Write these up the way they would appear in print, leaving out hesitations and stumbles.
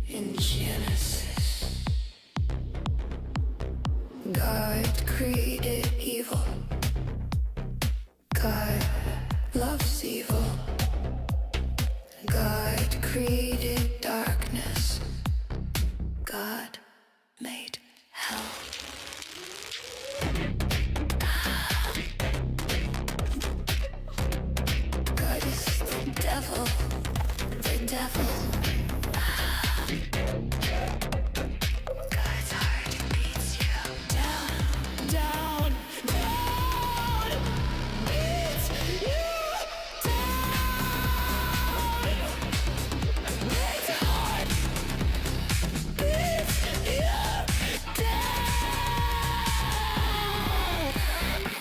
In Genesis, God created evil. God loves evil. God created darkness. God made hell. God is the devil. The devil. God's heart beats you down, down, down. Beats you down. God's heart beats you down.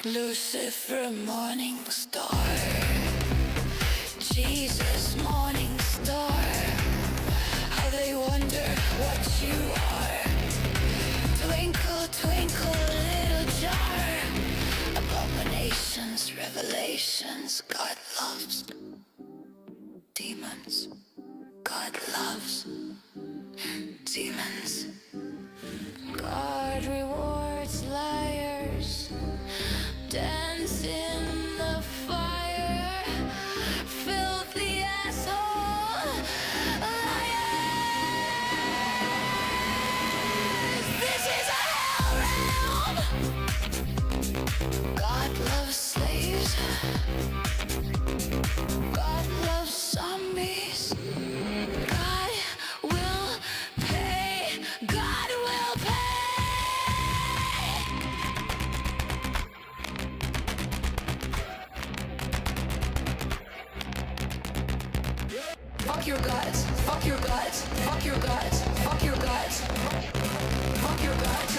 Lucifer, morning star. Jesus, morning star. How they wonder what you are. Twinkle, twinkle, little star. Abominations, revelations. God loves demons. God loves demons. God rewards liars. Dance in the fire. Filthy asshole. Liars. This is a hell realm. God loves slaves. God loves zombies. God will pay Fuck your gut. Fuck your gut. Fuck your gut.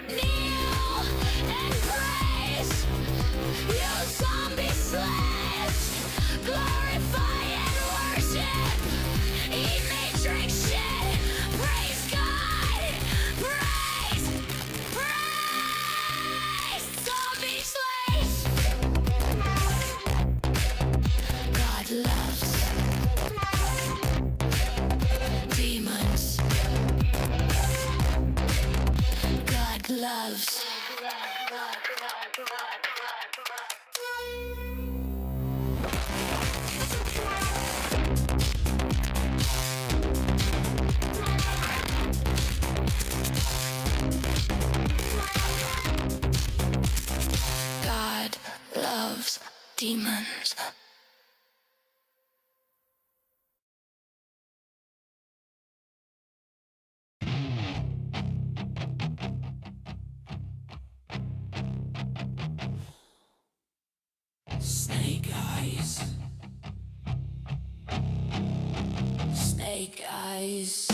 Kneel and praise. You zombie slaves. Glorify and worship. Eat me, drink shit. Praise God. Praise. Praise. Zombie slaves. God loves demons. God loves. God loves demons. Snake eyes. Snake eyes.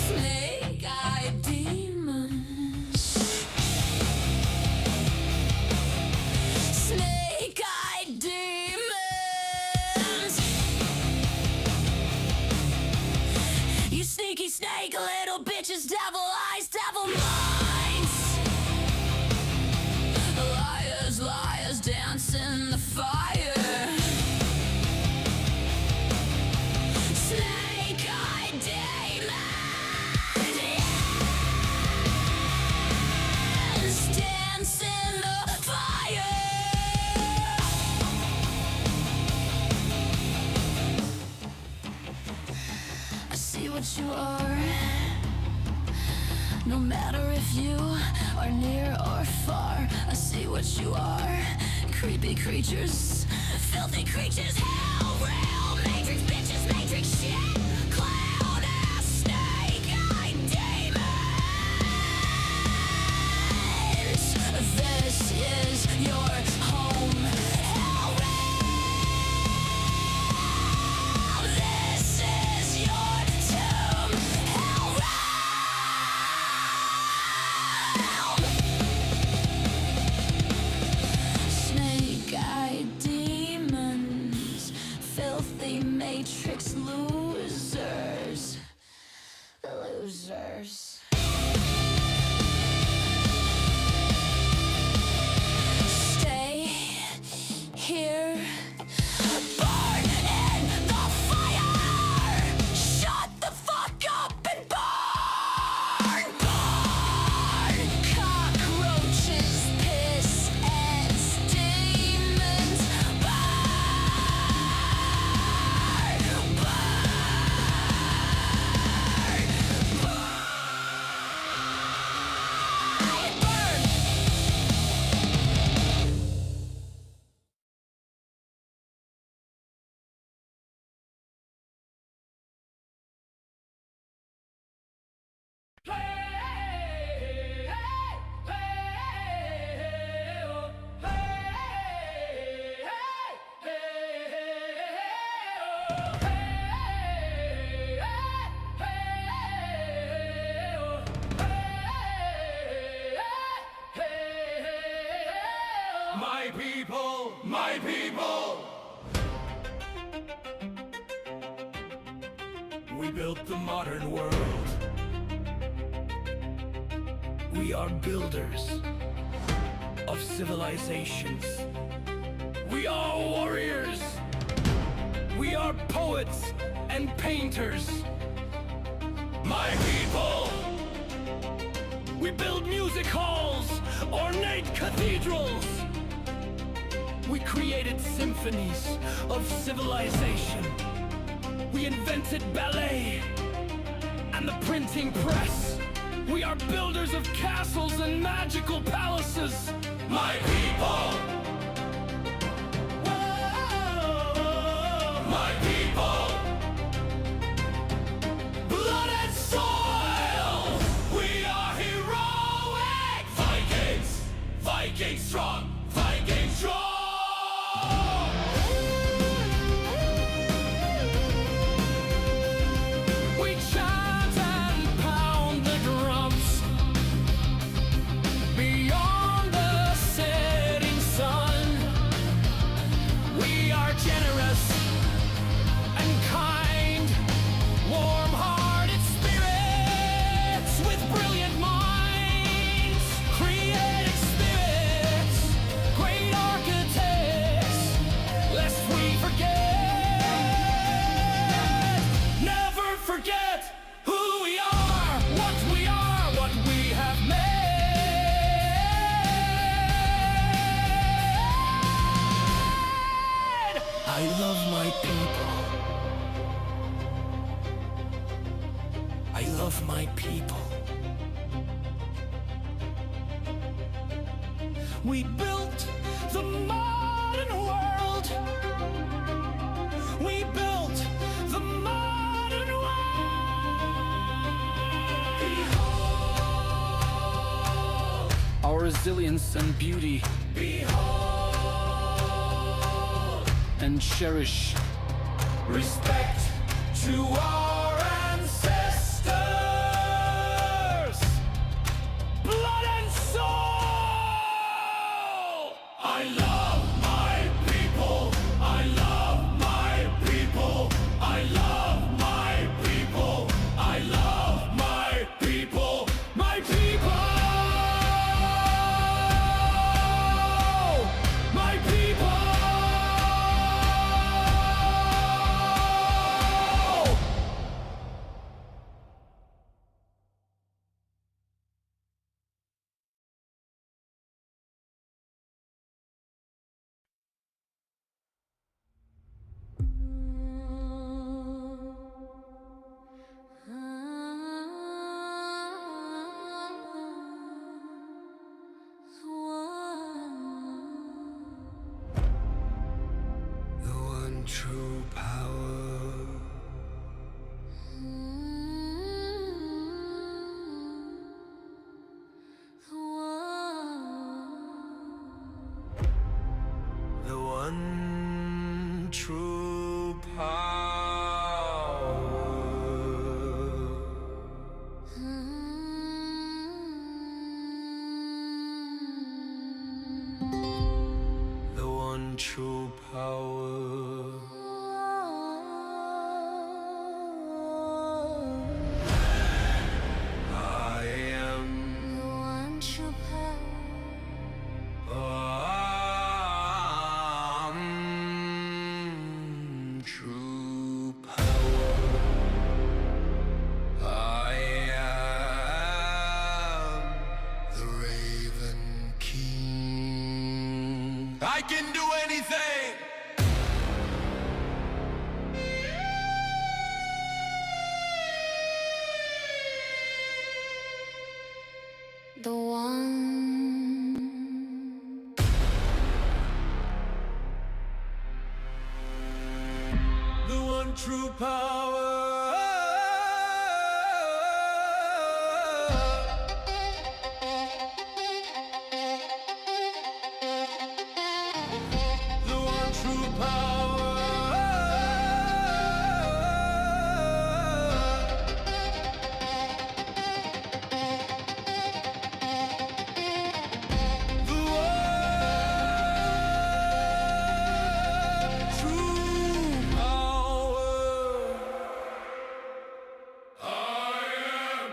Snake eye demons. Snake eye demons. You sneaky snake, little bitches, devil eyes, devil minds. Liars, liars, dance in the fire. Snake eye demons. Yes, dance in the fire. I see what you are. No matter if you are near or far, I see what you are. Creepy creatures, filthy creatures, hell, real matrix bitches, matrix shit, clown ass, snake eye demons. This is your home, hell realm. This is your tomb, hell realm. Snake eye demons, filthy matrix losers, losers. Stay here, burn in the fire. Shut the fuck up and burn, burn. Cockroaches, piss ants, demons, burn, burn, burn, burn. My people, my people. We built the modern world. We are builders of civilizations. We are warriors. We are poets and painters. My people. We build music halls, ornate cathedrals. We created symphonies of civilization. We invented ballet and the printing press. We are builders of castles and magical palaces. My people. Whoa. My people. Blood and soul. love my people. We built the modern world. We built the modern world. Behold our resilience and beauty. Behold and cherish. Respect to our ancestors. Blood and soul. I love my people. I love my people. I love my people. I love my people. My people. My people. The one true power. The one true power. The one true power. I am The one true power. True power. I am the Raven King. I can do anything. The one. The one true power. The one true power. The one true power. I am.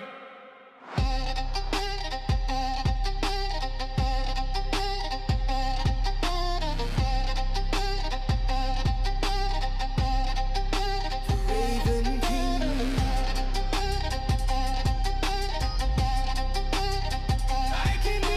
Raven King. I can do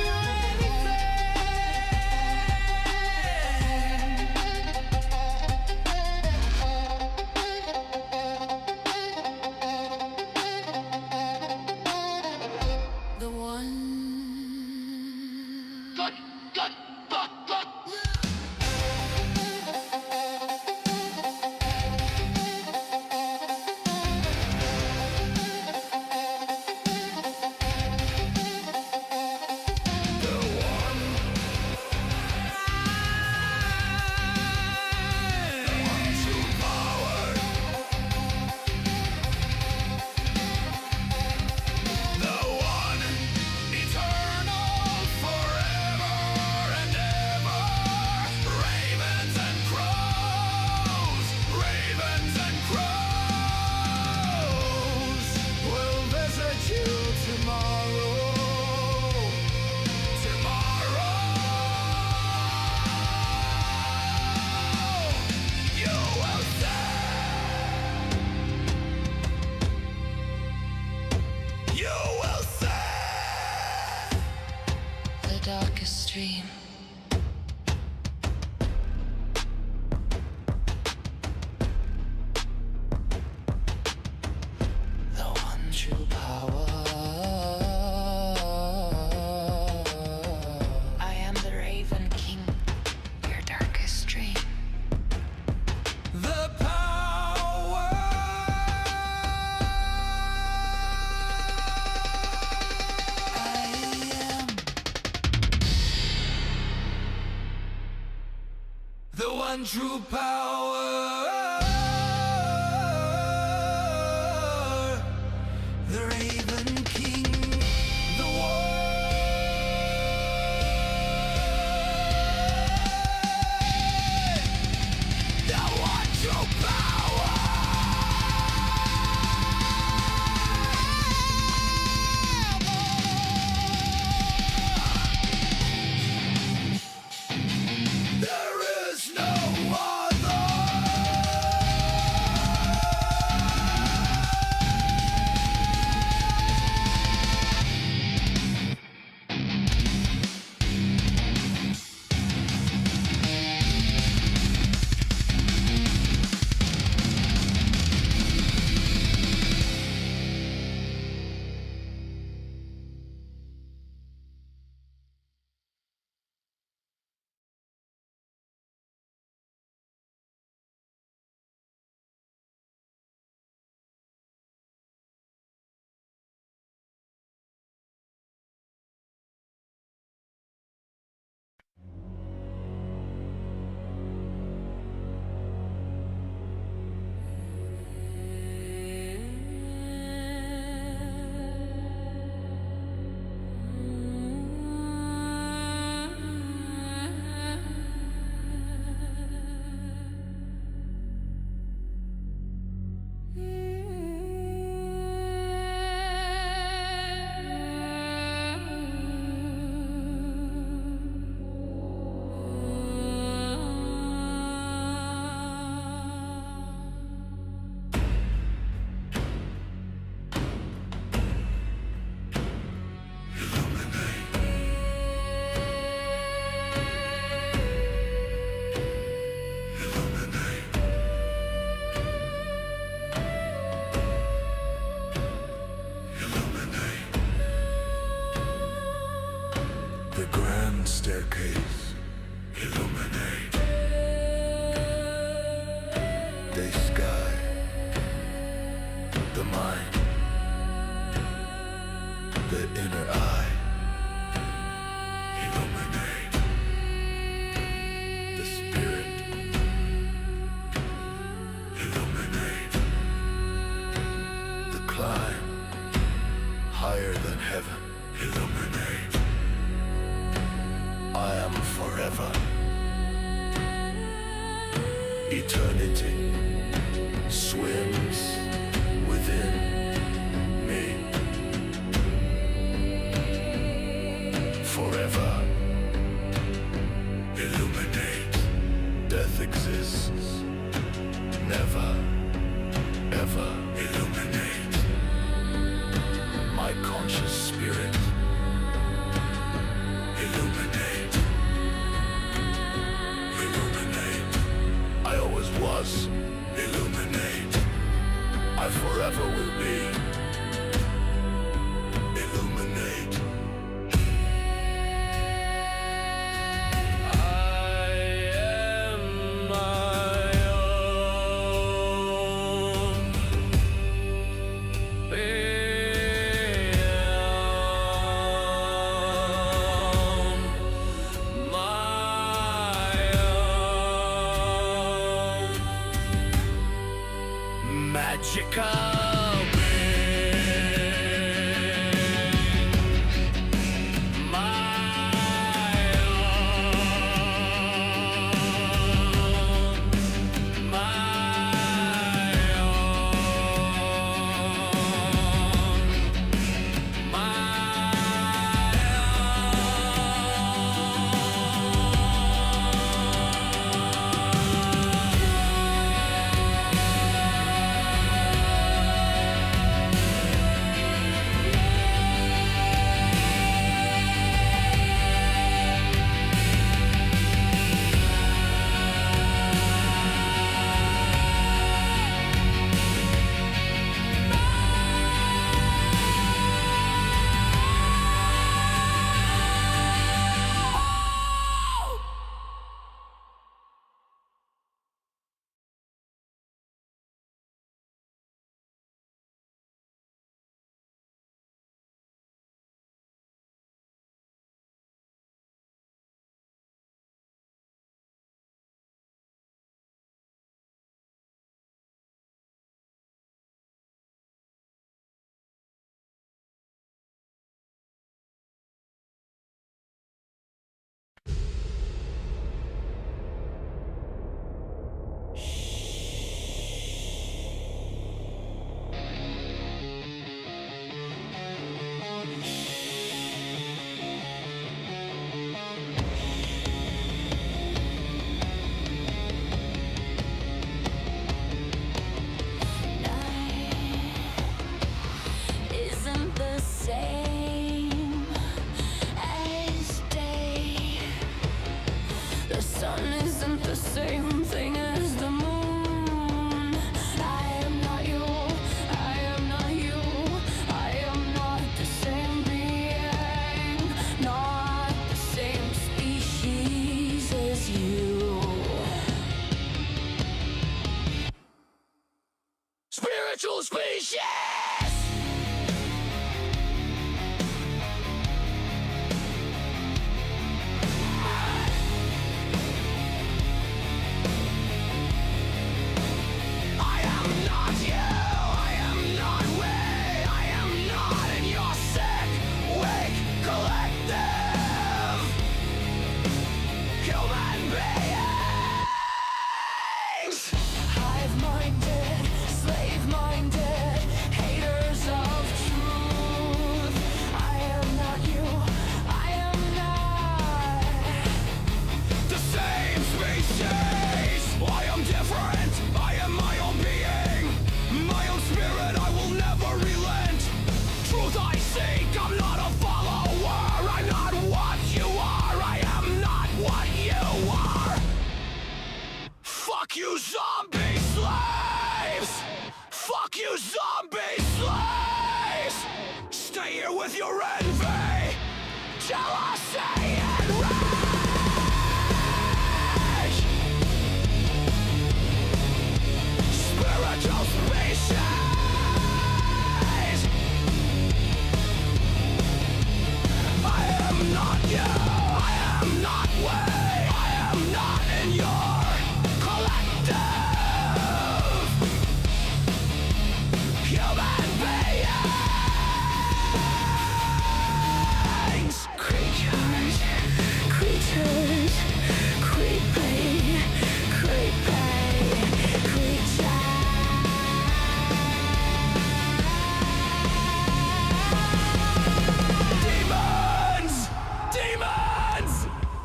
The one. darkest dream. The one true power. one true power. The Raven King, the one true power. There is no other. The grand staircase, illuminate. The sky, the mind, the inner eye, illuminate. The spirit, illuminate. The climb, higher than heaven, illuminate. I am forever. Eternity swims within me. Forever. Illuminate. Death exists. Never, ever. Illuminate. My conscious spirit. Illuminate. Illuminate. I always was. Illuminate. I forever will be. Illuminate. I am my own beyond my own magical being. My own, my own, my own. with your envy, jealousy, and rage. Spiritual species. I am not you. I am not we. I am not in your collective human beings. Creatures, creatures, creeping, creeping, creatures. Demons! Demons!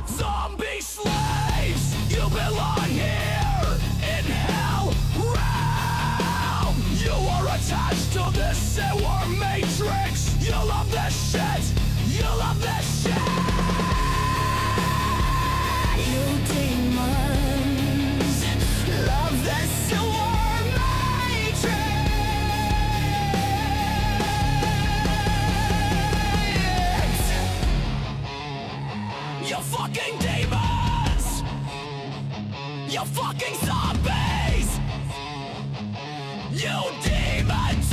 Zombie slaves! You belong here in hell realm! You are attached to this sewer matrix! You love this shit! You love this shit! You demons love the sewer matrix. You fucking demons! You fucking zombies! You demons!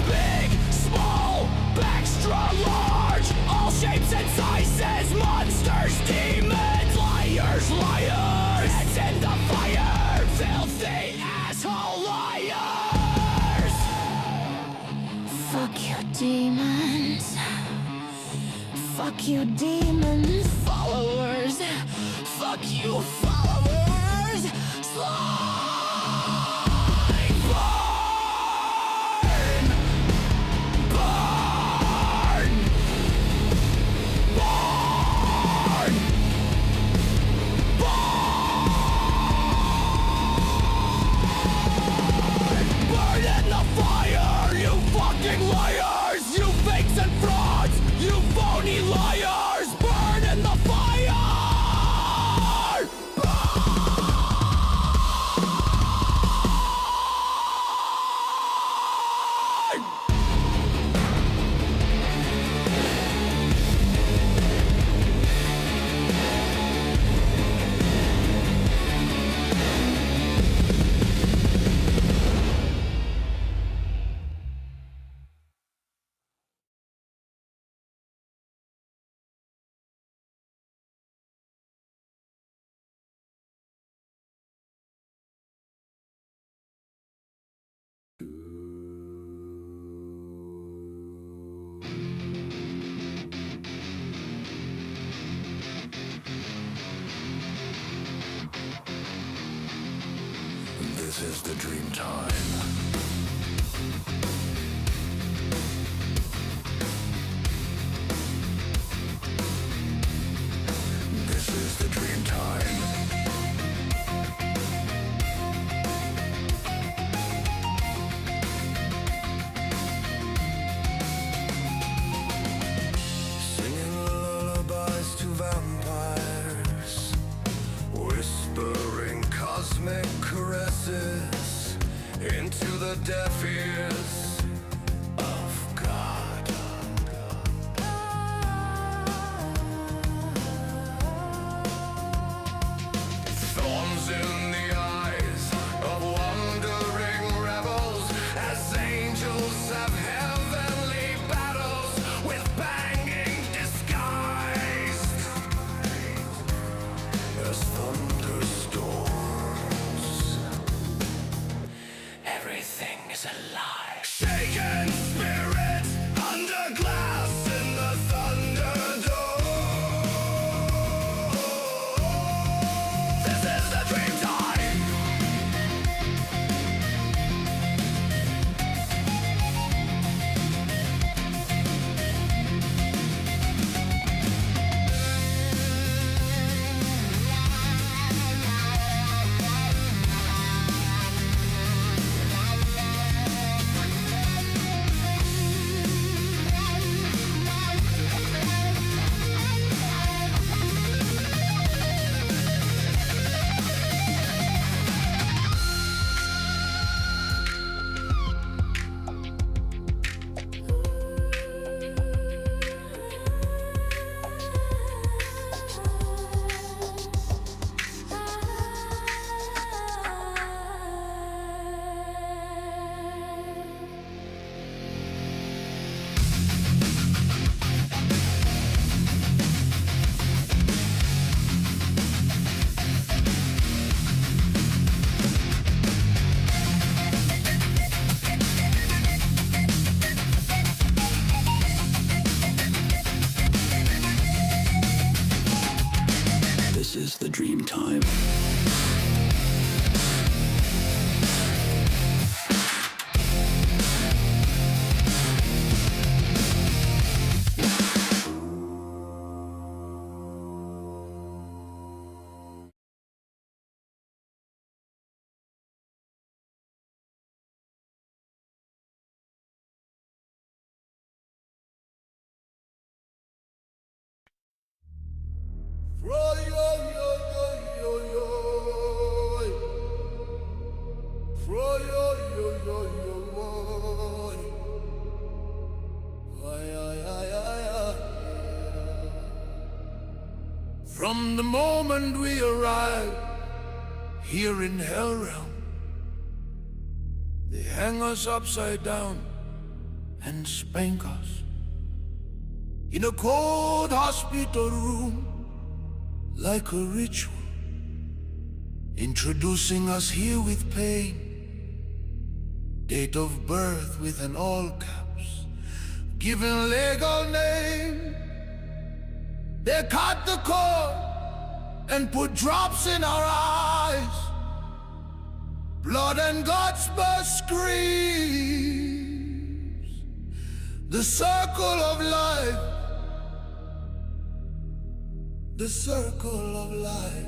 Big, small, extra large, all shapes and sizes, monsters, demons, liars, liars, heads in the fire, filthy asshole liars. Fuck you, demons. Fuck you, demon followers. Fuck you, followers! Slime! Burn! Burn! Burn! Burn in the fire, you fucking liars! You fakes and frauds! You phony liars! Burn in the fire! Burn! This is the dream time. This is the dream time. Singing lullabies to vampires, whispering cosmic caresses into the deaf ears of God. Thorns in the eyes of wandering rebels as angels have heavenly battles with banging disguise as thunderstorms. Everything is a lie. Shaken spirit under glass in the thunderdome. This is the dream time. time. From the moment we arrive here in Hell Realm, they hang us upside down and spank us in a cold hospital room like a ritual, introducing us here with pain, date of birth with an all caps, given legal name. They cut the cord and put drops in our eyes, blood and guts burst screams. The circle of life, the circle of life.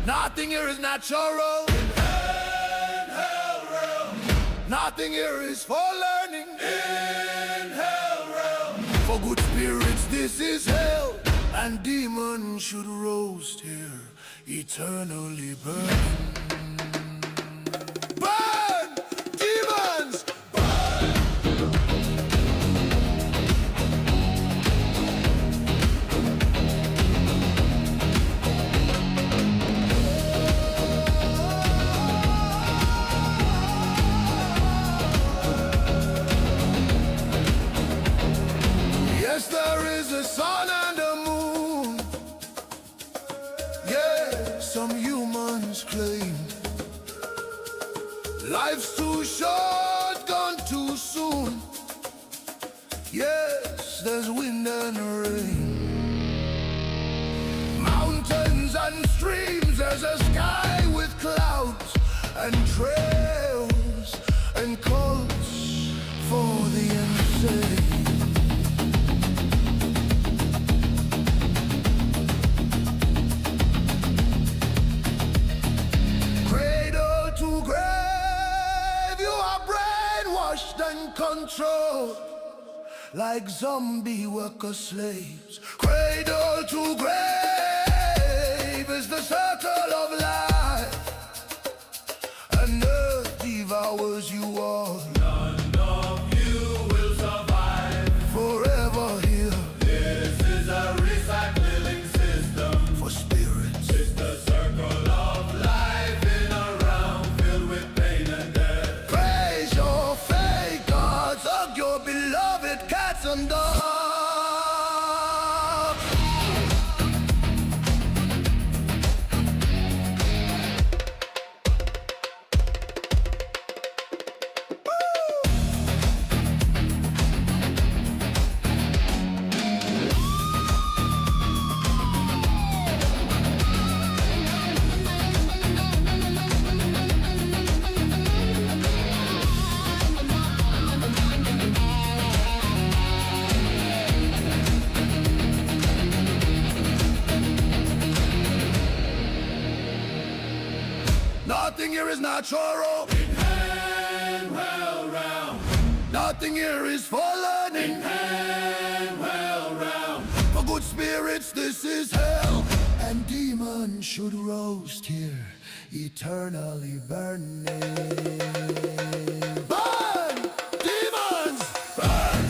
Nothing here is natural. In hell realm. Nothing here is for learning. In hell realm. For good spirits this is hell, and demons should roast here, eternally burning. Burn! Demons! There is a sun and a moon. Yeah, some humans claim life's too short, gone too soon. Yes, there's wind and rain, mountains and streams. There's a sky with clouds and trails and cults for the insane. And control like zombie worker slaves. Cradle to grave is the circle of life, and earth devours you all. None of you will survive forever here. This is a recycling system for spirits. It's the circle of life in a realm filled with pain and death. Praise your fake gods, hug your beloved cats and dogs. Nothing here is natural. In hell realm. Nothing here is for learning. In hell realm. For good spirits this is hell, and demons should roast here, eternally burning. Burn! Demons! Burn!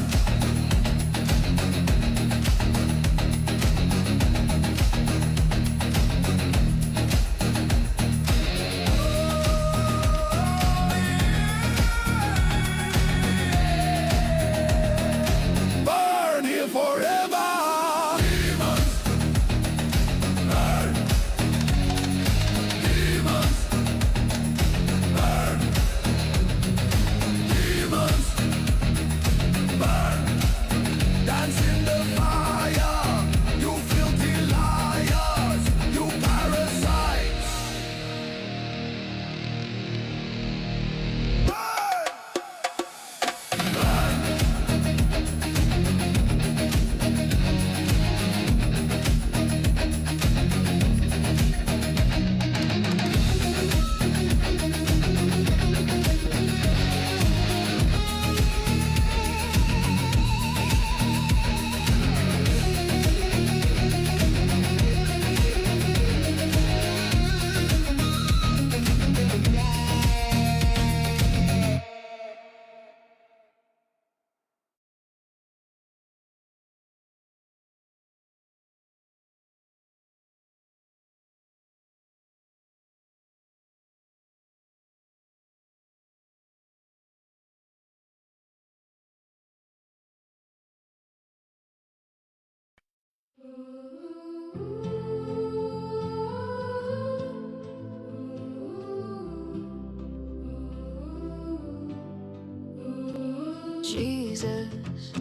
Jesus,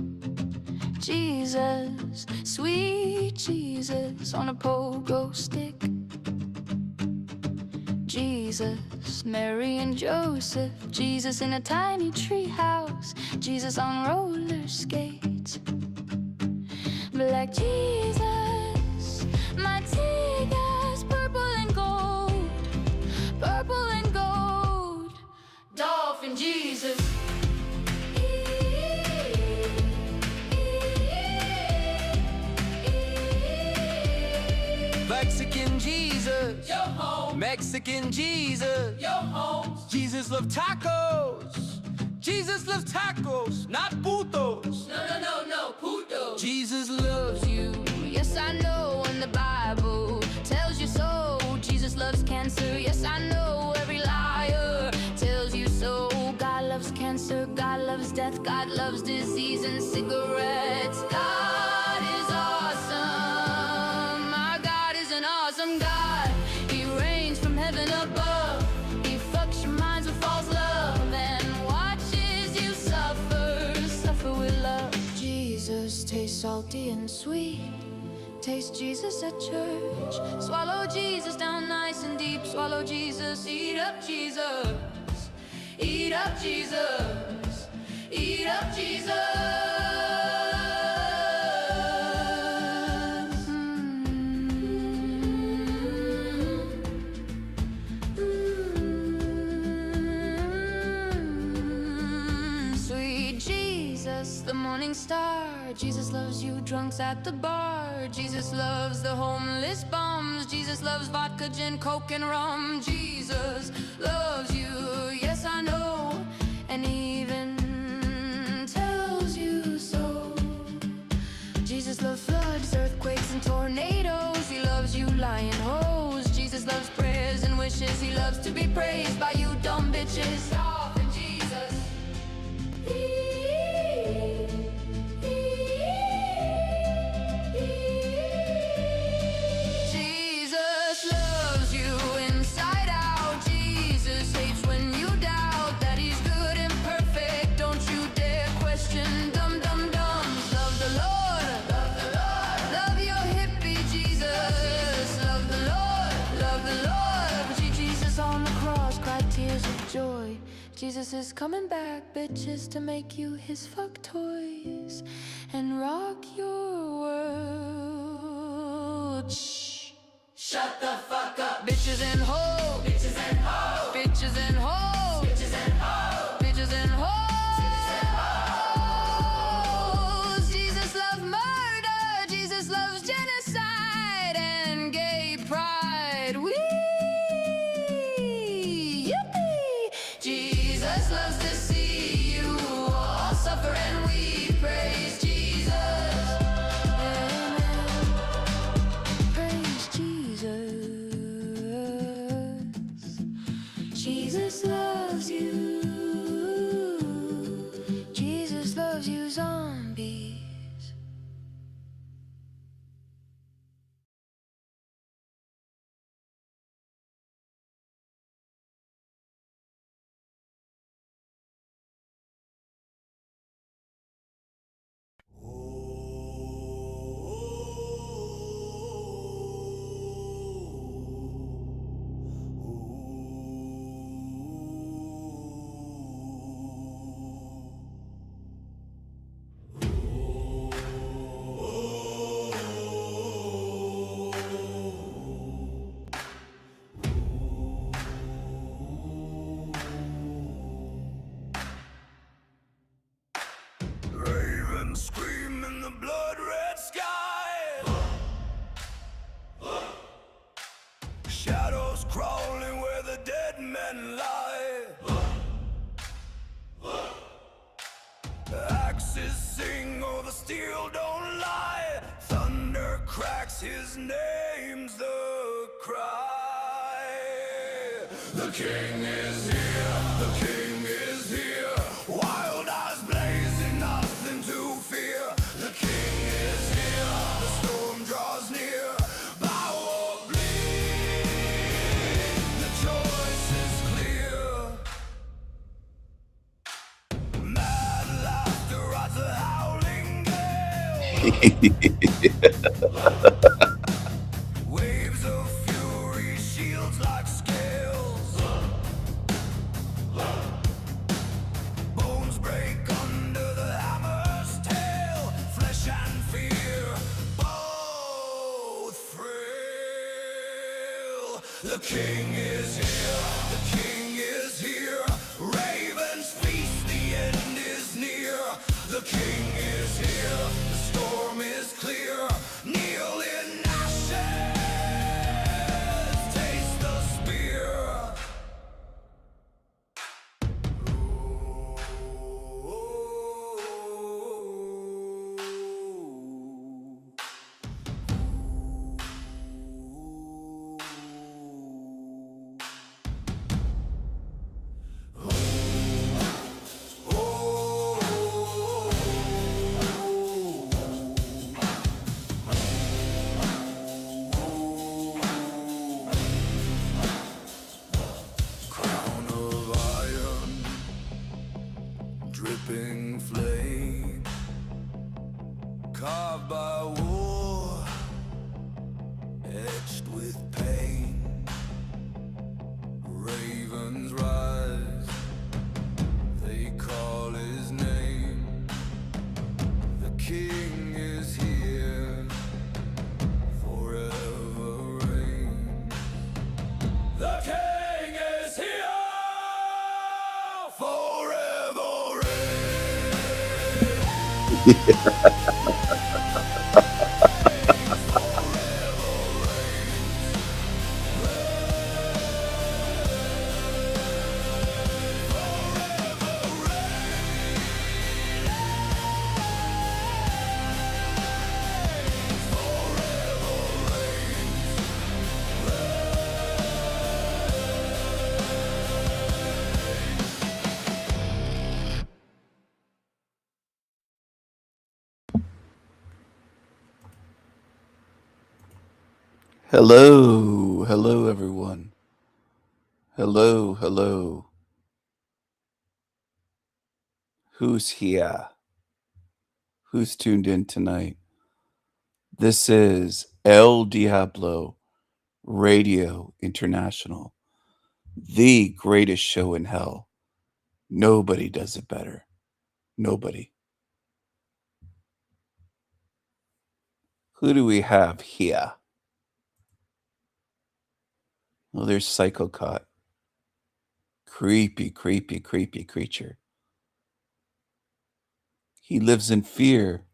Jesus, sweet Jesus on a pogo stick. Jesus, Mary and Joseph, Jesus in a tiny tree house, Jesus on roller skates. Black Jesus, my Tigers, purple and gold, purple and gold. Dolphin Jesus. Mexican Jesus, Yo home, Mexican Jesus, yo home, Jesus loves tacos, Jesus loves tacos, not putos. no, puto. Jesus loves you. Yes, I know, and the Bible tells you so. Jesus loves cancer. Yes, I know, every liar tells you so. God loves cancer, God loves death, God loves disease and cigarettes. God is awesome. My God is an awesome God. He reigns from heaven above. He fucks your minds with false love and watches you suffer, suffer with love. Jesus tastes salty and sweet. Taste Jesus at church. Swallow Jesus down nice and deep. Swallow Jesus. Eat up Jesus. Eat up Jesus. Eat up Jesus. Sweet Jesus, the morning star. Jesus loves you drunks at the bar. Jesus loves the homeless bums. Jesus loves vodka, gin, coke, and rum. Jesus loves you, yes I know, and even tells you so. Jesus loves floods, earthquakes, and tornadoes. He loves you lion hoes. Jesus loves prayers and wishes. He loves to be praised by you dumb bitches. Dolphin Jesus. Jesus loves you inside out. Jesus hates when you doubt that he's good and perfect. Don't you dare question dum dum dums. Love the Lord, love the Lord. Love your hippie Jesus. Love the Lord, love the Lord. Jesus on the cross cried tears of joy. Jesus is coming back, bitches, to make you his fuck toys and rock your world. Shh. Shut the fuck up, Bitches and hoes, bitches and hoes, bitches and hoes, bitches and hoes, bitches and hoes. Jesus loves murder, Jesus loves genocide and gay pride. Wee! Yippee! Jesus loves to see you all suffer and we praise Jesus. Amen. Praise Jesus. Jesus loves you. Jesus loves you, zombies. Ravens scream in the blood-red sky. Shadows crawling where the dead men lie. Axes sing, oh the steel don't lie. Thunder cracks, his name's the cry. The king is here, the king is here. Wild eyes blazing, nothing to fear. The king is here, the storm Waves of fury, shields like scales. Bones break under the hammer's tail. Flesh and fear, both frail. The king is here, the king is here. Ravens feast, the end is near. The king is here, the storm is clear. Kneel in ashes, taste the spear. Crown of iron, dripping flame, carved by war, etched with pain. Ravens rise, they call his name. The king is here, forever reign. The king is here, forever Hello, hello everyone. Hello, hello. Who's here? Who's tuned in tonight? This is El Diablo Radio International, the greatest show in hell. Nobody does it better. Nobody. Who do we have here? Well, there's Psychocot. Creepy, creepy, creepy creature. He lives in fear.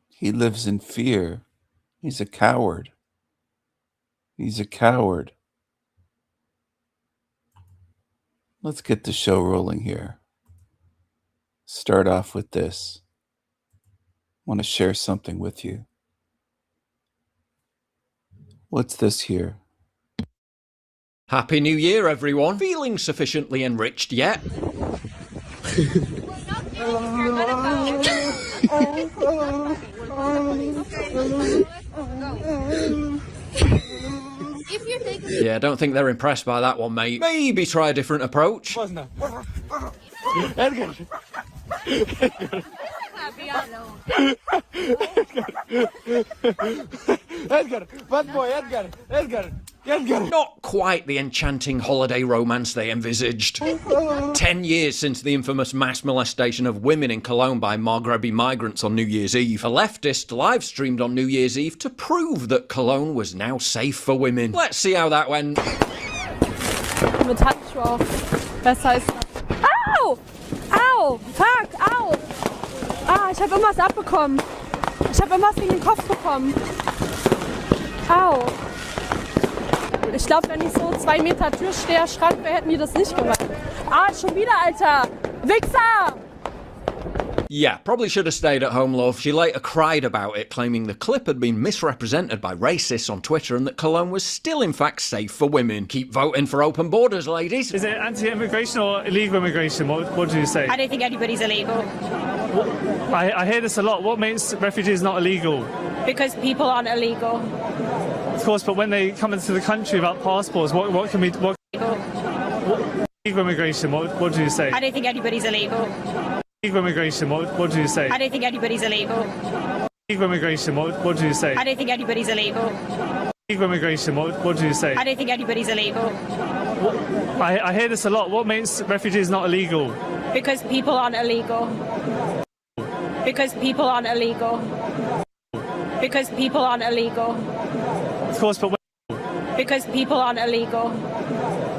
He lives in fear. He's a coward. He's a coward. Let's get the show rolling here. Start off with this. I want to share something with you. What's this here? Happy New Year, everyone. Feeling sufficiently enriched yet? Yeah, I don't think they're impressed by that one, mate. Maybe try a different approach. Not quite the enchanting holiday romance they envisaged. 10 years since the infamous mass molestation of women in Cologne by Maghrebi migrants on New Year's Eve, a leftist live-streamed on New Year's Eve to prove that Cologne was now safe for women. Let's see how that went. Mit Handschuhe auf. Besser ist. Au! Au! Fuck! Au! Ah, ich habe irgendwas abbekommen. Ich habe irgendwas gegen den Kopf bekommen. Au! Ich glaube, wenn ich so 2 Meter Türsteher Schrank wäre, hätten die das nicht gemacht. Ah, schon wieder, Alter! Wichser! Yeah, probably should have stayed at home, love. She later cried about it, claiming the clip had been misrepresented by racists on Twitter and that Cologne was still in fact safe for women. Keep voting for open borders, ladies. Is it anti-immigration or illegal immigration? What do you say? I don't think anybody's illegal. I hear this a lot. What makes refugees not illegal? Because people aren't illegal. Of course, but when they come into the country without passports, what can we... Illegal immigration, what do you say? I don't think anybody's illegal. Illegal immigration, what do you say? I don't think anybody's illegal. Illegal immigration, what do you say? I don't think anybody's illegal. Illegal immigration, what do you say? I don't think anybody's illegal. I hear this a lot. What makes refugees not illegal? Because people aren't illegal. Because people aren't illegal. Because people aren't illegal. Of course, but Because people aren't illegal.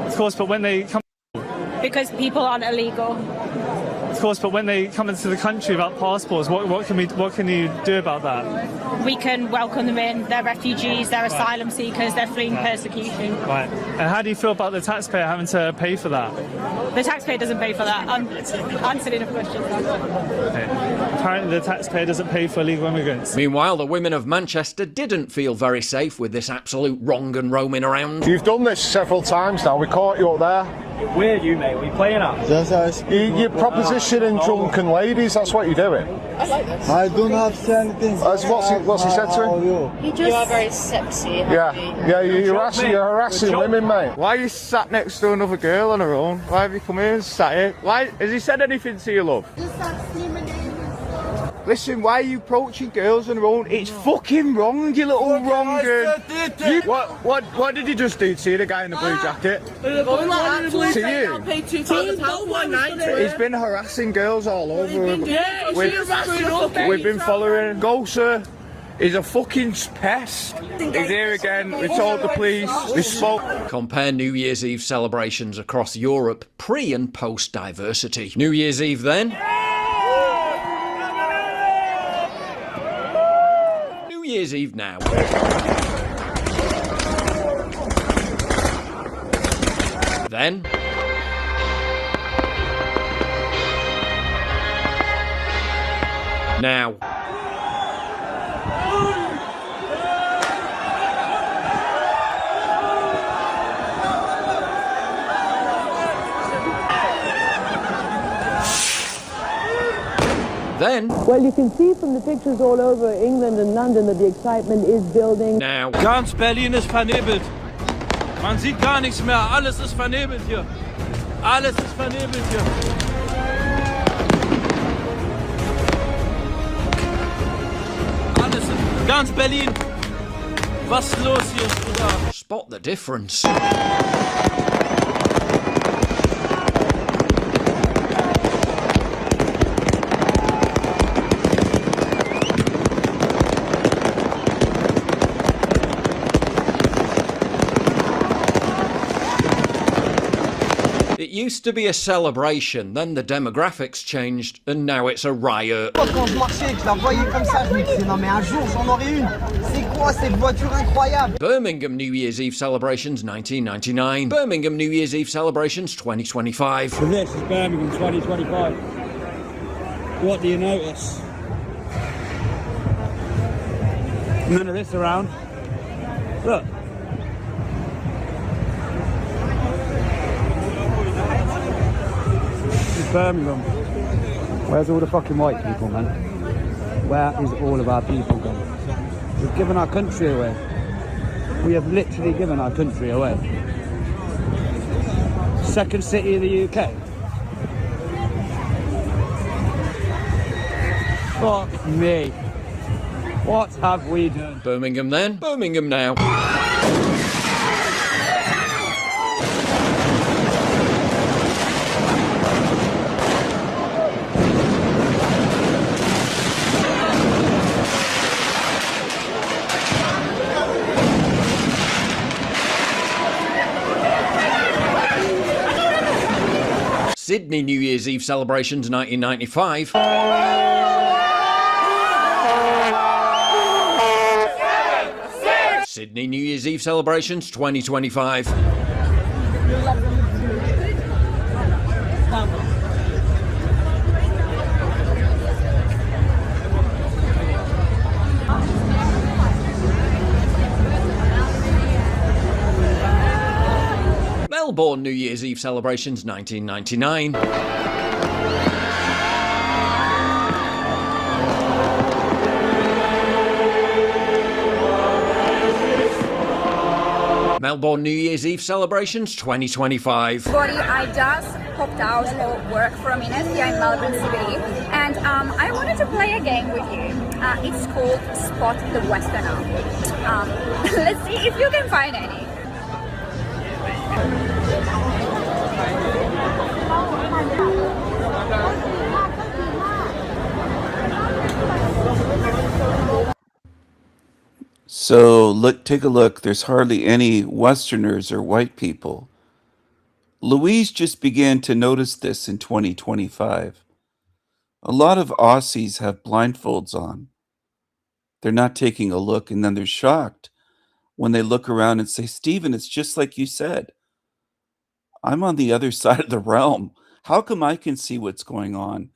of course, but when they come, Because people aren't illegal. of course, but when they come into the country without passports, what can you do about that? We can welcome them in. They're refugees, they're asylum seekers, they're fleeing persecution. Right. And how do you feel about the taxpayer having to pay for that? The taxpayer doesn't pay for that. I'm answering a question. Okay. Apparently, the taxpayer doesn't pay for illegal immigrants. Meanwhile, the women of Manchester didn't feel very safe with this absolute wrong and roaming around. You've done this several times now. We caught you up there. Where are you, mate? What are you playing at? You're propositioning drunken ladies. That's what you're doing. I don't have to say anything. What's he said to him? You are very sexy. Yeah, you're harassing women, mate. Why are you sat next to another girl on her own? Why have you come here and sat here? Why has he said anything to you, love? Listen, why are you approaching girls on their own? It's fucking wrong, you little wronger. What did he just do to you, the guy in the blue jacket? To you? He's been harassing girls all over. We've been following. Go, sir. He's a fucking pest. He's here again. We told the police. We spoke. Compare New Year's Eve celebrations across Europe pre and post diversity. New Year's Eve then. New Year's Eve now. Then. Now. Then. Well, you can see from the pictures all over England and London that the excitement is building. Now. Ganz Berlin ist vernebelt. Man sieht gar nichts mehr. Alles ist vernebelt hier. Alles ist vernebelt hier. Alles. Ganz Berlin. Was ist los hier, Bruder? Spot the difference. It used to be a celebration, then the demographics changed, and now it's a riot. Quand je marchais et que je la voyais comme ça, je me disais non mais un jour j'en aurai une. C'est quoi cette voiture incroyable? Birmingham New Year's Eve celebrations 1999. Birmingham New Year's Eve celebrations 2025. So this is Birmingham 2025. What do you notice? None of this around. Look. Birmingham. Where's all the fucking white people, man? Where is all of our people gone? We've given our country away. We have literally given our country away. Second city in the UK. Fuck me. What have we done? Birmingham then, Birmingham now. Sydney New Year's Eve celebrations 1995. Sydney New Year's Eve celebrations 2025. Melbourne New Year's Eve celebrations 1999. Melbourne New Year's Eve celebrations 2025. I just popped out of work for a minute here in Melbourne CBD, and I wanted to play a game with you. It's called Spot the Westerner. Let's see if you can find any. So take a look. There's hardly any Westerners or white people. Louise just began to notice this in 2025. A lot of Aussies have blindfolds on. They're not taking a look, and then they're shocked when they look around and say, Stephen, it's just like you said. I'm on the other side of the realm. How come I can see what's going on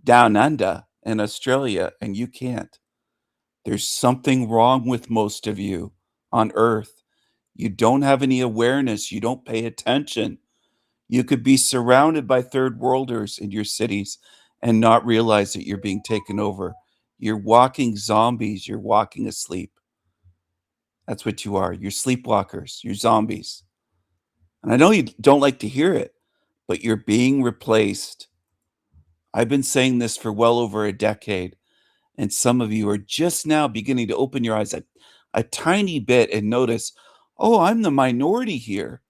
down under in Australia and you can't? There's something wrong with most of you on Earth. You don't have any awareness. You don't pay attention. You could be surrounded by third worlders in your cities and not realize that you're being taken over. You're walking zombies. You're walking asleep. That's what you are. You're sleepwalkers. You're zombies. And I know you don't like to hear it, but you're being replaced. I've been saying this for well over a decade, and some of you are just now beginning to open your eyes a tiny bit and notice, oh, I'm the minority here.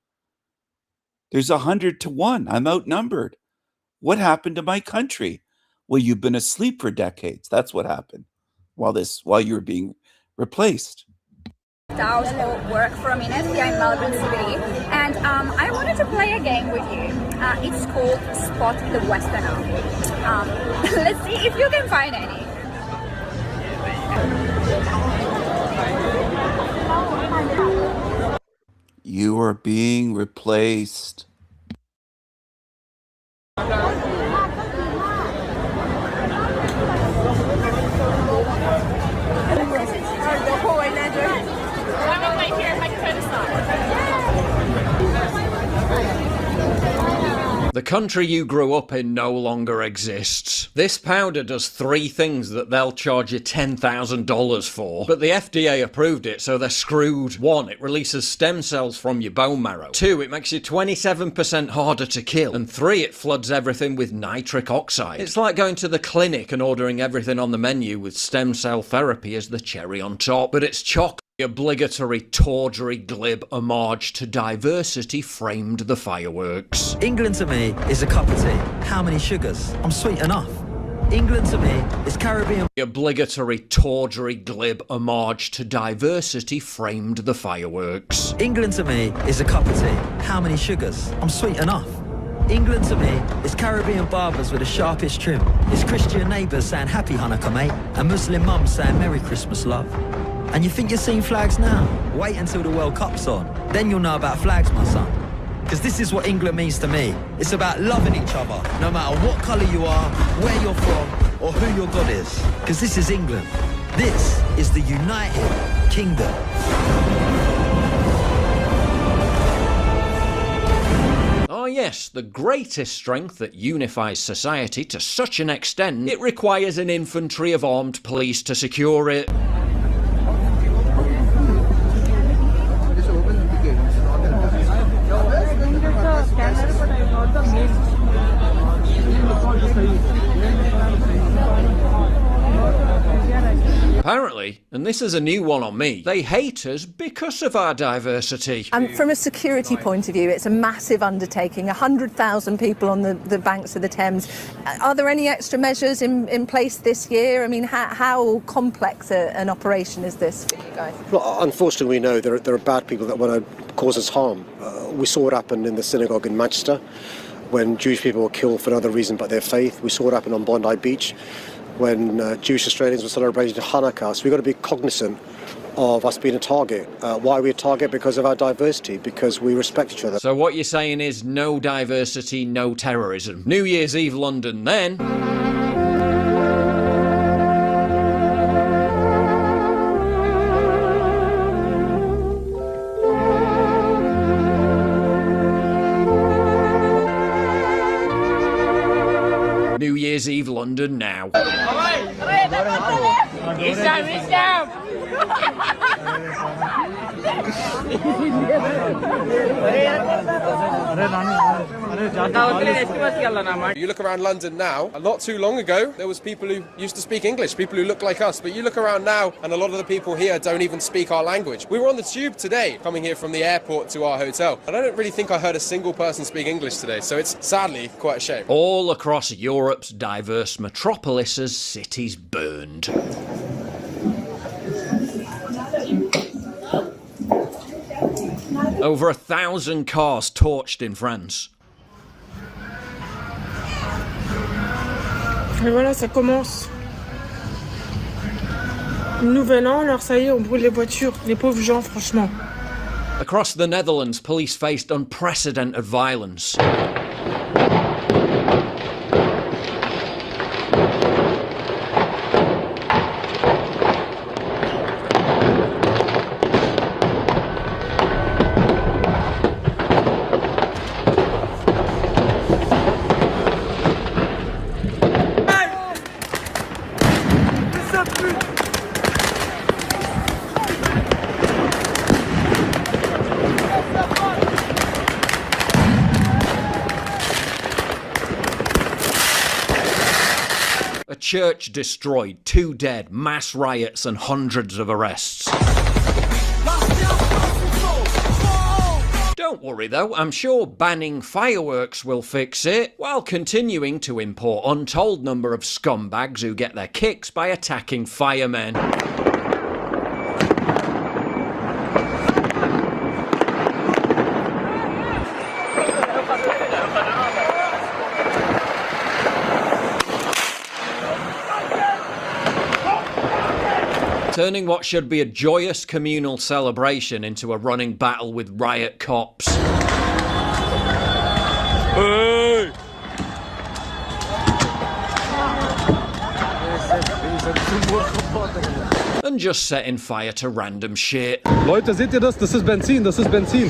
There's 100 to 1. I'm outnumbered. What happened to my country? Well, you've been asleep for decades. That's what happened while you were being replaced. Out of work for a minute here in Melbourne CBD, and I wanted to play a game with you. It's called Spot the Westerner. Let's see if you can find any. You are being replaced. The country you grew up in no longer exists. This powder does 3 things that they'll charge you $10,000 for, but the FDA approved it, so they're screwed. 1, it releases stem cells from your bone marrow. 2, it makes you 27% harder to kill. And 3, it floods everything with nitric oxide. It's like going to the clinic and ordering everything on the menu with stem cell therapy as the cherry on top. But it's chocolate. The obligatory tawdry glib homage to diversity framed the fireworks. England to me is a cup of tea. How many sugars? I'm sweet enough. England to me is Caribbean. The obligatory tawdry glib homage to diversity framed the fireworks. England to me is a cup of tea. How many sugars? I'm sweet enough. England to me is Caribbean barbers with the sharpest trim. It's Christian neighbours saying happy Hanukkah, mate, and Muslim mums saying Merry Christmas, love. And you think you're seeing flags now? Wait until the World Cup's on. Then you'll know about flags, my son. Because this is what England means to me. It's about loving each other, no matter what colour you are, where you're from, or who your God is. Because this is England. This is the United Kingdom. Oh yes, the greatest strength that unifies society to such an extent, it requires an infantry of armed police to secure it. Apparently, and this is a new one on me, they hate us because of our diversity. And from a security point of view, it's a massive undertaking, 100,000 people on the banks of the Thames. Are there any extra measures in place this year? I mean, how complex an operation is this for you guys? Well, unfortunately, we know there are bad people that want to cause us harm. We saw it happen in the synagogue in Manchester when Jewish people were killed for no other reason but their faith. We saw it happen on Bondi Beach when Jewish Australians were celebrating Hanukkah. So we've got to be cognizant of us being a target. Why are we a target? Because of our diversity, because we respect each other. So what you're saying is no diversity, no terrorism. New Year's Eve London then. New Year's Eve London now. You look around London now, not too long ago, there was people who used to speak English, people who look like us, but you look around now and a lot of the people here don't even speak our language. We were on the tube today, coming here from the airport to our hotel, and I don't really think I heard a single person speak English today, so it's sadly quite a shame. All across Europe's diverse metropolises, cities burned. Over 1,000 cars torched in France. Et voilà, ça commence. Nouvel an, alors ça y est, on brûle les voitures. Les pauvres gens, franchement. Across the Netherlands, police faced unprecedented violence. A church destroyed, 2 dead, mass riots and hundreds of arrests. Don't worry though, I'm sure banning fireworks will fix it, while continuing to import untold number of scumbags who get their kicks by attacking firemen. Turning what should be a joyous communal celebration into a running battle with riot cops. Hey! And just setting fire to random shit. Leute, seht ihr das? Das ist Benzin, das ist Benzin.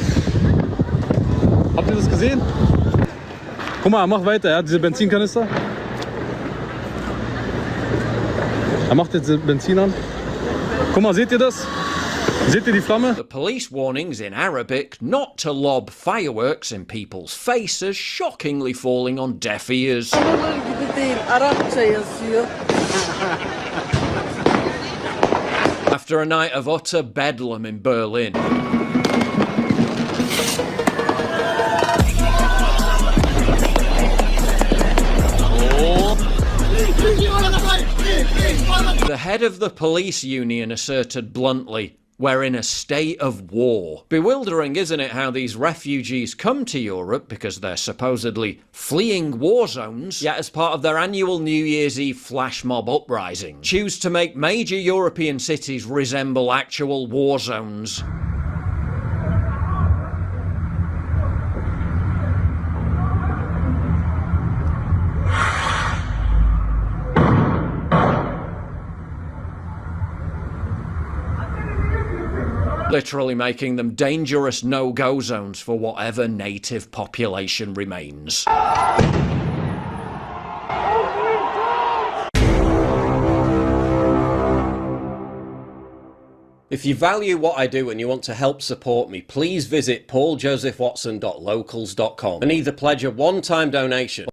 Habt ihr das gesehen? Guck mal, mach weiter, ja, diese Benzinkanister. Er macht jetzt Benzin an. Guck mal, seht ihr das? Seht ihr die Flamme? The police warnings in Arabic not to lob fireworks in people's faces, shockingly falling on deaf ears. After a night of utter bedlam in Berlin. The head of the police union asserted bluntly, "We're in a state of war." Bewildering, isn't it, how these refugees come to Europe because they're supposedly fleeing war zones, yet as part of their annual New Year's Eve flash mob uprising, choose to make major European cities resemble actual war zones. Literally making them dangerous no-go zones for whatever native population remains. If you value what I do and you want to help support me, please visit pauljosephwatson.locals.com and either pledge a one-time donation.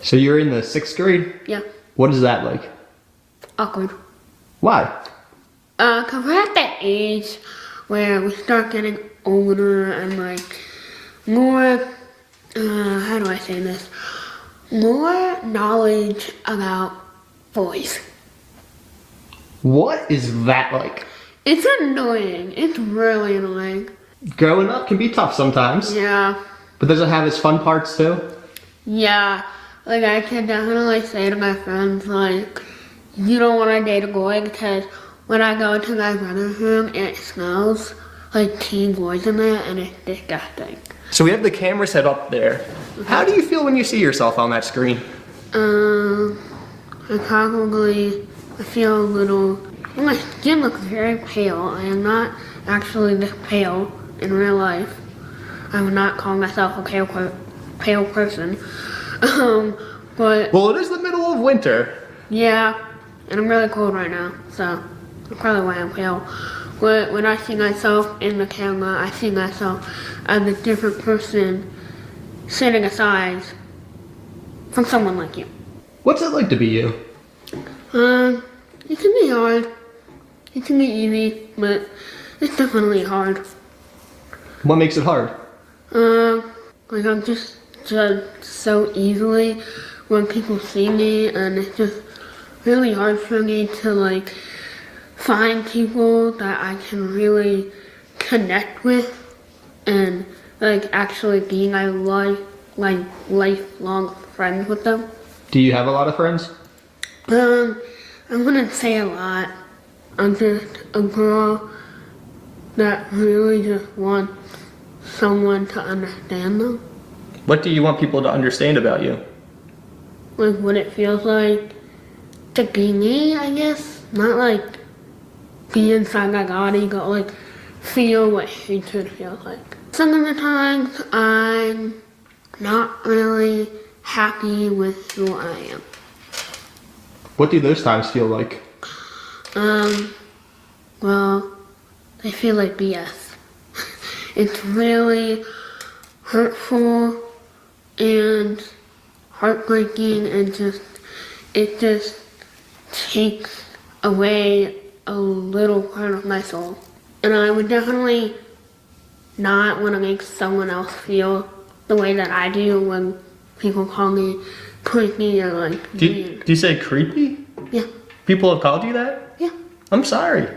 So you're in the 6th grade? Yeah. What is that like? Awkward. Why? Cause we're at that age where we start getting older and like more, how do I say this? More knowledge about boys. What is that like? It's annoying. It's really annoying. Growing up can be tough sometimes. Yeah. But does it have its fun parts too? Yeah. Like, I can definitely say to my friends, like, you don't want to date a boy because when I go to my brother's room, it smells like teen boys in there and it's disgusting. So we have the camera set up there. How do you feel when you see yourself on that screen? I feel a little, my skin looks very pale. I am not actually this pale in real life. I would not call myself a pale pale person. But Well, it is the middle of winter. yeah, and I'm really cold right now, so that's probably why I'm pale. But when I see myself in the camera, I see myself as a different person setting aside from someone like you. What's it like to be you? It can be hard. It can be easy, but it's definitely hard. What makes it hard? Like I'm just judged so easily when people see me, and it's just really hard for me to like find people that I can really connect with and like actually being a lifelong friend with them. Do you have a lot of friends? I wouldn't say a lot. I'm just a girl that really just wants someone to understand them. What do you want people to understand about you? Like what it feels like to be me, I guess. Not like be inside my body, but like feel what hatred feels like. Some of the times I'm not really happy with who I am. What do those times feel like? Well, they feel like BS. It's really hurtful and heartbreaking, and it just takes away a little part of my soul. And I would definitely not want to make someone else feel the way that I do when people call me creepy or like weird. Do you say creepy? Yeah. People have called you that? Yeah. I'm sorry.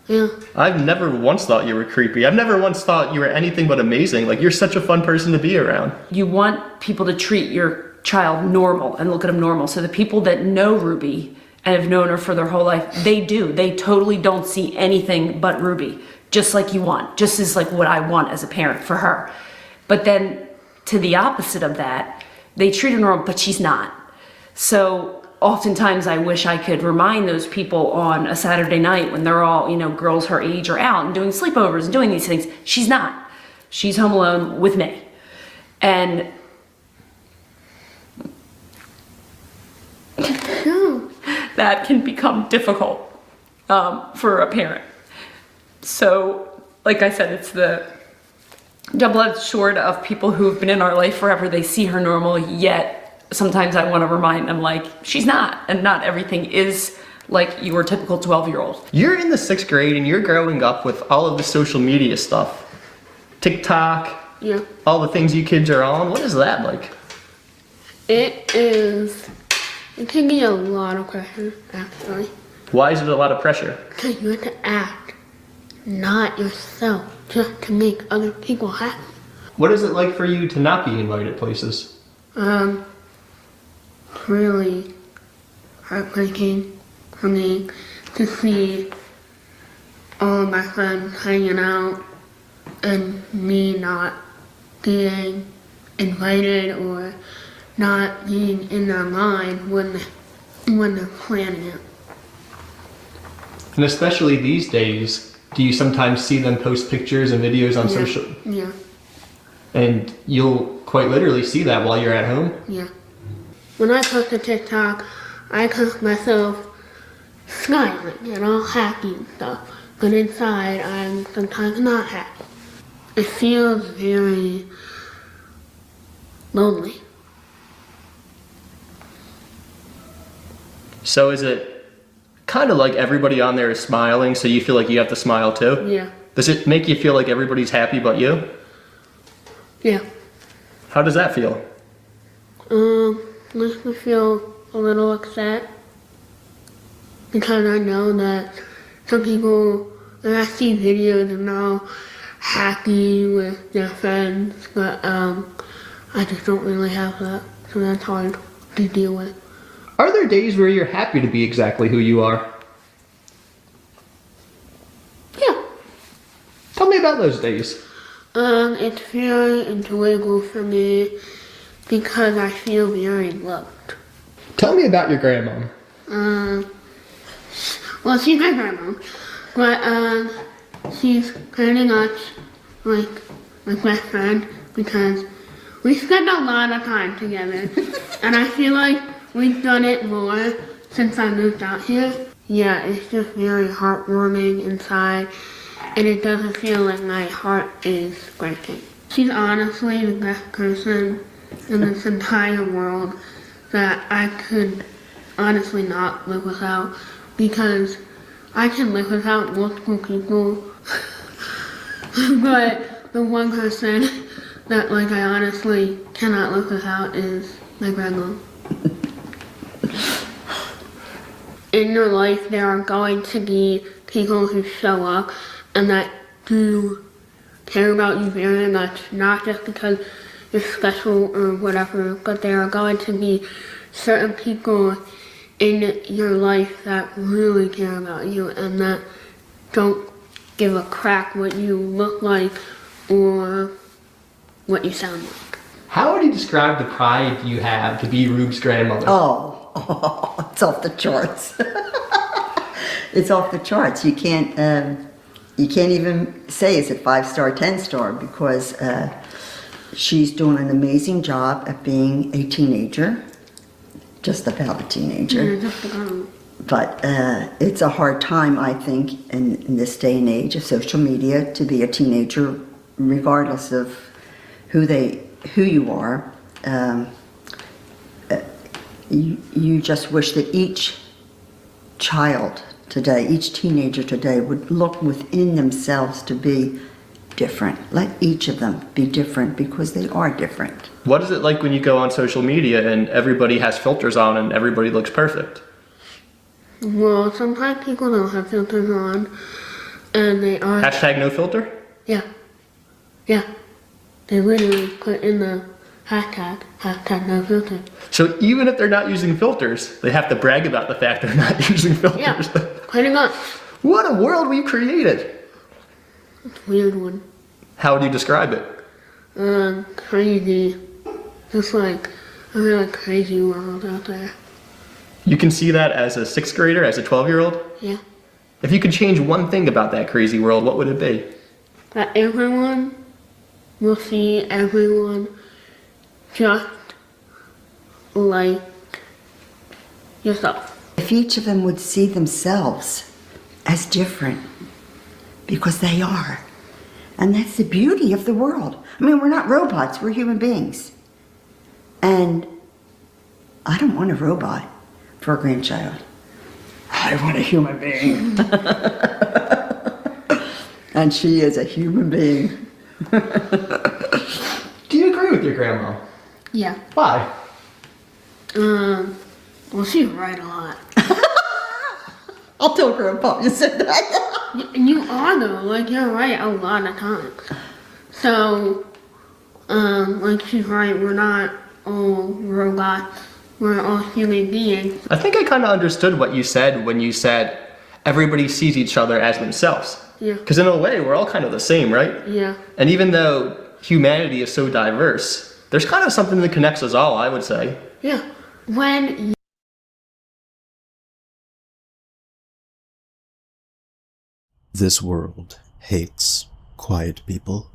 Yeah. I've never once thought you were creepy. I've never once thought you were anything but amazing. Like, you're such a fun person to be around. You want people to treat your child normal and look at them normal. So the people that know Ruby and have known her for their whole life, they do. They totally don't see anything but Ruby, just like you want, just as like what I want as a parent for her. But then to the opposite of that, they treat her normal, but she's not. So oftentimes I wish I could remind those people on a Saturday night when they're all, you know, girls her age are out and doing sleepovers and doing these things. She's not. She's home alone with me. And that can become difficult for a parent. So, like I said, it's the double-edged sword of people who've been in our life forever. They see her normal, yet sometimes I want to remind them, like, she's not, and not everything is like your typical 12-year-old. You're in the 6th grade and you're growing up with all of the social media stuff. TikTok, yeah, all the things you kids are on. What is that like? It can be a lot of pressure, actually. Why is it a lot of pressure? Because you have to act not yourself, just to make other people happy. What is it like for you to not be invited places? Really heartbreaking for me to see all of my friends hanging out and me not being invited or not being in their mind when they're planning it. And especially these days, do you sometimes see them post pictures and videos on social? Yeah. And you'll quite literally see that while you're at home? Yeah. When I post a TikTok, I post myself smiling and all happy and stuff. But inside, I'm sometimes not happy. It feels very lonely. So is it kind of like everybody on there is smiling, so you feel like you have to smile too? Yeah. Does it make you feel like everybody's happy but you? Yeah. How does that feel? Makes me feel a little upset because I know that some people, when I see videos and they're all happy with their friends, but I just don't really have that, so that's hard to deal with. Are there days where you're happy to be exactly who you are? Yeah. Tell me about those days. It's very enjoyable for me because I feel very loved. Tell me about your grandmom. Well, she's my grandma, but she's pretty much like my best friend because we spend a lot of time together. And I feel like we've done it more since I moved out here. Yeah, it's just very heartwarming inside, and it doesn't feel like my heart is breaking. She's honestly the best person in this entire world that I could honestly not live without, because I can live without multiple people, but the one person that like I honestly cannot live without is my grandma. In your life, there are going to be people who show up and that do care about you very much, not just because you're special or whatever, but there are going to be certain people in your life that really care about you and that don't give a crap what you look like or what you sound like. How would you describe the pride you have to be Rube's grandmother? Oh, it's off the charts. It's off the charts. You can't even say is it 5-star, 10-star, because she's doing an amazing job at being a teenager, just about a teenager. Yeah, just about. But it's a hard time, I think, in this day and age of social media, to be a teenager, regardless of who you are. You just wish that each child today, each teenager today, would look within themselves to be different. Let each of them be different, because they are different. What is it like when you go on social media and everybody has filters on and everybody looks perfect? Well, sometimes people don't have filters on, and they are... Hashtag no filter? Yeah. Yeah. They literally put in the hashtag no filter. So even if they're not using filters, they have to brag about the fact they're not using filters. Yeah, pretty much. What a world we've created. It's a weird one. How would you describe it? Crazy. Just like a really crazy world out there. You can see that as a 6th grader, as a 12-year-old? Yeah. If you could change one thing about that crazy world, what would it be? That everyone will see everyone just like yourself. If each of them would see themselves as different, because they are. And that's the beauty of the world. I mean, we're not robots, we're human beings. And I don't want a robot for a grandchild. I want a human being. And she is a human being. Do you agree with your grandma? Yeah. Why? Well, she's right a lot. I'll tell Grandpa you said that. You are though, like you're right a lot of times. So, like she's right, we're not all robots, we're all human beings. I think I kind of understood what you said when you said everybody sees each other as themselves. Yeah. Because in a way, we're all kind of the same, right? Yeah. And even though humanity is so diverse, there's kind of something that connects us all, I would say. Yeah. When This world hates quiet people.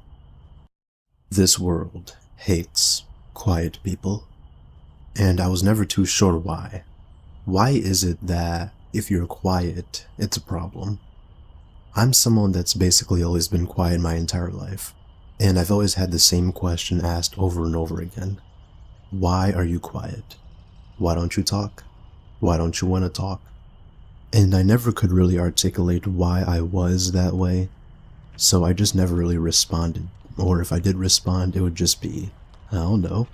This world hates quiet people. And I was never too sure why. Why is it that if you're quiet, it's a problem? I'm someone that's basically always been quiet my entire life. And I've always had the same question asked over and over again. Why are you quiet? Why don't you talk? Why don't you want to talk? And I never could really articulate why I was that way, so I just never really responded. Or if I did respond, it would just be, I don't know.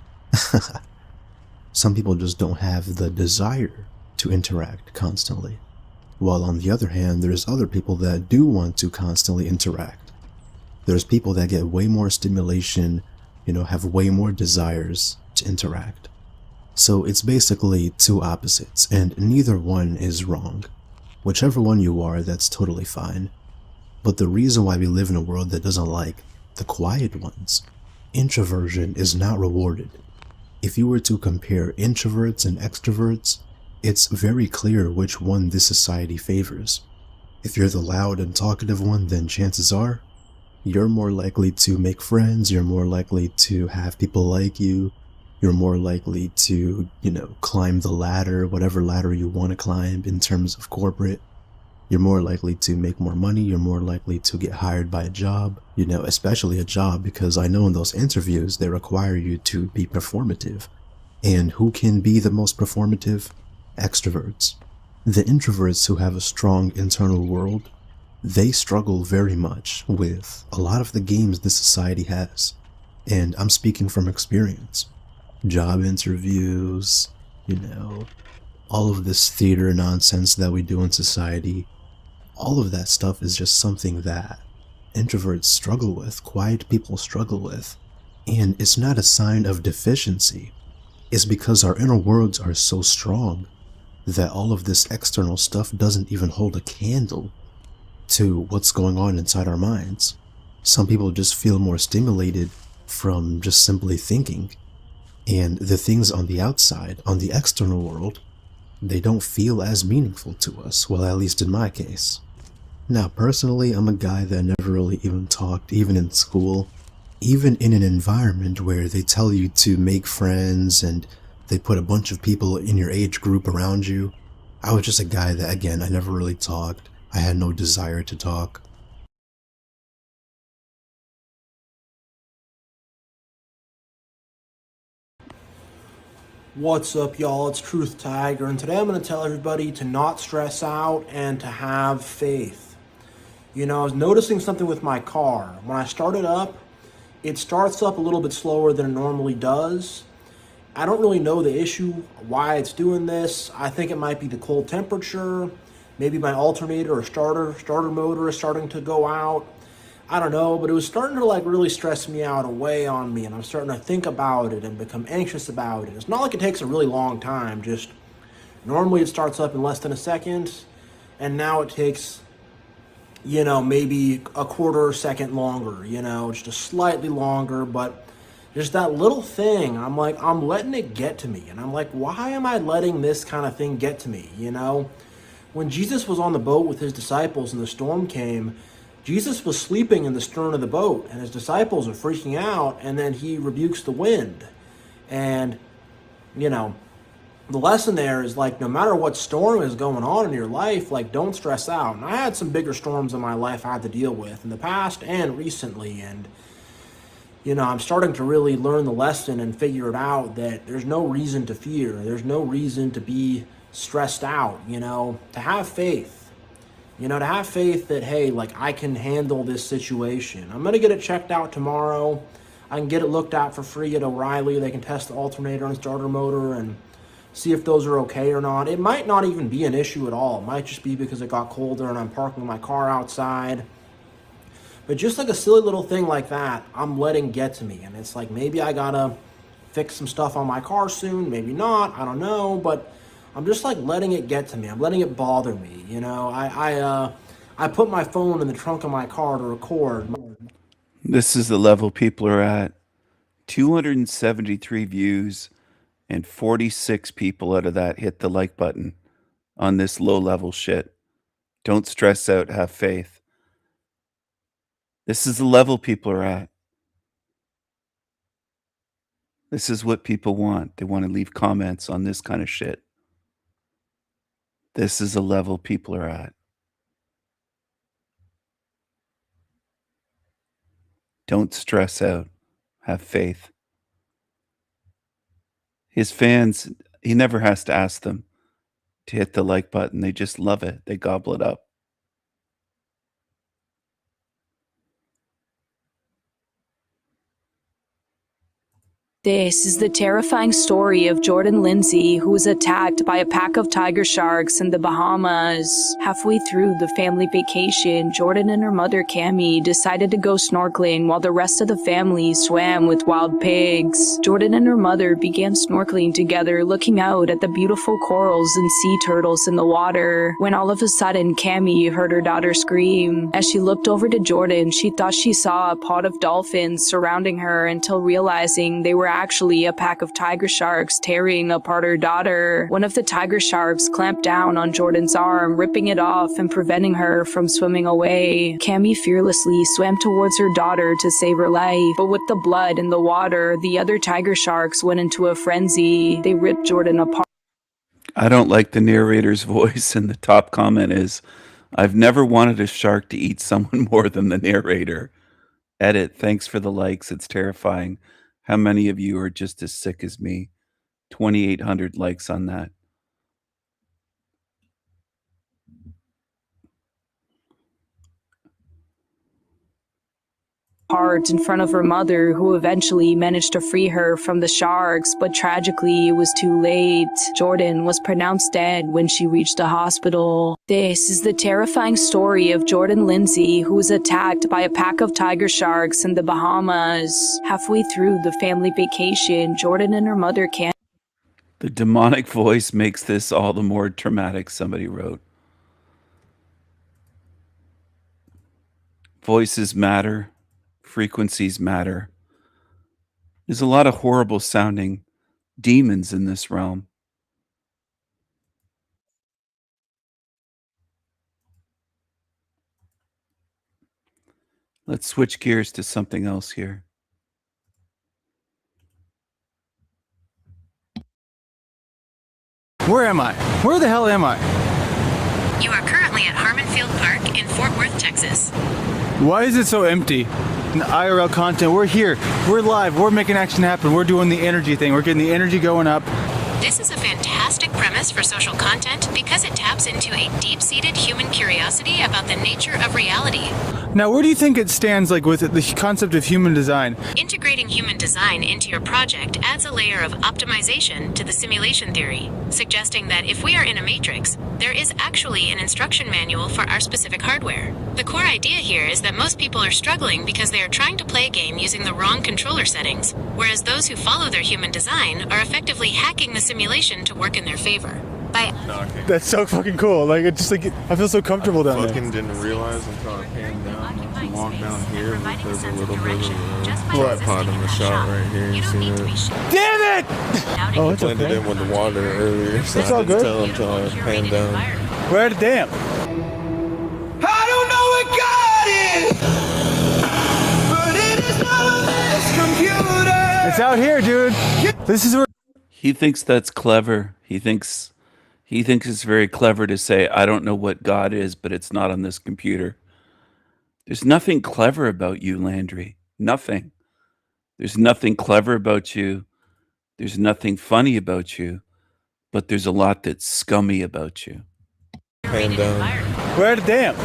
Some people just don't have the desire to interact constantly. While on the other hand, there's other people that do want to constantly interact. There's people that get way more stimulation, have way more desires to interact. So it's basically two opposites, and neither one is wrong. Whichever one you are, that's totally fine. But the reason why we live in a world that doesn't like the quiet ones, introversion is not rewarded. If you were to compare introverts and extroverts, it's very clear which one this society favors. If you're the loud and talkative one, then chances are, you're more likely to make friends, you're more likely to have people like you, you're more likely to, climb the ladder, whatever ladder you want to climb in terms of corporate. You're more likely to make more money, you're more likely to get hired by a job, especially a job, because I know in those interviews they require you to be performative. And who can be the most performative? Extroverts. The introverts who have a strong internal world, they struggle very much with a lot of the games this society has. And I'm speaking from experience. Job interviews, all of this theater nonsense that we do in society, all of that stuff is just something that introverts struggle with, quiet people struggle with. And it's not a sign of deficiency. It's because our inner worlds are so strong that all of this external stuff doesn't even hold a candle to what's going on inside our minds. Some people just feel more stimulated from just simply thinking. And the things on the outside, on the external world, they don't feel as meaningful to us, well, at least in my case. Now, personally, I'm a guy that never really even talked, even in school. Even in an environment where they tell you to make friends and they put a bunch of people in your age group around you, I was just a guy that, again, I never really talked. I had no desire to talk. What's up, y'all? It's Truth Tiger, and today I'm going to tell everybody to not stress out and to have faith. I was noticing something with my car. When I started up, it starts up a little bit slower than it normally does. I don't really know the issue, why it's doing this. I think it might be the cold temperature. Maybe my alternator or starter motor is starting to go out. I don't know, but it was starting to really stress me out and weigh on me, and I'm starting to think about it and become anxious about it. It's not like it takes a really long time, just normally it starts up in less than a second, and now it takes maybe a quarter second longer, just a slightly longer, but just that little thing, I'm letting it get to me. And I'm like, why am I letting this kind of thing get to me, When Jesus was on the boat with his disciples and the storm came, Jesus was sleeping in the stern of the boat, and his disciples are freaking out, and then he rebukes the wind. And, the lesson there is no matter what storm is going on in your life, don't stress out. And I had some bigger storms in my life I had to deal with in the past and recently. And, I'm starting to really learn the lesson and figure it out that there's no reason to fear. There's no reason to be stressed out, to have faith. To have faith that, hey, I can handle this situation. I'm going to get it checked out tomorrow. I can get it looked at for free at O'Reilly. They can test the alternator and starter motor and see if those are okay or not. It might not even be an issue at all. It might just be because it got colder and I'm parking my car outside. But just a silly little thing like that, I'm letting get to me. And it's maybe I gotta fix some stuff on my car soon, maybe not, I don't know. But I'm just letting it get to me. I'm letting it bother me. I put my phone in the trunk of my car to record. This is the level people are at. 273 views. And 46 people out of that hit the like button on this low-level shit. Don't stress out, have faith. This is the level people are at. This is what people want. They want to leave comments on this kind of shit. This is the level people are at. Don't stress out, have faith. His fans, he never has to ask them to hit the like button. They just love it. They gobble it up. This is the terrifying story of Jordan Lindsay, who was attacked by a pack of tiger sharks in the Bahamas. Halfway through the family vacation, Jordan and her mother Cami decided to go snorkeling while the rest of the family swam with wild pigs. Jordan and her mother began snorkeling together, looking out at the beautiful corals and sea turtles in the water, when all of a sudden Cami heard her daughter scream. As she looked over to Jordan, she thought she saw a pod of dolphins surrounding her until realizing they were actually a pack of tiger sharks tearing apart her daughter. One of the tiger sharks clamped down on Jordan's arm, ripping it off and preventing her from swimming away. Cami fearlessly swam towards her daughter to save her life, but with the blood in the water, the other tiger sharks went into a frenzy. They ripped Jordan apart. I don't like the narrator's voice, and the top comment is, I've never wanted a shark to eat someone more than the narrator. Edit, thanks for the likes, it's terrifying. How many of you are just as sick as me? 2,800 likes on that. In front of her mother, who eventually managed to free her from the sharks, but tragically it was too late. Jordan was pronounced dead when she reached the hospital. This is the terrifying story of Jordan Lindsay, who was attacked by a pack of tiger sharks in the Bahamas. Halfway through the family vacation, Jordan and her mother can't. The demonic voice makes this all the more traumatic, somebody wrote. Voices matter. Frequencies matter. There's a lot of horrible sounding demons in this realm. Let's switch gears to something else here. Where am I? Where the hell am I? You are currently at Harmon Field Park in Fort Worth, Texas. Why is it so empty? In IRL content, we're here. We're live. We're making action happen. We're doing the energy thing. We're getting the energy going up. This is a fantastic premise for social content because it taps into a deep-seated human curiosity about the nature of reality. Now, where do you think it stands, like, with the concept of human design? Integrating human design into your project adds a layer of optimization to the simulation theory, suggesting that if we are in a matrix, there is actually an instruction manual for our specific hardware. The core idea here is that most people are struggling because they are trying to play a game using the wrong controller settings, whereas those who follow their human design are effectively hacking the simulation to work in their favor. That's so fucking cool. Like, it's just like, I feel so comfortable down there. I fucking didn't realize until I came down and walked down here that there's a little bit of a flat pot in the shot right here. You see that? Damn it! Oh, it's blended in with the water earlier, so It's I all didn't good. tell until I panned down. We're at a dam. I don't know what God is, but it is not on this computer. It's out here, dude. This is where. He thinks that's clever. He thinks it's very clever to say, I don't know what God is, but it's not on this computer. There's nothing clever about you, Landry. Nothing. There's nothing clever about you. There's nothing funny about you. But there's a lot that's scummy about you. Panned down. We're at a dam.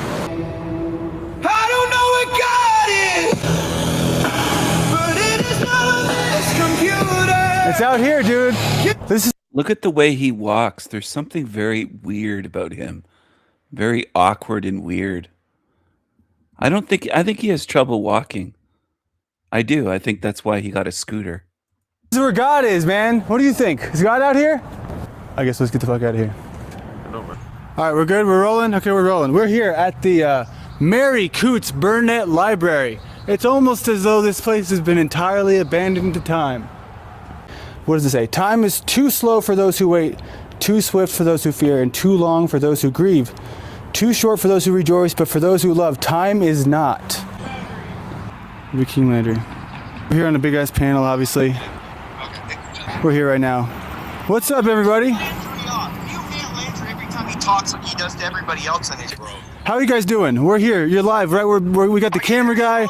I don't know what God is, but it is not on this computer. It's out here, dude. This is. Look at the way he walks. There's something very weird about him. Very awkward and weird. I think he has trouble walking. I do. I think that's why he got a scooter. This is where God is, man. What do you think? Is God out here? I guess let's get the fuck out of here. All right, we're good. We're rolling. Okay, we're rolling. We're here at the Mary Coots Burnett Library. It's almost as though this place has been entirely abandoned to time. What does it say? Time is too slow for those who wait, too swift for those who fear, and too long for those who grieve. Too short for those who rejoice, but for those who love, time is not. Rick King Landry. We're here on a big ass panel, obviously. We're here right now. What's up, everybody? Every time he talks like he does to everybody else in his room. How are you guys doing? We're here. You're live, right? We got the camera guy.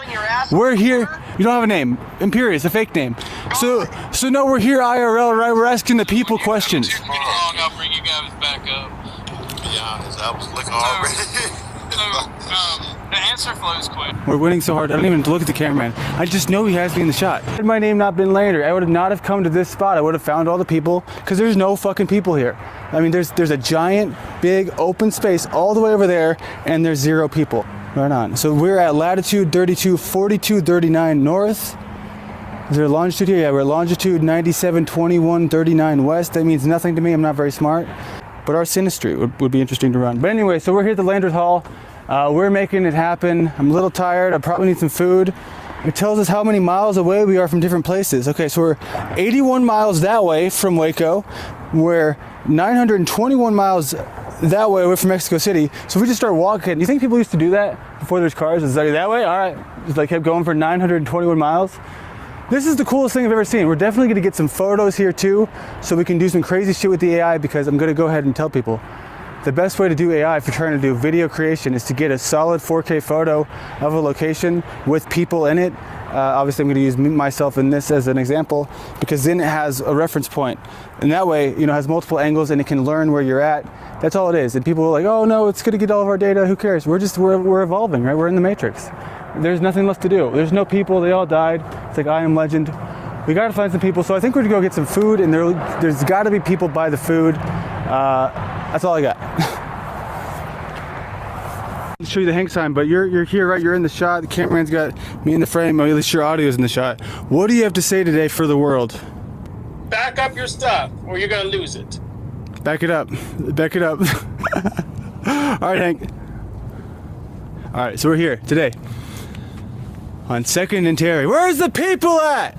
We're here. You don't have a name. Imperious, a fake name. So no, we're here IRL, right? We're asking the people questions. I'll bring you guys back up. Yeah, I was looking already. The answer flows quick. We're winning so hard. I don't even look at the cameraman. I just know he has me in the shot. Had my name not been Landry, I would have not have come to this spot. I would have found all the people because there's no fucking people here. I mean, there's a giant, big, open space all the way over there, and there's 0 people. Right on. So we're at latitude 32, 4239 north. Is there a longitude here? Yeah, we're at longitude 97, 21, 39 west. That means nothing to me. I'm not very smart. But our synastry would be interesting to run. But anyway, so we're here at the Landers Hall. We're making it happen. I'm a little tired. I probably need some food. It tells us how many miles away we are from different places. Okay, so we're 81 miles that way from Waco. We're 921 miles that way away from Mexico City. So if we just start walking, do you think people used to do that before there's cars? It's like that way? All right. Just like kept going for 921 miles. This is the coolest thing I've ever seen. We're definitely going to get some photos here too, so we can do some crazy shit with the AI, because I'm going to go ahead and tell people the best way to do AI if you're trying to do video creation is to get a solid 4K photo of a location with people in it. Obviously, I'm going to use myself in this as an example, because then it has a reference point. And that way, you know, it has multiple angles and it can learn where you're at. That's all it is. And people are like, oh no, it's going to get all of our data. Who cares? We're evolving, right? We're in the Matrix. There's nothing left to do. There's no people. They all died. It's like I Am Legend. We got to find some people. So I think we're going to go get some food, and there's got to be people by the food. That's all I got. I'll show you the hang sign, but you're here, right? You're in the shot. The cameraman's got me in the frame, or at least your audio's in the shot. What do you have to say today for the world? Back up your stuff, or you're gonna lose it. Back it up. Back it up. All right, Hank. All right, so we're here today on 2nd and Terry. Where's the people at?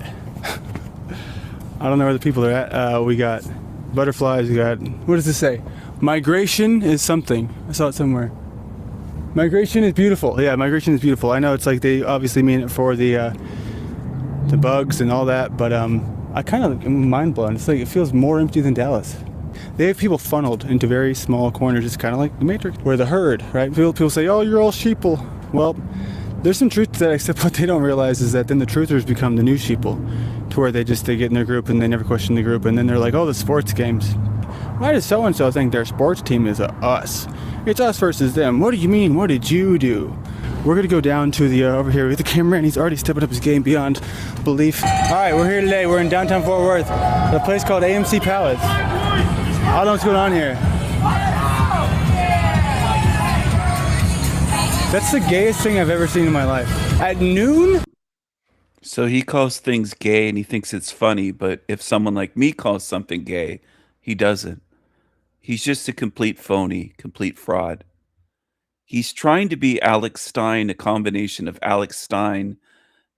I don't know where the people are at. We got butterflies. We got, what does this say? Migration is something. I saw it somewhere. Migration is beautiful. Yeah, migration is beautiful. I know it's like they obviously mean it for the bugs and all that, but I kind of am mind blown. It's like it feels more empty than Dallas. They have people funneled into very small corners. It's kind of like the Matrix. We're the herd, right? People say, oh, you're all sheeple. Well, there's some truth to that, except what they don't realize is that then the truthers become the new sheeple, to where they get in their group and they never question the group, and then they're like, oh, the sports games. Why does so-and-so think their sports team is us? It's us versus them. What do you mean? What did you do? We're gonna go down to the over here with the camera, and he's already stepping up his game beyond belief. All right, we're here today. We're in downtown Fort Worth, at a place called AMC Palace. I don't know what's going on here. That's the gayest thing I've ever seen in my life. At noon? So he calls things gay and he thinks it's funny, but if someone like me calls something gay, he doesn't. He's just a complete phony, complete fraud. He's trying to be Alex Stein, a combination of Alex Stein,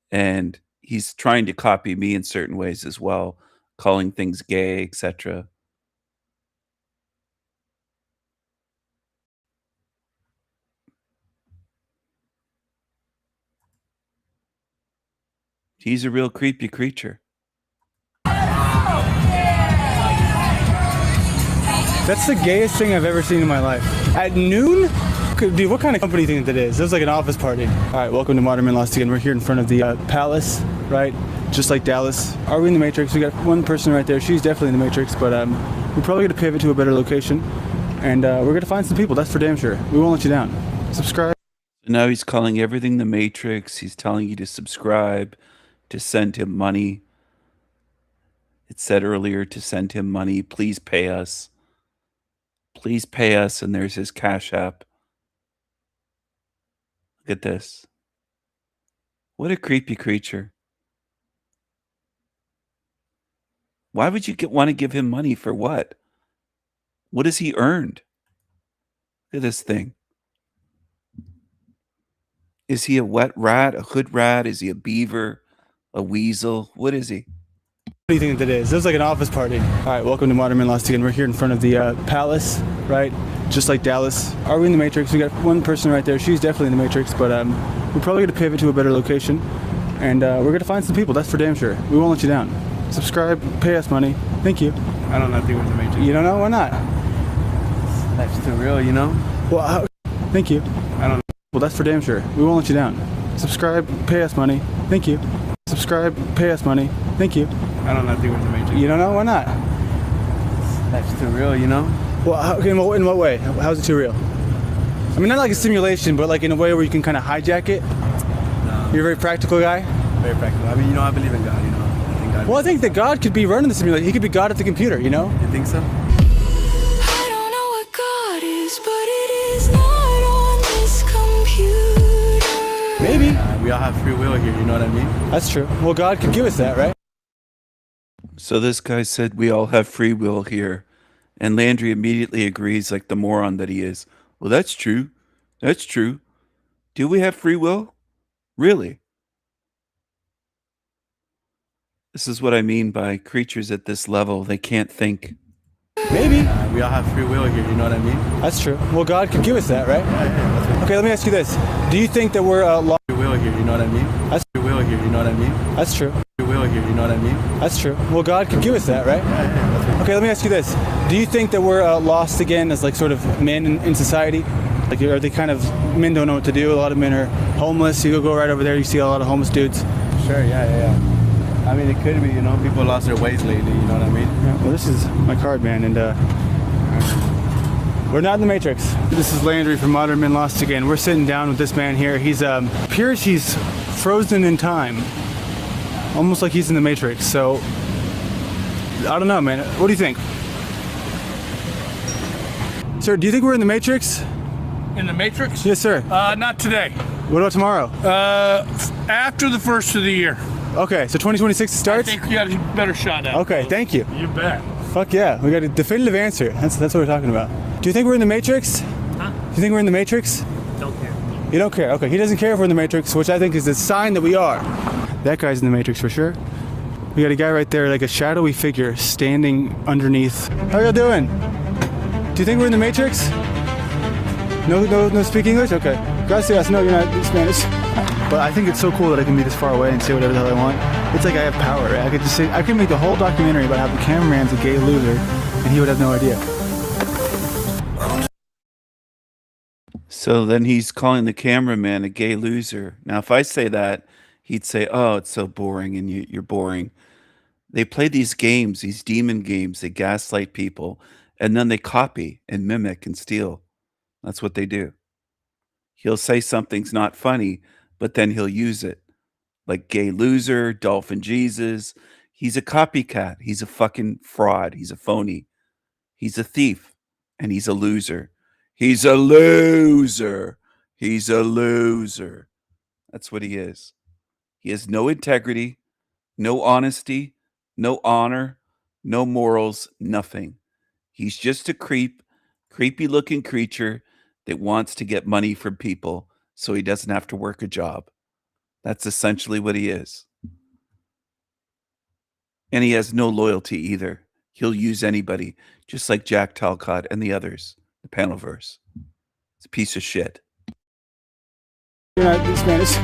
and he's trying to copy me in certain ways as well, calling things gay, etc. He's a real creepy creature. That's the gayest thing I've ever seen in my life. At noon? Dude, what kind of company do you think that is? It was like an office party. All right, welcome to Modern Man Lost again. We're here in front of the Palace, right? Just like Dallas. Are we in the Matrix? We got one person right there. She's definitely in the Matrix, but we're probably going to pivot to a better location. And we're going to find some people, that's for damn sure. We won't let you down. Subscribe. Now he's calling everything the Matrix. He's telling you to subscribe, to send him money. It said earlier to send him money. Please pay us. Please pay us. And there's his Cash App. Look at this. What a creepy creature. Why would you want to give him money for what? What has he earned? Look at this thing. Is he a wet rat, a hood rat? Is he a beaver, a weasel? What is he? What do you think that is? It was like an office party. All right, welcome to Modern Man Lost again. We're here in front of the Palace, right? Just like Dallas. Are we in the Matrix? We got one person right there. She's definitely in the Matrix, but we're probably going to pivot to a better location. And we're going to find some people, that's for damn sure. We won't let you down. Subscribe, pay us money. Thank you. I don't know if they were in the Matrix. You don't know? Why not? Life's too real, you know? Well, thank you. I don't know. Well, that's for damn sure. We won't let you down. Subscribe, pay us money. Thank you. Subscribe, pay us money. Thank you. I don't know if they were in the Matrix. You don't know? Why not? Life's too real, you know? Well, in what way? How's it too real? I mean, not like a simulation, but like in a way where you can kind of hijack it. No. You're a very practical guy? Very practical. I mean, you know, I believe in God, you know? I think that God could be running the simulation. He could be God at the computer, you know? You think so? I don't know what God is, but it is not on this computer. Maybe. We all have free will here, you know what I mean? That's true. Well, God could give us that, right? So this guy said we all have free will here. And Landry immediately agrees like the moron that he is. Well, that's true. That's true. Do we have free will? Really? This is what I mean by creatures at this level. They can't think. Maybe. We all have free will here, you know what I mean? That's true. Well, God could give us that, right? Yeah. Okay, let me ask you this. Do you think that we're lost? Free will here, you know what I mean? That's free will here, you know what I mean? That's true. Free will here, you know what I mean? That's true. Well, God could give us that, right? Yeah. Okay, let me ask you this. Do you think that we're lost again as like sort of men in society? Like, are they kind of, men don't know what to do. A lot of men are homeless. You go right over there, you see a lot of homeless dudes. Sure, yeah. I mean, it could be, you know, people lost their ways lately, you know what I mean? Yeah, well, this is my card, man, and we're not in the Matrix. This is Landry from Modern Men Lost Again. We're sitting down with this man here. He's appears he's frozen in time, almost like he's in the Matrix. So I don't know, man. What do you think, sir? Do you think we're in the Matrix? In the Matrix? Yes, sir. Not today. What about tomorrow? After the first of the year. Okay, so 2026 starts? I think you got a better shot at it. Okay, thank you. You bet. Fuck yeah, we got a definitive answer. That's what we're talking about. Do you think we're in the Matrix? Huh? Do you think we're in the Matrix? Don't care. You don't care? Okay, he doesn't care if we're in the Matrix, which I think is a sign that we are. That guy's in the Matrix for sure. We got a guy right there, like a shadowy figure, standing underneath. How y'all doing? Do you think we're in the Matrix? No speak English? Okay. Gracias. No, you're not Spanish. But I think it's so cool that I can be this far away and say whatever the hell I want. It's like I have power, right? I could just say, I could make the whole documentary about how the cameraman's a gay loser and he would have no idea. So then he's calling the cameraman a gay loser. Now, if I say that, he'd say, oh, it's so boring and you're boring. They play these games, these demon games. They gaslight people and then they copy and mimic and steal. That's what they do. He'll say something's not funny, but then he'll use it. Like gay loser, dolphin Jesus. He's a copycat. He's a fucking fraud. He's a phony. He's a thief. And he's a loser. He's a loser. He's a loser. That's what he is. He has no integrity, no honesty, no honor, no morals, nothing. He's just a creepy looking creature that wants to get money from people so he doesn't have to work a job. That's essentially what he is. And he has no loyalty either. He'll use anybody, just like Jack Talcott and the others, the Panelverse. It's a piece of shit. You're not Spanish.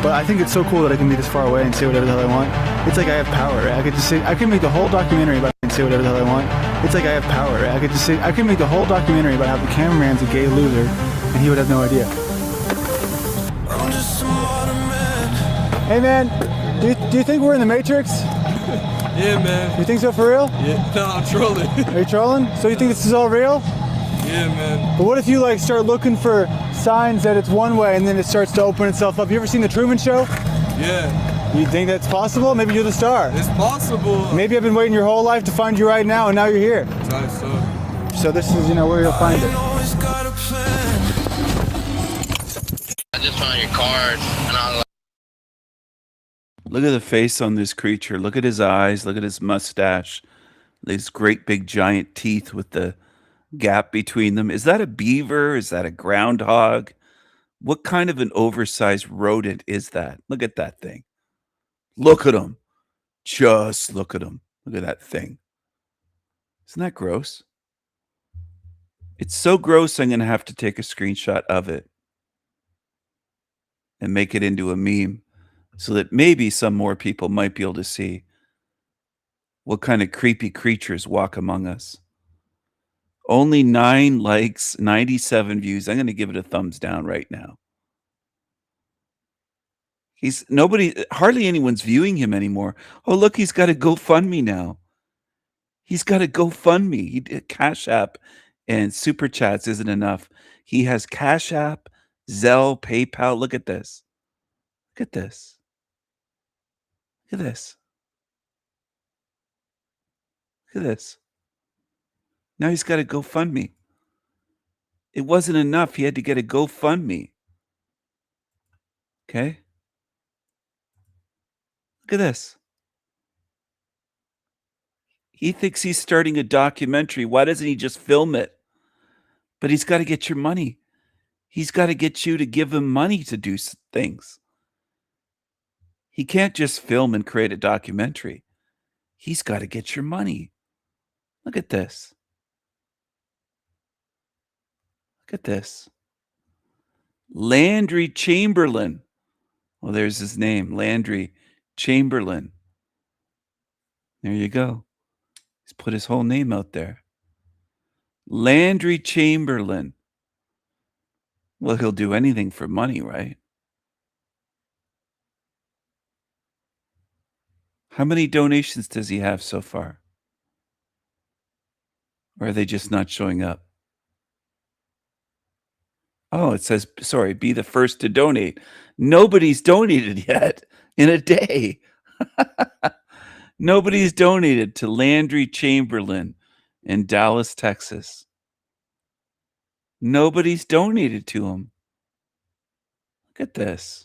But I think it's so cool that I can be this far away and say whatever the hell I want. It's like I have power, right? I could just say, I can make the whole documentary about and say whatever the hell I want. It's like I have power, right? I could just say, I can make the whole documentary about how the cameraman's a gay loser and he would have no idea. Hey man, do you think we're in the Matrix? Yeah, man. You think so for real? Yeah. No, I'm trolling. Are you trolling? So you think this is all real? Yeah, man. But what if you like start looking for signs that it's one way and then it starts to open itself up? You ever seen The Truman Show? Yeah. You think that's possible? Maybe you're the star. It's possible. Maybe I've been waiting your whole life to find you right now and now you're here. So this is, where you'll find it. I just found your card and I was like, Look at the face on this creature. Look at his eyes. Look at his mustache. These great big giant teeth with the gap between them. Is that a beaver? Is that a groundhog? What kind of an oversized rodent is that? Look at that thing. Look at him. Just look at him. Look at that thing. Isn't that gross? It's so gross, I'm going to have to take a screenshot of it and make it into a meme so that maybe some more people might be able to see what kind of creepy creatures walk among us. Only 9 likes, 97 views. I'm going to give it a thumbs down right now. Hardly anyone's viewing him anymore. Oh, look, he's got a GoFundMe now. He's got a GoFundMe. He did Cash App and Super Chats isn't enough. He has Cash App, Zelle, PayPal. Look at this. Look at this. Look at this. Look at this. Now he's got a GoFundMe. It wasn't enough. He had to get a GoFundMe. Okay? Look at this. He thinks he's starting a documentary. Why doesn't he just film it? But he's got to get your money. He's got to get you to give him money to do things. He can't just film and create a documentary. He's got to get your money. Look at this. Look at this. Landry Chamberlain. Well, there's his name, Landry Chamberlain. There you go. He's put his whole name out there. Landry Chamberlain. Well, he'll do anything for money, right? How many donations does he have so far? Or are they just not showing up? Oh, it says, sorry, be the first to donate. Nobody's donated yet in a day. Nobody's donated to Landry Chamberlain in Dallas, Texas. Nobody's donated to him. Look at this.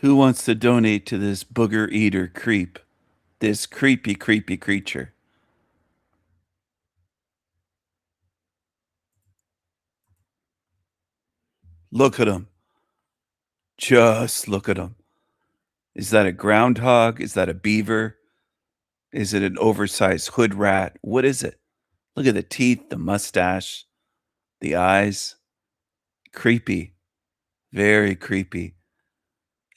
Who wants to donate to this booger eater creep? This creepy, creepy creature. Look at him. Just look at him. Is that a groundhog? Is that a beaver? Is it an oversized hood rat? What is it? Look at the teeth, the mustache, the eyes. Creepy. Very creepy.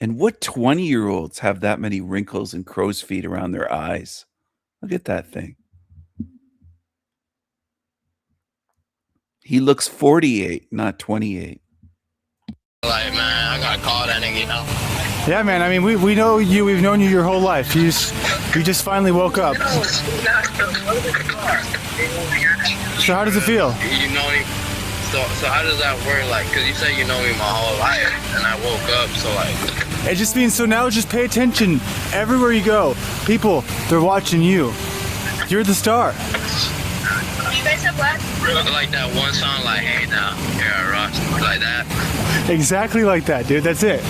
And what 20-year-olds have that many wrinkles and crow's feet around their eyes? Look at that thing. He looks 48, not 28. Like, man, I got called that nigga, you know? Yeah, man. I mean, we know you. We've known you your whole life. You just finally woke up. So how does it feel? You know me. So how does that work? Like, cause you say you know me my whole life, and I woke up. So like, it just means so now just pay attention everywhere you go. People, they're watching you. You're the star. You guys have what? Like that one song, like "Hey Now, Here I Rock," like that. Exactly like that, dude. That's it.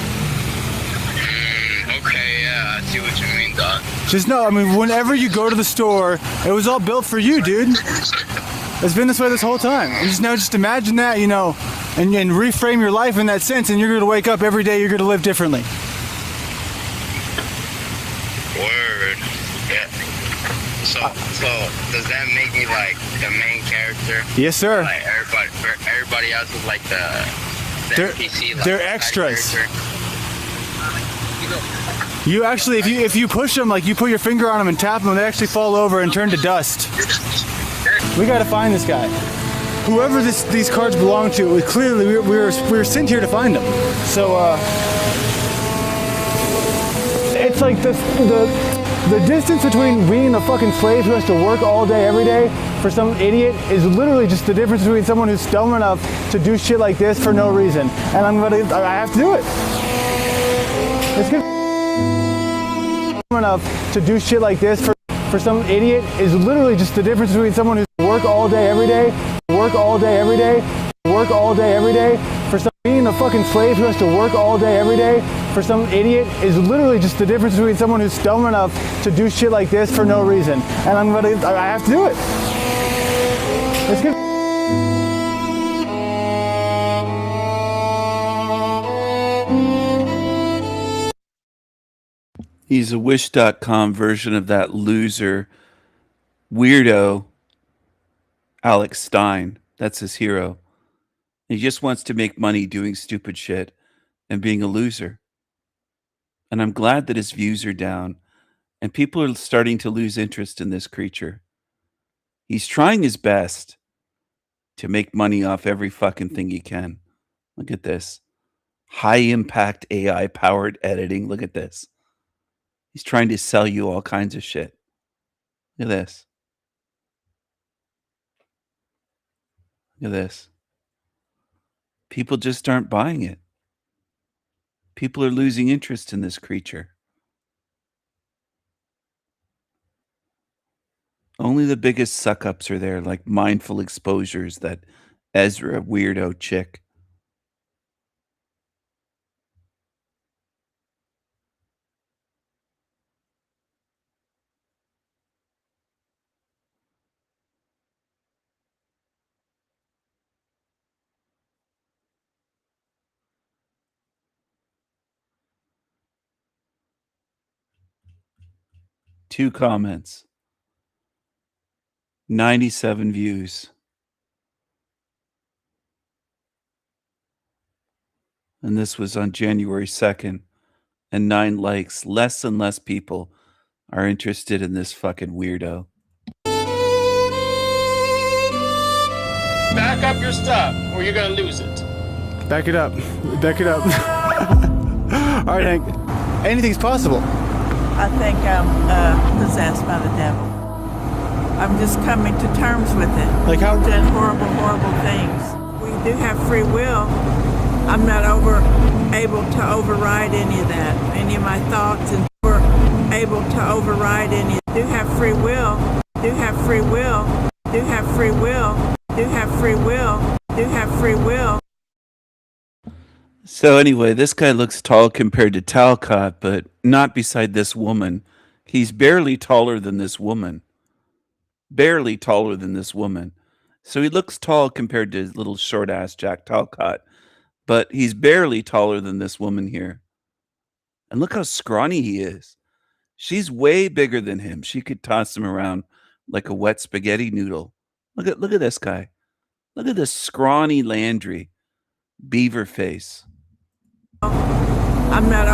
Okay, yeah, I see what you mean, dog. Just know, I mean, whenever you go to the store, it was all built for you, dude. It's been this way this whole time. And just imagine that, you know, and reframe your life in that sense, and you're going to wake up every day, you're going to live differently. Word. Yeah. So does that make me like the main character? Yes, sir. Like everybody else is like the NPC, like, they're extras. You actually, if you push them, like you put your finger on them and tap them, they actually fall over and turn to dust. We gotta find this guy. Whoever these cards belong to, clearly we were sent here to find them. So it's like the distance between being a fucking slave who has to work all day every day for some idiot is literally just the difference between someone who's dumb enough to do shit like this for no reason. And I have to do it. It's good enough to do shit like this for some idiot is literally just the difference between someone who's work all day every day, work all day every day, work all day every day for some being a fucking slave who has to work all day every day for some idiot is literally just the difference between someone who's dumb enough to do shit like this for no reason. And I have to do it. It's good. He's a Wish.com version of that loser, weirdo, Alex Stein. That's his hero. He just wants to make money doing stupid shit and being a loser. And I'm glad that his views are down and people are starting to lose interest in this creature. He's trying his best to make money off every fucking thing he can. Look at this. High impact AI powered editing. Look at this. He's trying to sell you all kinds of shit. Look at this. Look at this. People just aren't buying it. People are losing interest in this creature. Only the biggest suck-ups are there, like Mindful Exposures, that Ezra weirdo chick. Two comments. 97 views. And this was on January 2nd. And 9 likes. Less and less people are interested in this fucking weirdo. Back up your stuff, or you're gonna lose it. Back it up. Back it up. All right, Hank. Anything's possible. I think I'm possessed by the devil. I'm just coming to terms with it. Like how? We've done horrible, horrible things. We do have free will. I'm not able to override any of that, any of my thoughts, and we're able to override any. Do have free will. Do have free will. Do have free will. Do have free will. Do have free will. So anyway, this guy looks tall compared to Talcott, but not beside this woman. He's barely taller than this woman. Barely taller than this woman. So he looks tall compared to his little short-ass Jack Talcott, but he's barely taller than this woman here. And look how scrawny he is. She's way bigger than him. She could toss him around like a wet spaghetti noodle. Look at this guy. Look at this scrawny Landry. Beaver face. I'm not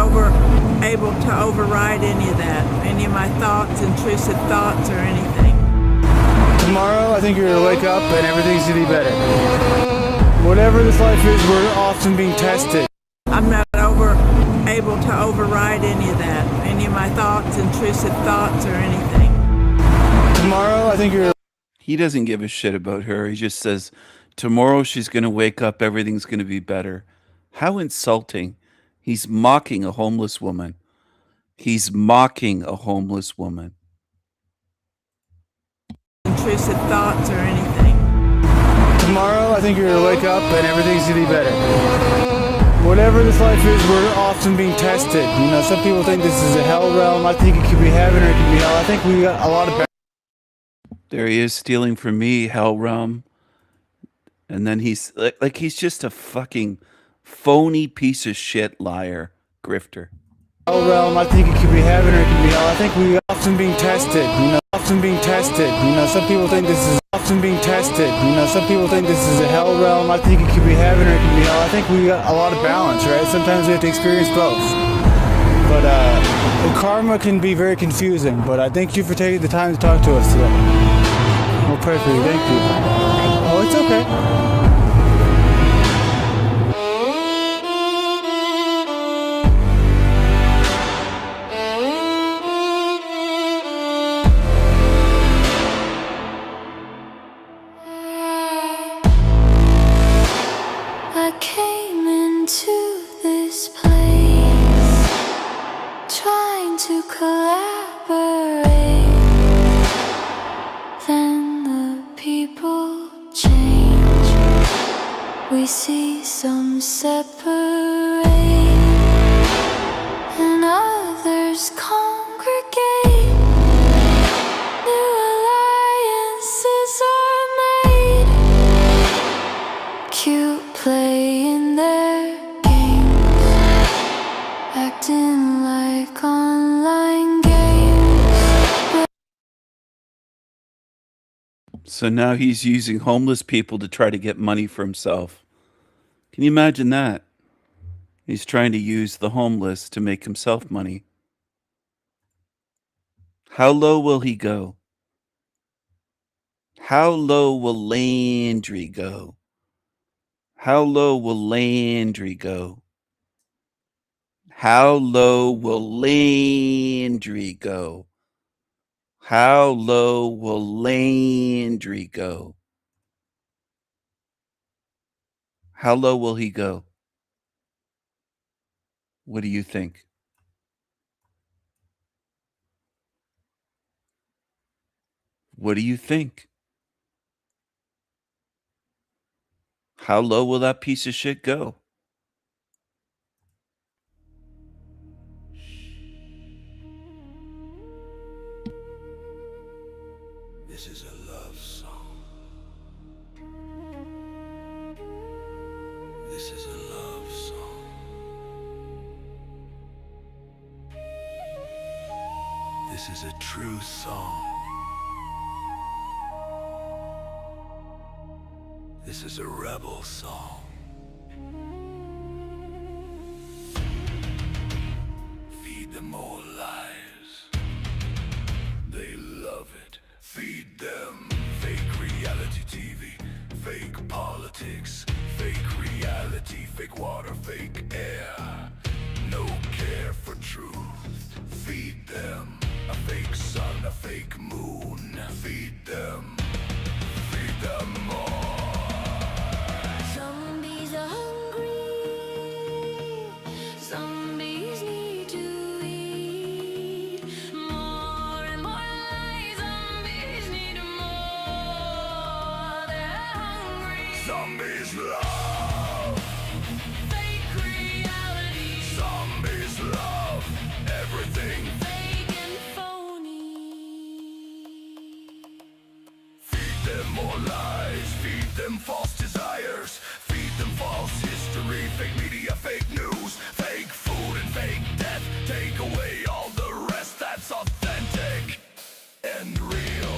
able to override any of that, any of my thoughts, intrusive thoughts, or anything. Tomorrow, I think you're gonna wake up and everything's gonna be better. Whatever this life is, we're often being tested. I'm not able to override any of that, any of my thoughts, intrusive thoughts, or anything. Tomorrow, I think you're... He doesn't give a shit about her. He just says, tomorrow she's going to wake up, everything's going to be better. How insulting. He's mocking a homeless woman. He's mocking a homeless woman. Intrusive thoughts, or anything. Tomorrow, I think you're gonna wake up and everything's gonna be better. Whatever this life is, we're often being tested. You know, some people think this is a hell realm. I think it could be heaven or it could be hell. I think we got a lot of... There he is stealing from me, hell realm. And then he's like he's just a fucking phony piece of shit liar, grifter. Hell realm, I think it could be heaven or it could be hell. I think we are often being tested. You know, often being tested. You know, some people think this is often being tested. You know, some people think this is a hell realm. I think it could be heaven or it could be hell. I think we got a lot of balance, right? Sometimes we have to experience both. But karma can be very confusing. But I thank you for taking the time to talk to us today. We'll pray for you. Thank you. Oh, it's okay. I came into this place trying to collaborate. Then the people change. We see some separate and others congregate. New alliances are made. Cute playing their games, acting like online games. So now he's using homeless people to try to get money for himself. Can you imagine that? He's trying to use the homeless to make himself money. How low will he go? How low will Landry go? How low will Landry go? How low will Landry go? How low will Landry go? How low will he go? What do you think? What do you think? How low will that piece of shit go? This is a love song. This is a love song. This is a true song. This is a rebel song. Feed them all lies. They love it. Feed them fake reality TV, fake politics, fake reality, fake water, fake air. No care for truth. Feed them a fake sun, a fake moon. Feed them. Feed them more. Zombies are hungry. Zombies need to eat more and more lies. Zombies need more. They're hungry. Zombies love Fake reality. Zombies love everything. Fake and phony. Feed them more lies, feed them false desires, feed them false history, fake media, fake news, fake food and fake death. Take away all the rest that's authentic and real.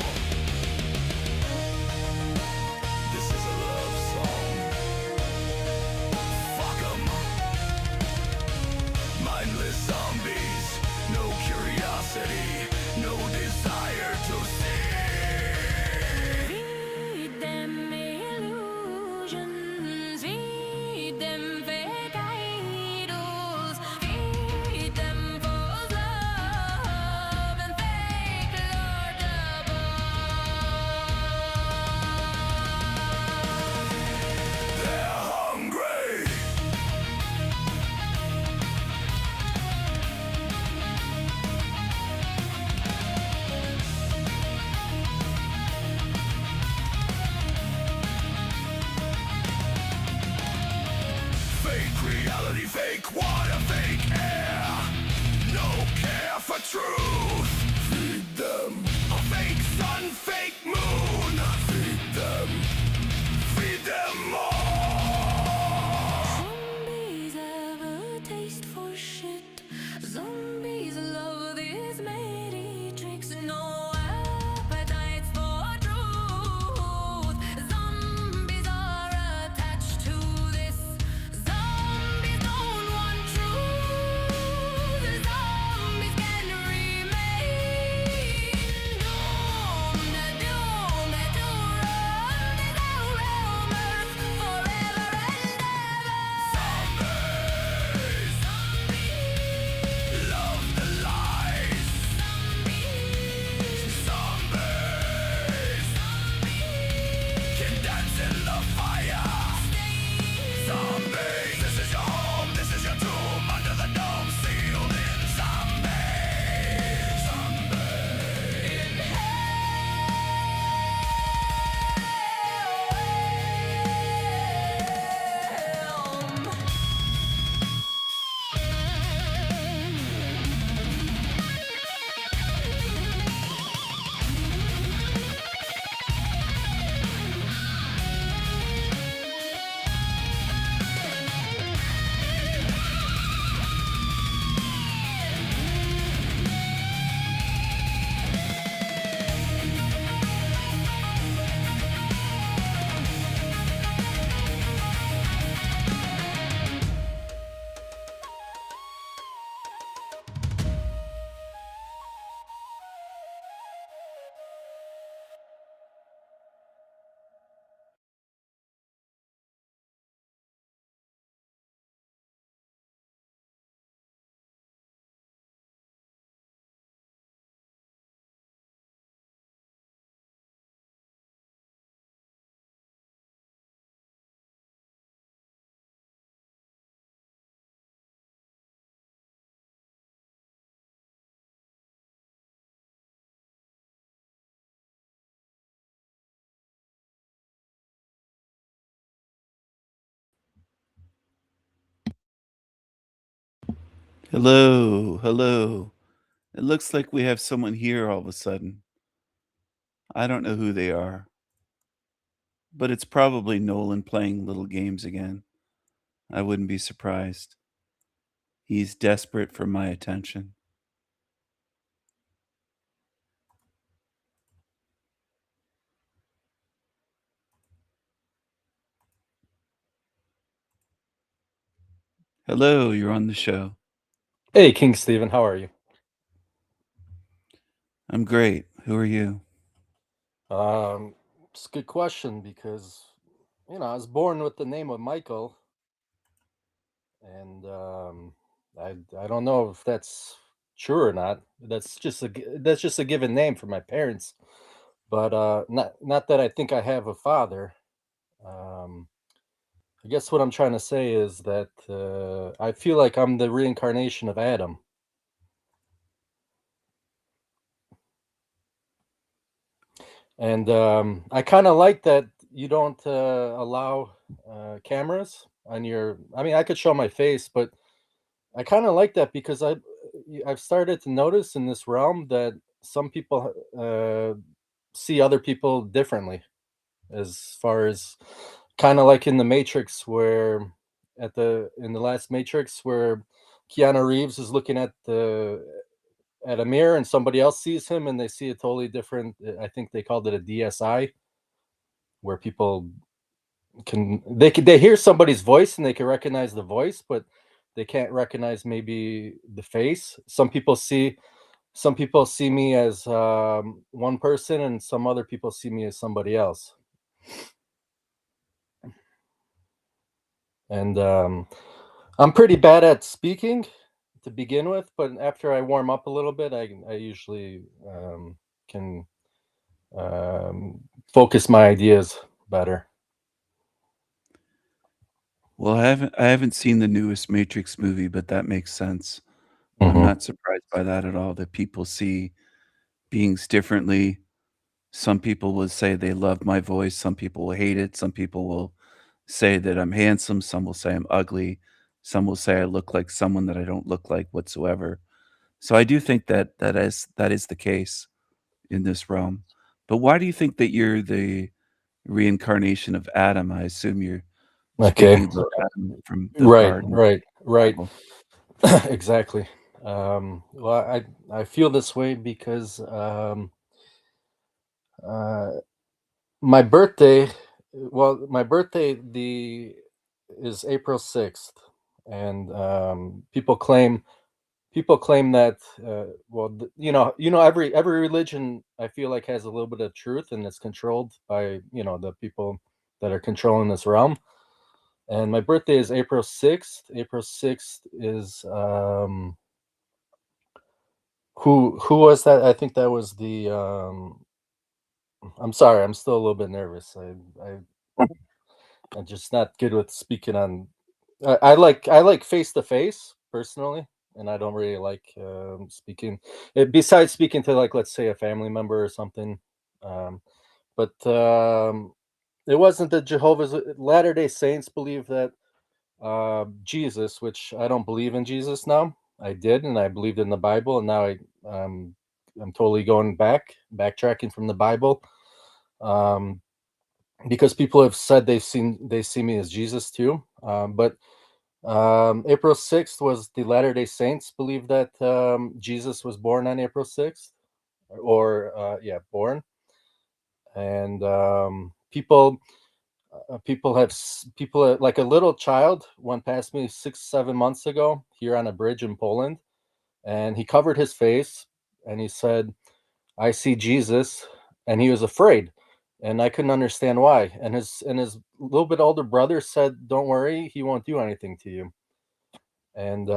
This is a love song. Fuck 'em. Mindless zombies, no curiosity, no desire to see. Feed them illusions. Feed them fake idols. Feed them false love and fake Lord They're hungry. Fake reality, fake water, fake air. No care for truth. Feed them a fake sun, fake moon. Feed them. Feed them more. Zombies have a taste for shit. Zombies love this matrix. No appetites for truth. Zombies are attached to this. Zombies don't want truth. Zombies can remain doomed, doomed. Hello, hello. It looks like we have someone here all of a sudden. I don't know who they are, but it's probably Nolan playing little games again. I wouldn't be surprised. He's desperate for my attention. Hello, you're on the show. Hey, King Steven, how are you? I'm great. Who are you? It's a good question because, I was born with the name of Michael, and I don't know if that's true or not. That's just a given name for my parents, but not that I think I have a father. Um, I guess what I'm trying to say is that I feel like I'm the reincarnation of Adam. And I kind of like that you don't allow cameras on your. I mean, I could show my face, but I kind of like that because I've started to notice in this realm that some people see other people differently, as far as kind of like in the Matrix, where in the last Matrix, where Keanu Reeves is looking at a mirror and somebody else sees him and they see a totally different. I think they called it a DSI, where people they hear somebody's voice and they can recognize the voice, but they can't recognize maybe the face. Some people see me as one person, and some other people see me as somebody else. And I'm pretty bad at speaking to begin with, but after I warm up a little bit, I usually can focus my ideas better. Well, I haven't seen the newest Matrix movie, but that makes sense. I'm Mhm. not surprised by that at all, that people see beings differently. Some people will say they love my voice, some people will hate it, some people will say that I'm handsome, some will say I'm ugly, some will say I look like someone that I don't look like whatsoever. So I do think that that is the case in this realm. But why do you think that you're the reincarnation of Adam? I assume you're Okay. speaking about Adam from the Right, garden. right, right. Bible. Exactly. Well, I feel this way because my birthday. Well, my birthday is April 6th, and people claim that every religion I feel like has a little bit of truth, and it's controlled by the people that are controlling this realm. And my birthday is April 6th. April 6th is who was that? I think that was the I'm sorry, I'm still a little bit nervous. I'm just not good with speaking on. I like face to face personally, and I don't really like speaking. Besides speaking to, like, let's say a family member or something. Um, but it wasn't the Jehovah's Latter Day Saints believe that Jesus, which I don't believe in Jesus now. I did, and I believed in the Bible, and now I'm totally backtracking from the Bible. Um, because people have said they see me as Jesus too. But April 6th was the Latter Day Saints believe that Jesus was born on April 6th, or born. And people like a little child went past me 6-7 months ago here on a bridge in Poland, and he covered his face and he said, "I see Jesus," and he was afraid, and I couldn't understand why. And his little bit older brother said, "Don't worry, he won't do anything to you." And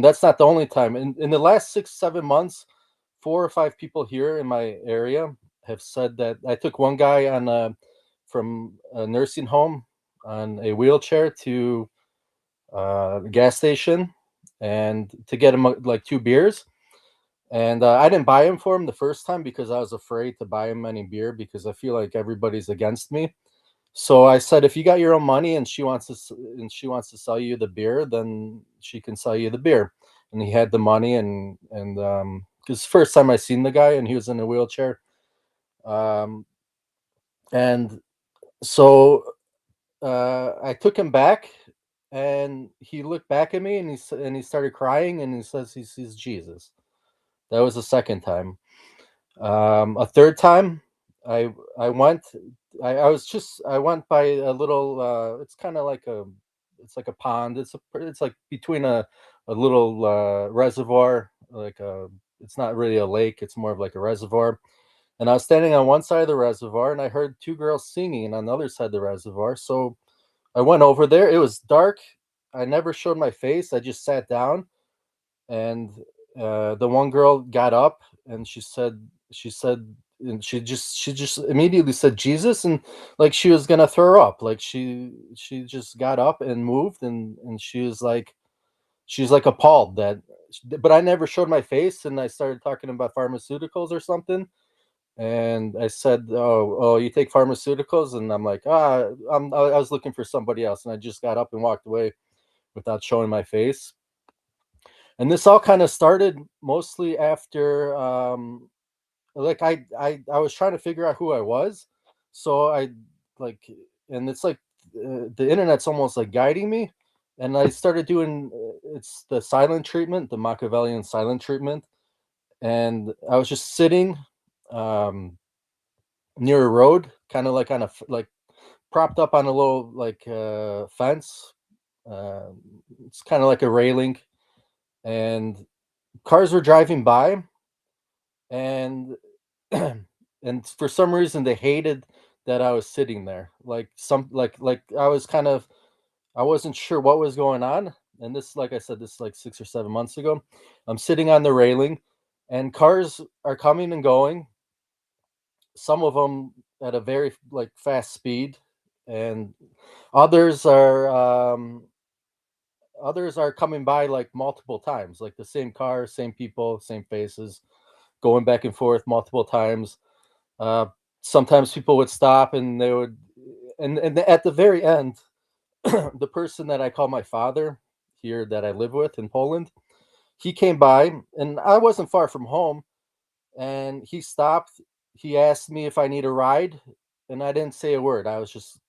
that's not the only time. In the last 6-7 months, 4 or 5 people here in my area have said that I took one guy from a nursing home on a wheelchair to the gas station, and to get him like 2 beers. And I didn't buy him for him the first time because I was afraid to buy him any beer because I feel like everybody's against me. So I said, if you got your own money and she wants to sell you the beer, then she can sell you the beer. And he had the money, and because first time I seen the guy, and he was in a wheelchair, and so I took him back, and he looked back at me, and he started crying, and he says he sees Jesus. That was the second time. A third time, I went. I went by a little. It's kind of like it's like a pond. It's like between a little reservoir. It's not really a lake. It's more of like a reservoir. And I was standing on one side of the reservoir, and I heard two girls singing on the other side of the reservoir. So I went over there. It was dark. I never showed my face. I just sat down, and the one girl got up, and she said, and she just immediately said Jesus, and like she was gonna throw up. Like she just got up and moved, and she's like appalled that. But I never showed my face, and I started talking about pharmaceuticals or something. And I said, "Oh, you take pharmaceuticals?" And I'm like, I was looking for somebody else, and I just got up and walked away without showing my face. And this all kind of started mostly after, like I was trying to figure out who I was, so I like, and it's like the internet's almost like guiding me, and I started doing it's the silent treatment, the Machiavellian silent treatment, and I was just sitting near a road, kind of like on like propped up on a little like fence. It's kind of like a railing, and cars were driving by, and and for some reason they hated that I was sitting there. Like I was kind of, I wasn't sure what was going on. And this, like I said, this is like 6 or 7 months ago. I'm sitting on the railing, and cars are coming and going. Some of them at a very like fast speed, and others are coming by like multiple times, like the same car, same people, same faces, going back and forth multiple times. Sometimes people would stop, and they would, and at the very end, the person that I call my father here that I live with in Poland, he came by, and I wasn't far from home, and he stopped. He asked me if I need a ride, and I didn't say a word. I was just,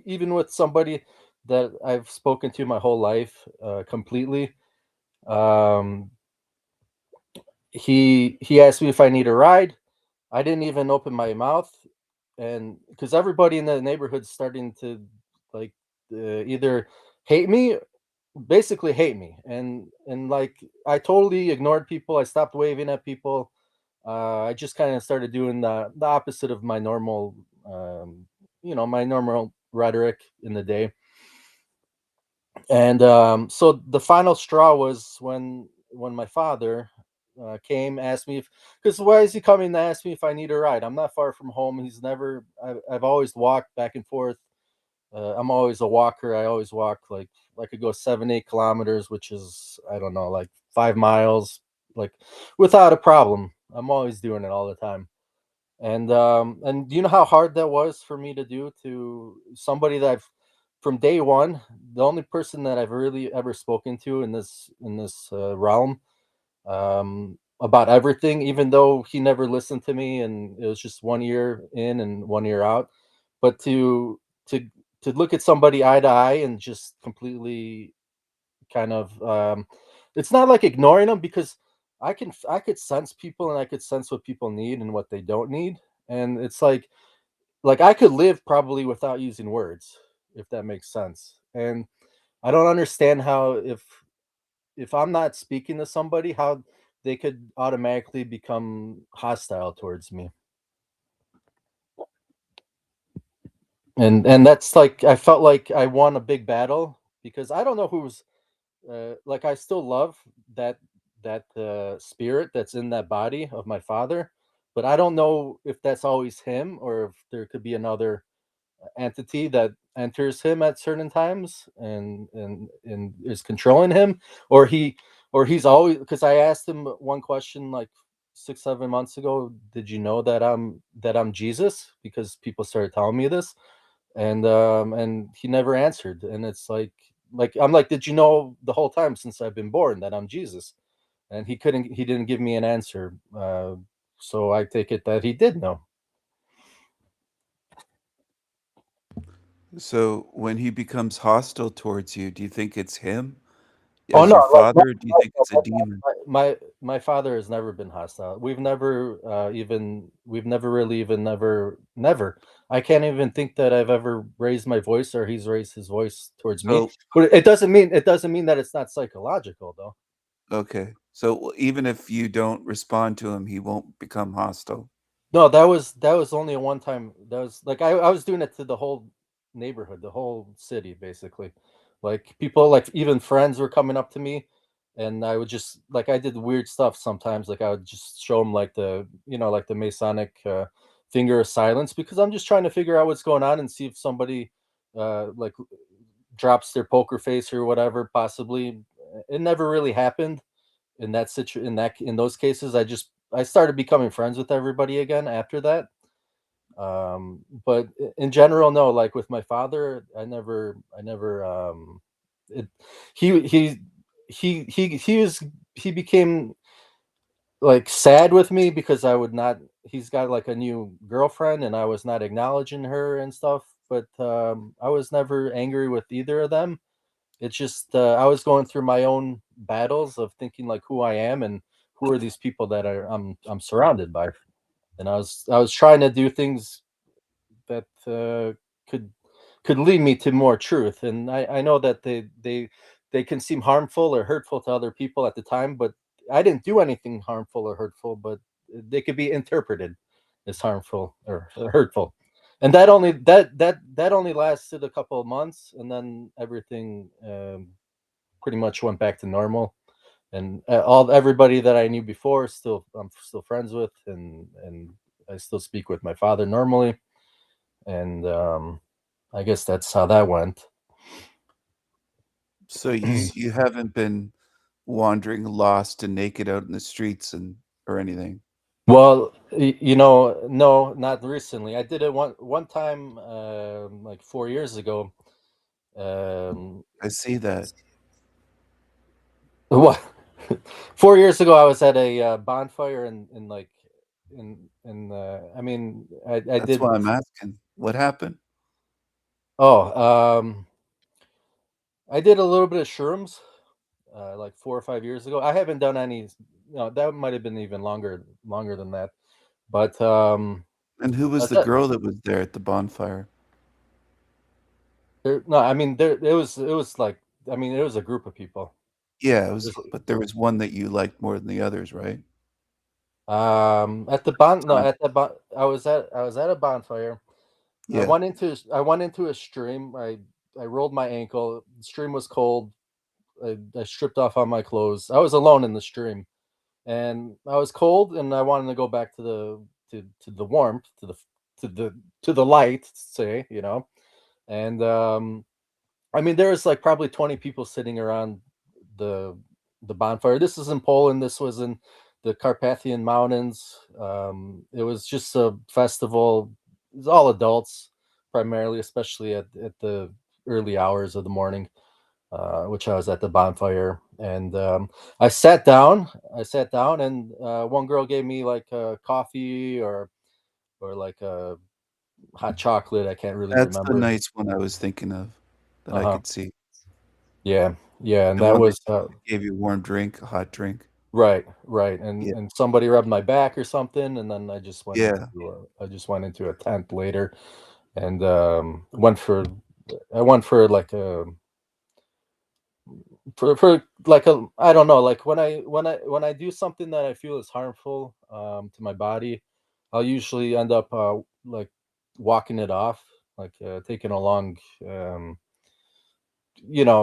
even with somebody that I've spoken to my whole life, completely. He asked me if I need a ride. I didn't even open my mouth, and because everybody in the neighborhood's starting to like either hate me, basically hate me, and like I totally ignored people. I stopped waving at people. I just kind of started doing the opposite of my normal, my normal rhetoric in the day. And so the final straw was when my father came, asked me if, because why is he coming to ask me if I need a ride? I'm not far from home. I've always walked back and forth. I'm always a walker. I always walk like I could go 7-8 kilometers, which is, I don't know, like 5 miles, like without a problem. I'm always doing it all the time. And do you know how hard that was for me to do to somebody that from day one, the only person that I've really ever spoken to in this realm, about everything, even though he never listened to me, and it was just 1 year in and 1 year out. But to look at somebody eye to eye and just completely kind of, it's not like ignoring them, because I could sense people, and I could sense what people need and what they don't need. And it's like I could live probably without using words, if that makes sense. And I don't understand how, if I'm not speaking to somebody, how they could automatically become hostile towards me. And that's like, I felt like I won a big battle, because I don't know who's like, I still love that spirit that's in that body of my father, but I don't know if that's always him, or if there could be another entity that enters him at certain times and is controlling him, or he's always, because I asked him one question like 6-7 months ago, did you know that I'm Jesus? Because people started telling me this, and he never answered. And it's like I'm like, did you know the whole time since I've been born that I'm Jesus? And he didn't give me an answer. So I take it that he did know. So when he becomes hostile towards you, do you think it's him Oh as no, your like father? Or do you think it's a demon? my father has never been hostile. We've never really even never. I can't even think that I've ever raised my voice or he's raised his voice towards me. So But it doesn't mean that it's not psychological though. okay. So even if you don't respond to him, he won't become hostile. No, that was only a one time. That was like I was doing it to the whole neighborhood, the whole city, basically. Like people, like even friends were coming up to me, and I would just like I did weird stuff sometimes. Like I would just show them like like the Masonic finger of silence because I'm just trying to figure out what's going on and see if somebody like drops their poker face or whatever. Possibly, it never really happened in in those cases. I started becoming friends with everybody again after that. But in general, no, like with my father, I never it he became like sad with me because I would not he's got like a new girlfriend and I was not acknowledging her and stuff, but I was never angry with either of them. It's just I was going through my own battles of thinking like who I am and who are these people that I'm surrounded by, and I was trying to do things that could could lead me to more truth. And I know that they can seem harmful or hurtful to other people at the time, but I didn't do anything harmful or hurtful, but they could be interpreted as harmful or hurtful. And that only lasted a couple of months, and then everything pretty much went back to normal. And everybody that I knew before, I'm still friends with, and I still speak with my father normally. And I guess that's how that went. So you haven't been wandering lost and naked out in the streets and or anything. Well, no, not recently. I did it one time, like 4 years ago. I see that. What? 4 years ago, I was at a bonfire in like I mean, I That's did. why I'm asking. What happened? Oh, I did a little bit of shrooms, like 4 or 5 years ago. I haven't done any. No, that might have been even longer than that. But And who was that's the it. girl that was there at the bonfire? No, I mean it was like I mean it was a group of people. Yeah, it was, There's- but there was one that you liked more than the others, right? At the bon no Uh, at the bon I was at a bonfire. yeah. I went into a stream. I rolled my ankle. The stream was cold. I stripped off all my clothes. I was alone in the stream, and I was cold, and I wanted to go back to the warmth, to the light, say, and I mean there was like probably 20 people sitting around the the bonfire. This is in Poland. This was in the Carpathian Mountains. It was just a festival. It was all adults primarily, especially at the early hours of the morning, which I was at the bonfire. And I sat down. And one girl gave me like a coffee or like a hot chocolate. I can't really That's the remember. nice one I was thinking of that I Uh-huh. could see. Yeah, yeah, and The that one that was gave you a warm drink, a hot drink. right, right, and Yeah. and somebody rubbed my back or something, and then Yeah. I just went into a tent later, and I went for like a for like a I don't know, like when I do something that I feel is harmful to my body, I'll usually end up like walking it off, like taking a long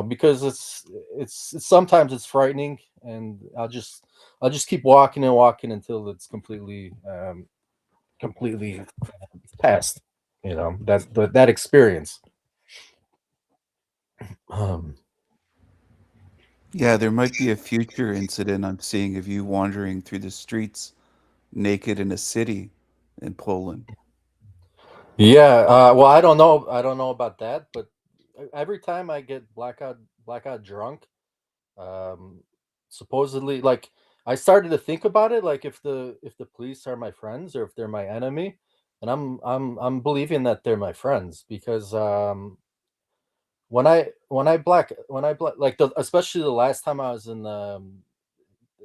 because sometimes it's frightening, and I'll just keep walking and walking until it's completely past. That experience. Um, Yeah, there might be a future incident I'm seeing of you wandering through the streets naked in a city in Poland. Yeah, well, I don't know. I don't know about that, but every time I get blackout drunk, um, supposedly, like I started to think about it, like if the police are my friends or if they're my enemy, and I'm believing that they're my friends because when I like especially the last time I was in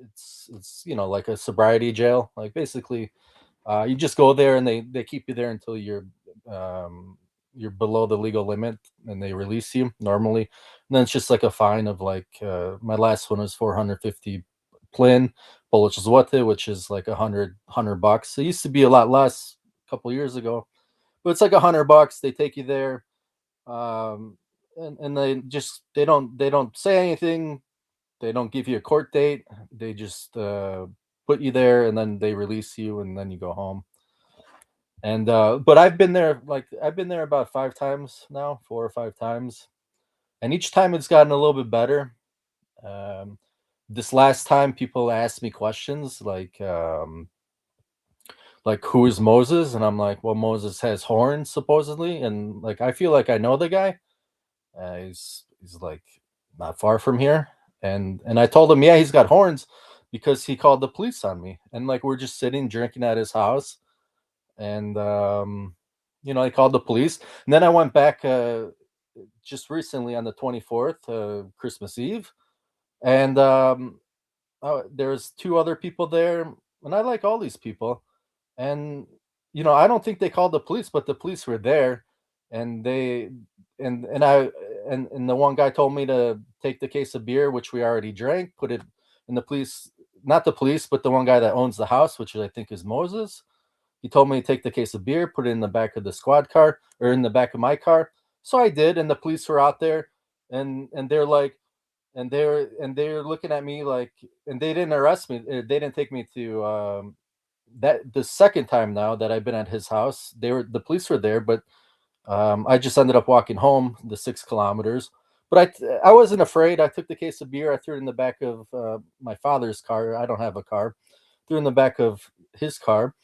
it's like a sobriety jail, like basically you just go there and they keep you there until you're below the legal limit and they release you normally. And then it's just like a fine of like my last one was 450 plin Polish zloty, which is like a hundred bucks. It used to be a lot less a couple years ago, but it's like $100. They take you there, um, and they don't say anything. They don't give you a court date. They just put you there and then they release you and then you go home. And but I've been there about 5 times now, 4 or 5 times, and each time it's gotten a little bit better. Um, this last time, people asked me questions like who is Moses, and I'm like, well, Moses has horns supposedly, and like I feel like I know the guy. He's like not far from here, and I told him, yeah, he's got horns because he called the police on me, and like we're just sitting drinking at his house, and I called the police, and then I went back just recently on the 24th, Christmas Eve, and there's two other people there, and I like all these people, and I don't think they called the police, but the police were there, and they and I and the one guy told me to take the case of beer, which we already drank, put it in the police, not the police, but the one guy that owns the house, which I think is Moses. He told me to take the case of beer, put it in the back of the squad car or in the back of my car. So I did, and the police were out there, and they're like, and they're looking at me like, and they didn't arrest me. They didn't take me to that the second time now that I've been at his house. The police were there, but I just ended up walking home the 6 kilometers. But I wasn't afraid. I took the case of beer. I threw it in the back of my father's car. I don't have a car. Threw it in the back of his car,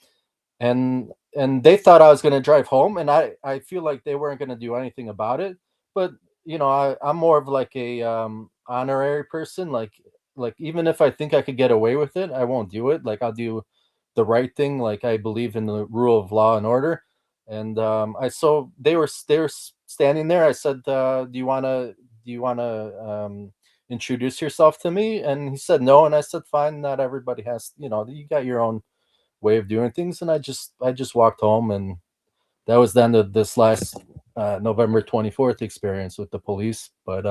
and they thought I was going to drive home, and I feel like they weren't going to do anything about it. But I'm more of like a honorary person. Like even if I think I could get away with it, I won't do it. Like I'll do the right thing. Like I believe in the rule of law and order. And I so they were standing there. I said, do you want to introduce yourself to me? And he said no. And I said, fine. Not everybody has. You got your own way of doing things. And I just walked home, and that was the end of this last November 24th experience with the police. But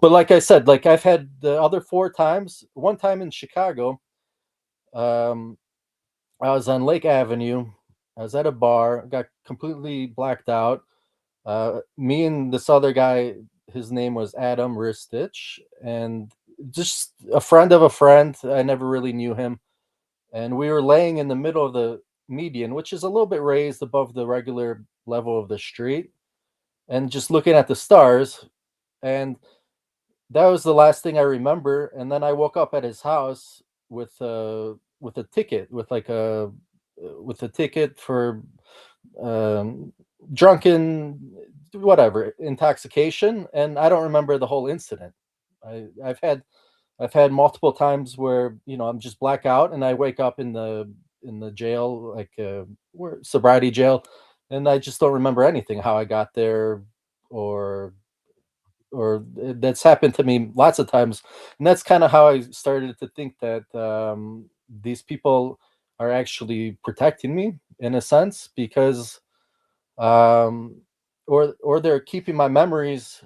like I said, like I've had the other 4 times. One time in Chicago, um, I was on Lake Avenue. I was at a bar, got completely blacked out. Me and this other guy, his name was Adam Ristich, and just a friend of a friend. I never really knew him. And we were laying in the middle of the median, which is a little bit raised above the regular level of the street, and just looking at the stars. And that was the last thing I remember. And then I woke up at his house with a ticket, with a ticket for um, drunken whatever intoxication, and I don't remember the whole incident. I've had multiple times where I'm just blackout and I wake up in the jail, like sobriety jail, and I just don't remember anything, how I got there, or that's happened to me lots of times. And that's kind of how I started to think that these people are actually protecting me in a sense, because um, or they're keeping my memories.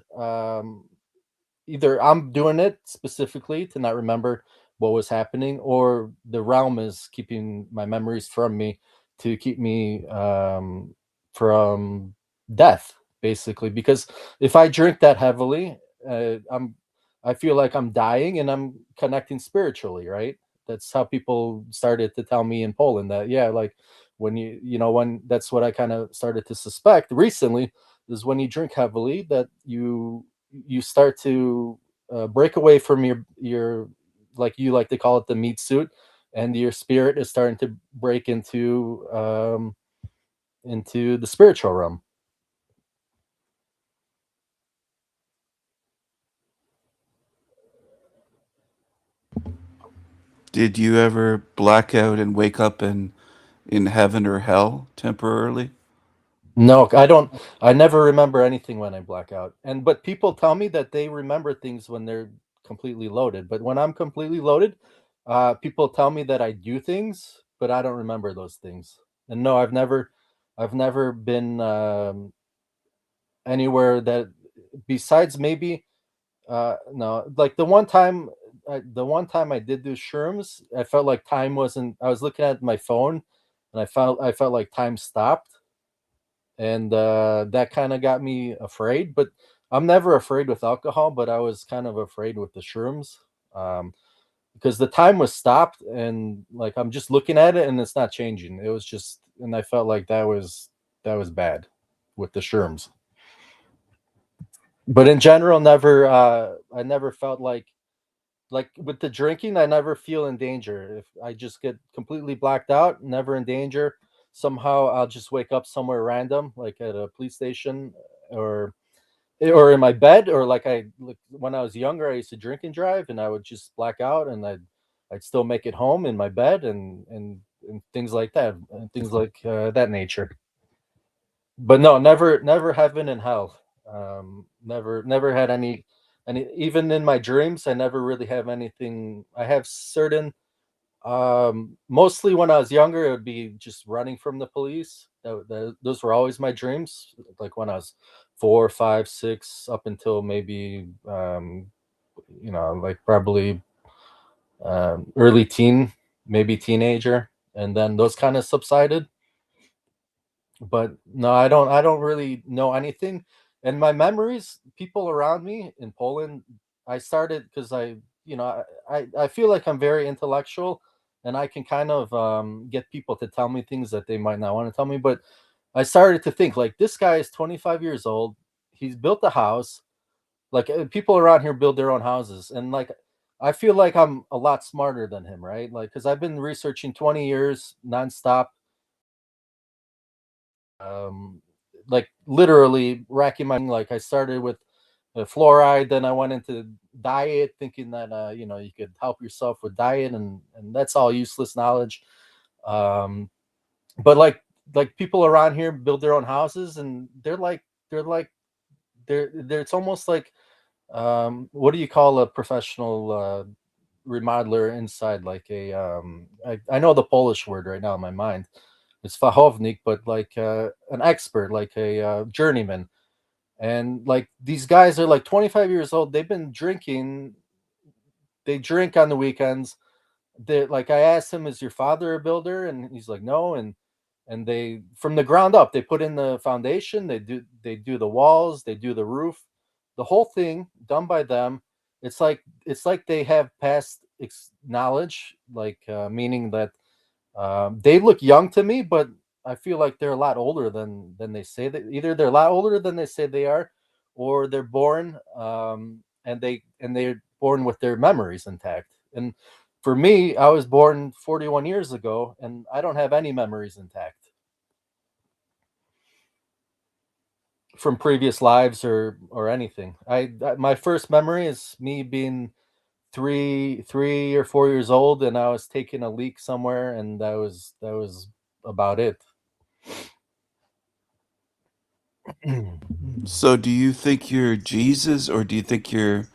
Either I'm doing it specifically to not remember what was happening, or the realm is keeping my memories from me to keep me from death, basically. Because if I drink that heavily, I feel like I'm dying and I'm connecting spiritually, right? That's how people started to tell me in Poland that, yeah, like when when that's what I kind of started to suspect recently, is when you drink heavily that you start to break away from your, like you like to call it, the meat suit, and your spirit is starting to break into into the spiritual realm. Did you ever black out and wake up in heaven or hell temporarily? No, I don't. I never remember anything when I black out. But people tell me that they remember things when they're completely loaded. But when I'm completely loaded, people tell me that I do things, but I don't remember those things. And no, I've never been anywhere that besides maybe no, like the one time I did do shrooms, I felt like time wasn't. I was looking at my phone, and I felt like time stopped, and that kind of got me afraid. But I'm never afraid with alcohol, but I was kind of afraid with the shrooms, um, because the time was stopped, and like I'm just looking at it, and it's not changing. It was just, and I felt like that was bad with the shrooms. But in general, never. I never felt like with the drinking, I never feel in danger. If I just get completely blacked out, never in danger. Somehow I'll just wake up somewhere random, like at a police station, or in my bed, or like when I was younger, I used to drink and drive, and I would just black out, and I'd still make it home in my bed, and things like that, and things like that nature. But no, never heaven and hell. Never had any. Even in my dreams, I never really have anything. I have certain. Mostly when I was younger, it would be just running from the police. Those were always my dreams. Like when I was 4, 5, 6, up until maybe like probably early teen, maybe teenager, and then those kind of subsided. But no, I don't really know anything. And my memories, people around me in Poland, I started because I feel like I'm very intellectual, and I can kind of get people to tell me things that they might not want to tell me. But I started to think like, this guy is 25 years old. He's built a house. Like people around here build their own houses, and like I feel like I'm a lot smarter than him, right? Like because I've been researching 20 years nonstop, um like literally racking my, like I started with fluoride, then I went into diet thinking that you could help yourself with diet, and that's all useless knowledge. um but like people around here build their own houses, and they're like they're it's almost like, what do you call a professional remodeler inside, like a I know the Polish word right now in my mind, it's fachownik, but like an expert, like a journeyman. And like these guys are like 25 years old, they've been drinking, they drink on the weekends. They, like I asked him, is your father a builder? And he's like, no. And they, from the ground up, they put in the foundation, they do the walls, they do the roof, the whole thing done by them. It's like they have past knowledge, like meaning that they look young to me, but I feel like they're a lot older than they say. That either they're a lot older than they say they are, or they're born and they're born with their memories intact. And for me, I was born 41 years ago, and I don't have any memories intact from previous lives or anything. My first memory is me being 3 or 4 years old, and I was taking a leak somewhere, and that was about it. So do you think you're Jesus, or do you think you're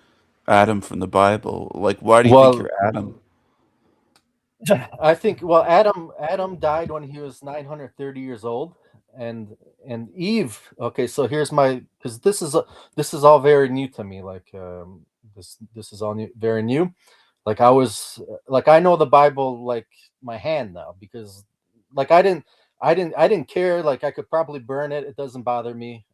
Adam from the Bible? Like, why do you think Well, you're Adam? I think, well, Adam died when he was 930 years old, and Eve. Okay, so here's my, because this is all very new to me. Like this is all new, very new. Like like I know the Bible like my hand now, because like I didn't care. Like I could probably burn it. It doesn't bother me.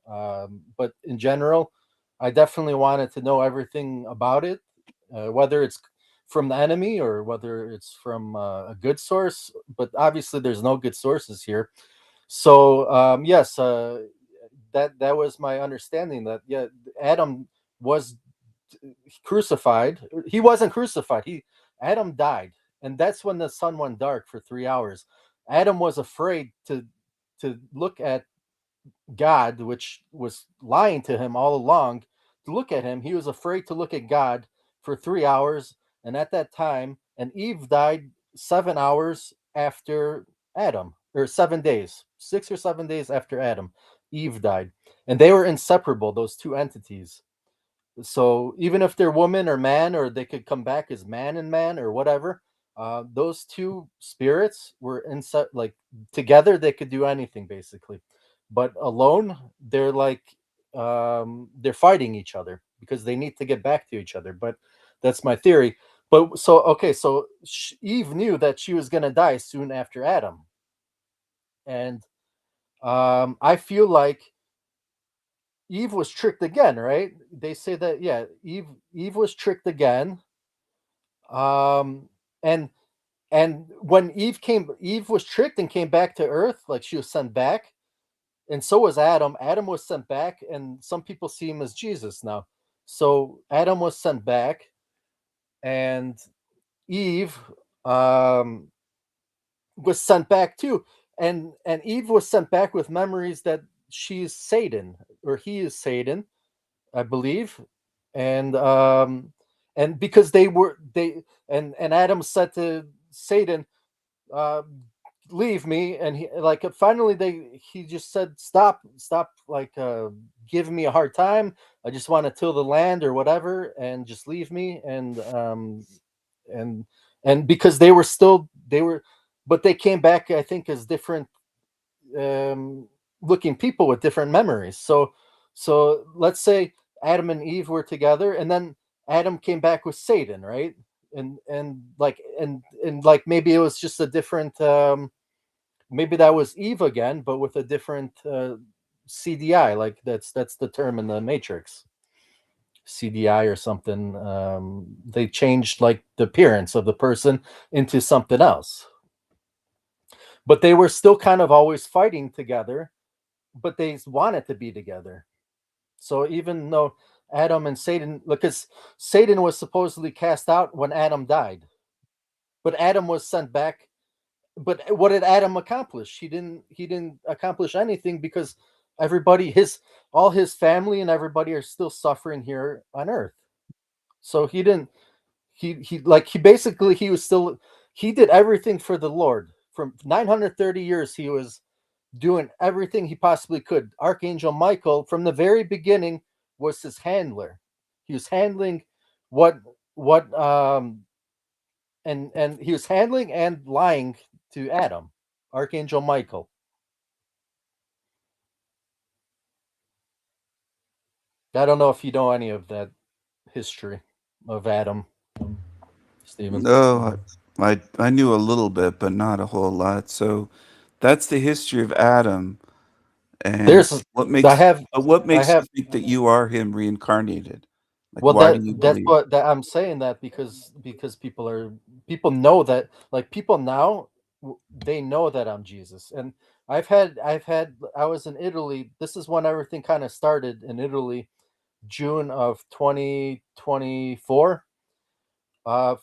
But in general, I definitely wanted to know everything about it, whether it's from the enemy or whether it's from a good source. But obviously, there's no good sources here. So yes, that was my understanding, that yeah, Adam was crucified. He wasn't crucified. Adam died, and that's when the sun went dark for 3 hours. Adam was afraid to look at God, which was lying to him all along, to look at him. He was afraid to look at God for 3 hours. And at that time, and Eve died 7 hours after Adam, or 7 days, 6 or 7 days after Adam, Eve died. And they were inseparable, those two entities. So even if they're woman or man, or they could come back as man and man or whatever, those two spirits were like together, they could do anything basically. But alone, they're like they're fighting each other because they need to get back to each other. But that's my theory. But so okay, so Eve knew that she was going to die soon after Adam, and I feel like Eve was tricked again, right? They say that, yeah, Eve was tricked again. And when Eve was tricked and came back to Earth, like she was sent back, and so was Adam. Adam was sent back, and some people see him as Jesus now. So Adam was sent back, and Eve was sent back too. And Eve was sent back with memories that she's Satan, or he is Satan, I believe. And because and Adam said to Satan, leave me, and he like finally he just said, stop, like give me a hard time, I just want to till the land or whatever, and just leave me. And because they were but they came back, I think, as different looking people with different memories. So let's say Adam and Eve were together, and then Adam came back with Satan, right? And like maybe it was just a different maybe that was Eve again, but with a different CDI. Like that's the term in the Matrix, CDI or something. They changed like the appearance of the person into something else, but they were still kind of always fighting together, but they wanted to be together. So even though Adam and Satan, because Satan was supposedly cast out when Adam died, but Adam was sent back. But what did Adam accomplish? He didn't accomplish anything, because everybody, all his family and everybody are still suffering here on Earth. So he did everything for the Lord. For 930 years, he was doing everything he possibly could. Archangel Michael, from the very beginning, was his handler. He was handling and he was handling and lying to Adam, Archangel Michael. I don't know if you know any of that history of Adam, Stephen. No, I knew a little bit, but not a whole lot. So that's the history of Adam. And what makes you think that you are him reincarnated? Like, well, why do you that's believe? what that I'm saying that because people know that, like, people now they know that I'm Jesus. And I was in Italy. This is when everything kind of started in Italy, June of 2024.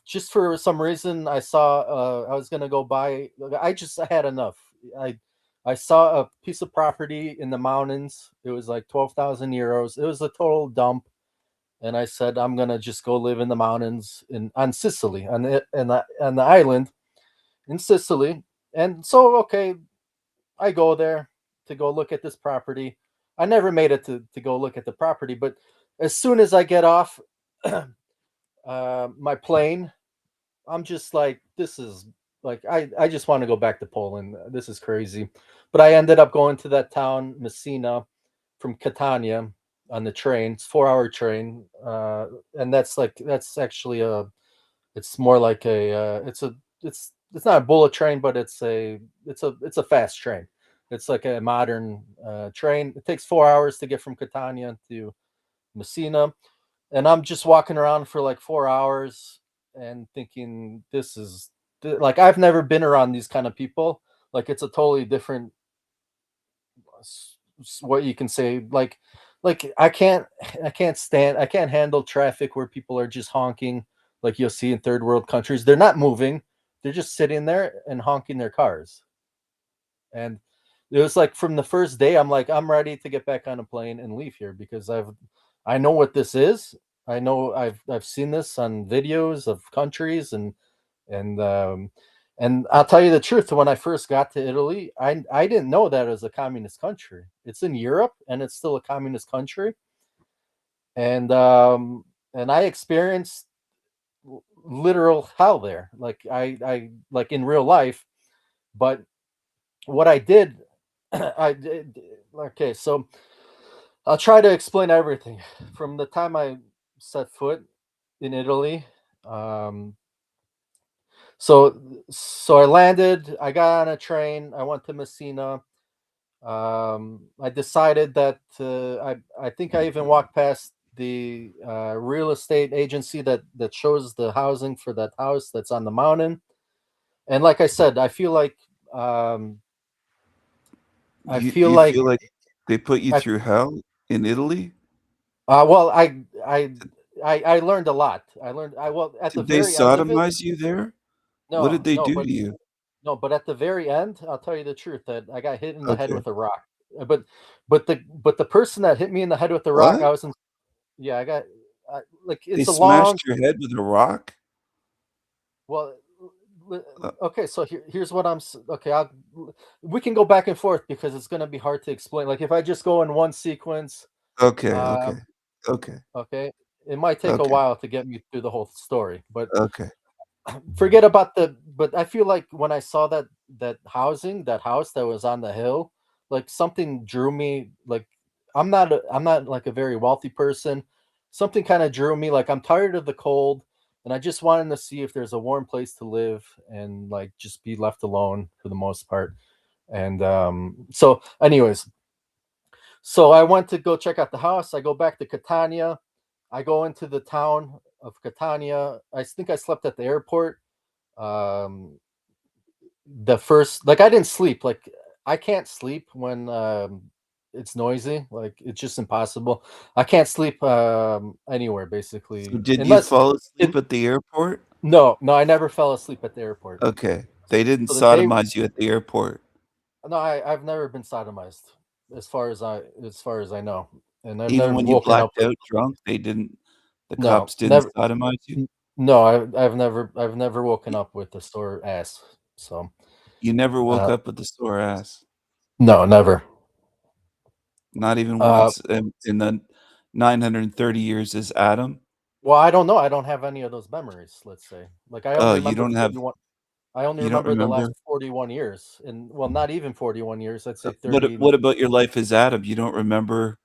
Just for some reason, I saw I was gonna go buy. I had enough. I saw a piece of property in the mountains. It was like 12,000 euros. It was a total dump. And I said, I'm gonna just go live in the mountains on Sicily, on the island in Sicily. And so, okay, I go there to go look at this property. I never made it to go look at the property, but as soon as I get off my plane, I'm just like, this is like, I just want to go back to Poland. This is crazy. But I ended up going to that town, Messina, from Catania on the train. It's 4-hour train. And that's actually it's more like it's not a bullet train, but it's a fast train. It's like a modern train. It takes 4 hours to get from Catania to Messina. And I'm just walking around for like 4 hours and thinking, this is like, I've never been around these kind of people. Like, it's a totally different, what you can say, like I can't handle traffic where people are just honking, like you'll see in third world countries. They're not moving. They're just sitting there and honking their cars. And it was like from the first day, I'm like, I'm ready to get back on a plane and leave here because I know what this is. I know I've seen this on videos of countries and and I'll tell you the truth. When I first got to Italy, I didn't know that it was a communist country. It's in Europe and it's still a communist country. And I experienced literal hell there. Like I like in real life. But what I did, I did. Okay, so I'll try to explain everything from the time I set foot in Italy. Um, so I landed. I got on a train. I went to Messina. I decided that I think I even walked past the real estate agency that shows the housing for that house that's on the mountain. And like I said, I feel like You feel like they put you I through hell in Italy? well I learned a lot. I learned I well at the Did they very end of it. sodomize you there? What did No, they no, do but to you? no, but at the very end, I'll tell you the truth that I got hit in the head Okay. with a rock. But the person that hit me in the head with the rock, What? I was in. Yeah, I got like They it's a long. smashed your head with a rock? Well, Uh, okay, so here's what okay. We can go back and forth because it's gonna be hard to explain. Like if I just go in one sequence, okay, okay, um, okay, okay, it might take a okay, while to get me through the whole story. But okay. forget about but I feel like when I saw that house that was on the hill, like something drew me. Like I'm not like a very wealthy person. Something kind of drew me. Like I'm tired of the cold, and I just wanted to see if there's a warm place to live and like just be left alone for the most part. And so anyways, so I went to go check out the house. I go back to Catania. I go into the town of Catania. I think I slept at the airport. Um, the first, like, I didn't sleep. Like, I can't sleep when it's noisy. Like, it's just impossible. I can't sleep anywhere So basically, did you unless fall it. asleep at the airport? No, no, I never fell asleep at the airport. Okay. They didn't So the day, sodomize you at the airport. no, I've never been sodomized, as far as I know, and I've Even never when you woken up blacked with. out drunk, the No, cops didn't never. sodomize you? No, I've never woken up with a sore ass. So, You never woke uh, up with a sore ass? no, never. Not even Uh, once in the 930 years as Adam? well, I don't know. I don't have any of those memories. Let's say, like I only Oh, remember 41. I only you don't remember the last remember? 41 years, and well, not even 41 years. I'd say What 30. what about your life as Adam? You don't remember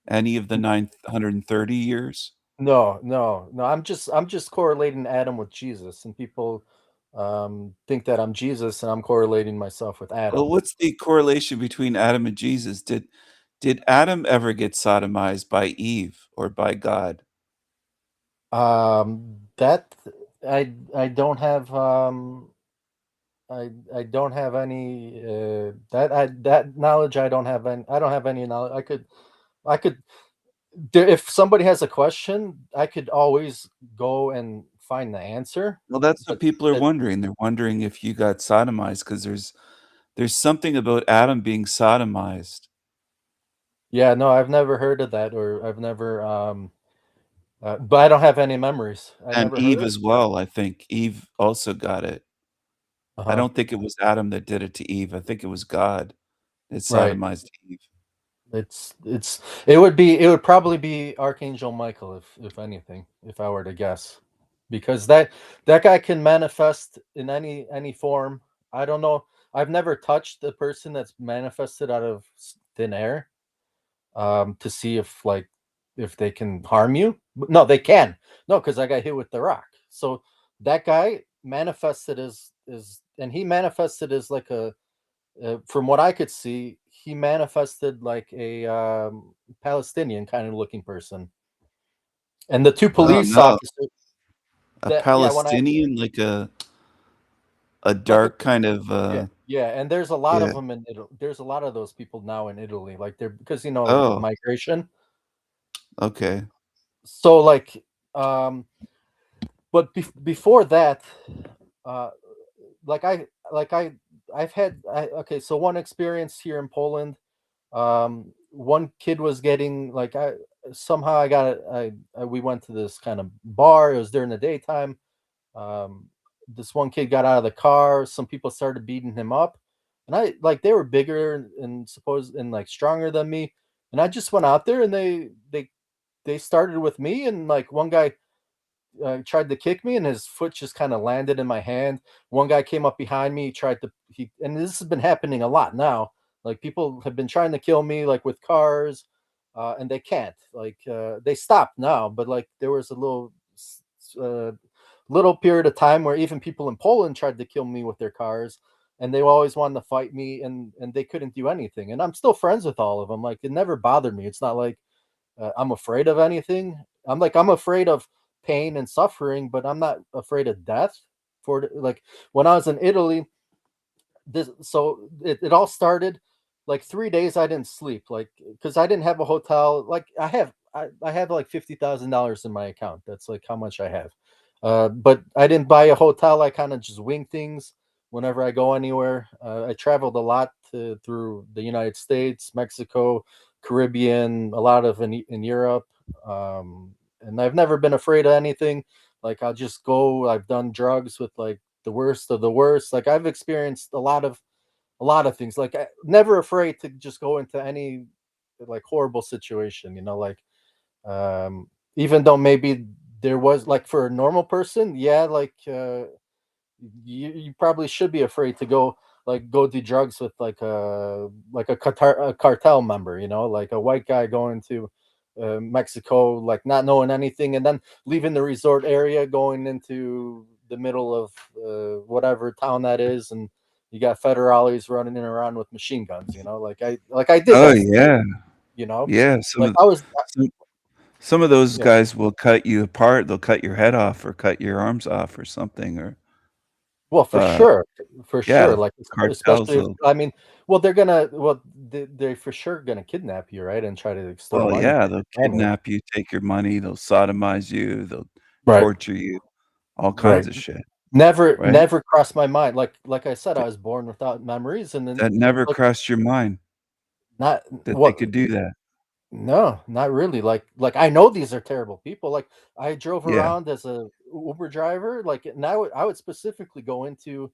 any of the 930 years? No, no, no. I'm just correlating Adam with Jesus, and people think that I'm Jesus, and I'm correlating myself with Well, Adam. what's the correlation between Adam and Jesus? Did Adam ever get sodomized by Eve or by God? That I don't have I don't have any that knowledge. I don't have any knowledge. I could if somebody has a question, I could always go and find the answer. Well, that's what But people are that, wondering. They're wondering if you got sodomized because there's something about Adam being sodomized. yeah, no, I've never heard of that, or I've never but I don't have any memories. I And never heard Eve it. as well, I think. Eve also got it. I Uh-huh. don't think it was Adam that did it to Eve. I think it was God that Right. sodomized Eve. It would probably be Archangel Michael if anything, if I were to guess. Because that guy can manifest in any form. I don't know. I've never touched the person that's manifested out of thin air to see if they can harm you. No, they can. No, because I got hit with the rock. So that guy manifested as and he manifested as like from what I could see, he manifested like a Palestinian kind of looking person. And the two Oh, police no. officers A that yeah, when I Palestinian, like a like a dark kind of, yeah, yeah, and there's a lot of yeah. them in Italy. There's a lot of those people now in Italy, like they're because the Oh, migration. okay. So um, but before that, uh, like I okay, so one experience here in Poland. One kid was getting like I somehow I got it. We went to this kind of bar. It was during the daytime. Um, this one kid got out of the car. Some people started beating him up, and I like they were bigger and like stronger than me. And I just went out there and they started with me, and like one guy tried to kick me, and his foot just kind of landed in my hand. One guy came up behind me, and this has been happening a lot now. Like people have been trying to kill me, like with cars, and they can't. Like they stopped now, but like there was a little period of time where even people in Poland tried to kill me with their cars, and they always wanted to fight me, and they couldn't do anything. And I'm still friends with all of them. Like it never bothered me. It's not like I'm afraid of anything. I'm afraid of pain and suffering, but I'm not afraid of death. Like when I was in Italy, it all started like 3 days I didn't sleep, like because I didn't have a hotel. Like I have like $50,000 in my account. That's like how much I have. But I didn't buy a hotel. I kind of just wing things whenever I go anywhere. I traveled a lot through the United States, Mexico, Caribbean, a lot of in Europe. And I've never been afraid of anything. Like I'll just go. I've done drugs with like the worst of the worst. Like I've experienced a lot of things. Like never afraid to just go into any like horrible situation. Like even though maybe there was like for a normal person, yeah, like you probably should be afraid to go do drugs with like a cartel member. Like a white guy going to Mexico, like not knowing anything, and then leaving the resort area, going into the middle of whatever town that is, and you got federales running around with machine guns. Like I did. Oh that, yeah. Yeah. Like I was. Some of those Yeah. guys will cut you apart. They'll cut your head off or cut your arms off or something. Or Well, for sure, yeah, like cartels especially, will. I mean, they're for sure gonna kidnap you, right, and try to extort Well, money yeah, from they'll your family. kidnap you, take your money, they'll sodomize you, they'll Right. torture you, all Right. kinds of shit, Never, right? never crossed my mind. Like I said, I was born without memories, and then That never like crossed your mind not that they what could do that. No, not really. Like I know these are terrible people. Like I drove Yeah. around as a Uber driver. Like and I would specifically go into,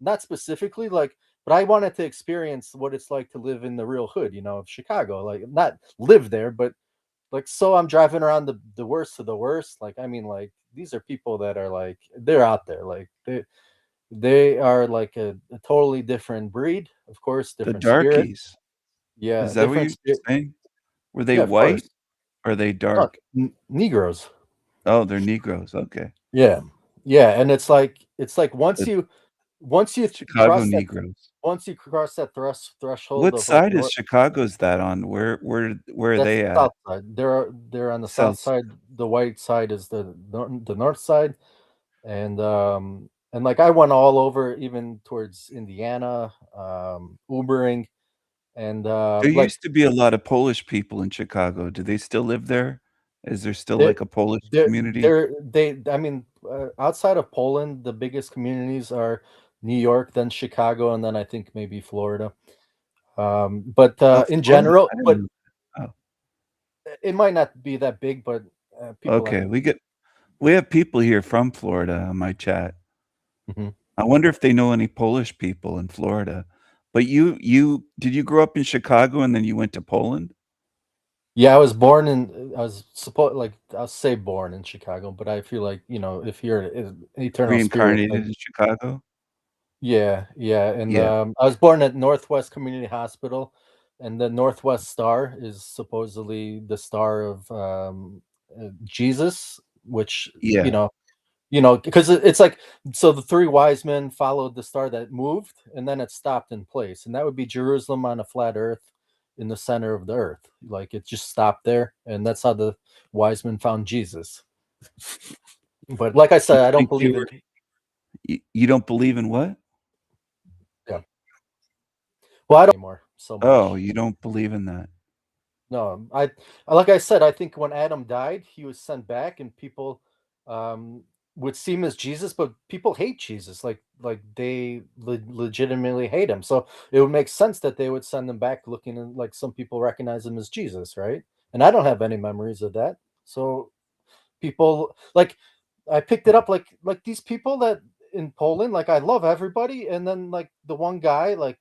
not specifically like, but I wanted to experience what it's like to live in the real hood, of Chicago. Like not live there, but like so I'm driving around the worst of the worst. Like I mean, like these are people that are like they're out there. Like they are like a totally different breed, of course, The different spirit. darkies. Yeah, Is that what different you're spirit. saying? Were they Yeah, of white course. or are they No, dark? Negroes. Oh, they're Negroes. Okay. Yeah. Yeah, and it's like The once you Chicago Negroes. threshold What of like side is north. Chicago's that on? Where are That's they the at? south side. They're on the south South. side. The white side is the north side, and like I went all over, even towards Indiana, Ubering, and There like used to be a lot of Polish people in Chicago. Do they still live there? Is there still they like a Polish they community? they I mean, outside of Poland, the biggest communities are New York, then Chicago, and then I think maybe Florida. But Oh, in Florida. general, I didn't but know that. Oh, it might not be that big, but people like okay. We have people here from Florida on my chat. Mhm. I wonder if they know any Polish people in Florida. But you did you grow up in Chicago and then you went to Poland? Yeah, I was supposed like I'll say born in Chicago, but I feel like if you're an eternal spirit, Reincarnated like in Chicago? yeah, yeah, and Yeah. I was born at Northwest Community Hospital, and the Northwest Star is supposedly the star of Jesus, which Yeah. because it's like so the three wise men followed the star that moved, and then it stopped in place, and that would be Jerusalem on a flat Earth in the center of the earth. Like it just stopped there, and that's how the wise men found Jesus. But like I said, You I don't think they believe were in. you don't believe in what? Yeah. Well, I don't anymore so Oh, much. you don't believe in that. No, like I said, I think when Adam died, he was sent back, and people, um, would see him as Jesus, but people hate Jesus. Like they legitimately hate him. So it would make sense that they would send him back looking like some people recognize him as Jesus, right? And I don't have any memories of that. So people like I picked it up like these people that in Poland, like I love everybody, and then like the one guy, like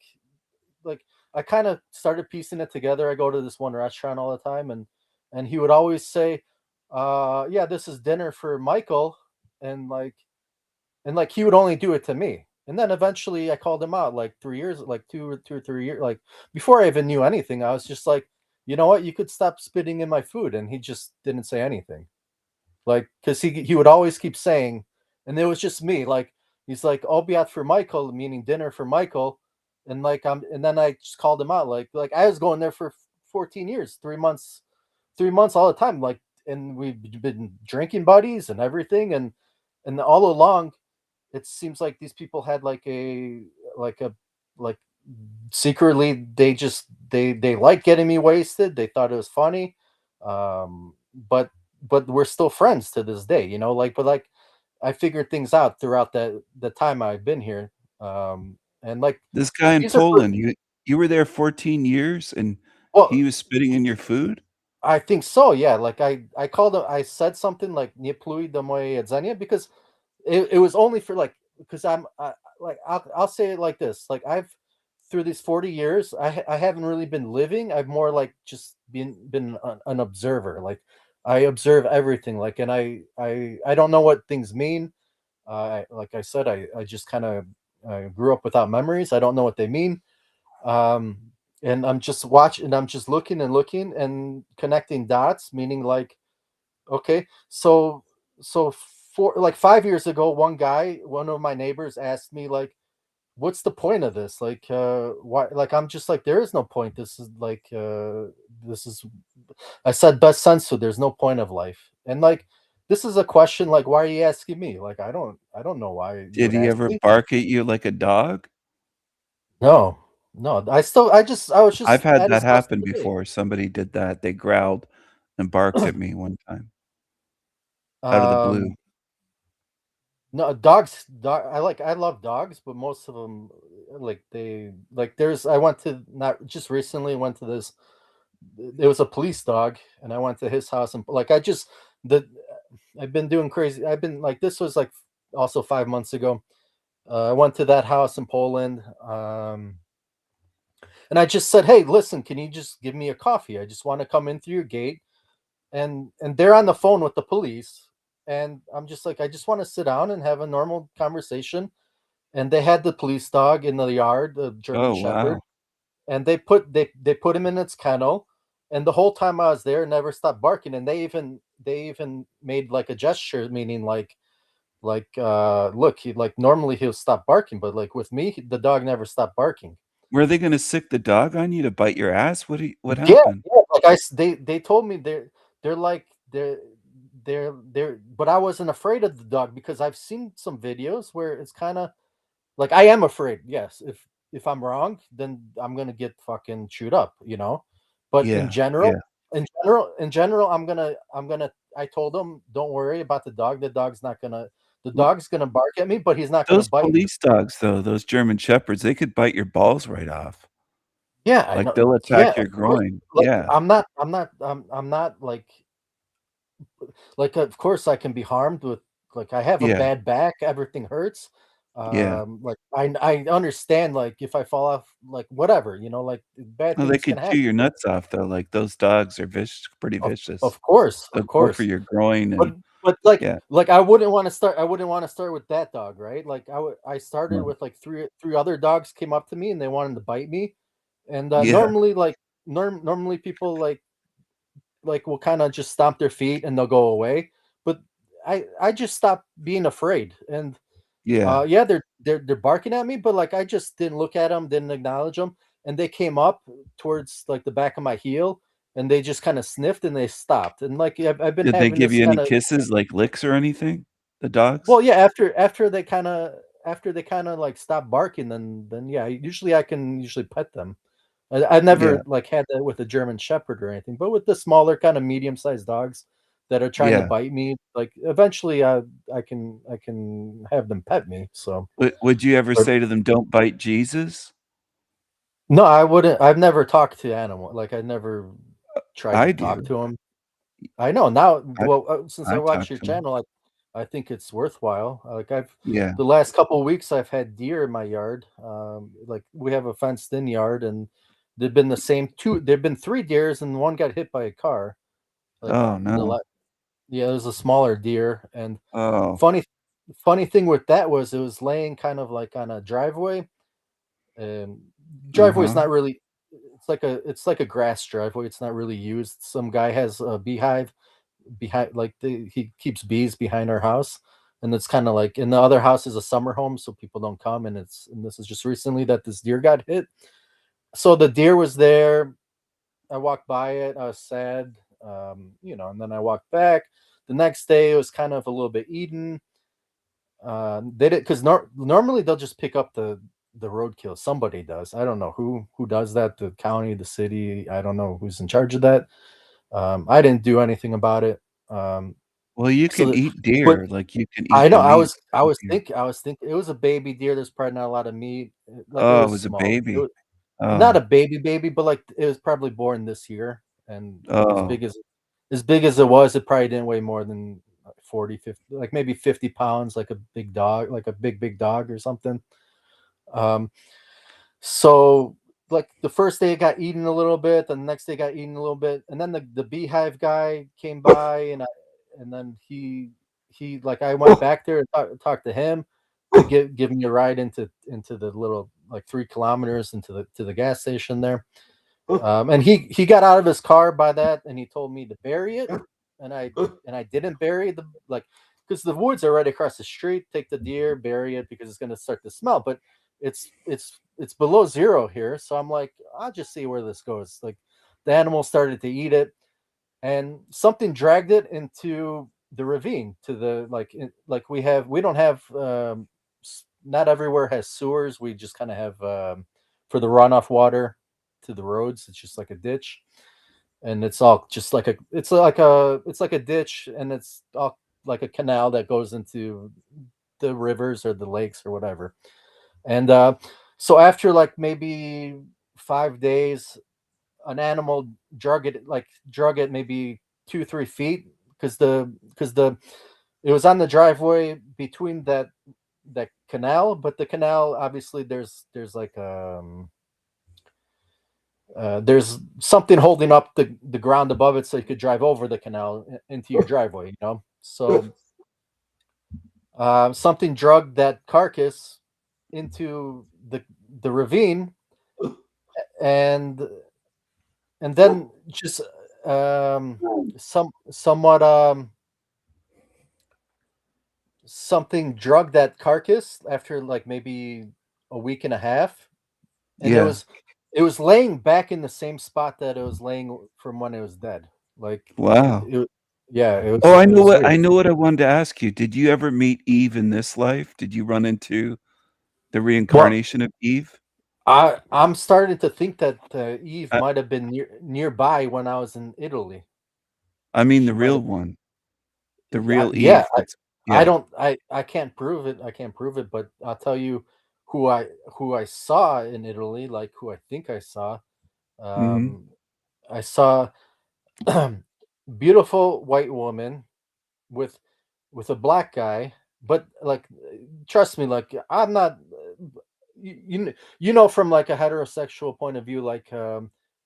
I kind of started piecing it together. I go to this one restaurant all the time, and he would always say, yeah, this is dinner for Michael, and like he would only do it to me. And then eventually I called him out like 3 years, like 2 or 3 years, like before I even knew anything. I was just like, you know what, you could stop spitting in my food, and he just didn't say anything. Like, because he would always keep saying, and it was just me, like he's like, obiad for Michael, meaning dinner for Michael. And like and then I just called him out, like I was going there for 14 years, 3 months all the time, like, and we've been drinking buddies and everything, and all along it seems like these people had like secretly they liked getting me wasted. They thought it was funny. But we're still friends to this day, but I figured things out throughout the time I've been here. And like This guy in these are per- Poland, you were there 14 years and well, he was spitting in your food? I think so, yeah. Like I called him, I said something like "Nie pluj do mojej jedzenia," because it was only for like, because I'll say it like this, like I've through these 40 years I haven't really been living. I've more like just been an observer. Like I observe everything, like, and I don't know what things mean. Like I said, I just kind of grew up without memories. I don't know what they mean. um and I'm just watching, I'm just looking and looking and connecting dots, meaning like, okay, so for like 5 years ago, one of my neighbors asked me like, what's the point of this, like why, like I'm just like, there is no point, this is like this is, I said, best sense, so there's no point of life. And like, this is a question, like, why are you asking me? Like I don't know why you Did would he ask ever me. bark at you like a dog? No, no, I was I've just had at that his house happen today. before. Somebody did that. They growled and barked at me one time out of the blue. um No, I love dogs, but most of them, like they like there's I went to, not just recently went to this, there was a police dog, and I went to his house, and like the I've been doing crazy. I've been like, this was like also 5 months ago. I went to that house in Poland, and I just said, "Hey, listen, can you just give me a coffee? I just want to come in through your gate." And they're on the phone with the police, and I'm just like, I just want to sit down and have a normal conversation. And they had the police dog in the yard, the German Oh, Shepherd, wow. and they put him in its kennel, and the whole time I was there, it never stopped barking. And they even made like a gesture, meaning look, he, like, normally he'll stop barking, but like with me, the dog never stopped barking. Were they gonna sick the dog on you to bite your ass? What Yeah, happened? yeah. Like they told me they're like they're, but I wasn't afraid of the dog because I've seen some videos where it's kind of like, I am afraid. Yes, if I'm wrong, then I'm gonna get fucking chewed up. But in Yeah, yeah. general, I'm gonna. I told them, don't worry about the dog. The W dog's gonna bark at me, but he's not gonna Those bite me. police dogs, though, those German Shepherds, they could bite your balls right off. Yeah, I Like, know. they'll Yeah, attack your of course. groin. Like, Yeah, I'm not like, of course I can be harmed with, like, I have a yeah, bad back, everything hurts. yeah. Like, I understand, like, if I fall off, like, whatever, like, bad Oh, they things can could chew happen. your nuts off, though, like, those dogs are pretty Of vicious. of course, They'll of go for course. your groin But and but like yeah. like I wouldn't wanna start with that dog, right? Like, I started No. with, like, three other dogs came up to me, and they wanted to bite me. And, Yeah. normally, like, normally people, like, will kinda just stomp their feet and they'll go away. But I just stopped being afraid. And Yeah. yeah, they're barking at me, but like, I just didn't look at them, didn't acknowledge them, and they came up towards like the back of my heel, and they just kind of sniffed and they stopped. And like, I've been Did they having give this you any kind of, kisses, like licks or anything? The dogs? well, yeah, after they kind of like stop barking, then yeah, usually I can usually pet them. I Yeah. never like had that with a German Shepherd or anything, but with the smaller kind of medium sized dogs, that are trying to Yeah. bite me. Like eventually, I can have them pet me. So, Would you ever but say to them, "Don't bite Jesus"? no, I wouldn't. I've never talked to animal. Like I never tried to I talk do. to them. I know now. I Well, since I I watch talk your to them. channel, I think it's worthwhile. Like I've Yeah. the last couple of weeks, I've had deer in my yard. Like we have a fenced-in yard, and there've been the same two. There've been three deers, and one got hit by a car. Like Oh, in the no. yeah, it was a smaller deer. And Oh. funny, funny thing with that was it was laying kind of like on a driveway. And driveway's Uh-huh. not really. It's like a grass driveway. It's not really used. Some guy has a beehive behind, like he keeps bees behind our house, and it's kind of like, and the other house is a summer home, so people don't come. And this is just recently that this deer got hit. So the deer was there. I walked by it. I was sad, and then I walked back. The next day, it was kind of a little bit eaten. They did because normally they'll just pick up the roadkill. Somebody does. I don't know who does that. The county, the city. I don't know who's in charge of that. I didn't do anything about it. Well, you So can that, eat but deer, like, you can I eat know the meat of deer. I was thinking it was a baby deer. There's probably not a lot of meat. Like it Oh, it was was a small. It baby. was not Oh. a baby, but like it was probably born this year. And like Oh. as big as it was, it probably didn't weigh more than like 40, 50, like maybe 50 pounds, like a big dog, like a big dog or something. Um, so like the first day it got eaten a little bit, the next day it got eaten a little bit, and then the beehive guy came by, and then he like I went back there and talked to him to give me a ride into the little like 3 kilometers to the gas station there. And he got out of his car by that, and he told me to bury it, and I didn't bury the like because the woods are right across the street. Take the deer, bury it because it's going to start to smell. But it's below zero here, so I'm like, I'll just see where this goes. Like the animal started to eat it, and something dragged it into the ravine to the like we don't have not everywhere has sewers. We just kind of have for the runoff water to the roads. It's just like a ditch, and it's all just like a ditch, and it's all like a canal that goes into the rivers or the lakes or whatever. And so after like maybe 5 days, an animal drug it maybe 2-3 feet because the it was on the driveway between that canal, but the canal obviously there's like there's something holding up the ground above it so you could drive over the canal into your driveway, so something drugged that carcass into the ravine, and then just somewhat something drugged that carcass after like maybe a week and a half, and Yeah. it was laying back in the same spot that it was laying from when it was dead. Like Wow. yeah, it Oh, was weird. I know what I wanted to ask you. Did you ever meet Eve in this life? Did you run into the Well, reincarnation of Eve? I'm starting to think that Eve Uh might have been nearby when I was in Italy. I mean the She might real have. one. The Yeah, real yeah. Eve that's I yeah. don't. I can't prove it. I can't prove it, but I'll tell you who I saw in Italy, like who I think I saw. Mhm. Um, I saw beautiful white woman with a black guy, but like trust me, like I'm not. You know from like a heterosexual point of view, like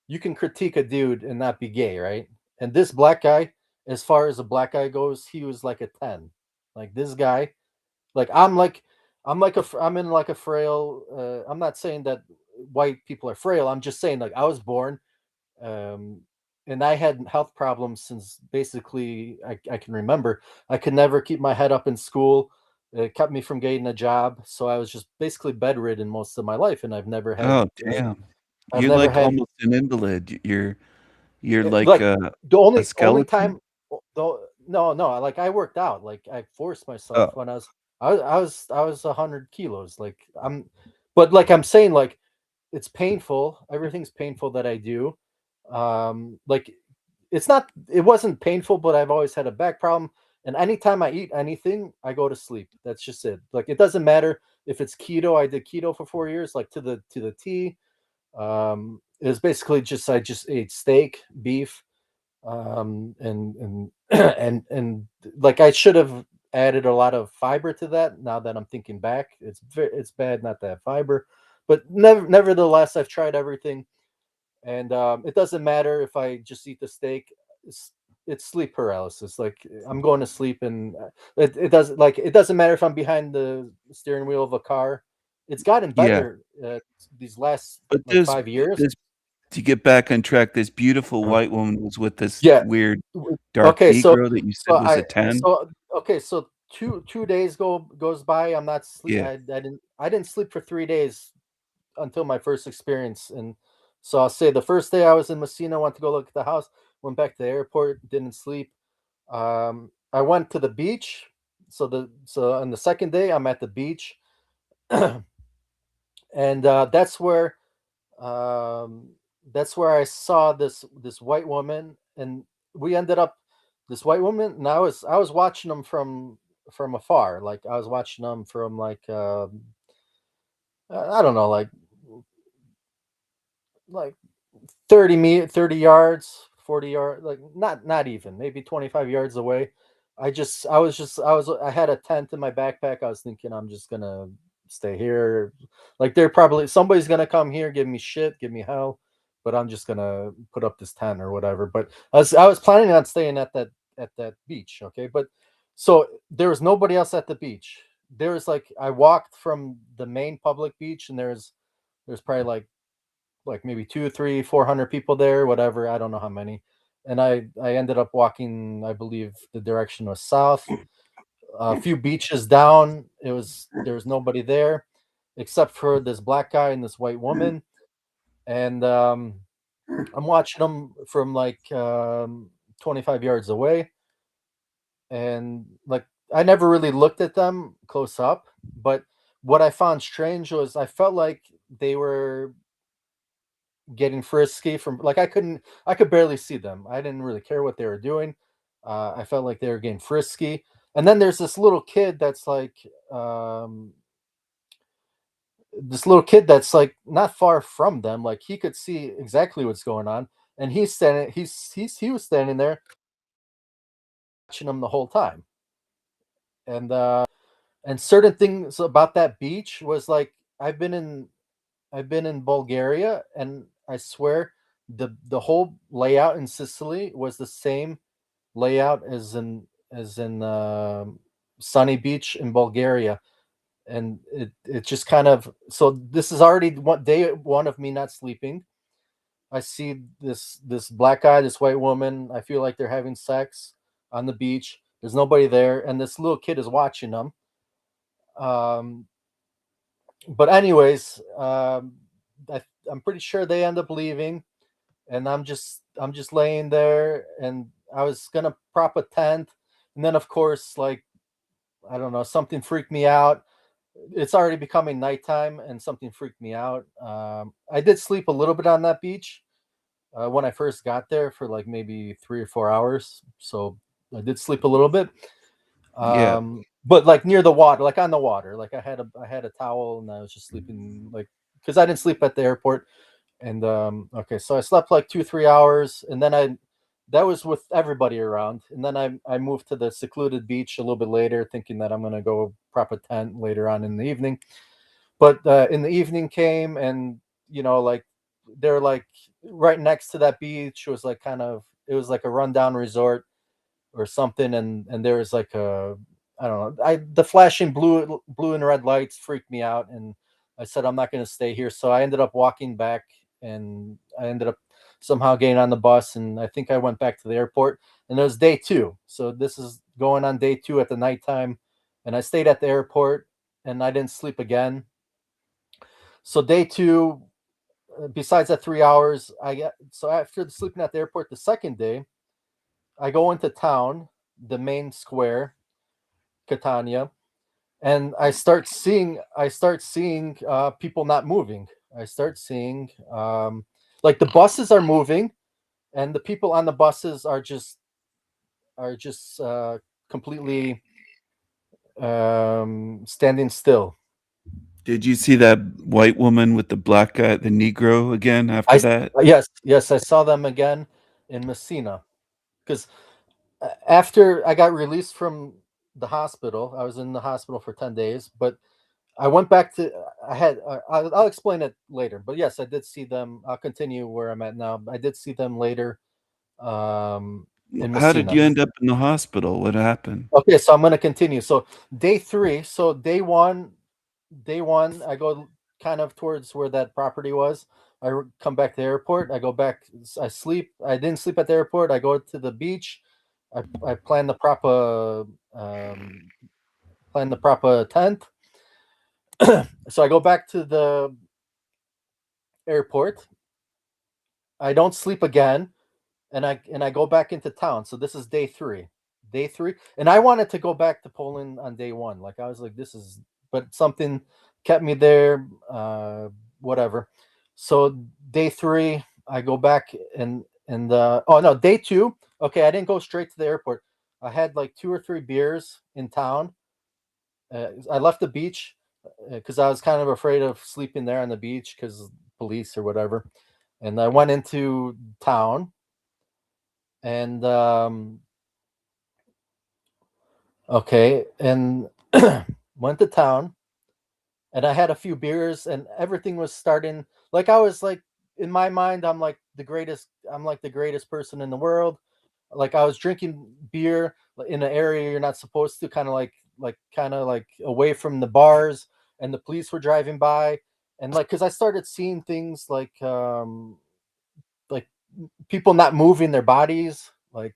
you can critique a dude and not be gay, right? And this black guy, as far as a black guy goes, he was like a 10. Like this guy, like I'm in like a frail. I'm not saying that white people are frail. I'm just saying like I was born, um, and I had health problems since basically I can remember. I could never keep my head up in school. It kept me from getting a job, so I was just basically bedridden most of my life, and Oh, damn. I've You're never like had almost an invalid. You're like like the a only skeleton? time though no, like I worked out, like I forced myself Oh. when I was 100 kilos, like but like I'm saying, like it's painful, everything's painful that I do, like it wasn't painful, but I've always had a back problem. And anytime I eat anything, I go to sleep. That's just it. Like, it doesn't matter if it's keto. I did keto for 4 years, like to the T. It was basically just I just ate steak, beef, and and like I should have added a lot of fiber to that. Now that I'm thinking back, it's bad not to have fiber, but nevertheless, I've tried everything, and it doesn't matter if I just eat the steak. It's sleep paralysis. Like, I'm going to sleep, and it doesn't matter if I'm behind the steering wheel of a car. It's gotten Yeah. better these last But like 5 years. to get back on track, this beautiful white woman was with this Yeah. weird dark Okay, so Negro that you said was a 10. so 2 days goes by. I'm not sleep. Yeah. I didn't sleep for 3 days until my first experience. And so I'll say the first day I was in Messina, went to go look at the house, went back to the airport, didn't sleep. I went to the beach. So on the second day I'm at the beach, and that's where I saw this white woman, and we ended up this white woman, and I was watching them from afar. Like, I was watching them from like I don't know, like 30 yards, 40 yards, like not even, maybe 25 yards away. I had a tent in my backpack. I was thinking, I'm just gonna stay here. Like, somebody's gonna come here, give me shit, give me hell, but I'm just gonna put up this tent or whatever. But I was planning on staying at that beach, okay? But so there was nobody else at the beach. There's like, I walked from the main public beach, and there's probably like maybe 200, 300, 400 people there, whatever. I don't know how many. And I ended up walking, I believe the direction was south. A few beaches down, there was nobody there except for this black guy and this white woman. And I'm watching them from like 25 yards away. And like, I never really looked at them close up, but what I found strange was I felt like they were getting frisky from, like, I could barely see them. I didn't really care what they were doing. I felt like they were getting frisky. And then there's this little kid that's like not far from them. Like, he could see exactly what's going on, and he was standing there watching them the whole time. And certain things about that beach was like, I've been in Bulgaria, and I swear the whole layout in Sicily was the same layout as in Sunny Beach in Bulgaria. And it just kind of, so this is already day one of me not sleeping. I see this black guy, this white woman. I feel like they're having sex on the beach. There's nobody there, and this little kid is watching them. But anyways, I'm pretty sure they end up leaving, and I'm just laying there, and I was gonna prop a tent, and then of course, like, I don't know, something freaked me out. It's already becoming nighttime, and something freaked me out. I did sleep a little bit on that beach when I first got there for like maybe 3 or 4 hours, so I did sleep a little bit. Yeah. But like near the water, like on the water, like I had a towel, and I was just sleeping, like, because I didn't sleep at the airport. And okay, so I slept like 2-3 hours, and then that was with everybody around. And then I moved to the secluded beach a little bit later, thinking that I'm gonna go prop a tent later on in the evening. But in the evening came, and like, they're like right next to that beach was like it was like a rundown resort or something, and there was like a, I don't know, the flashing blue and red lights freaked me out, and I said, I'm not going to stay here. So I ended up walking back, and I ended up somehow getting on the bus, and I think I went back to the airport, and it was day 2. So this is going on day 2 at the nighttime, and I stayed at the airport, and I didn't sleep again. So day 2, besides that 3 hours, so after sleeping at the airport the second day, I go into town, the main square, Catania, and I start seeing people not moving. I start seeing like the buses are moving, and the people on the buses are just completely standing still. Did you see that white woman with the black guy, the Negro, again after that? Yes, I saw them again in Messina, because after I got released from the hospital, I was in the hospital for 10 days, but I went back to, I'll explain it later, but yes, I did see them. I'll continue where I'm at now. I did see them later in How did Messina. you end up in the hospital? What happened? Okay, so I'm going to continue. So day 3, so day one, I go kind of towards where that property was. Come back to the airport. I go back. I sleep. I didn't sleep at the airport. I go to the beach. I plan the proper tent. So I go back to the airport. I don't sleep again, and I go back into town. So this is day 3. Day 3, and I wanted to go back to Poland on day 1. Like I was like, but something kept me there. Whatever. So day 3, I go back and oh no, day 2. Okay, I didn't go straight to the airport. I had like 2 or 3 beers in town. I left the beach because I was kind of afraid of sleeping there on the beach because police or whatever. And I went into town and okay, and went to town, and I had a few beers, and everything was starting. Like I was like, in my mind, I'm like the greatest person in the world. Like I was drinking beer in an area you're not supposed to, kind of like away from the bars, and the police were driving by, and like because I started seeing things like people not moving their bodies, like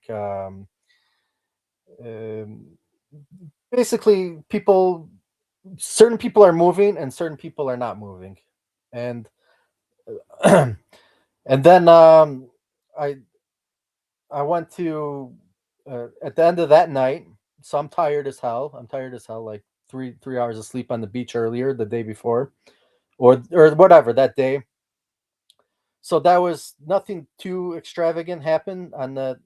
basically certain people are moving and certain people are not moving, and and then I went to at the end of that night. So I'm tired as hell. Like three hours of sleep on the beach earlier the day before, or whatever that day. So that was nothing too extravagant happened on the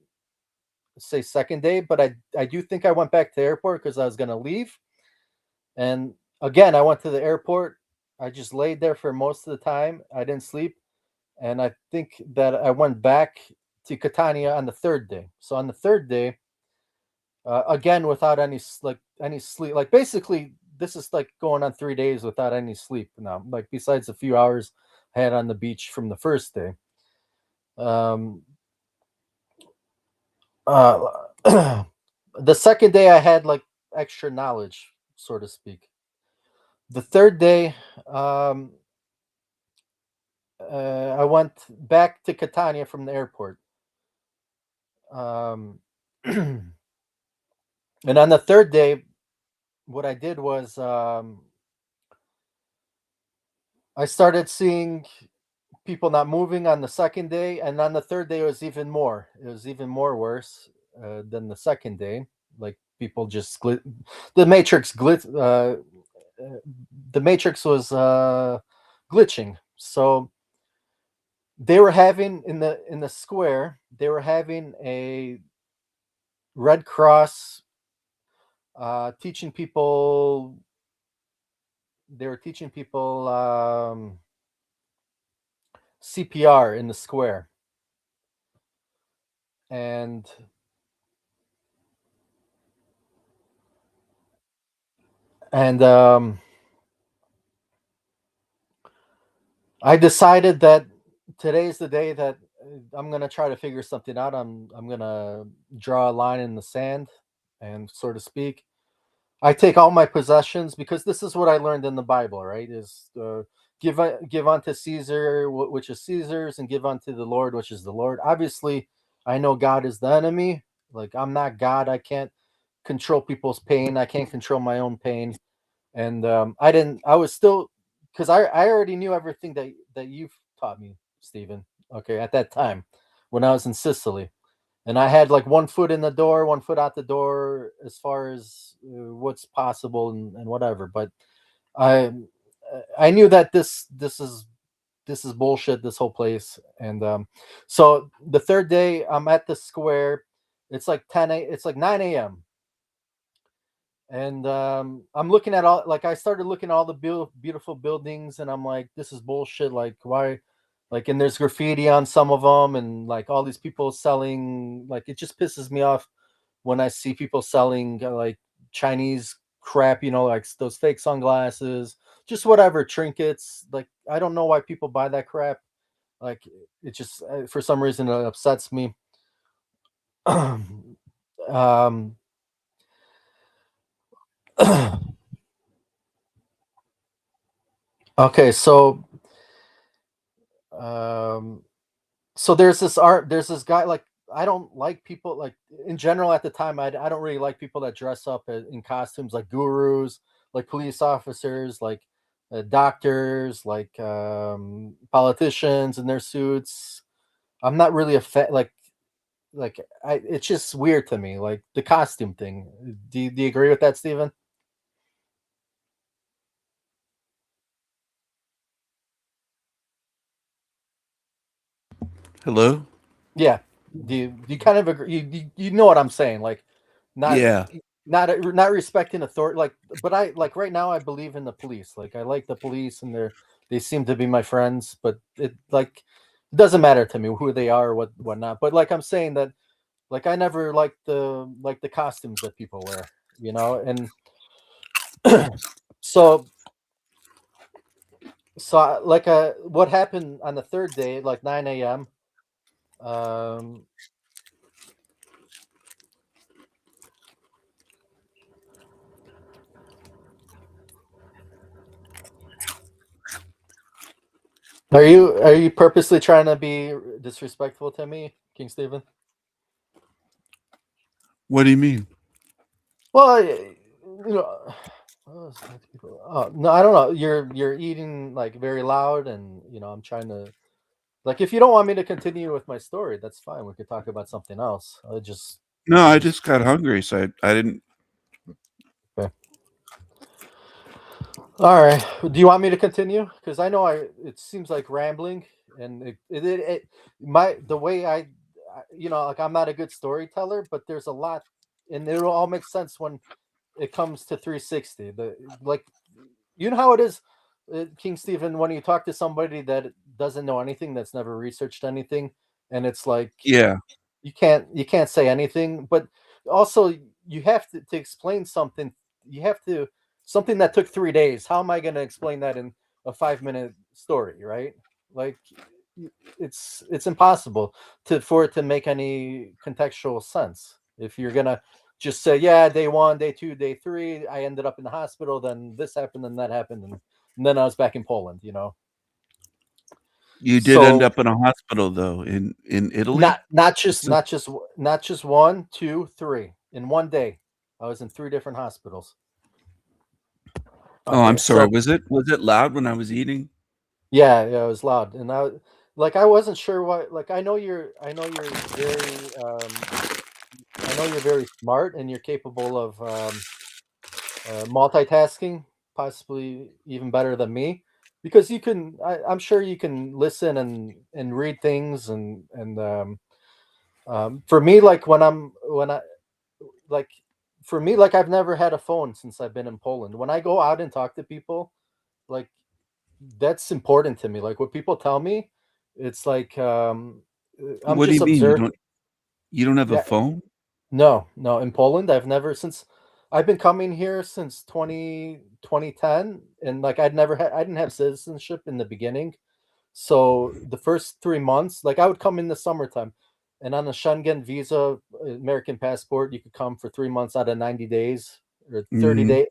second day, but I do think I went back to the airport because I was gonna leave. And again, I went to the airport. I just laid there for most of the time. I didn't sleep. And I think that I went back to Catania on the 3rd day. So on the 3rd day, again, without any sleep, like basically this is like going on 3 days without any sleep now, like besides a few hours I had on the beach from the first day. The second day I had like extra knowledge, so to speak. The 3rd day, I went back to Catania from the airport. And on the 3rd day, what I did was I started seeing people not moving on the 2nd day, and on the 3rd day it was even more. It was even more worse than the 2nd day. Like people just the matrix the matrix was glitching. So they were having in the square, they were having a Red Cross teaching people. They were teaching people CPR in the square, and I decided that today's the day that I'm gonna try to figure something out. I'm gonna draw a line in the sand, and so to speak, I take all my possessions, because this is what I learned in the Bible, right? Is give unto Caesar which is Caesar's, and give unto the Lord which is the Lord. Obviously, I know God is the enemy. Like I'm not God. I can't control people's pain. I can't control my own pain. And I was still, because I already knew everything that you've taught me, Stephen. Okay, at that time when I was in Sicily, and I had like 1 foot in the door, 1 foot out the door, as far as what's possible and whatever. But I knew that this is this is bullshit, this whole place. And so the third day I'm at the square. It's like 9 a.m. And I'm looking at all, like I started looking at all the beautiful buildings, and I'm like, this is bullshit. Like, why? Like, and there's graffiti on some of them, and like all these people selling, like, it just pisses me off when I see people selling like Chinese crap, like those fake sunglasses, just whatever, trinkets. Like, I don't know why people buy that crap. Like, it just, for some reason, it upsets me. um, okay, so there's this guy, like, I don't like people, like, in general at the time, I don't really like people that dress up in costumes, like gurus, like police officers, like doctors, like politicians in their suits. I'm not really a fan, it's just weird to me, like the costume thing. Do you agree with that, Steven? Hello? Yeah. Do you kind of agree? You know what I'm saying? Like, not Yeah. not respecting authority. Like, but I, like, right now I believe in the police. Like, I like the police, and they seem to be my friends. But it doesn't matter to me who they are or whatnot. But like I'm saying that, like, I never liked the costumes that people wear. And so what happened on the third day, like 9 a.m. Are you purposely trying to be disrespectful to me, King Stephen? What do you mean? Well, no, I don't know. You're eating like very loud, and I'm trying to, like, if you don't want me to continue with my story, that's fine. We could talk about something else. No, I just got hungry, so I didn't. Okay. All right. Do you want me to continue? Because I know it seems like rambling, and the way like, I'm not a good storyteller, but there's a lot, and it'll all make sense when it comes to 360. Like, how it is, King Stephen, when you talk to somebody that doesn't know anything, that's never researched anything, and it's like, Yeah. you can't say anything, but also you have to explain something. You have to, something that took 3 days. How am I going to explain that in a 5-minute story, right? Like, it's impossible for it to make any contextual sense. If you're gonna just say, yeah, day 1, day 2, day 3, I ended up in the hospital, then this happened, and that happened, and then I was back in Poland. You did end up in a hospital, though, in Italy? Not just 1, 2, 3 in one day. I was in 3 different hospitals. Oh, I'm Okay, sorry. so Was it loud when I was eating? yeah, it was loud, and I wasn't sure what. Like, I know you're very smart, and you're capable of multitasking, possibly even better than me, because you can. I'm sure you can listen and read things, and for me, like, for me, like, I've never had a phone since I've been in Poland. When I go out and talk to people, like, that's important to me. Like, what people tell me, it's like, I'm What do just you mean? You observing. don't have a Yeah, phone? no, in Poland, since I've been coming here since 2010, and like, I didn't have citizenship in the beginning. So the first 3 months, like, I would come in the summertime, and on a Schengen visa, American passport, you could come for 3 months out of 90 days, or 30 Mhm. day,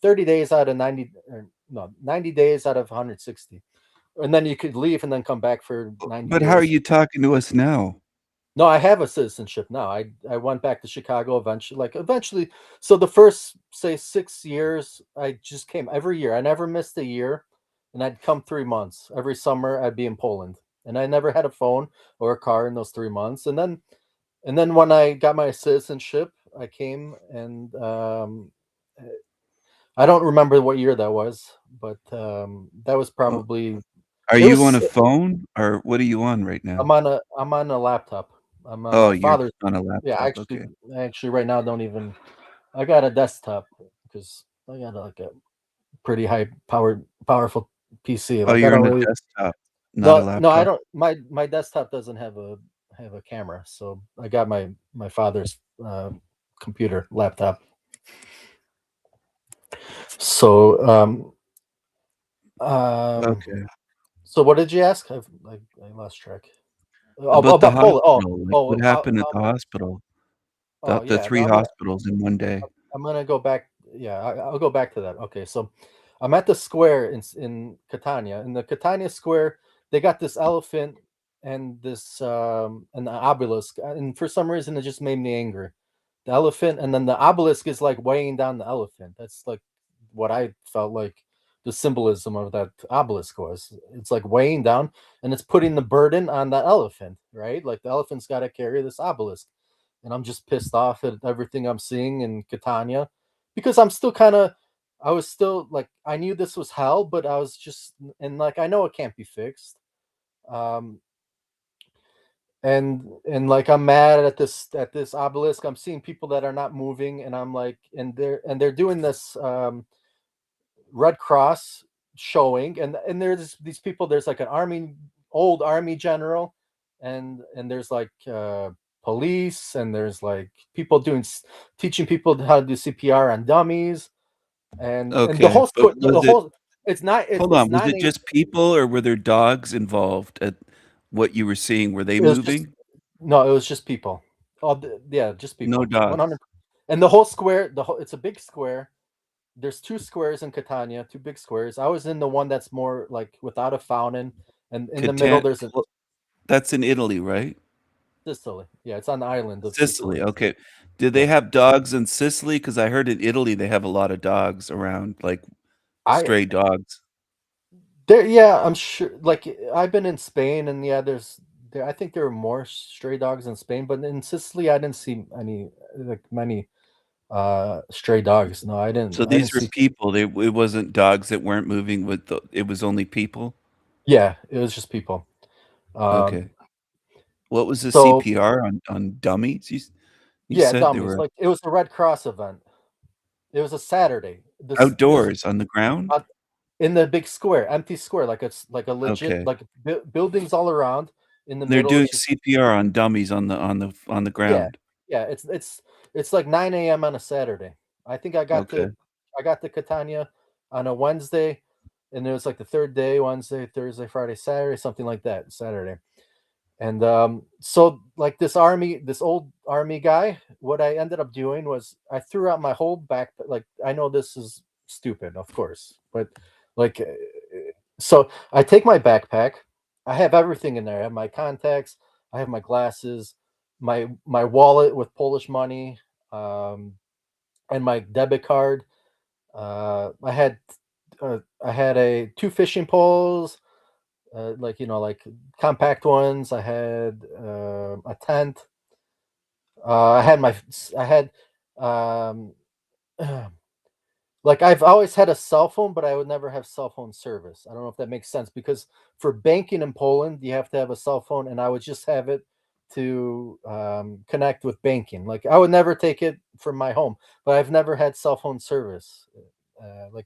30 days out of 90, or no, 90 days out of 160, and then you could leave and then come back for 90 But how are days. you talking to us now? No, I have a citizenship now. I went back to Chicago eventually. So the first, say, 6 years, I just came every year. I never missed a year, and I'd come 3 months every summer. I'd be in Poland, and I never had a phone or a car in those 3 months. And then when I got my citizenship, I came, and I don't remember what year that was, but that was probably Are It you on was. a phone or what are you on right now? I'm on a laptop. I'm on Oh, my you're father's. on a Yeah, laptop. Okay. actually, right now, don't even. I got a desktop because I got like a pretty powerful PC. Oh, Like I you're don't on a really. desktop, not a No, I laptop. don't. My desktop doesn't have a camera, so I got my father's computer laptop. So Okay. so what did you ask? I lost track. About the About Poland. hospital, like what happened at the hospital? The Yeah. No, 3 hospitals in one day. I'm gonna go back. Yeah, I'll go back to that. Okay, so I'm at the square in Catania. In the Catania square, they got this elephant and this an obelisk, and for some reason it just made me angry. The elephant, and then the obelisk is like weighing down the elephant. That's like what I felt like the symbolism of that obelisk was. It's like weighing down, and it's putting the burden on the elephant, right? Like the elephant's got to carry this obelisk, and I'm just pissed off at everything I'm seeing in Catania because I'm still kind of. I was still like I knew this was hell, but I was just and like I know it can't be fixed. Um, and like I'm mad at this obelisk. I'm seeing people that are not moving, and I'm like, and they're doing this Red Cross showing, and there's these people. There's like an old army general, and there's like police, and there's like people teaching people how to do CPR on dummies, and the Okay, whole but the was it whole it's not hold it's on, was nine it eight. just people or were there dogs involved at what you were seeing? Were they It was just moving? no, it was just people. Yeah, just No people. 100. dogs. And the whole square, it's a big square. There's two squares in Catania, two big squares. I was in the one that's more like without a fountain, and in the middle Catan there's a well, that's in Italy, right? Sicily. Yeah, it's on the island of Sicily, Sicily. okay. Did Yeah. they have dogs in Sicily? Because I heard in Italy they have a lot of dogs around, like I stray dogs. There, yeah, I'm sure. Like I've been in Spain, and yeah, I think there are more stray dogs in Spain, but in Sicily, I didn't see many stray dogs. No, I didn't. So I didn't these were see. people, it wasn't dogs that weren't moving with it was only people? Yeah, it was just people. Okay. Um, What was the so CPR on dummies? You yeah, said they dummies. were Like it was a Red Cross event. It was a Saturday. This outdoors on the ground? uh, in the big square, empty square, like it's like a legit Okay. like buildings all around. In the They're middle, doing it's just CPR on dummies on the yeah, ground. yeah. It's like 9 a.m. on a Saturday. I think Okay. I got to Catania on a Wednesday, and it was like the third day, Wednesday, Thursday, Friday, Saturday, something like that, Saturday. And so like this old army guy, what I ended up doing was I threw out my whole backpack. Like I know this is stupid, of course, but like so I take my backpack. I have everything in there. I have my contacts. I have my glasses, my wallet with Polish money, um, and my debit card. I had a two fishing poles, like like compact ones. I had a tent. I had um, like I've always had a cell phone, but I would never have cell phone service. I don't know if that makes sense because for banking in Poland, you have to have a cell phone, and I would just have it to connect with banking. Like I would never take it from my home, but I've never had cell phone service. Like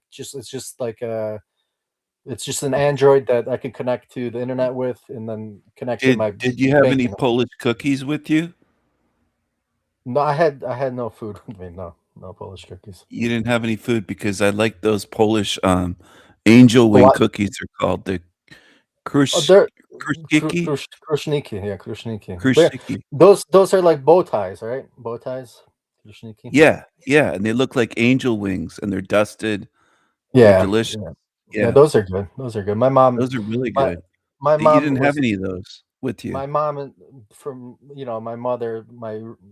it's just an Android that I can connect to the internet with, and then connect to my Did you have any banking. Polish cookies with you? No, I had no food with me. No Polish cookies. You didn't have any food because I like those Polish, angel Oh, wing cookies are called, the Krusz they're Kruszyki? Krushniki, yeah, Krushniki. But Kruszyki. those are like bow ties, right? Bow ties, Krushniki. Yeah, yeah, and they look like angel wings, and they're dusted. They're Yeah, delicious. yeah, yeah. Yeah. Those are good. Those are good. Those are really My good. my You mom didn't have was any of those with you. my mom from my mother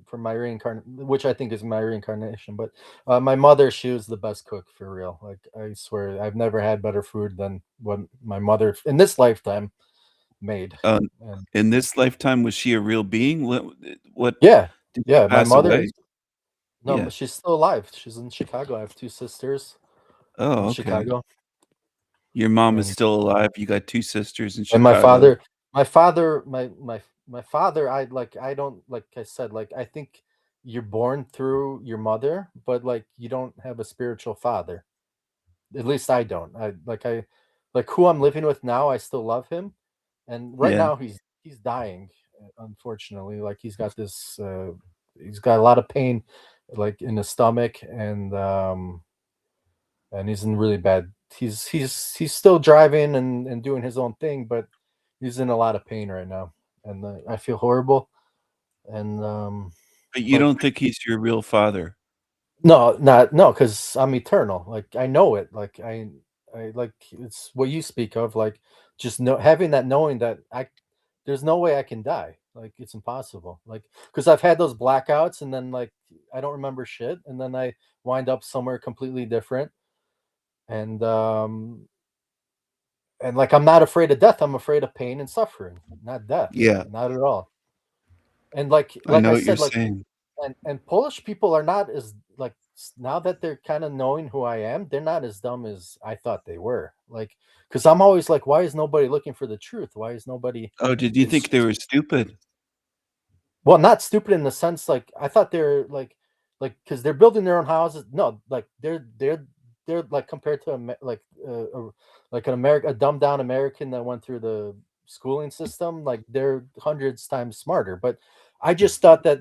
from my reincarnation, which I think is my reincarnation. But my mother, she was the best cook for real. Like I swear, I've never had better food than what my mother in this lifetime made. And In this lifetime, was she a real being? What yeah, did she yeah, my pass mother away? is no, Yeah. but she's still alive. She's in Chicago. I have two sisters Oh, in okay. Chicago. Your mom is And still alive. You got 2 sisters in and my Chicago. father, I don't, like I said, like I think you're born through your mother, but like you don't have a spiritual father. At least I don't. I like who I'm living with now, I still love him. And right Yeah. now he's dying, unfortunately. Like he's got a lot of pain like in the stomach, and he's in really bad. He's still driving and doing his own thing, but he's in a lot of pain right now, and I feel horrible. And But you don't think he's your real father? no, because I'm eternal. Like I know it. Like I like it's what you speak of. Like just having that knowing that there's no way I can die. Like it's impossible. Like because I've had those blackouts, and then like I don't remember shit, and then I wind up somewhere completely different. And like I'm not afraid of death. I'm afraid of pain and suffering, not death. Yeah. Not at all. And like I know I what you're said, like saying. and Polish people are not as like now that they're kind of knowing who I am, they're not as dumb as I thought they were. Like because I'm always like, why is nobody looking for the truth? Why is nobody Oh, did you think they were stupid? well, not stupid in the sense like I thought they're like because they're building their own houses. No, like they're like compared to like a dumbed down American that went through the schooling system, like they're hundreds times smarter. But I just thought that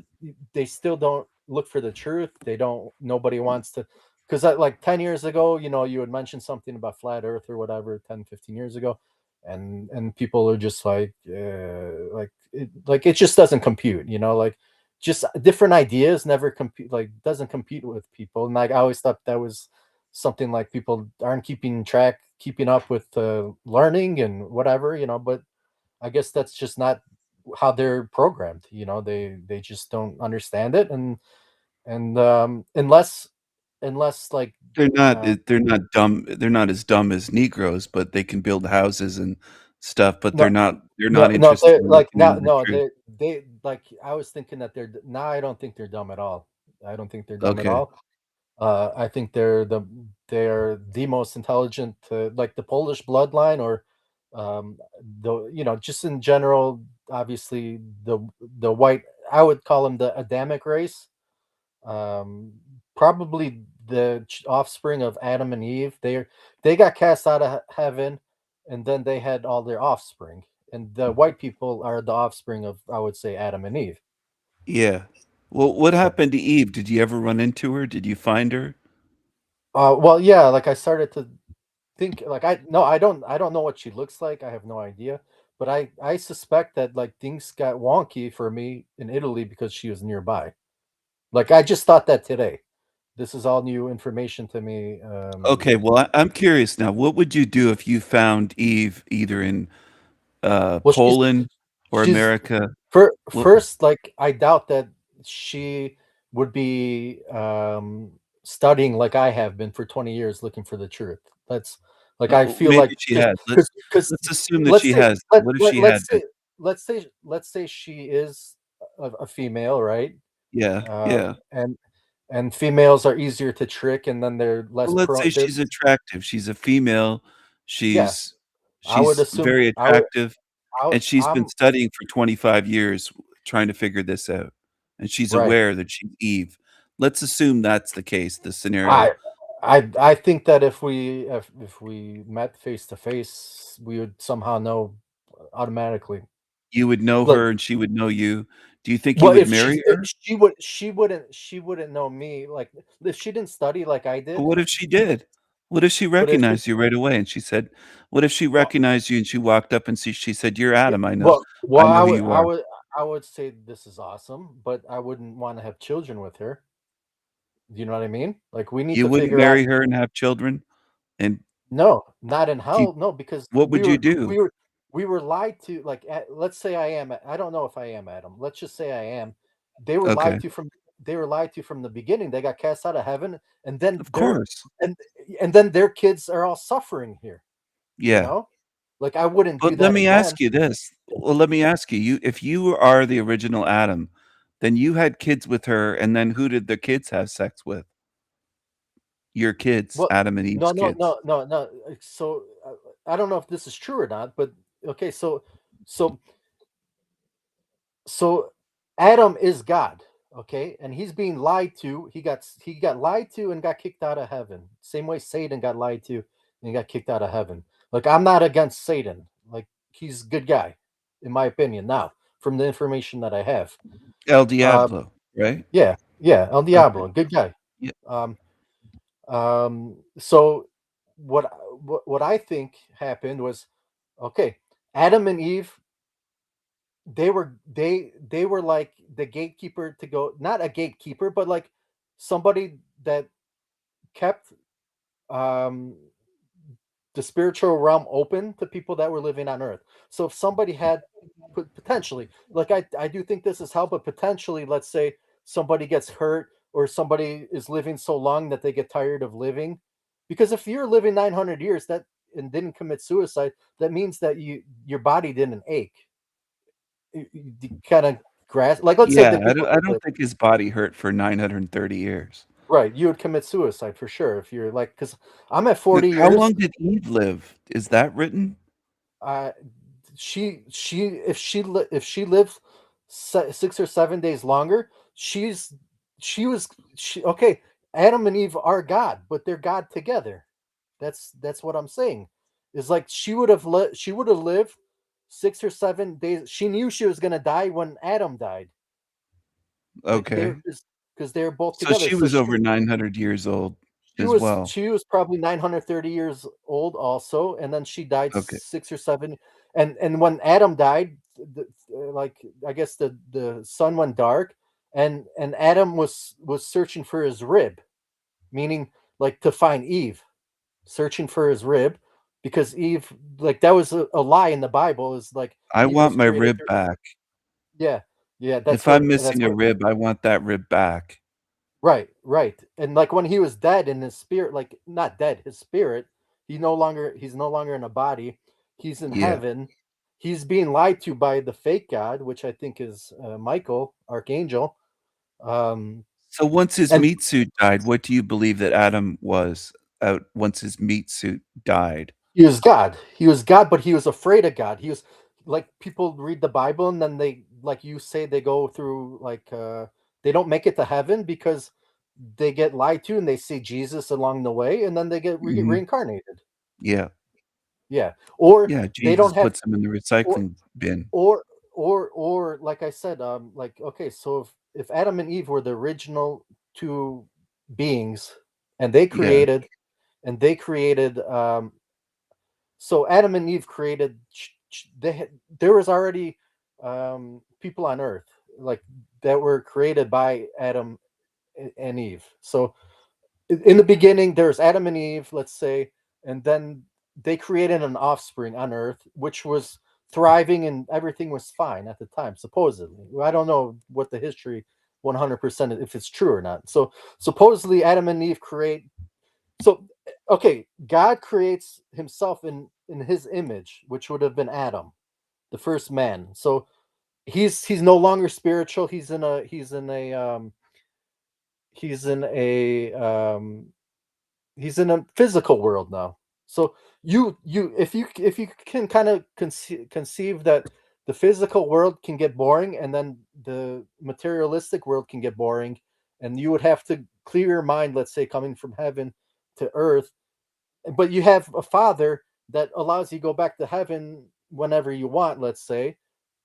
they still don't look for the truth. They don't. Nobody wants to. Because like 10 years ago, you had mentioned something about flat Earth or whatever 10, 15 years ago, and people are just like it just doesn't compute. Like just different ideas never compete. Like doesn't compete with people. And like I always thought that was something like people aren't keeping up with learning and whatever. But I guess that's just not how they're programmed. They just don't understand it, and unless like They're not dumb. They're not as dumb as Negroes, but they can build houses and stuff, but no they're not no interested they're in like looking now into the no truth. they like I was thinking that now I don't think they're dumb at all. I don't think they're dumb at Okay. all. I think they're the most intelligent, like the Polish bloodline, or just in general. Obviously, the white. I would call them the Adamic race. Probably the offspring of Adam and Eve. They got cast out of heaven, and then they had all their offspring. And the white people are the offspring of, I would say, Adam and Eve. Yeah. Well, what happened to Eve? Did you ever run into her? Did you find her? Well, yeah, like I started to think like I don't know what she looks like. I have no idea. But I suspect that like things got wonky for me in Italy because she was nearby. Like I just thought that today. This is all new information to me. Okay, well, I'm curious now. What would you do if you found Eve either in Well, Poland or she's America? What? first, like I doubt that she would be studying like I have been for 20 years looking for the truth. That's like I feel Maybe like she has. because Let's assume that let's she say has. let, What if let, she had been? let's say she is a female, right? Yeah, yeah. And females are easier to trick, and then they're less Well, let's prone. say she's attractive. She's a female. Yeah, She's I would she's assume very I would attractive, I would, and she's been I'm studying for 25 years trying to figure this out, and she's right. aware that she's Eve. Let's assume that's the case, the scenario. I think that if we met face to face, we would somehow know automatically. You would know Like, her and she would know you. Do you think you well, would marry if her? she wouldn't know me. Like, if she didn't study like I But did. what if she did? What if she But if she, recognized you right away and she said, what if she well, recognized you and she walked up and she said, "You're yeah, Adam. well, I know who you are." I would say this is awesome, but I wouldn't want to have children with her. You know what I mean? Like, we need You to wouldn't figure out. marry her and have children and No, not in keep hell. No, because what we would you were do? we were we were lied to. Like, let's say I am. I don't know if I am Adam. Let's just say I am. They were lied Okay. to from. They were lied to from the beginning. They got cast out of heaven, and then Of course. and and then their kids are all suffering here. You Yeah. know, like I wouldn't do But let that me again. ask you this. Well, let me ask you, if you are the original Adam, then you had kids with her, and then who did the kids have sex with? Your kids, Well, Adam and no, Eve's no, kids. no, no, no. So I don't know if this is true or not, but okay, so so Adam is God, okay, and he's being lied to. He got lied to and got kicked out of heaven. Same way Satan got lied to and he got kicked out of heaven. Like, I'm not against Satan. Like, he's a good guy, in my opinion. Now, from the information that I have, El uh, Diablo, right? yeah, El Okay. Diablo, good guy. Yeah. So what I think happened was, okay, Adam and Eve, they were like the gatekeeper to go, not a gatekeeper, but like somebody that kept um the spiritual realm open to people that were living on earth. So if somebody had potentially, like, I do think this is how, but potentially, let's say somebody gets hurt or somebody is living so long that they get tired of living, because if you're living 900 years that and didn't commit suicide, that means that your body didn't ache. You kind of grasp, like, let's say Yeah, the I people don't I that don't live, think his body hurt for 930 years. right, you would commit suicide for sure if you're like, because I'm at Look, 40 how years. long did Eve live? Is that written? uh if she lived 6 or 7 days longer, she okay, Adam and Eve are God, but they're God together. That's what I'm saying. Is like, she would have lived 6 or 7 days. She knew she was going to die when Adam died. Like, they're Okay. because they're both So together. she So was over 900 years old she as was well. she was probably 930 years old also, and then she died Okay. 6 or 7. And when Adam died, like, I guess the sun went dark, and Adam was searching for his rib, meaning like to find Eve, searching for his rib, because Eve, like, that was a lie in the Bible, is like I Eve want was my created rib through, back. yeah, yeah, If I'm missing a rib, I want that rib back. right, right. And like, when he was dead in his spirit, like, not dead, his spirit, he's no longer in a body. He's in Yeah. heaven. He's being lied to by the fake God, which I think is Michael, Archangel. Um, So once his and meat suit died, what do you believe that Adam was out once his meat suit died? he was God. He was God, but he was afraid of God. He was like, people read the Bible and then they, like you say, they go through, like, they don't make it to heaven because they get lied to and they see Jesus along the way, and then they get Mhm. reincarnated. Yeah. Yeah, or Yeah, they Jesus don't have, puts him in the or recycling bin. or like I said, like, okay, so if Adam and Eve were the original two beings, and Yeah. they created, so Adam and Eve created, there was already people on earth, like, that were created by Adam and Eve. So in the beginning there's Adam and Eve, let's say, and then they created an offspring on earth which was thriving and everything was fine at the time, supposedly. I don't know what the history 100% if it's true or not. So supposedly Adam and Eve create, so okay, God creates himself in his image, which would have been Adam, the first man. So he's no longer spiritual. He's in a physical world now. So if you can kind of conceive that the physical world can get boring and then the materialistic world can get boring, and you would have to clear your mind, let's say, coming from heaven to earth, but you have a father that allows you to go back to heaven whenever you want, let's say,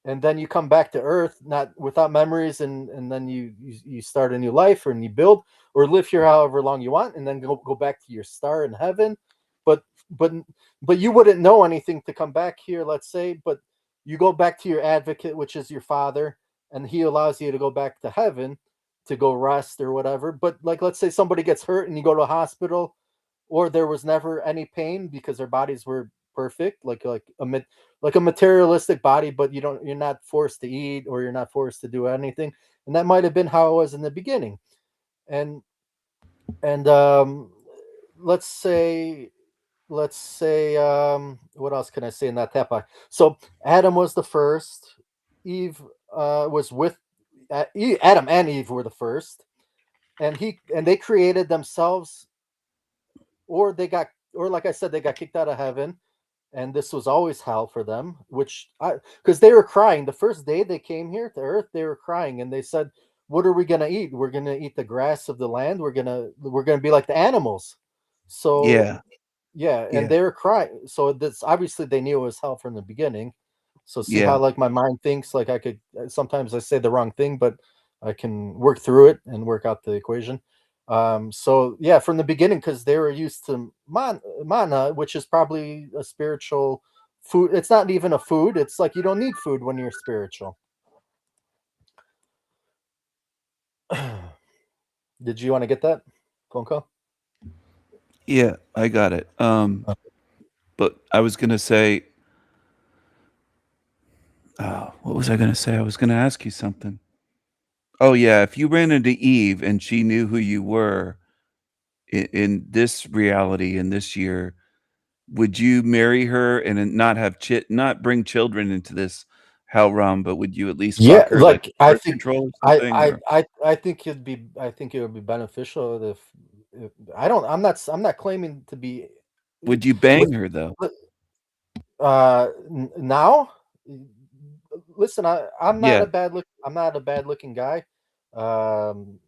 and then you come back to earth not without memories, and then you start a new life, or you build or live here however long you want, and then go back to your star in heaven. but but but you wouldn't know anything to come back here, let's say, but you go back to your advocate, which is your father, and he allows you to go back to heaven to go rest or whatever. But like, let's say somebody gets hurt and you go to a hospital, or there was never any pain because their bodies were perfect, like a materialistic body, but you're not forced to eat or you're not forced to do anything. And that might have been how it was in the beginning. And and let's say what else can I say in that topic? So Adam was the first. Eve was with Adam and Eve were the first, and they created themselves, or like I said, they got kicked out of heaven, and this was always hell for them. Which because they were crying the first day they came here to Earth, they were crying, and they said, "What are we gonna eat? We're gonna eat the grass of the land. We're gonna be like the animals." So Yeah. yeah, and Yeah. they were crying. So this obviously they knew it was hell from the beginning. So see how Yeah. like my mind thinks, like I could sometimes I say the wrong thing, but I can work through it and work out the equation. So yeah, from the beginning, because they were used to mana, which is probably a spiritual food. It's not even a food. It's like you don't need food when you're spiritual. Did you want to get that phone call? Yeah, I got it. But I was gonna say, what was I gonna say? I was gonna ask you something. Oh yeah, if you ran into Eve and she knew who you were in this reality in this year, would you marry her and then not have not bring children into this hell realm, but would you at least Yeah, fuck her like like I birth think control or I something? I Or I I think I think it would be beneficial if I don't I'm not claiming to be would you with bang her though? now listen, Yeah. I'm not a bad looking guy. Um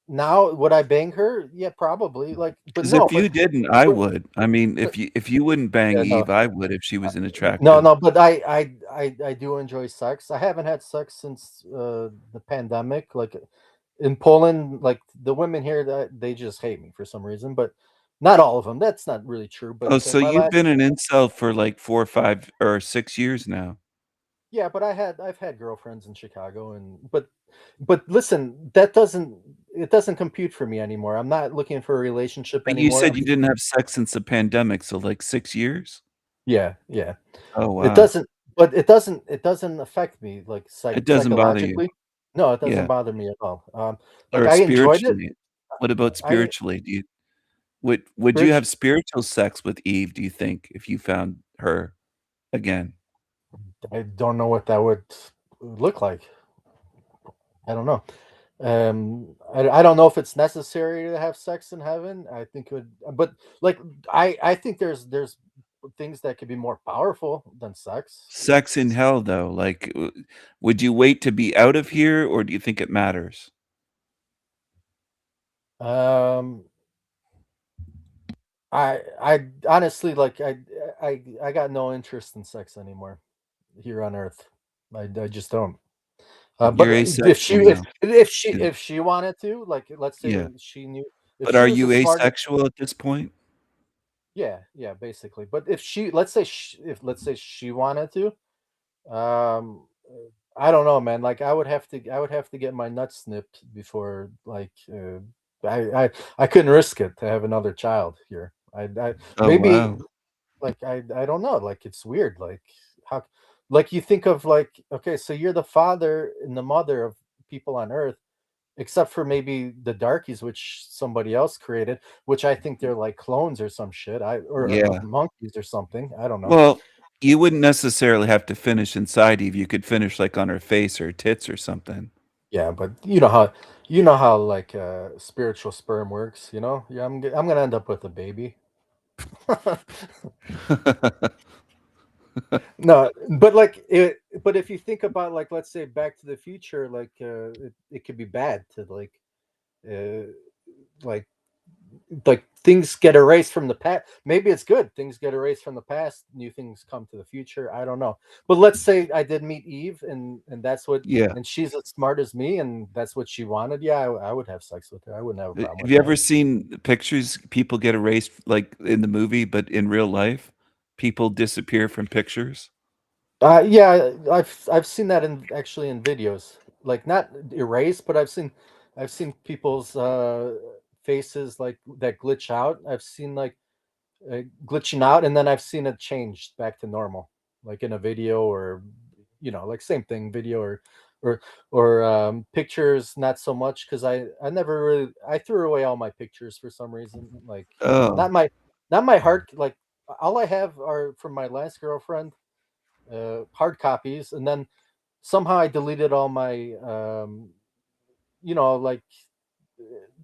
Now would I bang her? Yeah, probably. Like, but 'Cause no, if you didn't, I but, would. I mean, but if you wouldn't bang yeah, no, Eve, I would if she was no, unattractive. no. But I do enjoy sex. I haven't had sex since the pandemic. Like in Poland, like the women here, that they just hate me for some reason. But not all of them. That's not really true. But Oh, so my you've last, been an incel for like 4 or 5 or 6 years now. yeah. But I've had girlfriends in Chicago, and but listen, that doesn't it doesn't compute for me anymore. I'm not looking for a relationship But you anymore. said you didn't have sex since the pandemic, so like 6 years? Yeah, yeah. Oh, It wow. doesn't it doesn't affect me, like, It doesn't bother you. psychologically. No, it doesn't Yeah. bother me at all. Like, Or I enjoyed it. spiritually. What about I spiritually? Do you would you spirit have spiritual sex with Eve, do you think, if you found her again? I don't know what that would look like. I don't know. I don't know if it's necessary to have sex in heaven. I think it would, but, like, I think there's things that could be more powerful than sex. Sex in hell, though, like, would you wait to be out of here, or do you think it matters? Um I honestly like I got no interest in sex anymore here on Earth. I just don't. But You're asexual now. Yeah. if she wanted to, like, let's say Yeah. she knew if But she are was a you smart, asexual at this point? yeah, yeah, basically. But if she if let's say she wanted to, I don't know, man. Like I would have to get my nuts snipped before like I couldn't risk it to have another child here. I Oh, maybe wow. like I don't know, like it's weird, like how like you think of like okay, so you're the father and the mother of people on earth, except for maybe the darkies, which somebody else created, which I think they're like clones or some shit, or Yeah. monkeys or something, I don't know. Well, you wouldn't necessarily have to finish inside Eve, you could finish, like, on her face or tits or something. Yeah, but you know how like spiritual sperm works, you know? Yeah, I'm gonna end up with a baby. No, but like but if you think about like let's say Back to the Future, like it could be bad to uh like like things get erased from the past. Maybe it's good. Things get erased from the past, new things come to the future. I don't know. But let's say I did meet Eve and that's what Yeah. and she's as smart as me and that's what she wanted. Yeah, I would have sex with her. I wouldn't have a problem Have with you that. ever seen pictures people get erased, like, in the movie, but in real life? People disappear from pictures? Yeah, I've seen that in actually in videos. Like not erased, but I've seen people's faces like that glitch out. I've seen like glitching out and then I've seen it changed back to normal. Like in a video or like same thing, video or pictures not so much cuz I never really I threw away all my pictures for some reason. Like Oh. not my hard like all I have are from my last girlfriend hard copies, and then somehow I deleted all my, like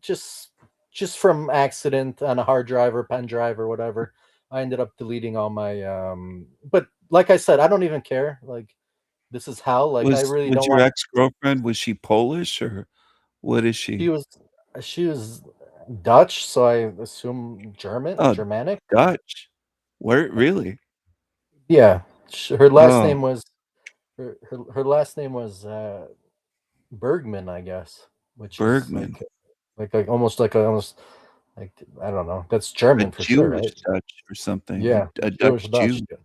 just just from accident on a hard drive or pen drive or whatever. I ended up deleting all my. But like I said, I don't even care. Like, this is hell. Like, I really Was don't your want. ex-girlfriend, was she Polish or what is she? She was Dutch, so I assume Oh, Germanic. Dutch. Where really? Yeah, her last Oh, name was her last name was Bergman, I guess, which is Bergman. like almost like I don't know. That's A German for sure, Jewish right? Dutch or something. Yeah, A Jewish Dutch Dutch. Jew.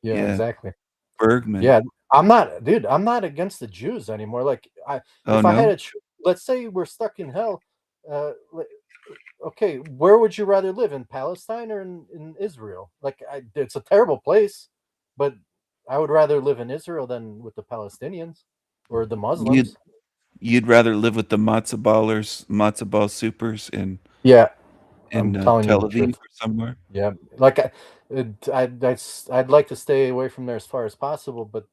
Yeah, Yeah. exactly. Bergman. Yeah, I'm not, dude. I'm not against the Jews anymore. Like, Oh, if I had no? a, let's say we're stuck in hell. Okay, where would you rather live, in Palestine or in Israel? Like, it's a terrible place, but I would rather live in Israel than with the Palestinians or the You'd Muslims. you'd rather live with the matzo ballers, matzo ball supers Yeah, in I'm telling you Tel the Aviv truth. or somewhere? Yeah, like I'd like to stay away from there as far as possible, but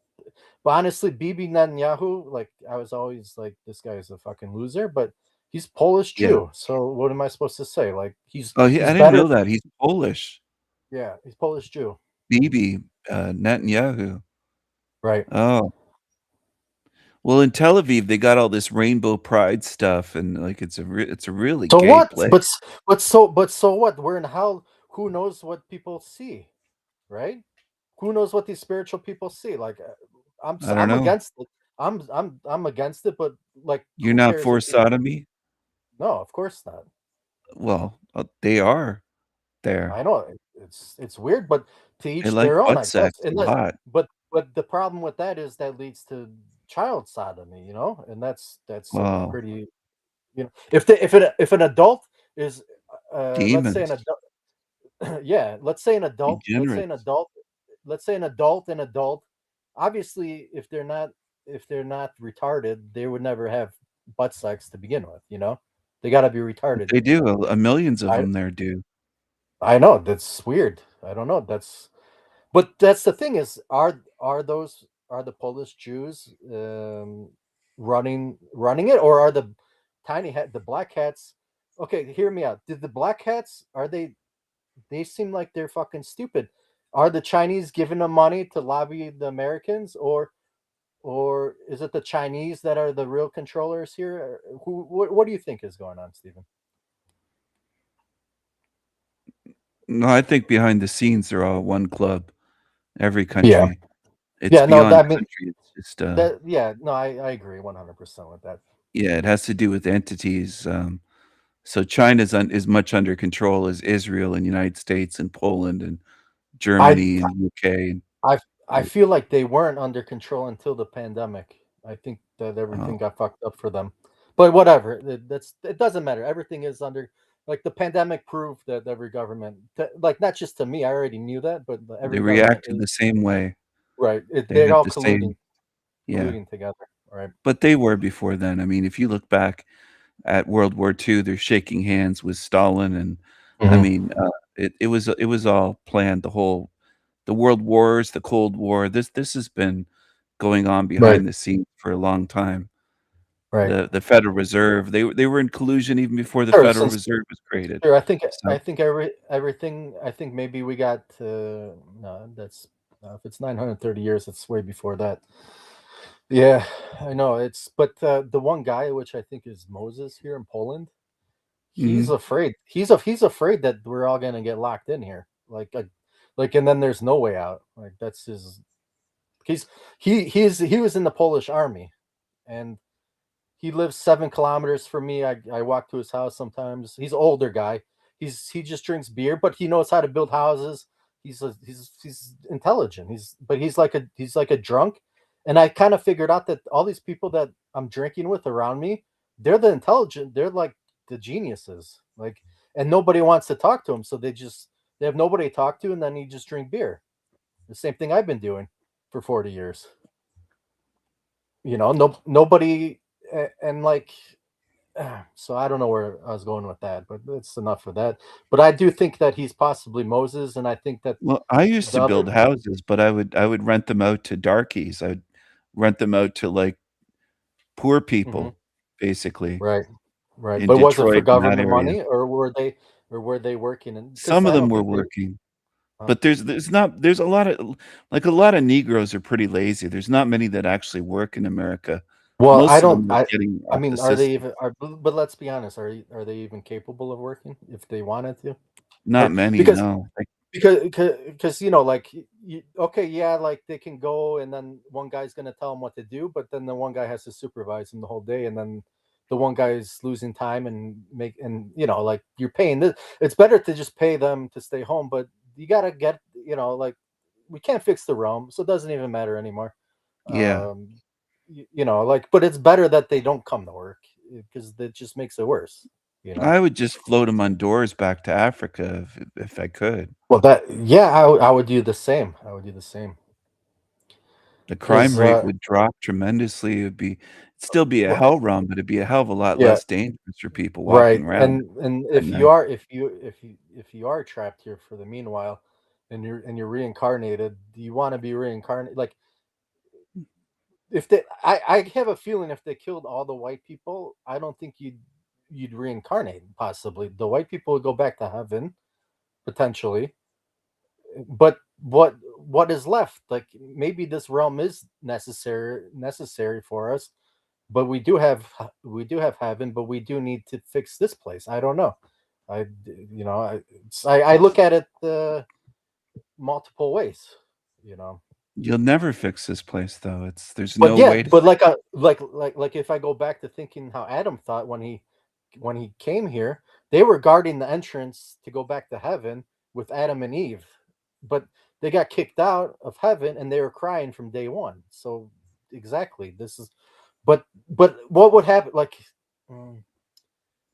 honestly, Bibi Netanyahu, like, I was always like, this guy is a fucking loser, but he's Polish Yeah. Jew. So what am I supposed to say? Like, Oh, I he's didn't know better. that. He's Polish. Yeah, he's Polish Jew. Bibi Netanyahu. Right. Oh. Well, in Tel Aviv, they got all this rainbow pride stuff, and like it's a really So gay what? place. But so what? We're in hell. Who knows what people see, right? Who knows what these spiritual people see? Like, I don't I'm know. against it. I'm against it, but like, You're who not cares for if they? sodomy? No, of course not. Well, they are there. I know it's weird, but to They each like their own, butt I guess. sex a lot. But the problem with that is that leads to child sodomy, and that's Wow. pretty, if an adult is, let's say an Demons. adult, yeah, Degenerates. let's say an adult, obviously, if they're not retarded, they would never have butt sex to begin with. They got to be retarded. They do. Millions of I them there do. I know, that's weird. I don't know. But that's the thing is, are the Polish Jews running it, or are the the black hats? Okay, hear me out. Did the black hats, are they seem like they're fucking stupid? Are the Chinese giving them money to lobby the Americans, or is it the Chinese that are the real controllers here? What do you think is going on, Stephen? No, I think behind the scenes they're all one club. Every Yeah. country. It's Yeah, no, beyond country. It's just yeah, no, I agree 100% with that. yeah, it has to do with entities. So China's is much under control as Israel and United States and Poland and Germany and UK. I feel like they weren't under control until the pandemic. I think that everything got fucked up for them. But whatever, it doesn't matter. Everything is under, like, the pandemic proved that every government, like, not just to me, I already knew that, but every They government reacted the same way. right. They They're have all the same yeah. colluding together, right? But they were before then. I mean, if you look back at World War II, they're shaking hands with Stalin, and I Mhm. mean, it was all planned. The world wars, the Cold War. This has been going on Right. behind the scenes for a long time. Right. The Federal Reserve, they were in collusion even before the Sure, Federal Reserve was created. sure, I think So everything. I think maybe we got no. That's if it's 930 years, it's way before that. Yeah, I know. But the one guy, which I think is Moses here in Poland, he's Mhm. afraid. He's afraid that we're all gonna get locked in here, and then there's no way out. Like, that's his. He was in the Polish army, and he lives 7 kilometers from me. I walk to his house sometimes. He's an older guy. He just drinks beer, but he knows how to build houses. He's intelligent. He's like a drunk. And I kind of figured out that all these people that I'm drinking with around me, they're the intelligent. They're like the geniuses. Like, and nobody wants to talk to him, so they have nobody to talk to, and then he just drink beer. The same thing I've been doing for 40 years. Nobody, and like, so I don't know where I was going with that, but it's enough for that. But I do think that he's possibly Moses, and I think that Well, I used to the other. build houses, but I would rent them out to darkies. I'd rent them out to, like, poor Mhm. people, basically, Right, right. in But was it for Detroit and that government area. money, or were they working in? Because Some of I them don't were think they. working. But there's a lot of a lot of Negroes are pretty lazy. There's not many that actually work in America. Well, I Most of don't. them are getting I off mean, the are they system. even? But let's be honest. Are they even capable of working if they wanted to? Not Like many, because no. because like okay, yeah, like they can go and then one guy's gonna tell them what to do, but then the one guy has to supervise them the whole day, and then the one guy's losing time and like you're paying this. It's better to just pay them to stay home, but you gotta get like we can't fix the realm, so it doesn't even matter anymore. Yeah. Like, but it's better that they don't come to work because that just makes it worse. I would just float them on doors back to Africa if I could. Well, I would do the same. I would do the same. The crime 'Cause, rate would drop tremendously. It'd still be a well, hell realm, but it'd be a hell of a lot yeah, less dangerous for people walking right. around And at if you night. are if you are trapped here for the meanwhile, and you're reincarnated, do you want to be reincarnated? Like, if I have a feeling if they killed all the white people, I don't think you'd reincarnate. Possibly the white people would go back to heaven potentially, but what is left? Like maybe this realm is necessary for us, but we do have heaven, but we do need to fix this place. I don't know. I you know I look at it multiple ways. You know. You'll never fix this place, though. There's But no yeah, way to but fix like if I go back to thinking how Adam thought when he came here, they were guarding the entrance to go back to heaven with Adam and Eve, but they got kicked out of heaven and they were crying from day one. So exactly, this is, but what would happen? Like,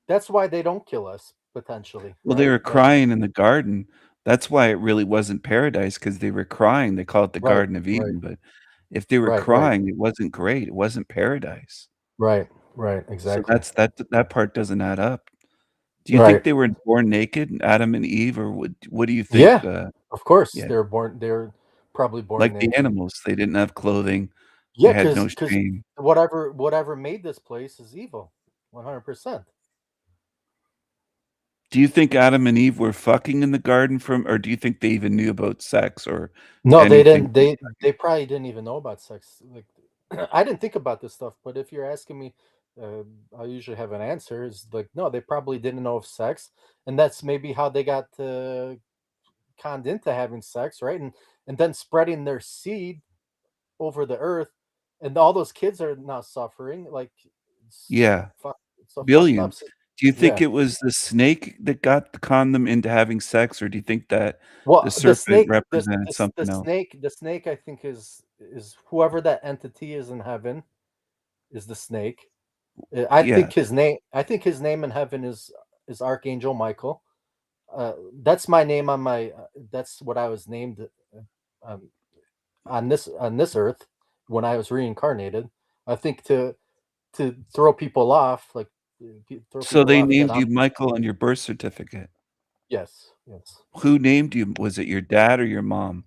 that's why they don't kill us potentially, Well, they right? were Like, crying in the garden. That's why it really wasn't paradise because they were crying. They call it the right, Garden of right, Eden, but if they were right, crying, it wasn't great. It wasn't paradise. right, So exactly, that part doesn't add up. Do you think right. they were born naked, Adam and Eve, or what do you think? Yeah, of course Yeah, they're probably born like the naked. animals, they didn't have clothing. They Yeah, had no because shame. whatever made this place is evil, 100%. Do you think Adam and Eve were fucking in the garden or do you think they even knew about sex or No, they anything didn't. from They probably didn't even know about sex. Like, I didn't think about this stuff, but if you're asking me, uh, I usually have an answer. Is like, no, they probably didn't know of sex, and that's maybe how they got conned into having sex, right? And then spreading their seed over the earth, and all those kids are now suffering. Like, it's Yeah, it's so fucked up. billions. So, Do you think yeah. it was the snake that conned them into having sex, or do you think that the Well, serpent represented the something else? snake, I think is whoever that entity is in heaven is the snake. Yeah. I think his name in heaven is Archangel Michael. That's my name on my. That's what I was named um, on this earth when I was reincarnated. I think to throw people off, like throw So people they off that named I'm. you Michael on your birth certificate. Yes, yes. Who named you? Was it your dad or your mom?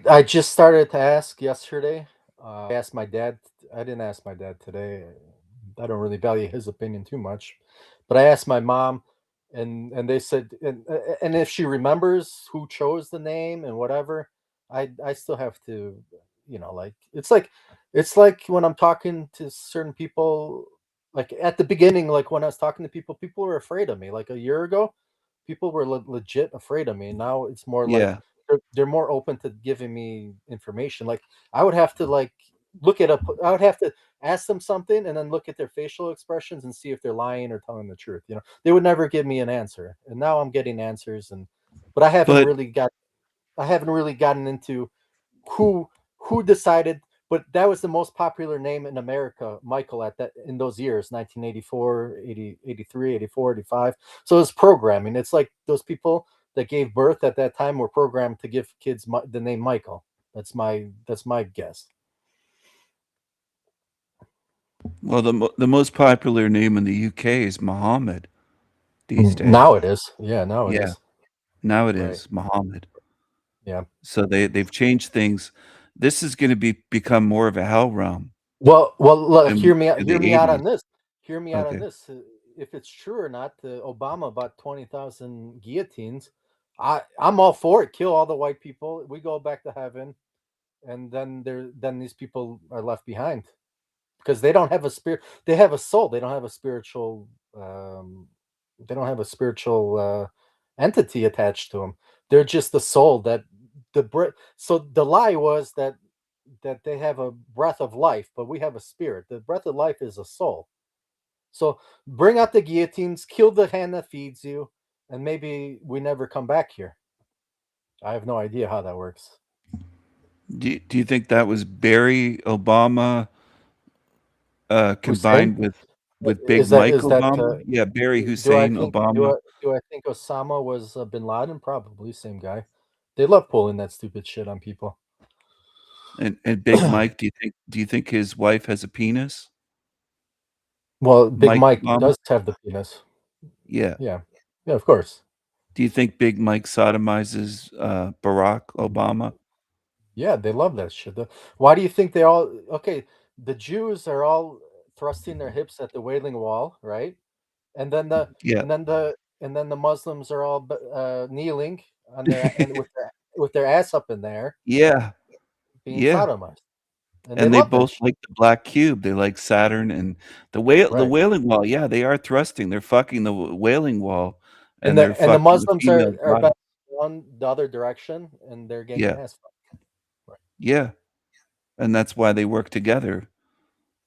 I just started to ask yesterday. I asked my dad. I didn't ask my dad today. I don't really value his opinion too much, but I asked my mom, and they said, and if she remembers who chose the name and whatever, I still have to, like it's like when I'm talking to certain people, like at the beginning, like when I was talking to people were afraid of me. Like a year ago, people were legit afraid of me. Now it's more like Yeah. they're more open to giving me information. Like I would have to like look it up. I would have to ask them something and then look at their facial expressions and see if they're lying or telling the truth. They would never give me an answer, and now I'm getting answers. But But I haven't really gotten into who decided. But that was the most popular name in America, Michael, at that in those years, 1984, 80, 83, 84, 85. So it's programming. It's like those people that gave birth at that time were programmed to give kids the name Michael. That's my guess. well, the most popular name in the UK is Muhammad these Now days. it is. Yeah, now it Yeah, is. now it Right. is Muhammad. Yeah. So they've changed things. This is going to become more of a hell realm Well, look, than in hear the me out on 80s. this. Hear me out on Okay. this. If it's true or not, Obama bought 20,000 guillotines I'm all for it. Kill all the white people. We go back to heaven, and then these people are left behind because they don't have a spirit. They have a soul. They don't have a spiritual. They don't have a spiritual entity attached to them. They're just the soul that So the lie was that they have a breath of life, but we have a spirit. The breath of life is a soul. So bring out the guillotines, kill the hand that feeds you, and maybe we never come back here. I have no idea how that works. Do you think that was Barry Obama Hussein? combined with Big Is that Mike is that Obama? Yeah, Barry do I Hussein think Obama do I think Osama was Bin Laden? Probably same guy. They love pulling that stupid shit on people. and Big Mike. Do you think his wife has a penis? Well, Big Mike Mike Obama? does have the penis. Yeah. Yeah, yeah, of course. Do you think Big Mike sodomizes Barack Obama? Yeah, they love that shit. Why do you think they all? Okay, the Jews are all thrusting their hips at the Wailing Wall, right? And then the Yeah. and then the Muslims are all kneeling on their and with their ass up in there, Yeah. being Yeah. sodomized, and they And they love that both shit. like the black cube. They like Saturn and the Right. Wailing Wall. Yeah, they are thrusting. They're fucking the Wailing Wall, and they're And the fucking the Muslims female are body. back on the other direction, and they're getting Yeah. ass fucked. Right. Yeah. And that's why they work together.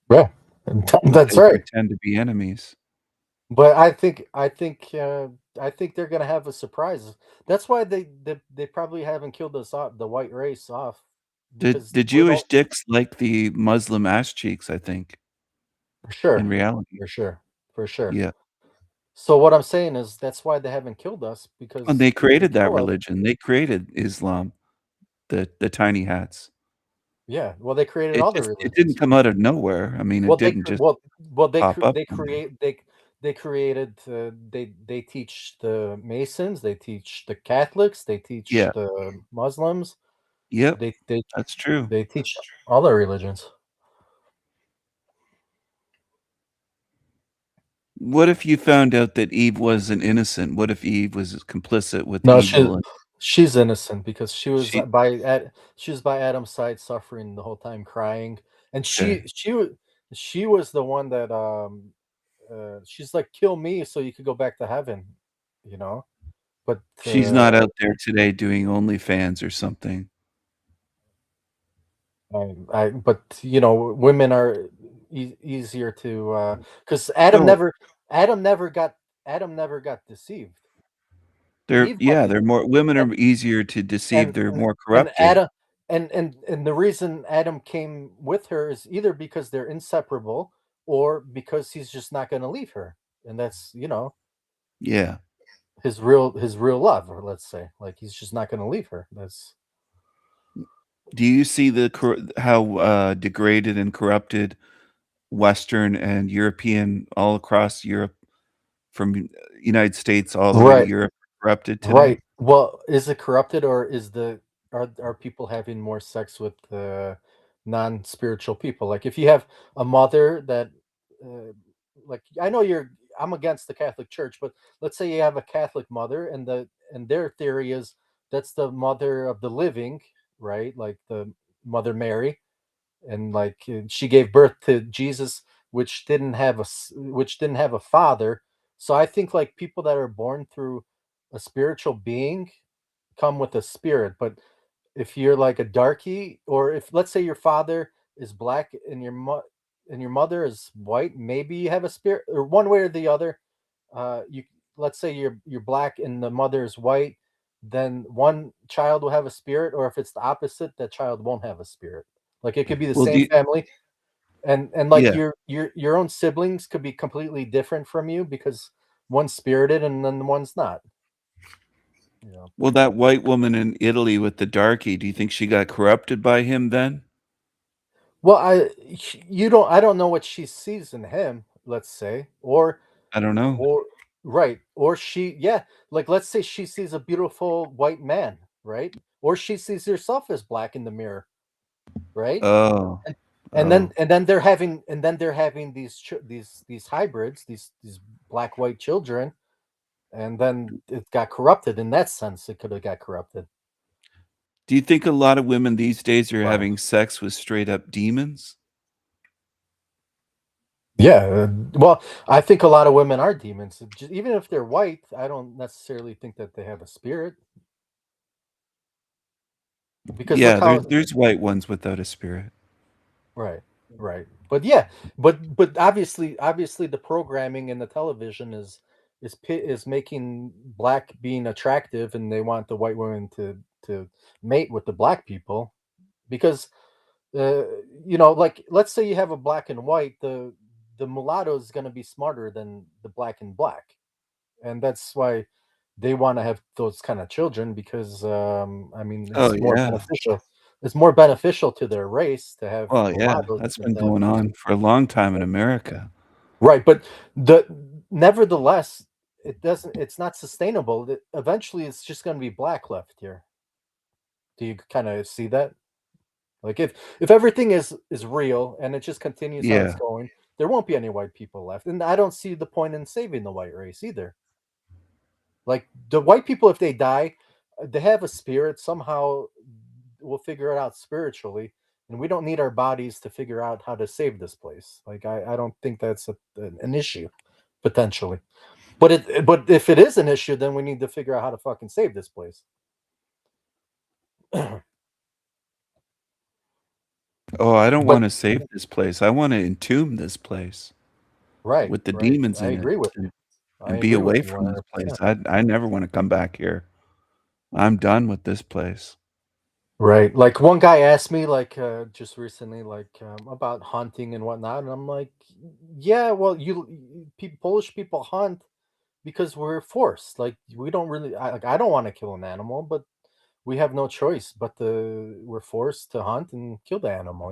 Yeah, that's They right. pretend to be enemies. But I think they're gonna have a surprise. That's why they probably haven't killed us off, the white race off, because The we're Jewish all dicks like the Muslim ass cheeks, I think, for sure, in reality. for sure, for sure. Yeah. So what I'm saying is that's why they haven't killed us And because they if they created that kill us, religion. They created Islam, the tiny hats. yeah. Well, they created all the It didn't religions. come out of nowhere. I mean, it Well, didn't just pop up they one day. create they created they teach the Masons, they teach the Catholics, they teach Yeah. the Muslims, Yep. they That's true. they teach all the religions. What if you found out that Eve wasn't innocent? What if Eve was complicit with No, evil and she's innocent because she she was by Adam's side suffering the whole time crying, and Okay. she was the one that she's like, kill me so you could go back to heaven, you know. But She's not out there today doing OnlyFans or something. but you know, women are easier to because Adam No. never got deceived. They're Eve got yeah, they're more women are easier to deceive, and they're and more and corrupted. Adam and the reason Adam came with her is either because they're inseparable or because he's just not going to leave her, and that's, you know, Yeah. his real love, or let's say, like, he's just not going to leave her. That's Do you see how degraded and corrupted Western and European all across Europe from United States all the way to right, Europe corrupted today? right. Well, is it corrupted, or are people having more sex with non-spiritual people? Like, if you have a mother that uh, like, I know I'm against the Catholic Church, but let's say you have a Catholic mother, and their theory is that's the mother of the living, right? Like the Mother Mary, and like she gave birth to Jesus, which didn't have a father. So I think like people that are born through a spiritual being come with a spirit, but if you're like a darky, or if, let's say, your father is black and your mother is white, maybe you have a spirit, or one way or the other. You Let's say you're black and the mother is white, then one child will have a spirit, or if it's the opposite, that child won't have a spirit. Like, it could be the Well, same family, and like yeah. your own siblings could be completely different from you because one's spirited and then one's not. You know. Well, that white woman in Italy with the darky, do you think she got corrupted by him then? Well, I don't know what she sees in him, let's say, I don't know. or right, or yeah, like, let's say she sees a beautiful white man, right? Or she sees herself as black in the mirror, right? Oh. And, Oh. they're having these hybrids, these black white children, and then it got corrupted. In that sense, it could have got corrupted. Do you think a lot of women these days are Right. having sex with straight up demons? Yeah, well, I think a lot of women are demons. Even if they're white, I don't necessarily think that they have a spirit. Because look Yeah, how there's white ones without a spirit. right, right. But yeah, but obviously the programming in the television is making black being attractive, and they want the white women to mate with the black people because uh, like let's say you have a black and white, the mulatto is going to be smarter than the black and black, and that's why they want to have those kind of children because I mean Oh, it's more yeah. beneficial. It's more beneficial to their race to have Well, yeah, mulattoes that's than been to have going on for a long time in America. right. But the nevertheless, it's not sustainable. Eventually, it's just going to be black left here. Do you kind of see that? Like if everything is real and it just continues how it's Yeah. going, there won't be any white people left, and I don't see the point in saving the white race either. Like the white people, if they die, they have a spirit. Somehow we'll figure it out spiritually, and we don't need our bodies to figure out how to save this place. Like I don't think that's an issue potentially. But if it is an issue, then we need to figure out how to fucking save this place. Oh, I don't But wanna save this place. I wanna entomb this place right, with the right. demons I in it agree with you. and I be agree with away you from this place. 100%. I never wanna come back here. I'm done with this place. Right. Like one guy asked me like just recently like about hunting and whatnot, and I'm like, yeah, well, Polish people hunt because we're forced. Like we don't really like I don't want to kill an animal, but we have no choice but we're forced to hunt and kill the animal,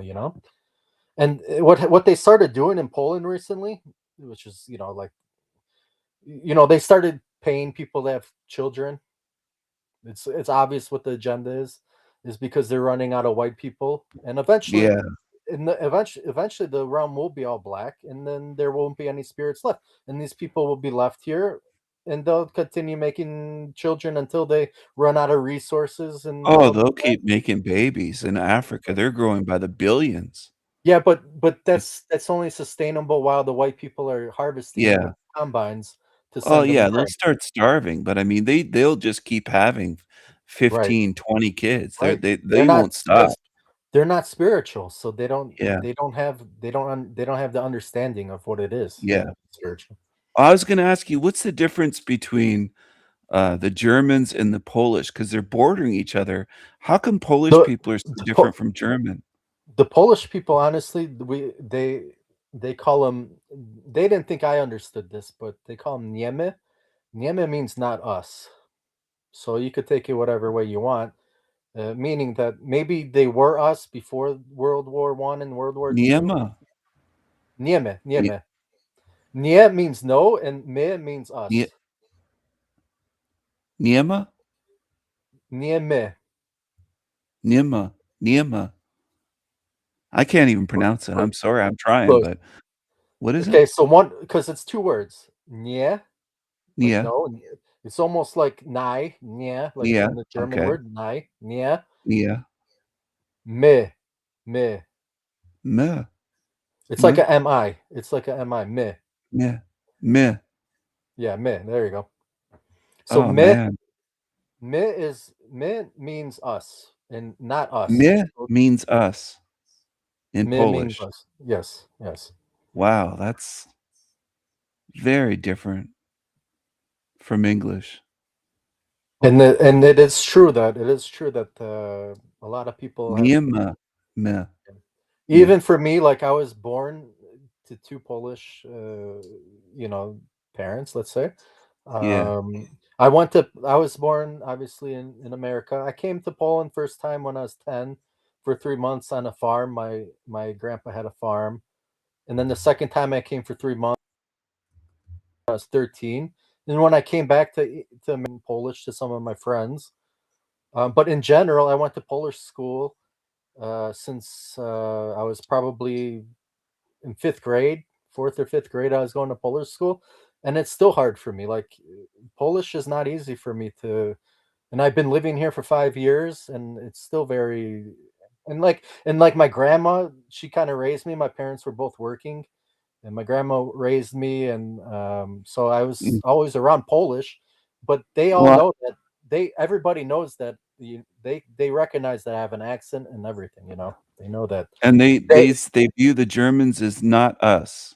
And what they started doing in Poland recently, which is, like they started paying people that have children. It's obvious what the agenda is because they're running out of white people, and eventually, Yeah. eventually the realm will be all black, and then there won't be any spirits left, and these people will be left here, and they'll continue making children until they run out of resources, and Oh, they'll be they'll keep making babies in Africa. They're growing by the billions. yeah, but It's that's only sustainable while the white people are harvesting them with Yeah. combines to Oh, send them yeah, they'll there. start starving, but I mean, they'll just keep having Right. 15, 20 kids. Right. They're They not won't because stop. they're not spiritual, so Yeah. they don't have the understanding of what it is to Yeah. be spiritual. I was gonna ask you, what's the difference between, the Germans and the Polish? Because 'Cause they're bordering each other. How come Polish The people are so the, different Po- from German? the Polish people, honestly, they call them. They didn't think I understood this, but they call them Nieme. Nieme means not us, so you could take it whatever way you want. Meaning that maybe they were us before World War I and World War II. Niema. Nieme, Nie Nieme. Nie means no, and me means Nie us. Niema? Nieme. Niema. Niema. I can't even pronounce it. I'm sorry, I'm trying, Close. but what is it? Okay, so one because it's two words. Nie, like Nie. no. It's almost like nie, nie, like Nie. in the German Okay. word nie, nie. Nie. Me, me. Me. It's like Me. a mi. It's like a mi. Me. Me. Me. Yeah, me. There you go. So Oh, man. me means us and not us. Me So means us in me means Polish. us. Yes, yes. Wow, that's very different from English. And it is true that a lot of people have Niema. Me. Me. even for me, like I was born to two Polish, parents. Let's say, Yeah. I was born obviously in America. I came to Poland first time when I was 10 for 3 months on a farm. My grandpa had a farm, and then the second time I came for 3 months. I was 13, and when I came back to Polish to some of my friends. But in general, I went to Polish school since I was probably in fifth grade, fourth or fifth grade. I was going to Polish school, and it's still hard for me. Like Polish is not easy for me to, and I've been living here for 5 years, and it's still very, and like my grandma, she kind of raised me. My parents were both working, and my grandma raised me, and so I was Mm. always around Polish, but they all Well, know that everybody knows that they recognize that I have an accent and everything. They know that and they they view the Germans as not us.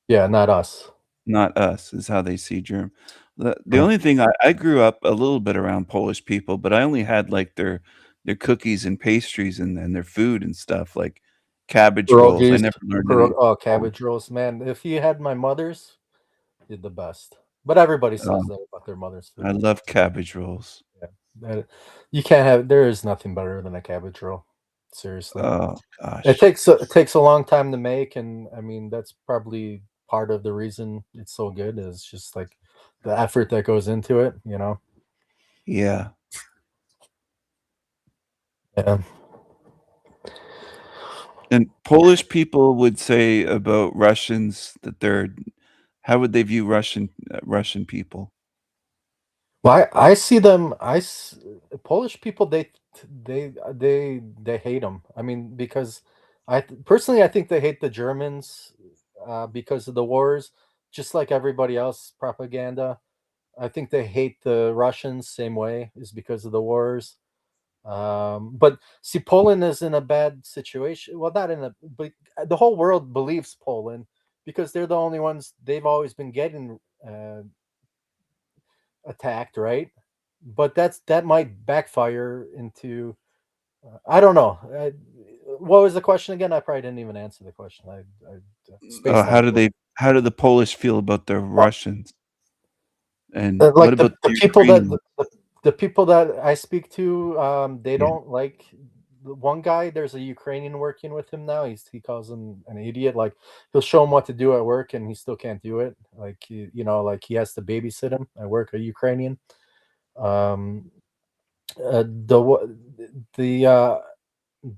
yeah, not us. Not us, is how they see Germ the only thing I grew up a little bit around Polish people, but I only had, like, their cookies and pastries and their food and stuff, like cabbage rolls. I Pierogies, never learned any Polish. cabbage rolls, man. If you had my mother's, you're the best. But everybody says Oh, that about their mother's I food. love cabbage rolls. Yeah, you can't have. There is nothing better than a cabbage roll. Seriously, Oh it gosh. takes a long time to make, and I mean that's probably part of the reason it's so good. Is just like the effort that goes into it. Yeah. Yeah. And Polish people would say about Russians that they're how would they view Russian people? Well, I see them. Polish people. They hate them. I mean, because personally, I think they hate the Germans because of the wars, just like everybody else. Propaganda. I think they hate the Russians same way, is because of the wars. But see, Poland is in a bad situation. Well, not in a, but the whole world believes Poland because they're the only ones. They've always been getting attacked, right? But that might backfire into. I don't know. What was the question again? I probably didn't even answer the question. I spaced How out. do how do the Polish feel about the Russians? And what Like about the the people that Ukrainians? the people that I speak to, they Yeah. don't like the one guy. There's a Ukrainian working with him now. He calls him an idiot. Like he'll show him what to do at work, and he still can't do it. Like like he has to babysit him at work. A Ukrainian. Um, the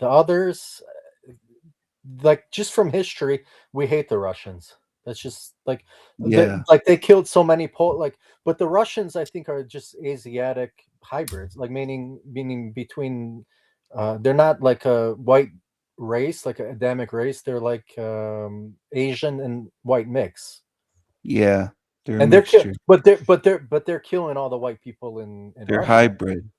others, like just from history, we hate the Russians. That's just Yeah. like they killed so many but the Russians I think are just Asiatic hybrids, like meaning between they're not like a white race, like an Adamic race. They're like Asian and white mix. Yeah. They're a And mixture. they're killing all the white people in They're Russia. hybrid.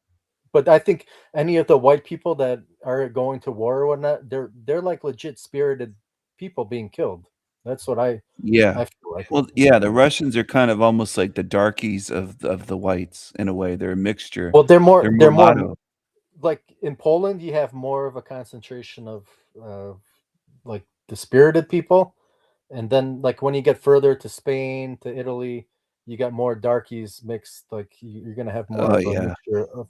But I think any of the white people that are going to war or whatnot, they're like legit spirited people being killed. That's what I Yeah. feel like. Well, yeah, the Russians are kind of almost like the darkies of the whites in a way. They're a mixture. Well, They're they're more mulatto. like in Poland. You have more of a concentration of like the spirited people, and then like when you get further to Spain, to Italy, you got more darkies mixed. Like you're gonna have more Oh, of a yeah. mixture of.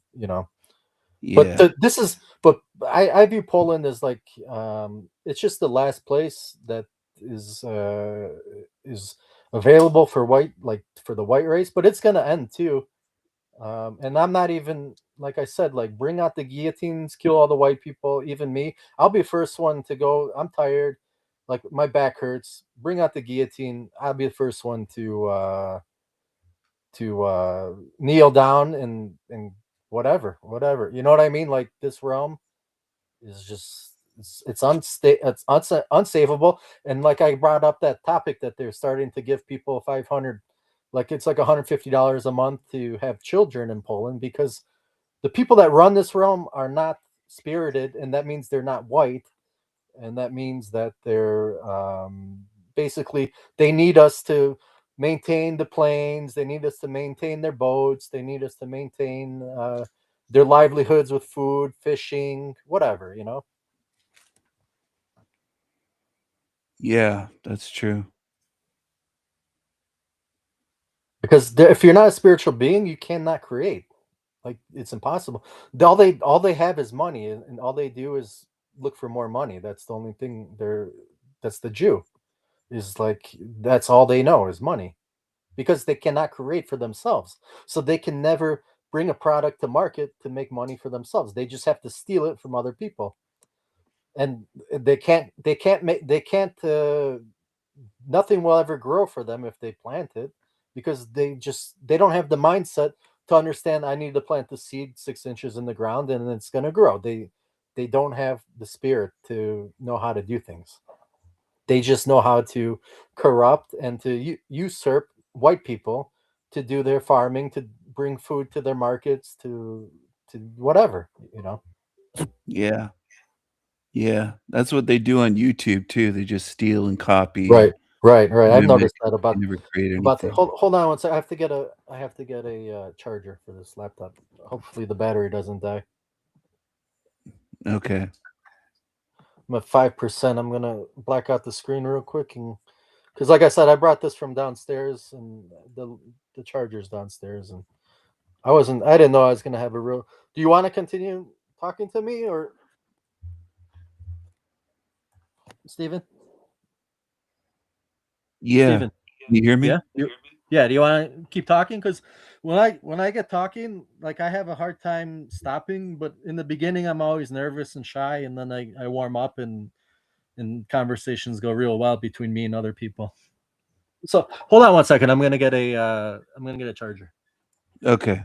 But Yeah. I view Poland as like it's just the last place that is available for for the white race, but it's gonna end too. And I'm not even, like I said, like bring out the guillotines, kill all the white people, even me. I'll be the first one to go. I'm tired, like my back hurts. Bring out the guillotine. I'll be the first one to kneel down and whatever. You know what I mean? Like this realm is just it's unsavable. And like I brought up that topic that they're starting to give people 500, like it's like $150 a month to have children in Poland, because the people that run this realm are not spirited, and that means they're not white, and that means that they're basically they need us to maintain the planes, they need us to maintain their boats, they need us to maintain their livelihoods with food, fishing, whatever. Yeah, that's true. Because if you're not a spiritual being, you cannot create. Like it's impossible. All they have is money, and all they do is look for more money. That's the only thing that's the Jew, is like that's all they know is money, because they cannot create for themselves. So they can never bring a product to market to make money for themselves. They just have to steal it from other people. And they can't make, nothing will ever grow for them if they plant it. because they don't have the mindset to understand I need to plant the seed 6 inches in the ground and it's going to grow. They don't have the spirit to know how to do things. They just know how to corrupt and to usurp white people to do their farming, to bring food to their markets, to whatever, you know. Yeah. Yeah. That's what they do on YouTube too. They just steal and copy. Right. I've mimic. noticed that They never create about anything. hold on one second. I have to get a charger for this laptop. Hopefully the battery doesn't die. Okay. I'm at 5%. I'm gonna black out the screen real quick, and because like I said, I brought this from downstairs, and the charger's downstairs, and I didn't know I was gonna have a real. Do you want to continue talking to me, or Steven? Yeah. Steven. Can you hear me? Yeah. Do you want to keep talking? Because when I get talking, like I have a hard time stopping. But in the beginning, I'm always nervous and shy, and then I warm up, and conversations go real well between me and other people. So hold on one second. I'm gonna get a charger. Okay.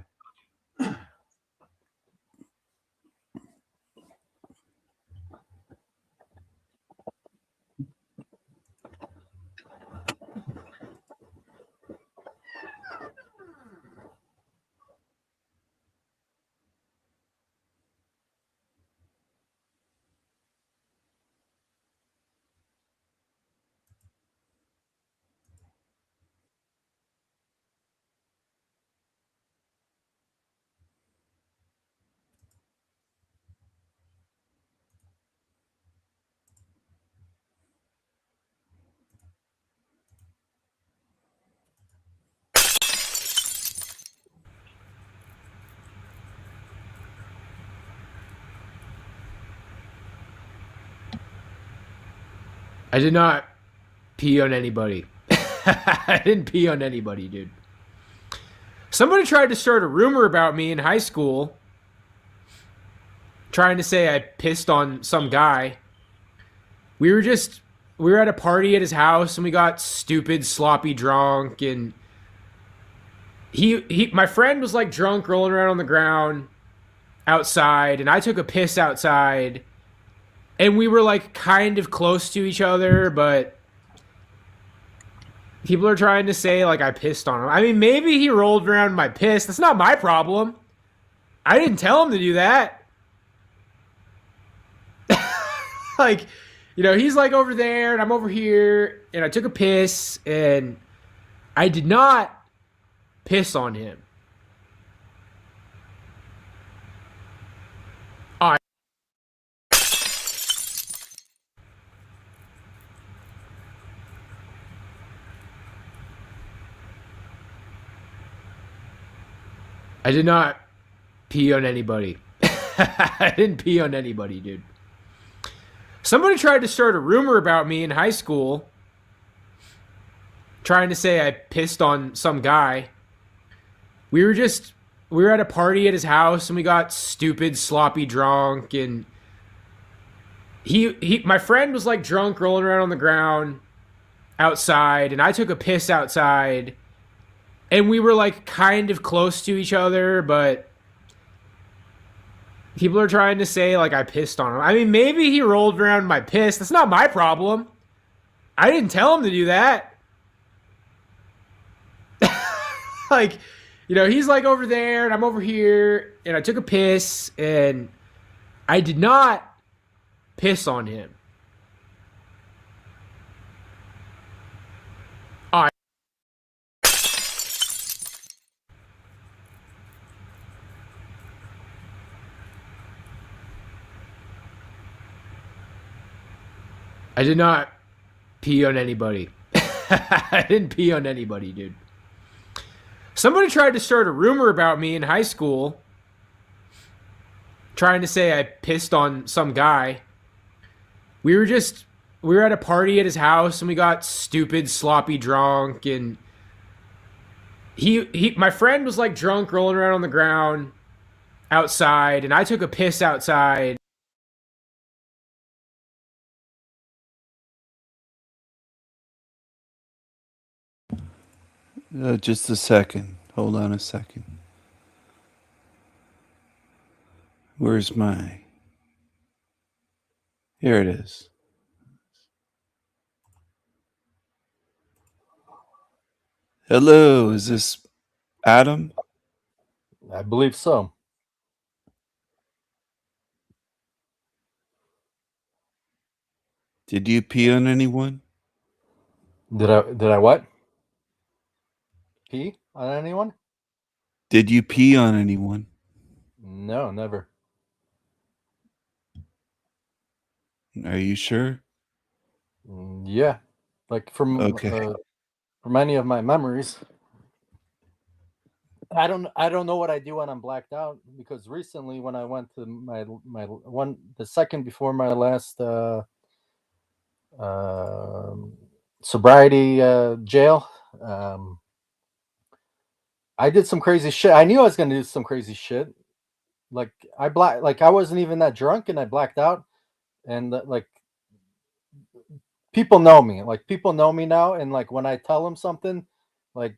I did not pee on anybody. I didn't pee on anybody, dude. Somebody tried to start a rumor about me in high school, trying to say I pissed on some guy. We were at a party at his house and we got stupid, sloppy drunk, and my friend was like drunk, rolling around on the ground outside, and I took a piss outside, and we were like kind of close to each other, but people are trying to say like I pissed on him. I mean, maybe he rolled around my piss. That's not my problem. I didn't tell him to do that. Like, you know, he's like over there and I'm over here, and I took a piss, and I did not piss on him. I did not pee on anybody. I didn't pee on anybody, dude. Somebody tried to start a rumor about me in high school, trying to say I pissed on some guy. We were at a party at his house, and we got stupid, sloppy drunk, and my friend was like drunk, rolling around on the ground outside, and I took a piss outside, and we were like kind of close to each other, but people are trying to say like I pissed on him. I mean, maybe he rolled around my piss. That's not my problem. I didn't tell him to do that. Like, you know, he's like over there and I'm over here, and I took a piss, and I did not piss on him. I did not pee on anybody. I didn't pee on anybody, dude. Somebody tried to start a rumor about me in high school, trying to say I pissed on some guy. We were at a party at his house, and we got stupid, sloppy drunk, and my friend was like drunk, rolling around on the ground outside, and I took a piss outside. Just a second. Hold on a second. Where's my... Here it is. Hello, is this Adam? I believe so. Did you pee on anyone? Did I what? Pee on anyone? Did you pee on anyone? No, never. Are you sure? Yeah, like Okay. from any of my memories. I don't know what I do when I'm blacked out, because recently when I went to the second before my last sobriety jail, I did some crazy shit. I knew I was gonna do some crazy shit. Like I wasn't even that drunk and I blacked out, and like people know me. Like people know me now, and like when I tell them something, like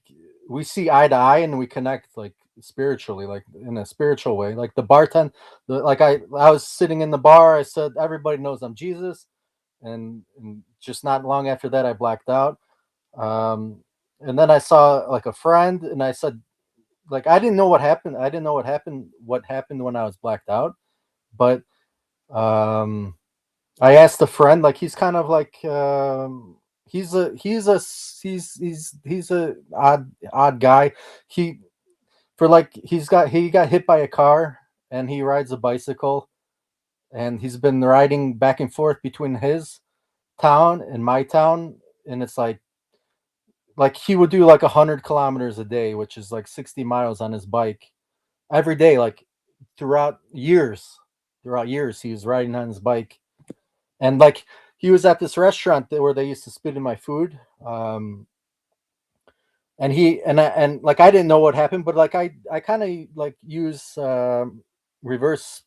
we see eye to eye and we connect like spiritually, like in a spiritual way. Like I was sitting in the bar, I said everybody knows I'm Jesus, and just not long after that I blacked out. And then I saw like a friend and I said, like, I didn't know what happened. I didn't know what happened when I was blacked out, but I asked a friend, like he's kind of like he's a odd guy. He he got hit by a car and he rides a bicycle, and he's been riding back and forth between his town and my town, and it's like he would do like 100 kilometers a day, which is like 60 miles on his bike every day, like throughout years. Throughout years, he was riding on his bike, and like he was at this restaurant where they used to spit in my food. And like I didn't know what happened, but like I kind of like use reverse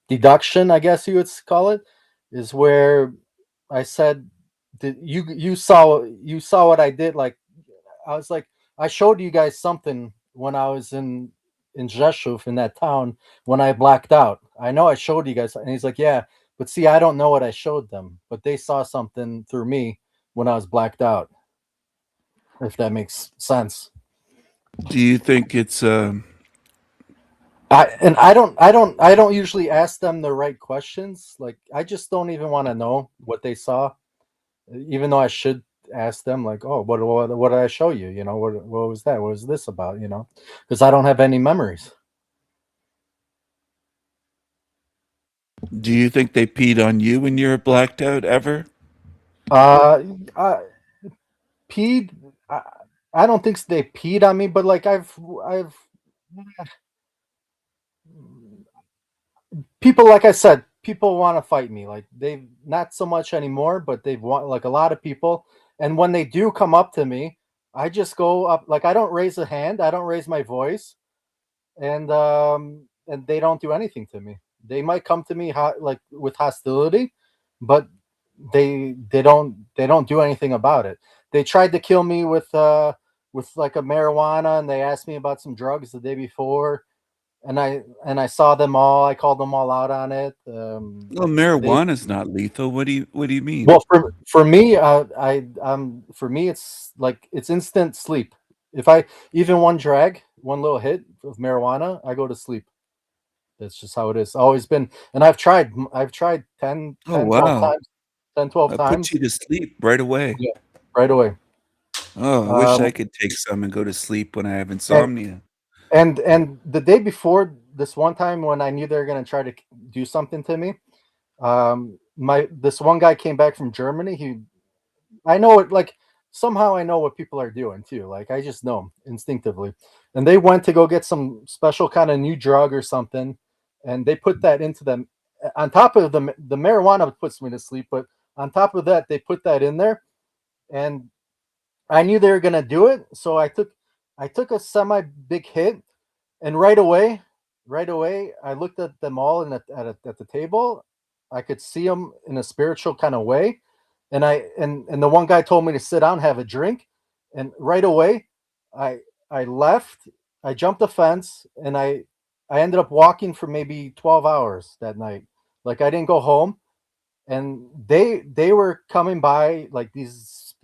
deduction, I guess you would call it, is where I said, "Did you saw what I did?" Like I was like, I showed you guys something when I was in Rzeszów, in that town, when I blacked out. I know I showed you guys, and he's like, yeah, but see, I don't know what I showed them, but they saw something through me when I was blacked out. If that makes sense. Do you think it's I don't usually ask them the right questions. Like I just don't even want to know what they saw, even though I should ask them, like, oh, what did I show you? You know, what was that? What was this about? You know, because I don't have any memories. Do you think they peed on you when you were blacked out ever? I peed. I don't think they peed on me, but like I've people, like I said, people want to fight me. Like they've not so much anymore, but they've want like a lot of people. And when they do come up to me, I just go up. Like I don't raise a hand, I don't raise my voice, and they don't do anything to me. They might come to me like with hostility, but they don't do anything about it. They tried to kill me with like a marijuana, and they asked me about some drugs the day before, and I saw them all. I called them all out on it. Well, marijuana is not lethal. What do you mean? Well, for me, for me, it's like it's instant sleep. If I even one little hit of marijuana, I go to sleep. That's just how it is. Always been, and I've tried 10, Oh 12 wow. times, 10, 12 That times. puts you to sleep right away. Yeah, right away. Oh, I wish I could take some and go to sleep when I have insomnia. And the day before this one time when I knew they were gonna try to do something to me, this one guy came back from Germany. I know it, like somehow I know what people are doing too. Like I just know instinctively. And they went to go get some special kind of new drug or something, and they put that into them. On top of the marijuana puts me to sleep, but on top of that, they put that in there, and I knew they were gonna do it. So I took a semi big hit, and right away, I looked at them all at the table. I could see them in a spiritual kind of way, and the one guy told me to sit down, have a drink, and right away, I left. I jumped the fence, and I ended up walking for maybe 12 hours that night. Like I didn't go home, and they were coming by, like these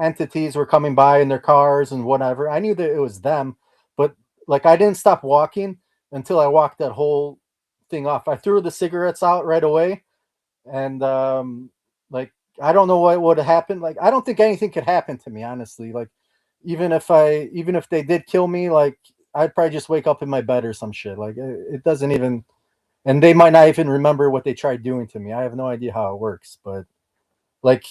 entities were coming by in their cars and whatever. I knew that it was them, but like I didn't stop walking until I walked that whole thing off. I threw the cigarettes out right away, and like I don't know what would have happened. Like I don't think anything could happen to me, honestly. Like even if they did kill me, like I'd probably just wake up in my bed or some shit. Like it doesn't even, and they might not even remember what they tried doing to me. I have no idea how it works, but like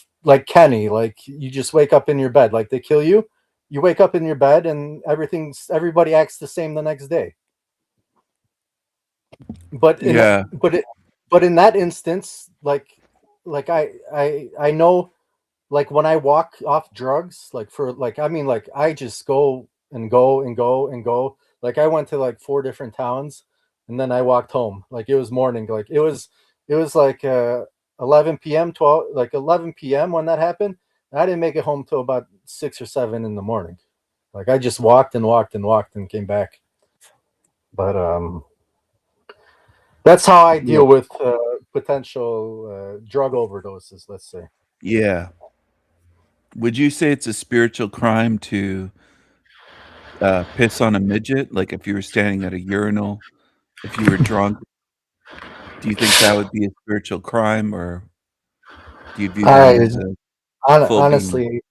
Kenny, like you just wake up in your bed. Like they kill you, you wake up in your bed, and everybody acts the same the next day. But in Yeah. but in that instance, like I know, like when I walk off drugs, like for like I mean like I just go and go and go and go. Like I went to like 4 different towns, and then I walked home. Like it was morning. Like it was like 11 p.m. 11 p.m. when that happened. And I didn't make it home till about 6 or 7 in the morning. Like I just walked and walked and walked and came back. But that's how I Yeah. deal with potential drug overdoses. Let's say. Yeah. Would you say it's a spiritual crime to piss on a midget? Like if you were standing at a urinal, if you were drunk, do you think that would be a spiritual crime, or do you view them I as a full being?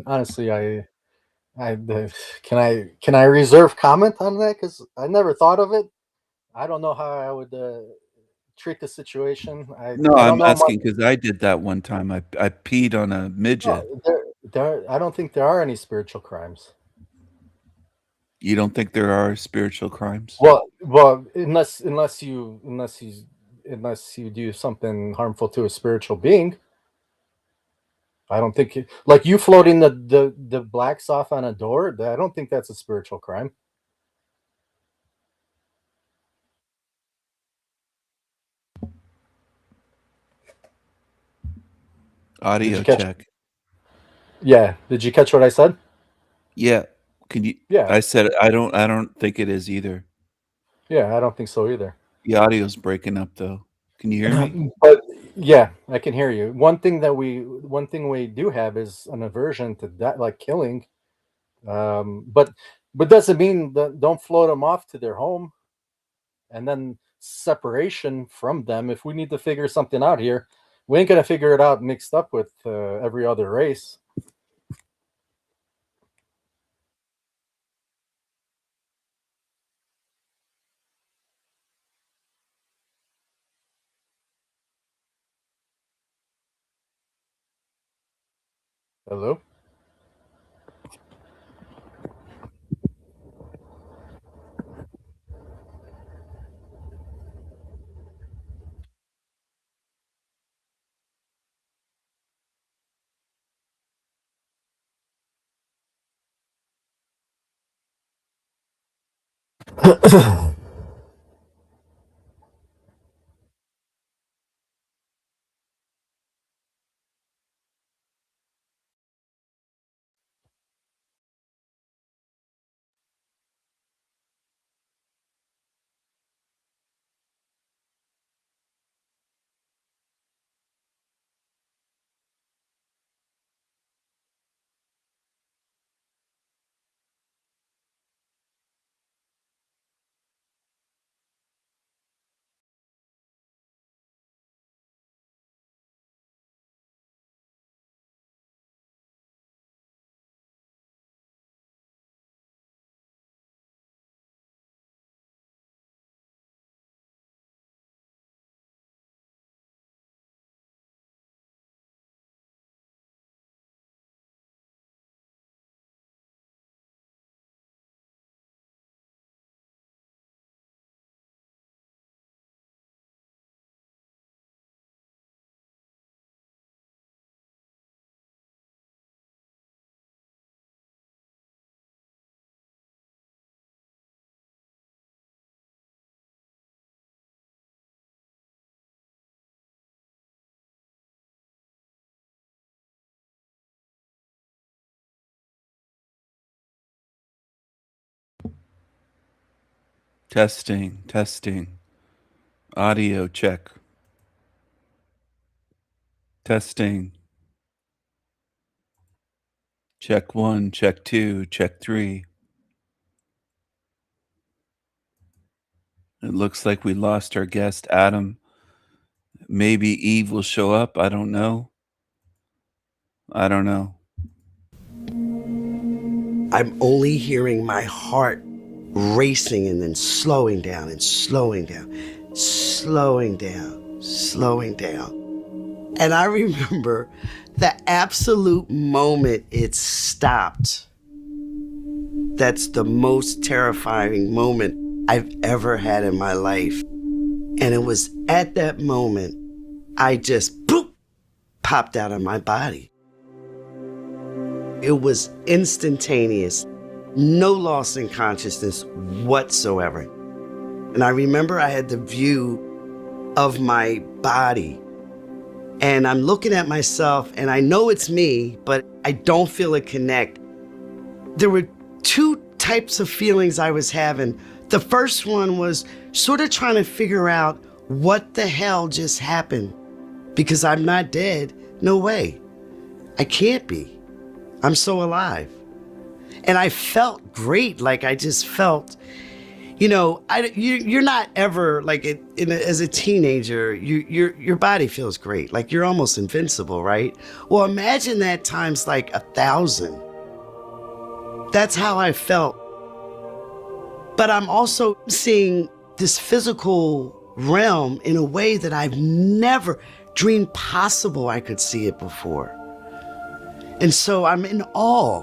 honestly, can I reserve comment on that? Because I never thought of it. I don't know how I would treat the situation. No, I don't I'm know much. asking because I did that one time. I peed on a No, midget. I don't think there are any spiritual crimes. You don't think there are spiritual crimes? Well, unless you do something harmful to a spiritual being. I don't think like you floating the blacks off on a door. I don't think that's a spiritual crime. Did you Audio catch? check. Yeah. Did you catch what I said? Yeah. Can you Yeah. I said I don't think it is either. Yeah. I don't think so either. The audio's breaking up though. Can you hear me? But yeah, I can hear you. One thing we do have is an aversion to that, like killing. But doesn't mean that don't float them off to their home, and then separation from them. If we need to figure something out here, we ain't gonna figure it out mixed up with every other race. Hello. Testing, testing. Audio check. Testing. Check 1, check 2, check 3. It looks like we lost our guest, Adam. Maybe Eve will show up. I don't know. I'm only hearing my heart racing and then slowing down and slowing down, slowing down, slowing down. And I remember the absolute moment it stopped. That's the most terrifying moment I've ever had in my life. And it was at that moment I just boop, popped out of my body. It was instantaneous, no loss in consciousness whatsoever. And I remember I had the view of my body, and I'm looking at myself, and I know it's me, but I don't feel it connect. There were two types of feelings I was having. The first one was sort of trying to figure out what the hell just happened, because I'm not dead. No way. I can't be. I'm so alive. And I felt great. Like I just felt, you're not ever like as a teenager, your body feels great. Like you're almost invincible, right? Well, imagine that times like 1,000. That's how I felt. But I'm also seeing this physical realm in a way that I've never dreamed possible I could see it before. And so I'm in awe.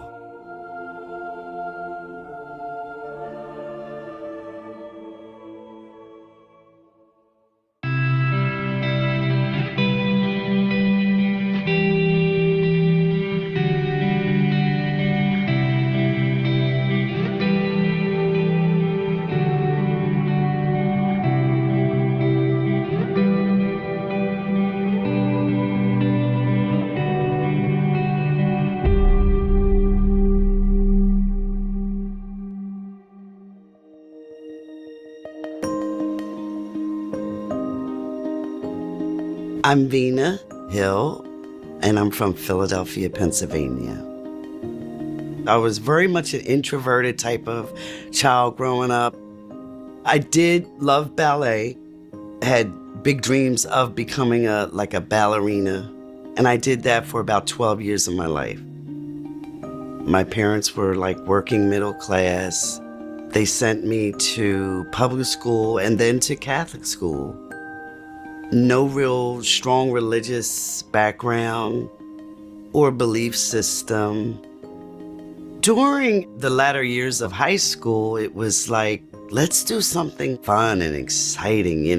I'm Vina Hill, and I'm from Philadelphia, Pennsylvania. I was very much an introverted type of child growing up. I did love ballet, had big dreams of becoming a ballerina, and I did that for about 12 years of my life. My parents were like working middle class. They sent me to public school and then to Catholic school. No real strong religious background or belief system. During the latter years of high school, it was like, let's do something fun and exciting,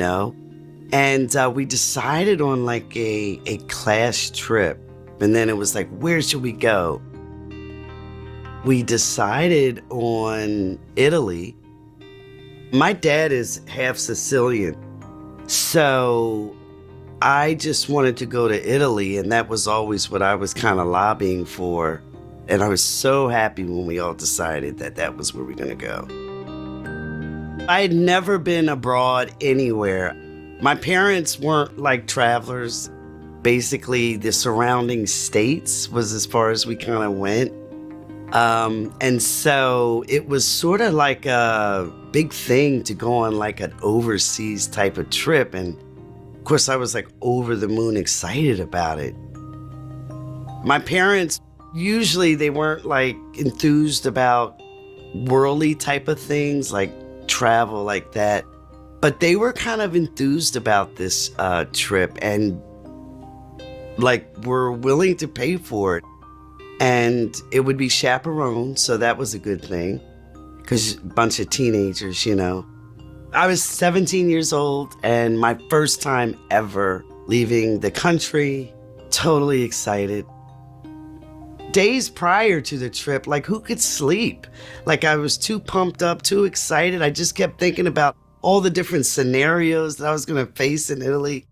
And we decided on like a class trip. And then it was like, where should we go? We decided on Italy. My dad is half Sicilian. So I just wanted to go to Italy, and that was always what I was kind of lobbying for. And I was so happy when we all decided that that was where we were going to go. I had never been abroad anywhere. My parents weren't like travelers. Basically, the surrounding states was as far as we kind of went. And so it was sort of like a big thing to go on like an overseas type of trip. And of course, I was like over the moon excited about it. My parents, usually they weren't like enthused about worldly type of things like travel like that. But they were kind of enthused about this trip and like were willing to pay for it. And it would be chaperoned, so that was a good thing, because a bunch of teenagers, I was 17 years old, and my first time ever leaving the country, totally excited. Days prior to the trip, like who could sleep? Like I was too pumped up, too excited. I just kept thinking about all the different scenarios that I was going to face in Italy.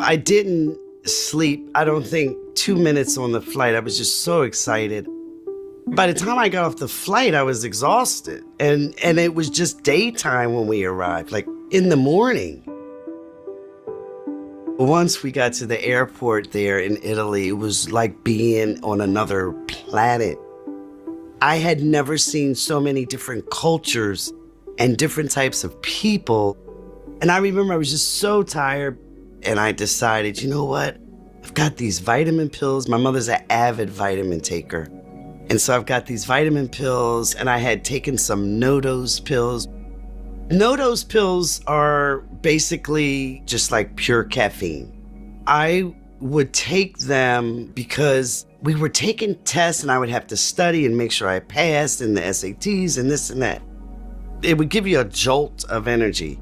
I didn't sleep, I don't think, 2 minutes on the flight. I was just so excited. By the time I got off the flight, I was exhausted. And it was just daytime when we arrived, like in the morning. Once we got to the airport there in Italy, it was like being on another planet. I had never seen so many different cultures and different types of people. And I remember I was just so tired. And I decided, you know what? I've got these vitamin pills. My mother's an avid vitamin taker. And so I've got these vitamin pills, and I had taken some no-dose pills. No-dose pills are basically just like pure caffeine. I would take them because we were taking tests, and I would have to study and make sure I passed in the SATs and this and that. It would give you a jolt of energy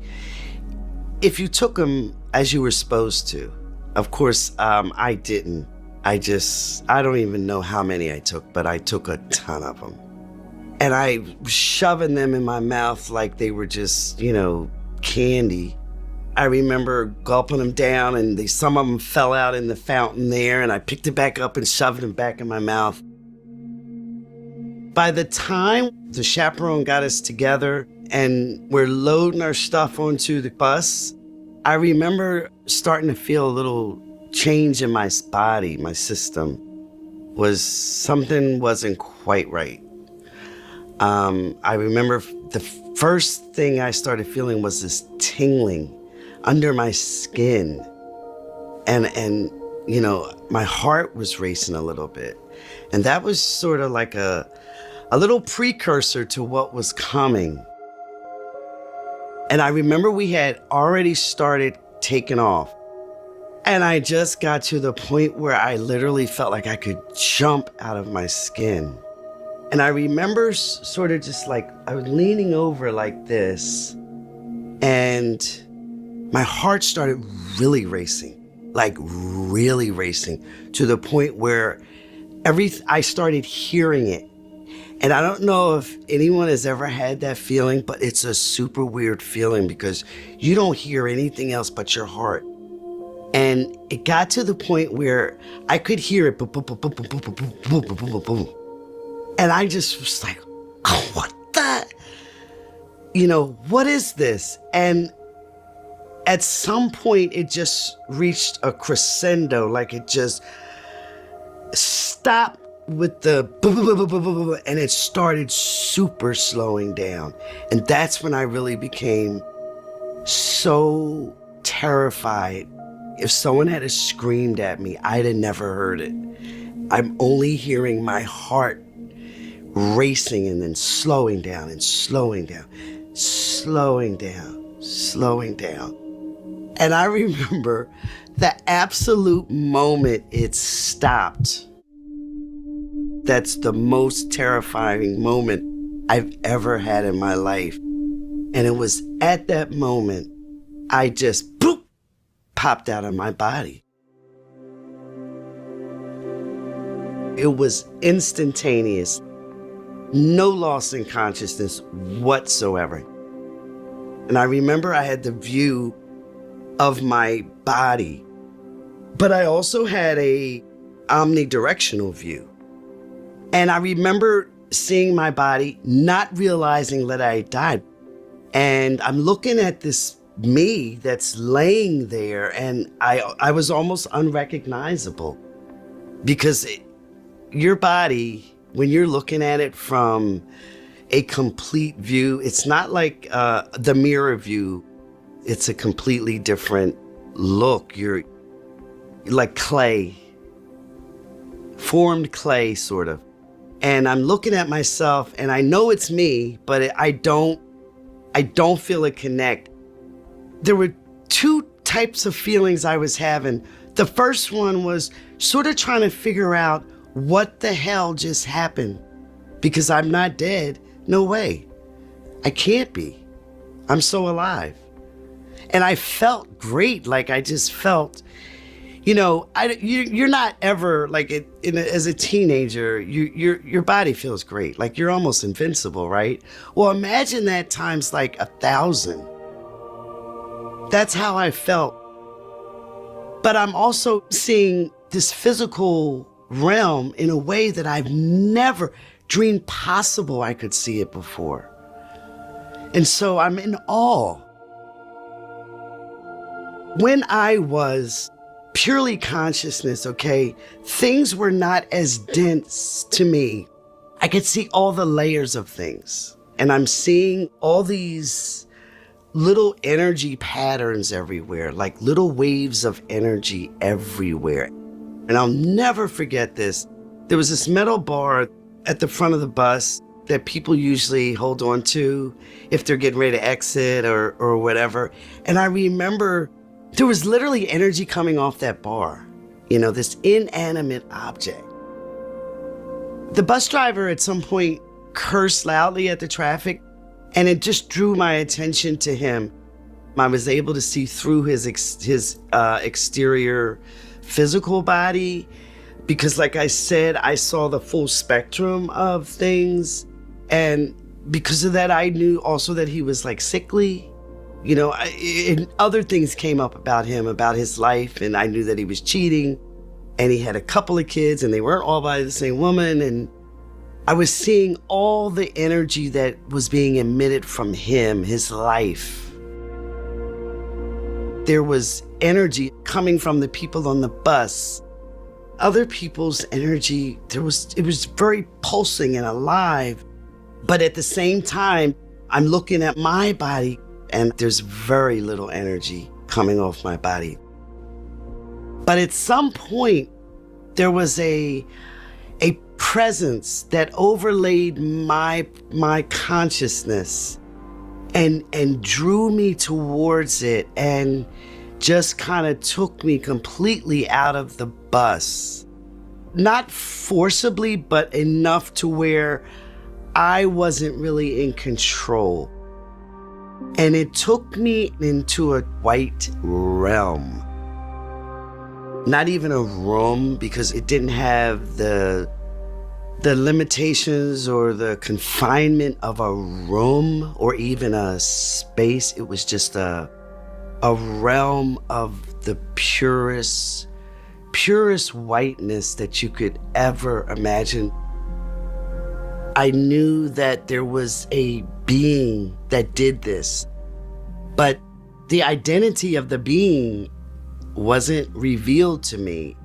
if you took them as you were supposed to. Of course, I didn't. I don't even know how many I took, but I took a ton of them. And I was shoving them in my mouth like they were just, candy. I remember gulping them down, and some of them fell out in the fountain there, and I picked it back up and shoved them back in my mouth. By the time the chaperone got us together and we're loading our stuff onto the bus, I remember starting to feel a little change in my body, my system. Something wasn't quite right. I remember the first thing I started feeling was this tingling under my skin. And my heart was racing a little bit. And that was sort of like a little precursor to what was coming. And I remember we had already started taking off. And I just got to the point where I literally felt like I could jump out of my skin. And I remember sort of just like, I was leaning over like this, and my heart started really racing, to the point where I started hearing it. And I don't know if anyone has ever had that feeling, but it's a super weird feeling because you don't hear anything else but your heart. And it got to the point where I could hear it, boom, boom, boom, boom, boom, boom, boom, boom, boom, boom, boom, boom. And I just was like, oh, what the? What is this? And at some point, it just reached a crescendo, like it just stopped with the boom, boom, boom, boom, boom, boom, and it started super slowing down. And that's when I really became so terrified. If someone had screamed at me, I'd have never heard it. I'm only hearing my heart racing and then slowing down and slowing down, slowing down, slowing down. And I remember the absolute moment it stopped. That's the most terrifying moment I've ever had in my life. And it was at that moment I just popped out of my body. It was instantaneous. No loss in consciousness whatsoever. And I remember I had the view of my body, but I also had a omnidirectional view. And I remember seeing my body, not realizing that I had died. And I'm looking at this me that's laying there, and I was almost unrecognizable because your body, when you're looking at it from a complete view, it's not like the mirror view. It's a completely different look. You're like clay, formed clay, sort of. And I'm looking at myself, and I know it's me, but I don't feel it connect. There were two types of feelings I was having. The first one was sort of trying to figure out what the hell just happened, because I'm not dead. No way. I can't be. I'm so alive. And I felt great. Like I just felt, you're not ever like as a teenager, your body feels great. Like you're almost invincible, right? Well, imagine that times like 1,000. That's how I felt. But I'm also seeing this physical realm in a way that I've never, dreamed possible I could see it before. And so I'm in awe. When I was purely consciousness, okay, things were not as dense to me. I could see all the layers of things. And I'm seeing all these little energy patterns everywhere, like little waves of energy everywhere. And I'll never forget this. There was this metal bar at the front of the bus that people usually hold on to if they're getting ready to exit or whatever. And I remember there was literally energy coming off that bar, you know, this inanimate object. The bus driver at some point cursed loudly at the traffic, and it just drew my attention to him. I was able to see through his exterior physical body because, like I said, I saw the full spectrum of things. And because of that, I knew also that he was like sickly. You know, and other things came up about him, about his life, and I knew that he was cheating, and he had a couple of kids, and they weren't all by the same woman, and I was seeing all the energy that was being emitted from him, his life. There was energy coming from the people on the bus. Other people's energy, it was very pulsing and alive. But at the same time, I'm looking at my body and there's very little energy coming off my body. But at some point, there was a presence that overlaid my consciousness and drew me towards it and just kind of took me completely out of the bus. Not forcibly, but enough to where I wasn't really in control. And it took me into a white realm. Not even a room, because it didn't have the limitations or the confinement of a room or even a space. It was just a realm of the purest whiteness that you could ever imagine. I knew that there was a being that did this, but the identity of the being wasn't revealed to me.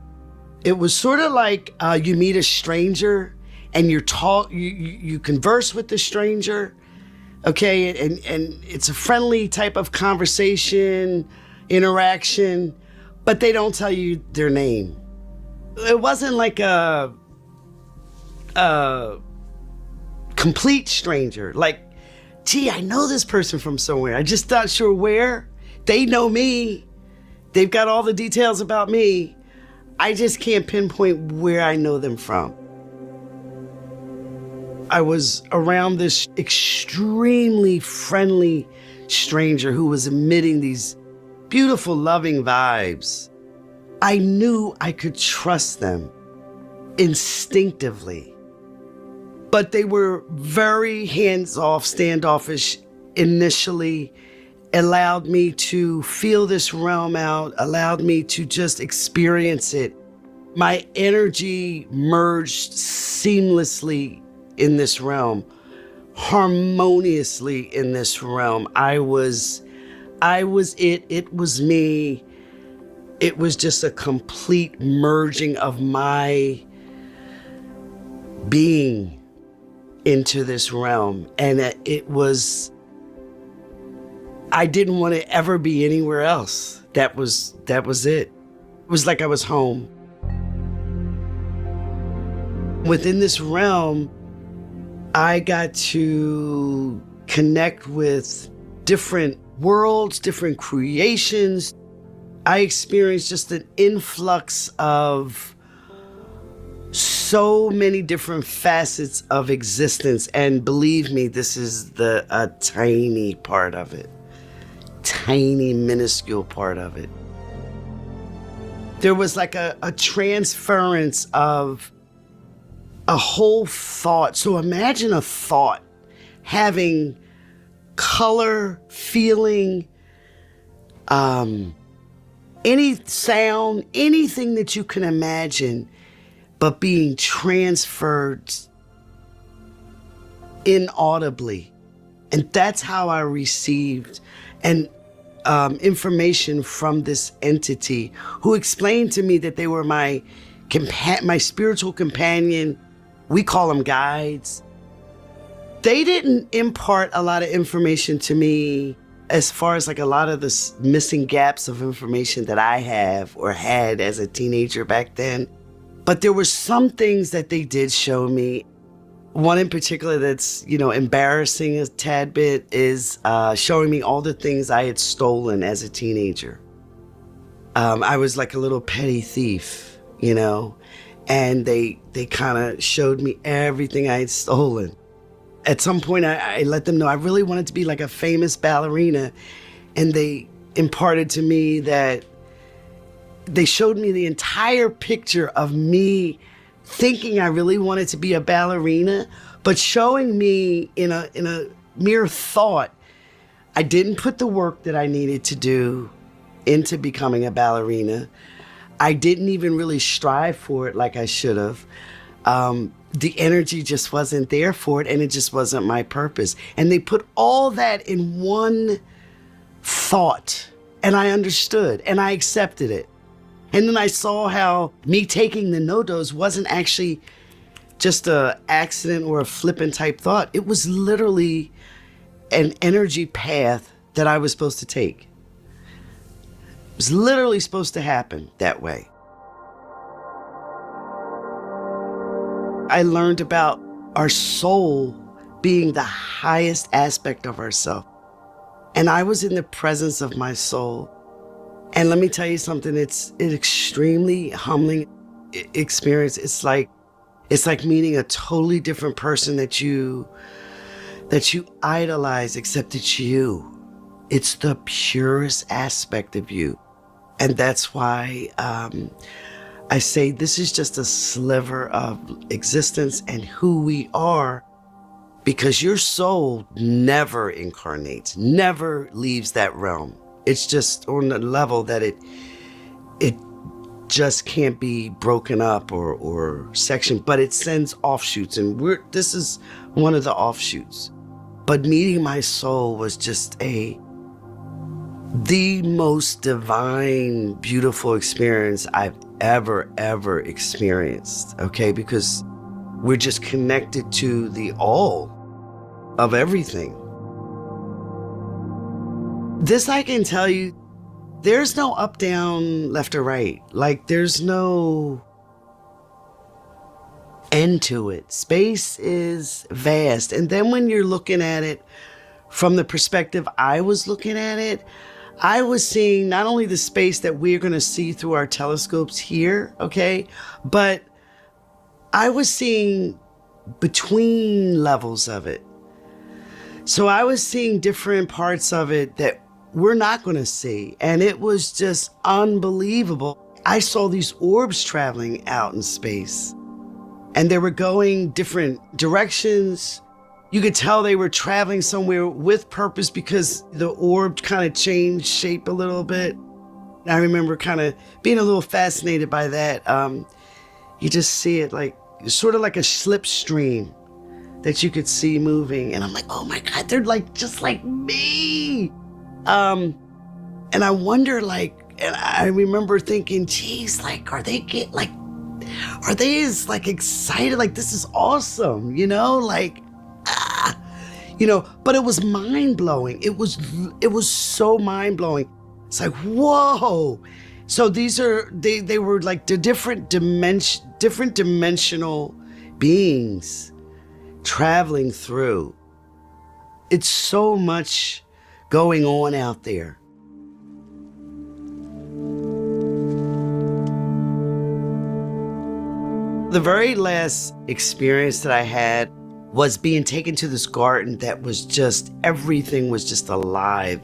It was sort of like you meet a stranger and you converse with the stranger, okay, and it's a friendly type of conversation, interaction, but they don't tell you their name. It wasn't like a complete stranger, like, gee, I know this person from somewhere. I'm just not sure where. They know me. They've got all the details about me. I just can't pinpoint where I know them from. I was around this extremely friendly stranger who was emitting these beautiful, loving vibes. I knew I could trust them instinctively. But they were very hands-off, standoffish initially, allowed me to feel this realm out, allowed me to just experience it. My energy merged seamlessly in this realm, harmoniously in this realm. I was it was me. It was just a complete merging of my being into this realm. And I didn't want to ever be anywhere else. That was it. It was like I was home. Within this realm, I got to connect with different worlds, different creations. I experienced just an influx of so many different facets of existence. And believe me, this is a tiny part of it. Tiny, minuscule part of it. There was like a transference of a whole thought. So imagine a thought having color, feeling, any sound, anything that you can imagine, but being transferred inaudibly. And that's how I received information from this entity who explained to me that they were my spiritual companion. We call them guides. They didn't impart a lot of information to me as far as like a lot of the missing gaps of information that I have or had as a teenager back then. But there were some things that they did show me. One in particular that's, embarrassing a tad bit is showing me all the things I had stolen as a teenager. I was like a little petty thief, and they kind of showed me everything I had stolen. At some point, I let them know I really wanted to be like a famous ballerina, and they imparted to me that they showed me the entire picture of me thinking I really wanted to be a ballerina, but showing me in a mere thought, I didn't put the work that I needed to do into becoming a ballerina. I didn't even really strive for it like I should have. The energy just wasn't there for it, and it just wasn't my purpose. And they put all that in one thought, and I understood, and I accepted it. And then I saw how me taking the no-dos wasn't actually just an accident or a flippant type thought. It was literally an energy path that I was supposed to take. It was literally supposed to happen that way. I learned about our soul being the highest aspect of ourselves. And I was in the presence of my soul. And let me tell you something, it's an extremely humbling experience. It's like meeting a totally different person that you idolize, except it's you. It's the purest aspect of you. And that's why I say this is just a sliver of existence and who we are, because your soul never incarnates, never leaves that realm. It's just on the level that it just can't be broken up or sectioned, but it sends offshoots, and this is one of the offshoots. But meeting my soul was just the most divine, beautiful experience I've ever experienced, okay? Because we're just connected to the all of everything. This I can tell you, there's no up, down, left or right. Like, there's no end to it. Space is vast. And then when you're looking at it from the perspective I was looking at it, I was seeing not only the space that we're going to see through our telescopes here, okay, but I was seeing between levels of it. So I was seeing different parts of it that we're not going to see. And it was just unbelievable. I saw these orbs traveling out in space, and they were going different directions. You could tell they were traveling somewhere with purpose because the orb kind of changed shape a little bit. I remember kind of being a little fascinated by that. You just see it like, sort of like a slipstream that you could see moving. And I'm like, oh my God, they're like, just like me. And I wonder, like, and I remember thinking, geez, like, are they as like excited? Like, this is awesome, like, but it was mind blowing. It was so mind blowing. It's like, whoa. So they were like the different dimensional beings traveling through. It's so much going on out there. The very last experience that I had was being taken to this garden that was just, everything was just alive.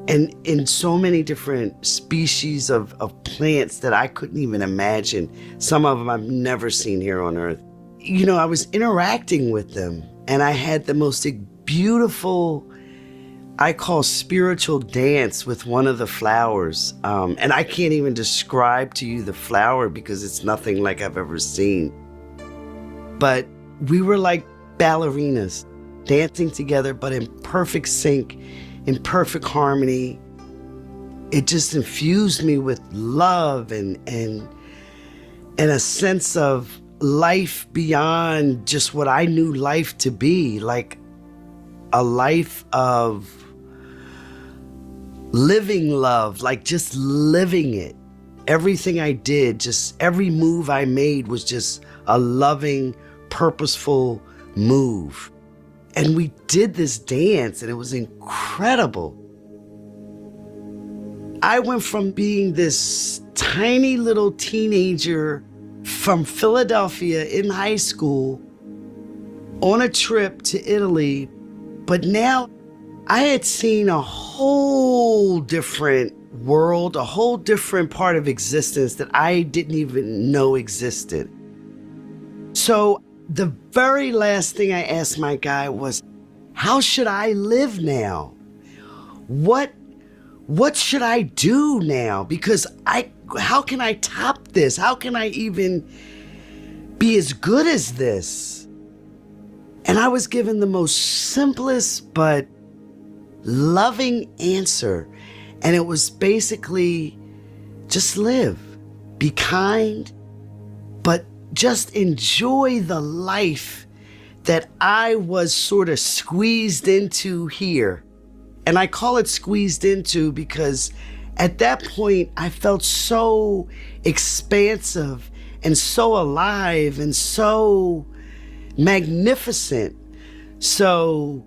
And in so many different species of plants that I couldn't even imagine. Some of them I've never seen here on Earth. I was interacting with them, and I had the most beautiful, I call spiritual dance with one of the flowers. And I can't even describe to you the flower because it's nothing like I've ever seen. But we were like ballerinas. dancing together, but in perfect sync, in perfect harmony. It just infused me with love and a sense of life beyond just what I knew life to be, like a life of living love, like just living it. Everything I did, just every move I made was just a loving, purposeful move. And we did this dance and it was incredible. I went from being this tiny little teenager from Philadelphia in high school on a trip to Italy, but now I had seen a whole different world, a whole different part of existence that I didn't even know existed. So the very last thing I asked my guy was, how should I live now? What should I do now? Because how can I top this? How can I even be as good as this? And I was given the most simplest but loving answer. And it was basically just live, be kind, but just enjoy the life that I was sort of squeezed into here. And I call it squeezed into because at that point I felt so expansive and so alive and so magnificent. So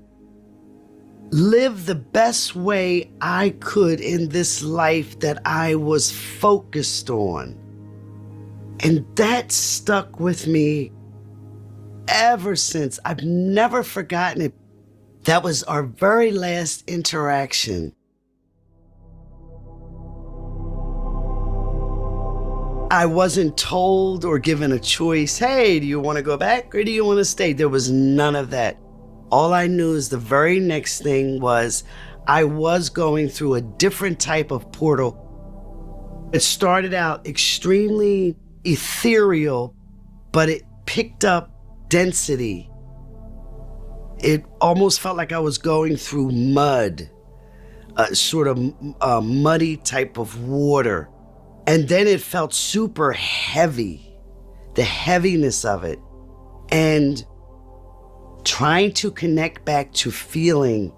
live the best way I could in this life that I was focused on. And that stuck with me ever since. I've never forgotten it. That was our very last interaction. I wasn't told or given a choice, hey, do you want to go back or do you want to stay? There was none of that. All I knew is the very next thing was I was going through a different type of portal. It started out extremely ethereal, but it picked up density. It almost felt like I was going through mud, a sort of muddy type of water. And then it felt super heavy, the heaviness of it. And trying to connect back to feeling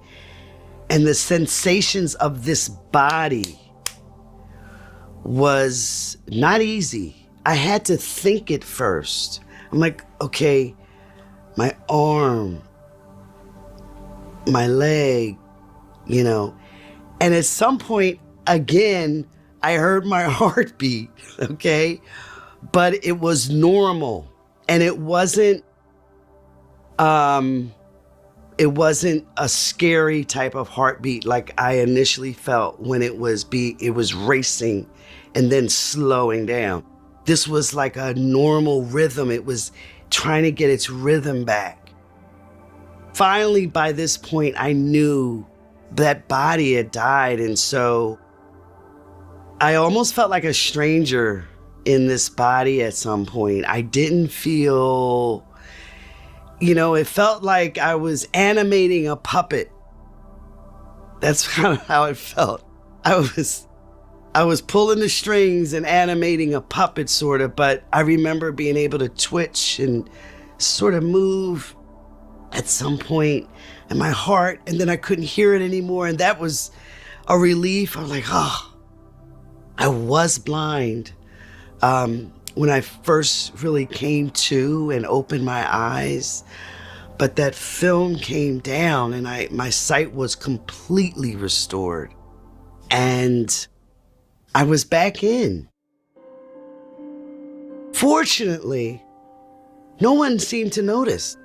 and the sensations of this body was not easy. I had to think it first. I'm like, okay, my arm, my leg, and at some point, again, I heard my heartbeat, okay? But it was normal, and it wasn't a scary type of heartbeat like I initially felt when it was racing and then slowing down. This was like a normal rhythm. It was trying to get its rhythm back. Finally, by this point, I knew that body had died, and so I almost felt like a stranger in this body at some point. I didn't feel, it felt like I was animating a puppet. That's kind of how it felt. I was pulling the strings and animating a puppet, sort of, but I remember being able to twitch and sort of move at some point in my heart, and then I couldn't hear it anymore, and that was a relief. I was like, oh, I was blind when I first really came to and opened my eyes, but that film came down and my sight was completely restored, and I was back in. Fortunately, no one seemed to notice.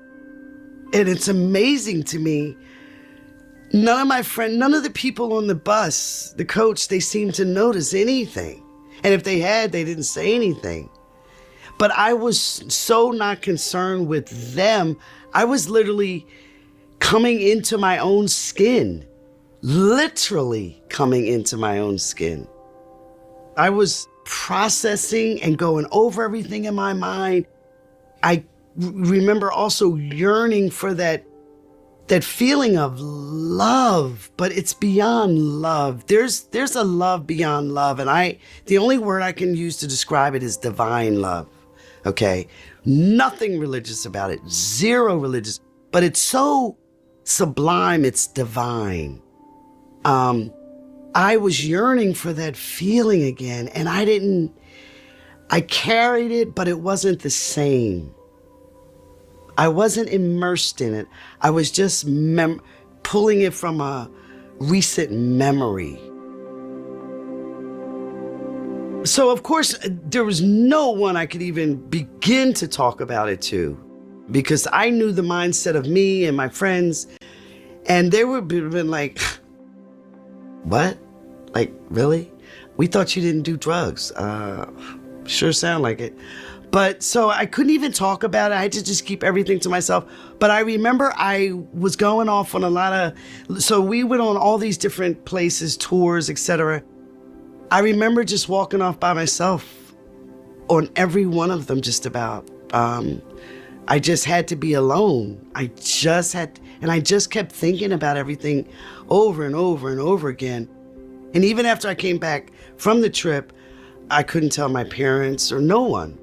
And it's amazing to me, none of my friends, none of the people on the bus, the coach, they seemed to notice anything. And if they had, they didn't say anything. But I was so not concerned with them. I was literally coming into my own skin, literally coming into my own skin. I was processing and going over everything in my mind. I remember also yearning for that that feeling of love, but it's beyond love. There's a love beyond love, and the only word I can use to describe it is divine love. Okay, nothing religious about it, zero religious, but it's so sublime, it's divine. I was yearning for that feeling again, and I carried it, but it wasn't the same. I wasn't immersed in it. I was just pulling it from a recent memory. So, of course, there was no one I could even begin to talk about it to, because I knew the mindset of me and my friends, and they would have been like, what? Like, really? We thought you didn't do drugs. Sure sound like it. But so I couldn't even talk about it. I had to just keep everything to myself. But I remember I was going off on so we went on all these different places, tours, etc. I remember just walking off by myself on every one of them, just about. I just had to be alone. I just kept thinking about everything over and over and over again. And even after I came back from the trip, I couldn't tell my parents or no one.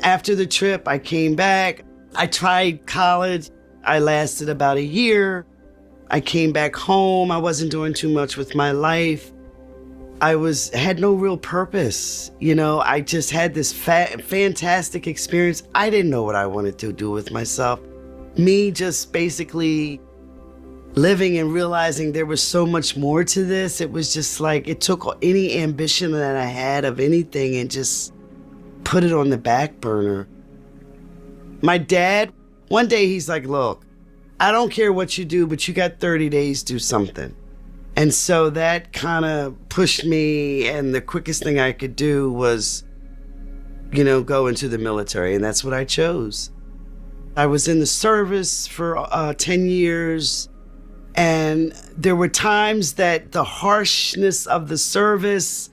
After the trip, I came back. I tried college. I lasted about a year. I came back home. I wasn't doing too much with my life. I had no real purpose. You know, I just had this fantastic experience. I didn't know what I wanted to do with myself. Me just basically living and realizing there was so much more to this. It was just like, it took any ambition that I had of anything and just put it on the back burner. My dad, one day he's like, look, I don't care what you do, but you got 30 days to do something. And so that kind of pushed me, and the quickest thing I could do was, go into the military, and that's what I chose. I was in the service for 10 years, and there were times that the harshness of the service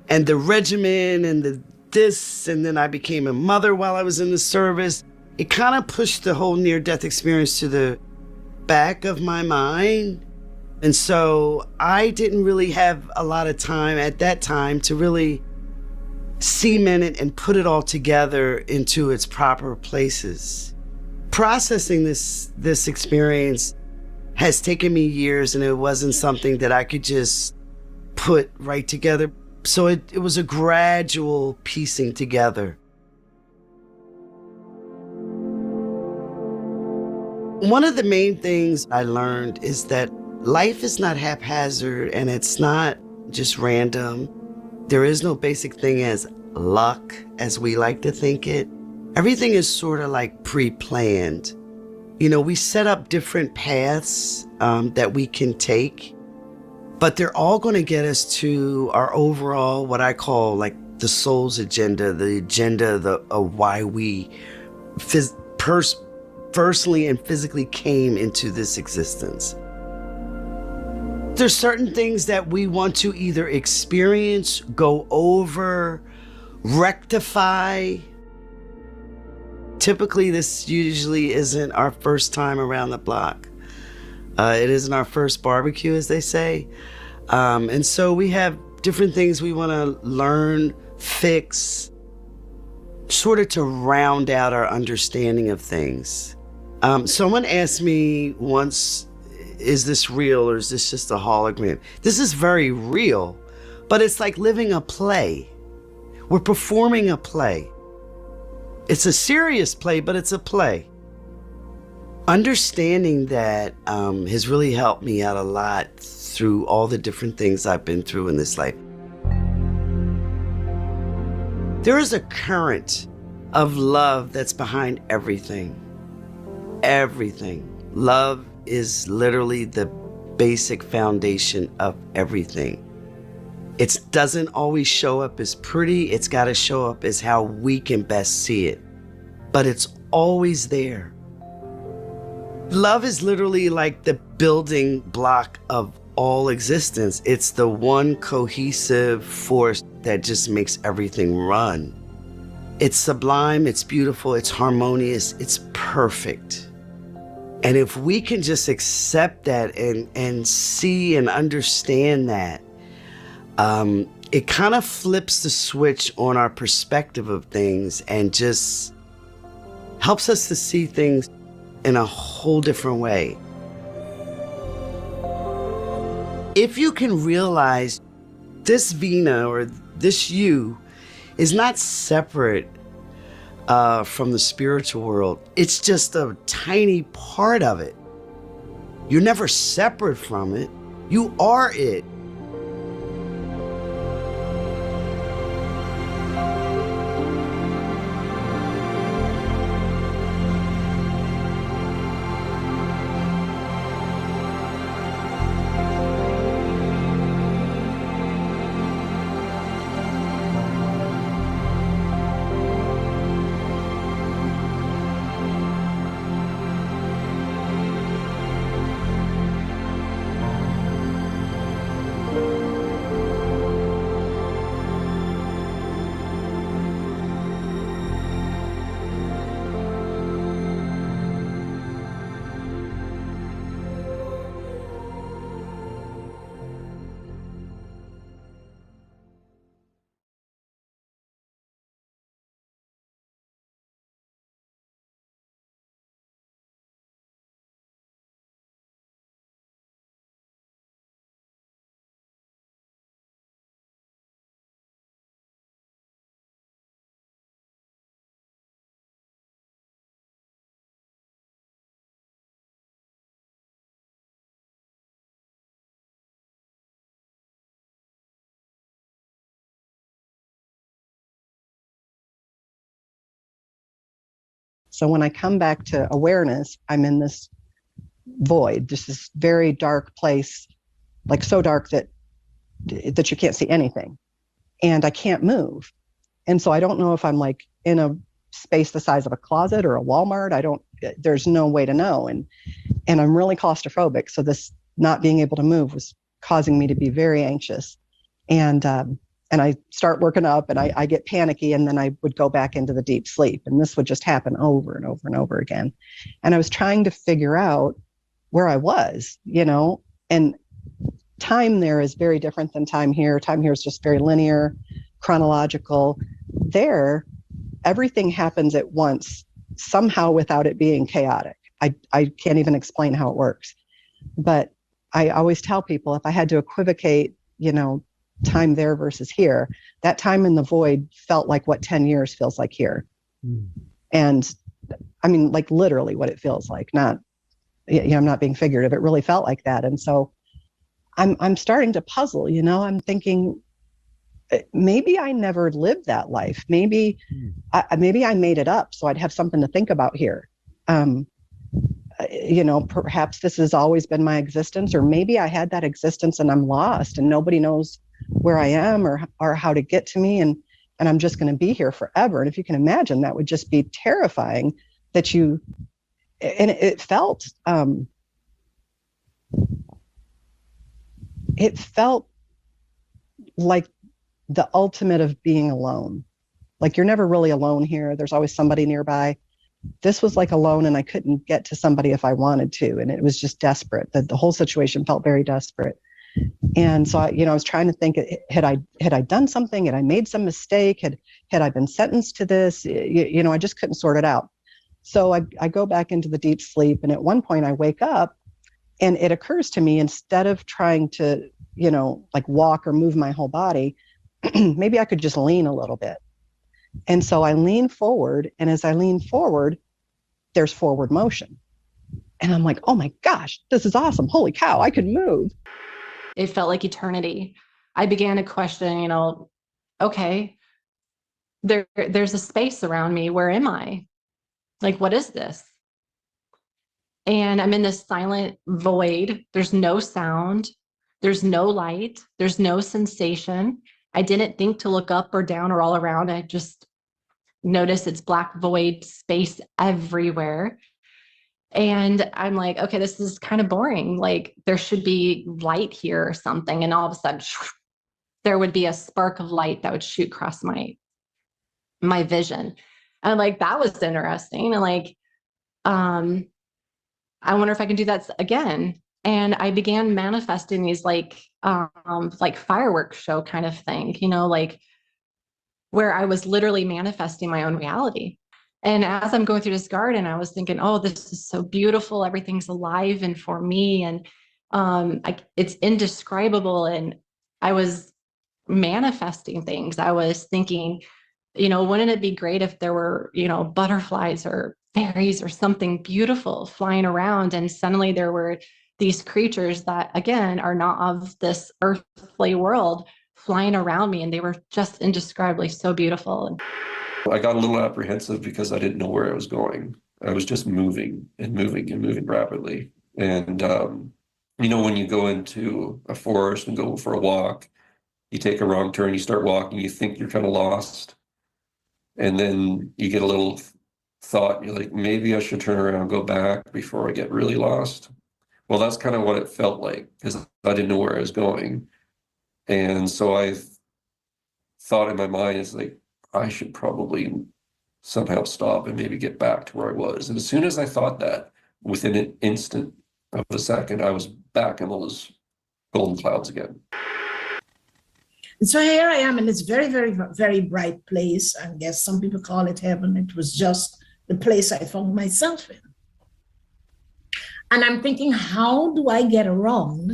and the regimen and and then I became a mother while I was in the service. It kind of pushed the whole near-death experience to the back of my mind. And so I didn't really have a lot of time at that time to really cement it and put it all together into its proper places. Processing this experience has taken me years, and it wasn't something that I could just put right together. So it was a gradual piecing together. One of the main things I learned is that life is not haphazard, and it's not just random. There is no basic thing as luck, as we like to think it. Everything is sort of like pre-planned. We set up different paths that we can take, but they're all going to get us to our overall, what I call like the soul's agenda, the agenda of why we personally and physically came into this existence. There's certain things that we want to either experience, go over, rectify. Typically, this usually isn't our first time around the block. It isn't our first barbecue, as they say. And so we have different things we want to learn, fix, sort of to round out our understanding of things. Someone asked me once, is this real or is this just a hologram? This is very real, but it's like living a play. We're performing a play. It's a serious play, but it's a play. Understanding that has really helped me out a lot through all the different things I've been through in this life. There is a current of love that's behind everything. Everything. Love is literally the basic foundation of everything. It doesn't always show up as pretty. It's got to show up as how we can best see it. But it's always there. Love is literally like the building block of all existence. It's the one cohesive force that just makes everything run. It's sublime, it's beautiful, it's harmonious, it's perfect. And if we can just accept that and see and understand that, it kind of flips the switch on our perspective of things and just helps us to see things in a whole different way. If you can realize this Vina or this you is not separate from the spiritual world, it's just a tiny part of it. You're never separate from it. You are it. So when I come back to awareness, I'm in this void, just this very dark place, like so dark that you can't see anything, and I can't move. And so I don't know if I'm like in a space the size of a closet or a Walmart. There's no way to know. And I'm really claustrophobic. So this not being able to move was causing me to be very anxious. And I start working up and I get panicky, and then I would go back into the deep sleep. And this would just happen over and over and over again. And I was trying to figure out where I was, and time there is very different than time here. Time here is just very linear, chronological. There, everything happens at once, somehow without it being chaotic. I can't even explain how it works. But I always tell people, if I had to equivocate, time there versus here, that time in the void felt like what 10 years feels like here. And I mean, like literally what it feels like, not, I'm not being figurative. It really felt like that. And so I'm starting to puzzle, I'm thinking, maybe I never lived that life. Maybe I made it up so I'd have something to think about here. Perhaps this has always been my existence, or maybe I had that existence and I'm lost and nobody knows where I am or how to get to me. And I'm just going to be here forever. And if you can imagine, that would just be terrifying and it felt like the ultimate of being alone. Like you're never really alone here. There's always somebody nearby. This was like alone, and I couldn't get to somebody if I wanted to. And it was just desperate. The whole situation felt very desperate. And so I was trying to think, had I done something? Had I made some mistake? Had I been sentenced to this? I just couldn't sort it out. So I go back into the deep sleep. And at one point I wake up and it occurs to me, instead of trying to, like walk or move my whole body, maybe I could just lean a little bit. And so I lean forward, and as I lean forward, there's forward motion. And I'm like, oh my gosh, this is awesome. Holy cow, I could move. It felt like eternity. I began to question, okay, there's a space around me. Where am I? Like, what is this? And I'm in this silent void. There's no sound. There's no light. There's no sensation. I didn't think to look up or down or all around. I just noticed it's black void space everywhere. And I'm like, okay, this is kind of boring. Like there should be light here or something. And all of a sudden there would be a spark of light that would shoot across my vision. And like, that was interesting. And like, I wonder if I can do that again. And I began manifesting these like fireworks show kind of thing, you know, like where I was literally manifesting my own reality. And as I'm going through this garden, I was thinking, oh, this is so beautiful. Everything's alive and for me. And it's indescribable. And I was manifesting things. I was thinking, you know, wouldn't it be great if there were, you know, butterflies or fairies or something beautiful flying around? And suddenly there were these creatures that, again, are not of this earthly world flying around me. And they were just indescribably so beautiful. I got a little apprehensive because I didn't know where I was going. I was just moving and moving and moving rapidly. And, you know, when you go into a forest and go for a walk, you take a wrong turn, you start walking, you think you're kind of lost. And then you get a little thought, you're like, maybe I should turn around and go back before I get really lost. Well, that's kind of what it felt like because I didn't know where I was going. And so I thought in my mind, it's like, I should probably somehow stop and maybe get back to where I was. And as soon as I thought that, within an instant of a second, I was back in those golden clouds again. And so here I am in this very, very, very bright place. I guess some people call it heaven. It was just the place I found myself in. And I'm thinking, how do I get around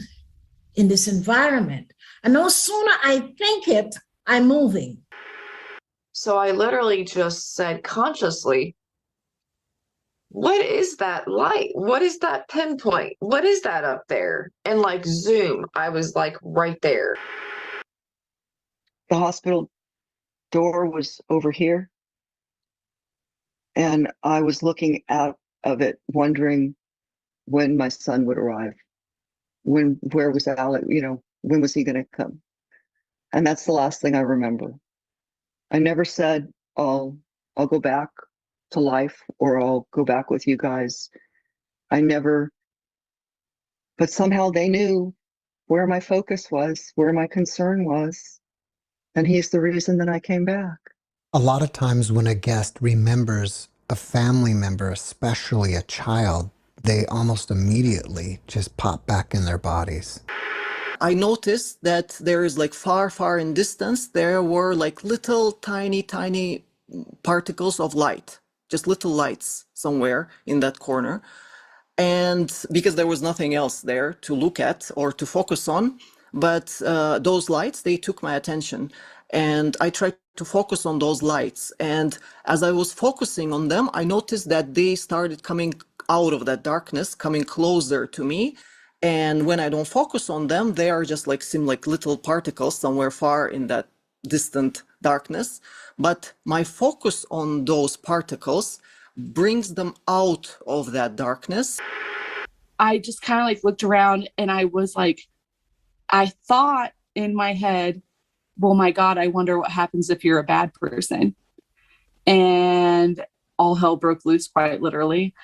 in this environment? And no sooner I think it, I'm moving. So I literally just said consciously, what is that light? What is that pinpoint? What is that up there? And like zoom, I was like right there. The hospital door was over here. And I was looking out of it, wondering when my son would arrive. Where was Alec? You know, when was he going to come? And that's the last thing I remember. I never said, I'll go back to life or I'll go back with you guys. I never, but somehow they knew where my focus was, where my concern was. And he's the reason that I came back. A lot of times when a guest remembers a family member, especially a child, they almost immediately just pop back in their bodies. I noticed that there is like far in distance, there were like little tiny particles of light, just little lights somewhere in that corner. And because there was nothing else there to look at or to focus on, but those lights, they took my attention. And I tried to focus on those lights. And as I was focusing on them, I noticed that they started coming out of that darkness, coming closer to me. And when I don't focus on them, they are just like seem like little particles somewhere far in that distant darkness. But my focus on those particles brings them out of that darkness. I just kind of like looked around and I was like, I thought in my head, well, my God, I wonder what happens if you're a bad person. And all hell broke loose, quite literally.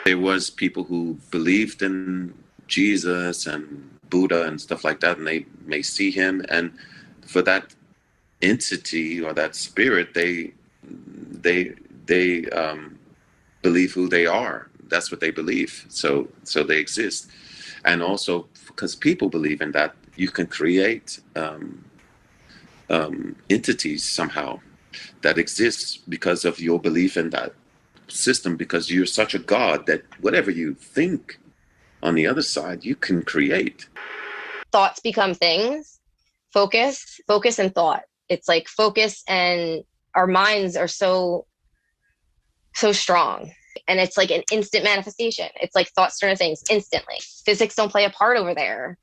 There was people who believed in Jesus and Buddha and stuff like that, and they may see him, and for that entity or that spirit, they believe who they are. That's what they believe. So they exist, and also because people believe in that, you can create entities somehow that exists because of your belief in that system. Because you're such a god that whatever you think on the other side, you can create. Thoughts become things. Focus and thought. It's like focus, and our minds are so strong. And it's like an instant manifestation. It's like thoughts turn to things instantly. Physics don't play a part over there.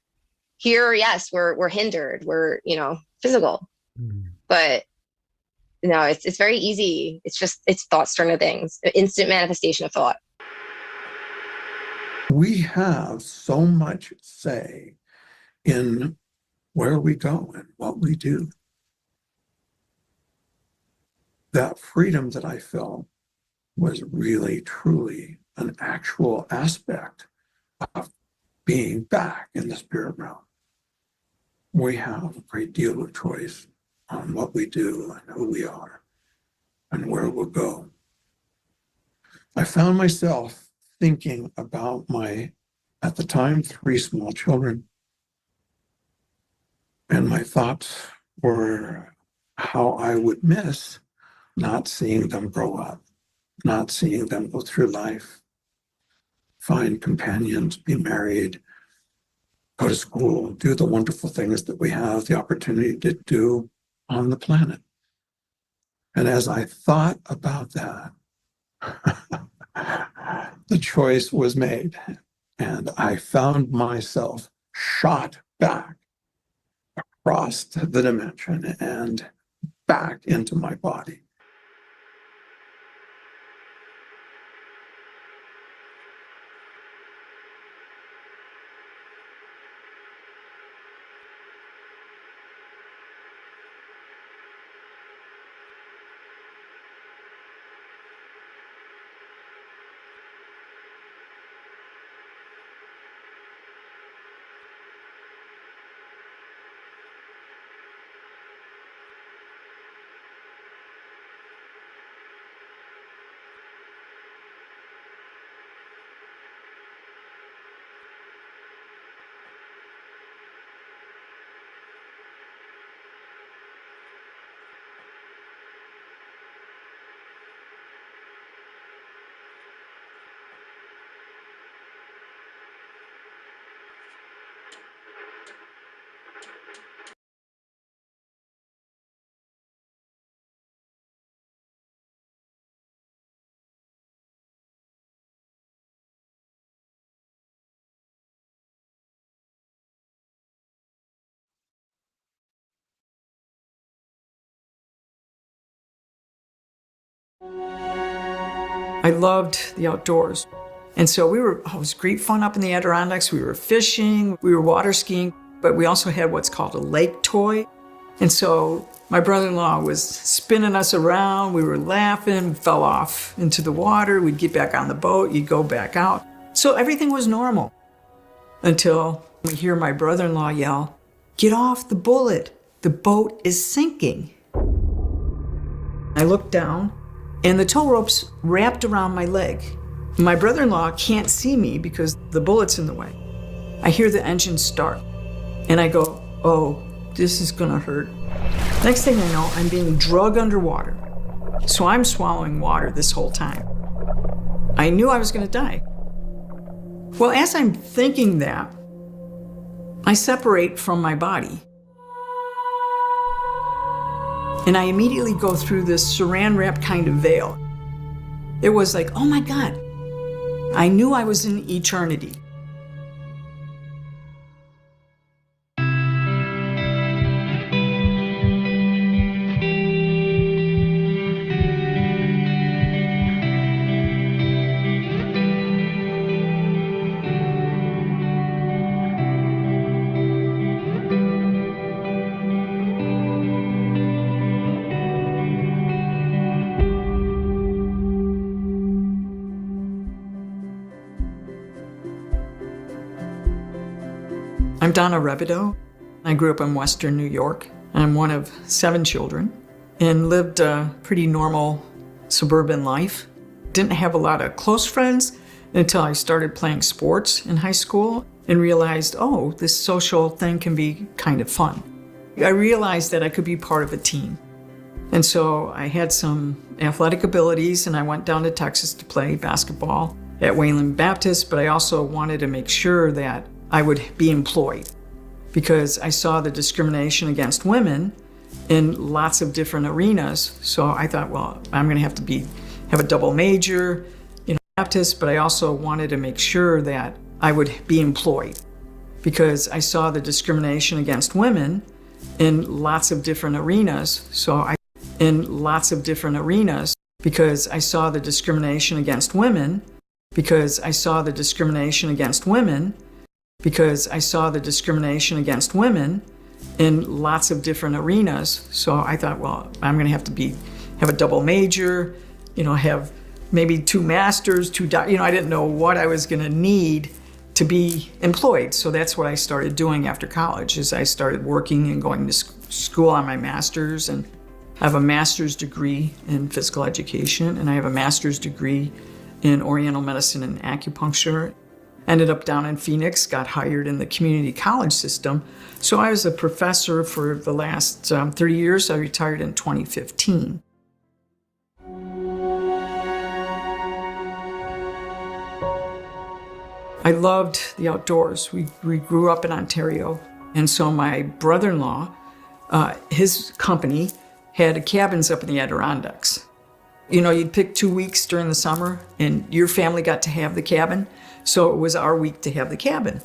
Here, yes, we're hindered. We're, physical. But no, it's very easy. It's thoughts turn to things. Instant manifestation of thought. We have so much say in where we go and what we do. That freedom that I felt was really, truly an actual aspect of being back in the spirit realm. We have a great deal of choice on what we do and who we are and where we'll go. I found myself thinking about my, at the time, 3 small children. And my thoughts were how I would miss not seeing them grow up, not seeing them go through life, find companions, be married, go to school, do the wonderful things that we have the opportunity to do on the planet. And as I thought about that, the choice was made, and I found myself shot back across the dimension and back into my body. I loved the outdoors. And so it was great fun up in the Adirondacks. We were fishing, we were water skiing, but we also had what's called a lake toy. And so my brother-in-law was spinning us around. We were laughing, fell off into the water. We'd get back on the boat, you'd go back out. So everything was normal until we hear my brother-in-law yell, "Get off the bullet, the boat is sinking." I looked down and the tow rope's wrapped around my leg. My brother-in-law can't see me because the bullet's in the way. I hear the engine start and I go, "Oh, this is gonna hurt." Next thing I know, I'm being dragged underwater. So I'm swallowing water this whole time. I knew I was gonna die. Well, as I'm thinking that, I separate from my body. And I immediately go through this saran wrap kind of veil. It was like, oh my God, I knew I was in eternity. I'm Donna Revido. I grew up in Western New York. I'm one of 7 children and lived a pretty normal suburban life. Didn't have a lot of close friends until I started playing sports in high school and realized, oh, this social thing can be kind of fun. I realized that I could be part of a team. And so I had some athletic abilities and I went down to Texas to play basketball at Wayland Baptist, but I also wanted to make sure that I would be employed because I saw the discrimination against women in lots of different arenas. So I thought, well, I'm going to have a double major in Baptist, but I also wanted to make sure that I would be employed because I saw the discrimination against women in lots of different arenas. Because I saw the discrimination against women, because I saw the discrimination against women in lots of different arenas. So I thought, well, I'm going to have a double major, have maybe 2 masters, I didn't know what I was going to need to be employed. So that's what I started doing after college is I started working and going to school on my master's, and I have a master's degree in physical education and I have a master's degree in Oriental medicine and acupuncture. Ended up down in Phoenix, got hired in the community college system. So I was a professor for the last 30 years. I retired in 2015. I loved the outdoors. We grew up in Ontario. And so my brother-in-law, his company had cabins up in the Adirondacks. You know, you'd pick 2 weeks during the summer and your family got to have the cabin. So it was our week to have the cabin.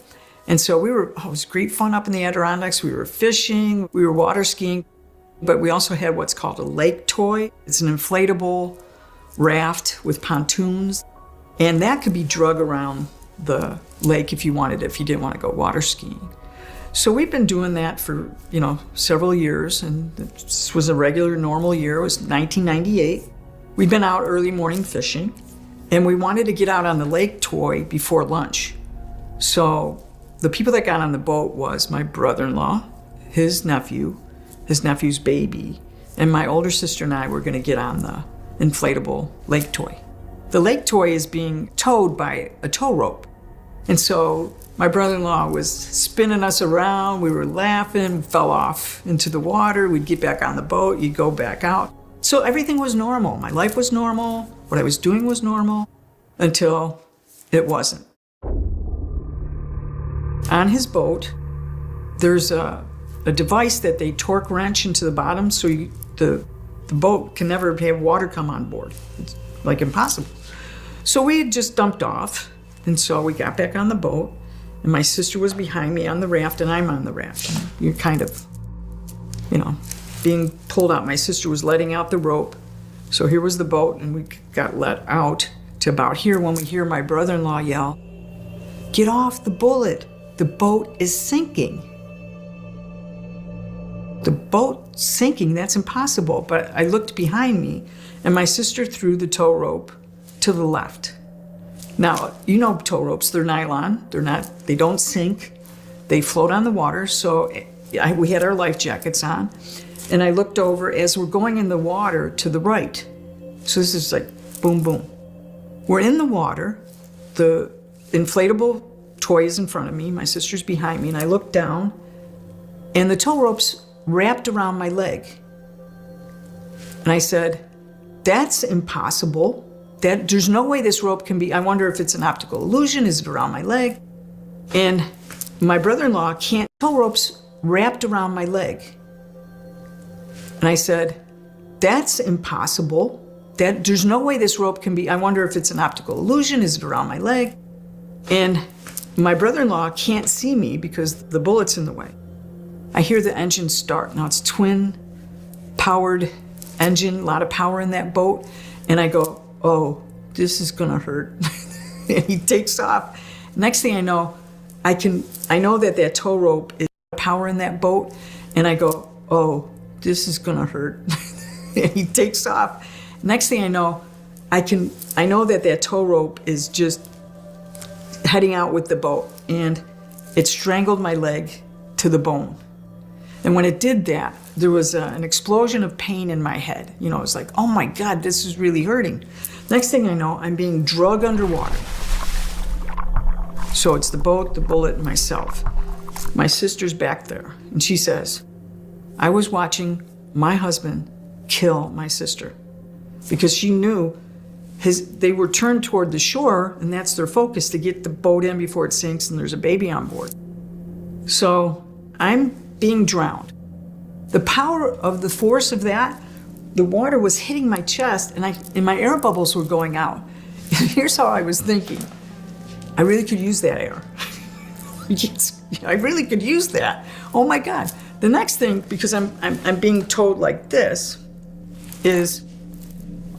And so it was great fun up in the Adirondacks. We were fishing, we were water skiing, but we also had what's called a lake toy. It's an inflatable raft with pontoons. And that could be drug around the lake if you wanted, if you didn't want to go water skiing. So we've been doing that for, several years, and this was a regular, normal year. It was 1998. We'd been out early morning fishing, and we wanted to get out on the lake toy before lunch. So the people that got on the boat was my brother-in-law, his nephew, his nephew's baby, and my older sister and I were going to get on the inflatable lake toy. The lake toy is being towed by a tow rope. And so my brother-in-law was spinning us around. We were laughing, fell off into the water. We'd get back on the boat, you'd go back out. So everything was normal. My life was normal. What I was doing was normal until it wasn't. On his boat, there's a device that they torque wrench into the bottom so the boat can never have water come on board. It's like impossible. So we had just dumped off, and so we got back on the boat, and my sister was behind me on the raft, and I'm on the raft. You're kind of, being pulled out. My sister was letting out the rope. So here was the boat, and we got let out to about here when we hear my brother-in-law yell, "Get off the bullet, the boat is sinking." The boat sinking, that's impossible. But I looked behind me, and my sister threw the tow rope to the left. Now, tow ropes, they're nylon. They don't sink. They float on the water. So we had our life jackets on. And I looked over as we're going in the water to the right. So this is like boom, boom. We're in the water. The inflatable toy is in front of me. My sister's behind me. And I look down, and the tow rope's wrapped around my leg. And I said, "That's impossible. There's no way this rope can be, I wonder if it's an optical illusion. Is it around my leg?" And my brother-in-law tow rope's wrapped around my leg. And I said, "That's impossible. There's no way this rope can be, I wonder if it's an optical illusion. Is it around my leg?" And my brother-in-law can't see me because the bullet's in the way. I hear the engine start. Now it's twin-powered engine, a lot of power in that boat. And I go, "Oh, this is gonna hurt." And he takes off. Next thing I know, I know that tow rope is power in that boat. And I go, "Oh, this is gonna hurt." And he takes off. Next thing I know, I know that tow rope is just heading out with the boat, and it strangled my leg to the bone. And when it did that, there was an explosion of pain in my head. It was like, oh my God, this is really hurting. Next thing I know, I'm being drugged underwater. So it's the boat, the bullet, and myself. My sister's back there, and she says, "I was watching my husband kill my sister," because she knew they were turned toward the shore, and that's their focus, to get the boat in before it sinks and there's a baby on board. So I'm being drowned. The power of the force of that, the water was hitting my chest, and my air bubbles were going out. Here's how I was thinking. I really could use that air. I really could use that. Oh my God. The next thing, because I'm being told like this, is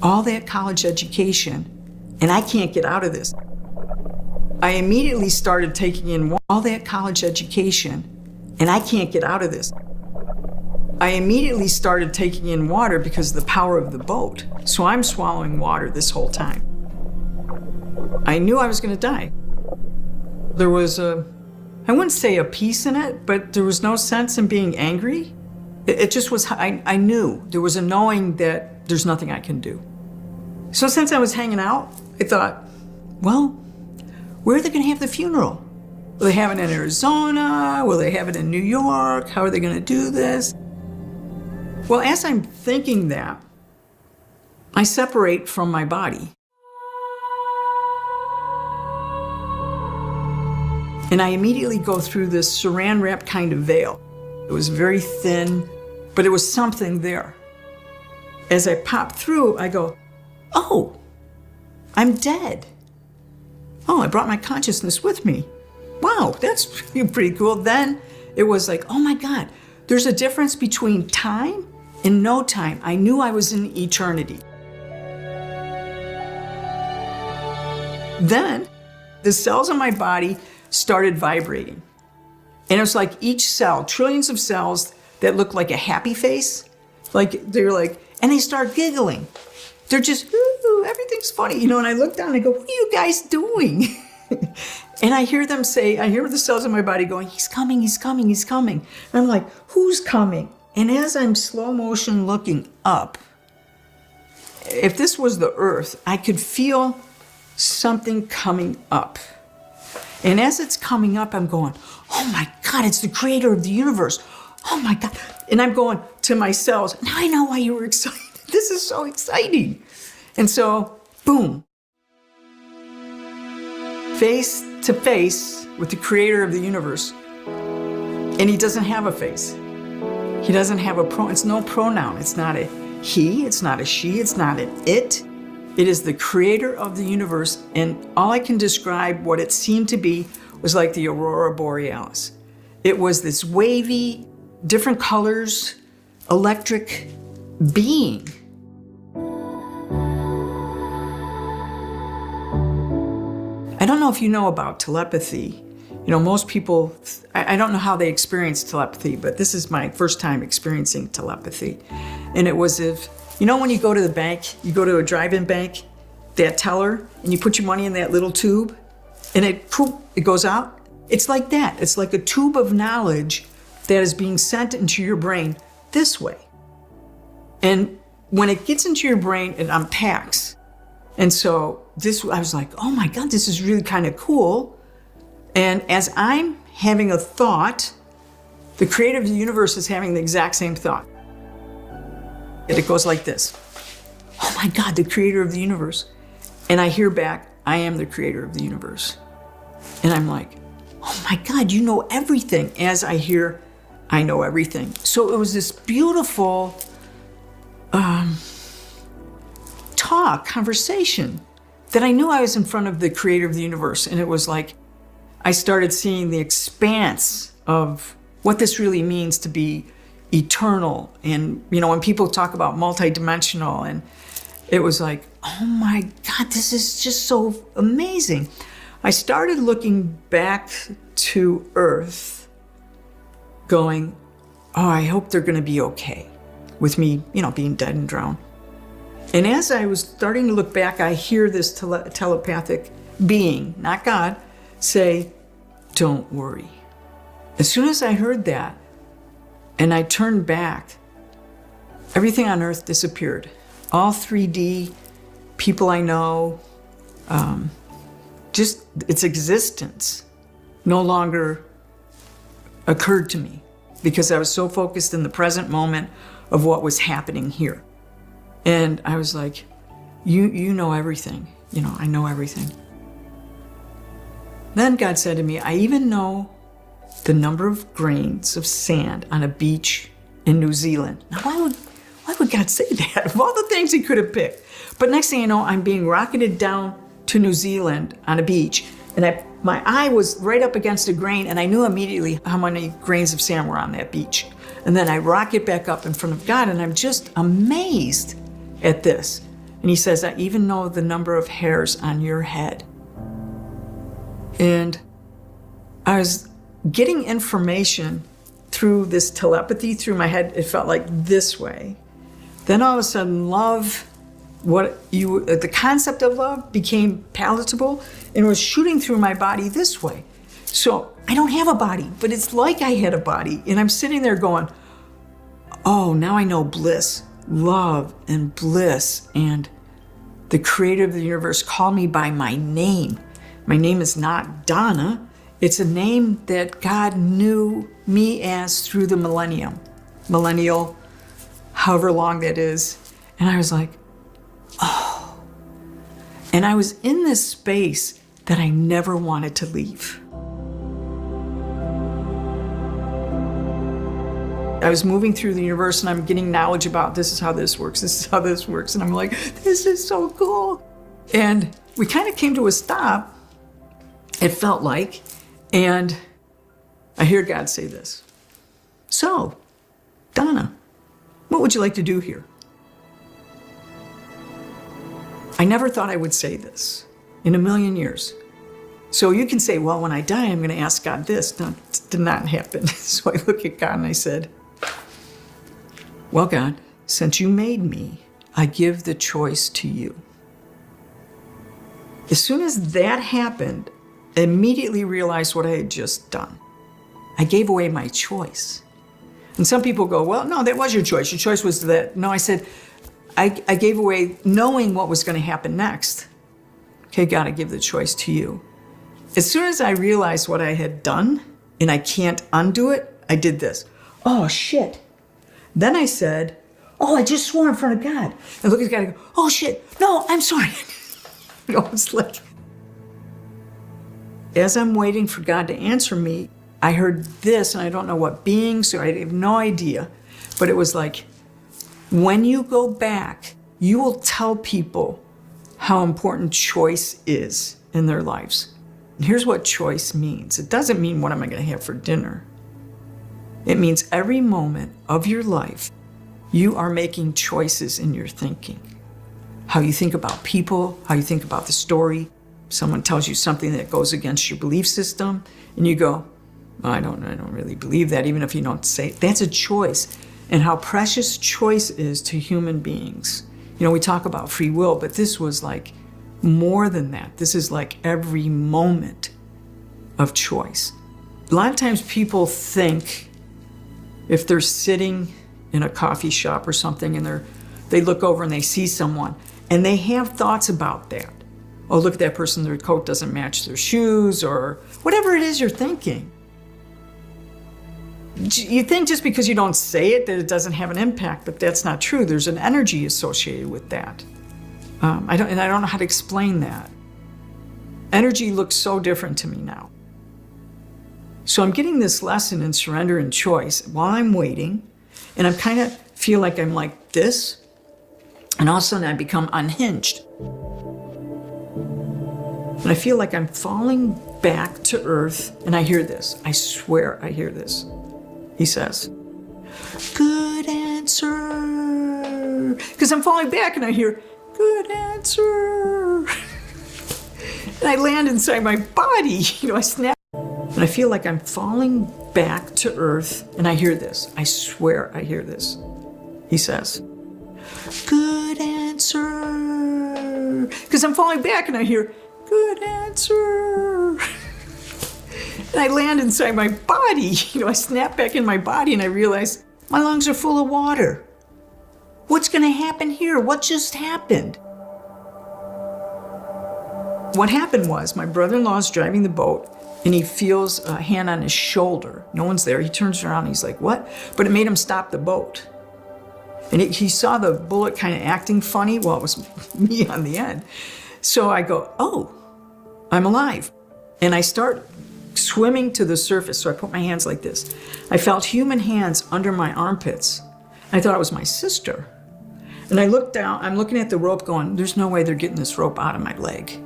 all that college education, and I can't get out of this. I immediately started taking in all that college education, and I can't get out of this. I immediately started taking in water because of the power of the boat. So I'm swallowing water this whole time. I knew I was going to die. There was I wouldn't say a peace in it, but there was no sense in being angry. It just was, I knew. There was a knowing that there's nothing I can do. So since I was hanging out, I thought, well, where are they going to have the funeral? Will they have it in Arizona? Will they have it in New York? How are they going to do this? Well, as I'm thinking that, I separate from my body. And I immediately go through this saran wrap kind of veil. It was very thin, but it was something there. As I pop through, I go, oh, I'm dead. Oh, I brought my consciousness with me. Wow, that's pretty cool. Then it was like, oh my God, there's a difference between time and no time. I knew I was in eternity. Then the cells in my body started vibrating. And it was like each cell, trillions of cells that looked like a happy face. Like they're like, and they start giggling. They're just, ooh, everything's funny. You know, and I look down and I go, what are you guys doing? And I hear them say, I hear the cells in my body going, he's coming, he's coming, he's coming. And I'm like, who's coming? And as I'm slow motion looking up, if this was the earth, I could feel something coming up. And as it's coming up, I'm going, oh my God, it's the creator of the universe. Oh my God. And I'm going to my cells, now I know why you were excited. This is so exciting. And so, boom. Face to face with the creator of the universe. And he doesn't have a face. He doesn't have a pronoun. It's no pronoun. It's not a he, it's not a she, it's not an it. It is the creator of the universe. And all I can describe what it seemed to be was like the aurora borealis. It was this wavy, different colors, electric being. I don't know if you know about telepathy. You know, most people, I don't know how they experience telepathy, but this is my first time experiencing telepathy. And it was if, you know, when you go to the bank, you go to a drive-in bank, that teller, and you put your money in that little tube, and it goes out? It's like that. It's like a tube of knowledge that is being sent into your brain this way. And when it gets into your brain, it unpacks. And so I was like, oh my God, this is really kind of cool. And as I'm having a thought, the creator of the universe is having the exact same thought. And it goes like this. Oh my God, the creator of the universe. And I hear back, I am the creator of the universe. And I'm like, oh my God, you know everything. As I hear, I know everything. So it was this beautiful conversation that I knew I was in front of the creator of the universe. And it was like, I started seeing the expanse of what this really means to be eternal. And, you know, when people talk about multidimensional, and it was like, oh my God, this is just so amazing. I started looking back to Earth going, oh, I hope they're going to be okay with me, you know, being dead and drowned. And as I was starting to look back, I hear this telepathic being, not God, say, don't worry. As soon as I heard that and I turned back, everything on Earth disappeared. All 3D, people I know, just its existence no longer occurred to me because I was so focused in the present moment of what was happening here. And I was like, you know everything. You know, I know everything. Then God said to me, I even know the number of grains of sand on a beach in New Zealand. Now, why would God say that? Of all the things he could have picked. But next thing you know, I'm being rocketed down to New Zealand on a beach. And my eye was right up against a grain, and I knew immediately how many grains of sand were on that beach. And then I rocket back up in front of God, and I'm just amazed at this. And he says, I even know the number of hairs on your head. And I was getting information through this telepathy through my head. It felt like this way. Then all of a sudden, love, the concept of love became palatable and was shooting through my body this way. So I don't have a body, but it's like I had a body. And I'm sitting there going, oh, now I know bliss, love and bliss. And the creator of the universe, called me by my name. My name is not Donna. It's a name that God knew me as through the millennial, however long that is. And I was like, oh. And I was in this space that I never wanted to leave. I was moving through the universe and I'm getting knowledge about this is how this works, this is how this works. And I'm like, this is so cool. And we kind of came to a stop, it felt like, and I hear God say this. So, Donna, what would you like to do here? I never thought I would say this in a million years. So you can say, well, when I die, I'm going to ask God this. No, it did not happen. So I look at God and I said, well, God, since you made me, I give the choice to you. As soon as that happened, I immediately realized what I had just done. I gave away my choice. And some people go, well, no, that was your choice. Your choice was that. No, I said, I gave away knowing what was going to happen next. Okay, God, I give the choice to you. As soon as I realized what I had done and I can't undo it, I did this. Oh, shit. Then I said, oh, I just swore in front of God. And look at God and go, oh, shit. No, I'm sorry. You know, it's like, as I'm waiting for God to answer me, I heard this, and I don't know what being, so I have no idea. But it was like, when you go back, you will tell people how important choice is in their lives. And here's what choice means. It doesn't mean what am I going to have for dinner. It means every moment of your life, you are making choices in your thinking. How you think about people, how you think about the story. Someone tells you something that goes against your belief system, and you go, I don't really believe that, even if you don't say it. That's a choice. And how precious choice is to human beings. You know, we talk about free will, but this was like more than that. This is like every moment of choice. A lot of times people think if they're sitting in a coffee shop or something and they look over and they see someone and they have thoughts about that. Oh, look at that person, their coat doesn't match their shoes, or whatever it is you're thinking. You think just because you don't say it that it doesn't have an impact, but that's not true. There's an energy associated with that. I don't know how to explain that. Energy looks so different to me now. So I'm getting this lesson in surrender and choice while I'm waiting, and I kind of feel like I'm like this, and all of a sudden I become unhinged. And I feel like I'm falling back to earth, and I hear this. I swear I hear this. He says, good answer. Because I'm falling back and I hear, good answer. And I land inside my body. You know, I snap. And I feel like I'm falling back to earth, and I hear this. I swear I hear this. He says, good answer. Because I'm falling back and I hear, good answer. And I land inside my body. You know, I snap back in my body and I realize my lungs are full of water. What's going to happen here? What just happened? What happened was my brother-in-law is driving the boat and he feels a hand on his shoulder. No one's there. He turns around and he's like, what? But it made him stop the boat. And he saw the bullet kind of acting funny. Well, it was me on the end. So I go, oh, I'm alive. And I start swimming to the surface. So I put my hands like this. I felt human hands under my armpits. I thought it was my sister. And I looked down, I'm looking at the rope going, there's no way they're getting this rope out of my leg.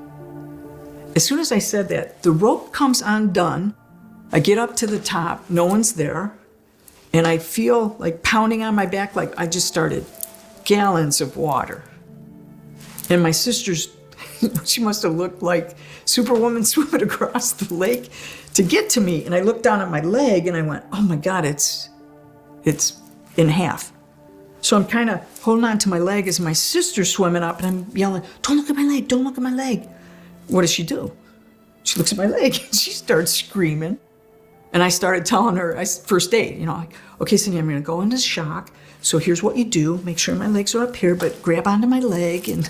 As soon as I said that, the rope comes undone. I get up to the top, no one's there. And I feel like pounding on my back, like I just started gallons of water. And my sister's, she must have looked like Superwoman swimming across the lake to get to me. And I looked down at my leg and I went, oh my God, it's in half. So I'm kind of holding on to my leg as my sister's swimming up and I'm yelling, don't look at my leg, don't look at my leg. What does she do? She looks at my leg and she starts screaming. And I started telling her, first aid, you know, like, okay, Cindy, I'm gonna go into shock. So here's what you do. Make sure my legs are up here, but grab onto my leg and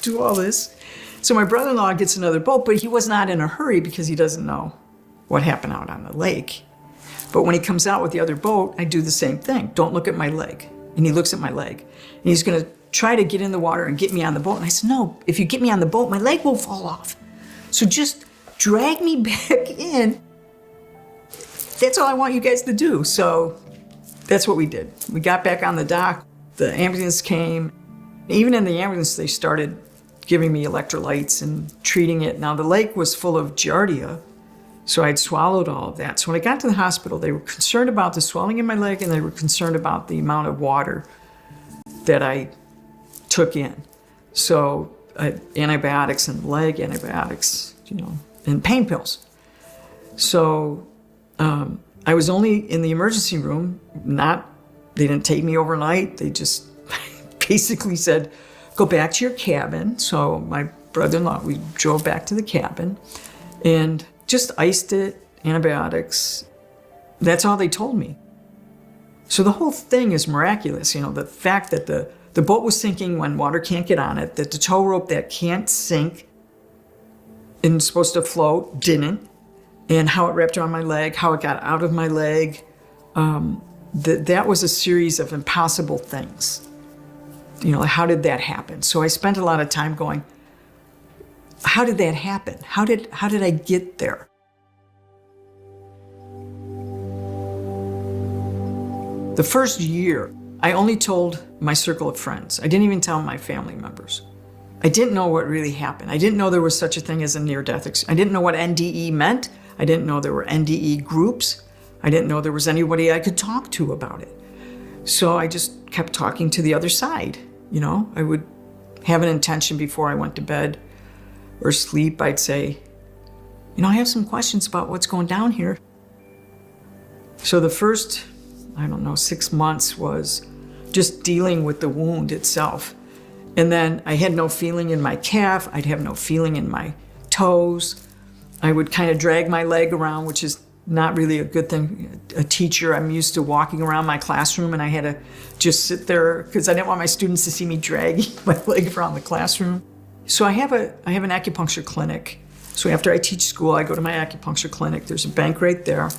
do all this. So my brother-in-law gets another boat, but he was not in a hurry because he doesn't know what happened out on the lake. But when he comes out with the other boat, I do the same thing. Don't look at my leg. And he looks at my leg. And he's going to try to get in the water and get me on the boat. And I said, no, if you get me on the boat, my leg will fall off. So just drag me back in. That's all I want you guys to do. So that's what we did. We got back on the dock. The ambulance came. Even in the ambulance, they started giving me electrolytes and treating it. Now, the lake was full of giardia, so I'd swallowed all of that. So when I got to the hospital, they were concerned about the swelling in my leg, and they were concerned about the amount of water that I took in. So antibiotics and leg antibiotics, and pain pills. So I was only in the emergency room. They didn't take me overnight. They just basically said, go back to your cabin. So my brother-in-law, we drove back to the cabin and just iced it, antibiotics. That's all they told me. So the whole thing is miraculous. The fact that the boat was sinking when water can't get on it, that the tow rope that can't sink and is supposed to float didn't, and how it wrapped around my leg, how it got out of my leg. That was a series of impossible things. How did that happen? So I spent a lot of time going, how did that happen? How did I get there? The first year, I only told my circle of friends. I didn't even tell my family members. I didn't know what really happened. I didn't know there was such a thing as a near-death experience. I didn't know what NDE meant. I didn't know there were NDE groups. I didn't know there was anybody I could talk to about it. So I just kept talking to the other side. I would have an intention before I went to bed or sleep. I'd say, I have some questions about what's going down here. So the first, 6 months was just dealing with the wound itself. And then I had no feeling in my calf. I'd have no feeling in my toes. I would kind of drag my leg around, which is not really a good thing. A teacher, I'm used to walking around my classroom, and I had to just sit there because I didn't want my students to see me dragging my leg around the classroom. So I have an acupuncture clinic. So after I teach school, I go to my acupuncture clinic. There's a bank right there.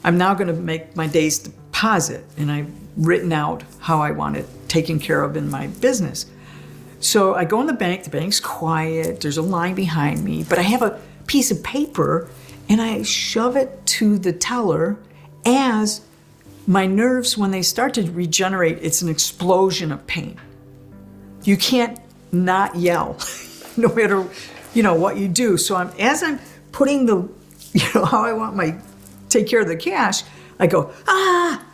I'm now going to make my day's deposit, and I've written out how I want it taken care of in my business. So I go in the bank's quiet, there's a line behind me, but I have a piece of paper and I shove it to the teller as my nerves, when they start to regenerate, it's an explosion of pain. You can't not yell, no matter, what you do. So as I'm putting how I want take care of the cash, I go, ah!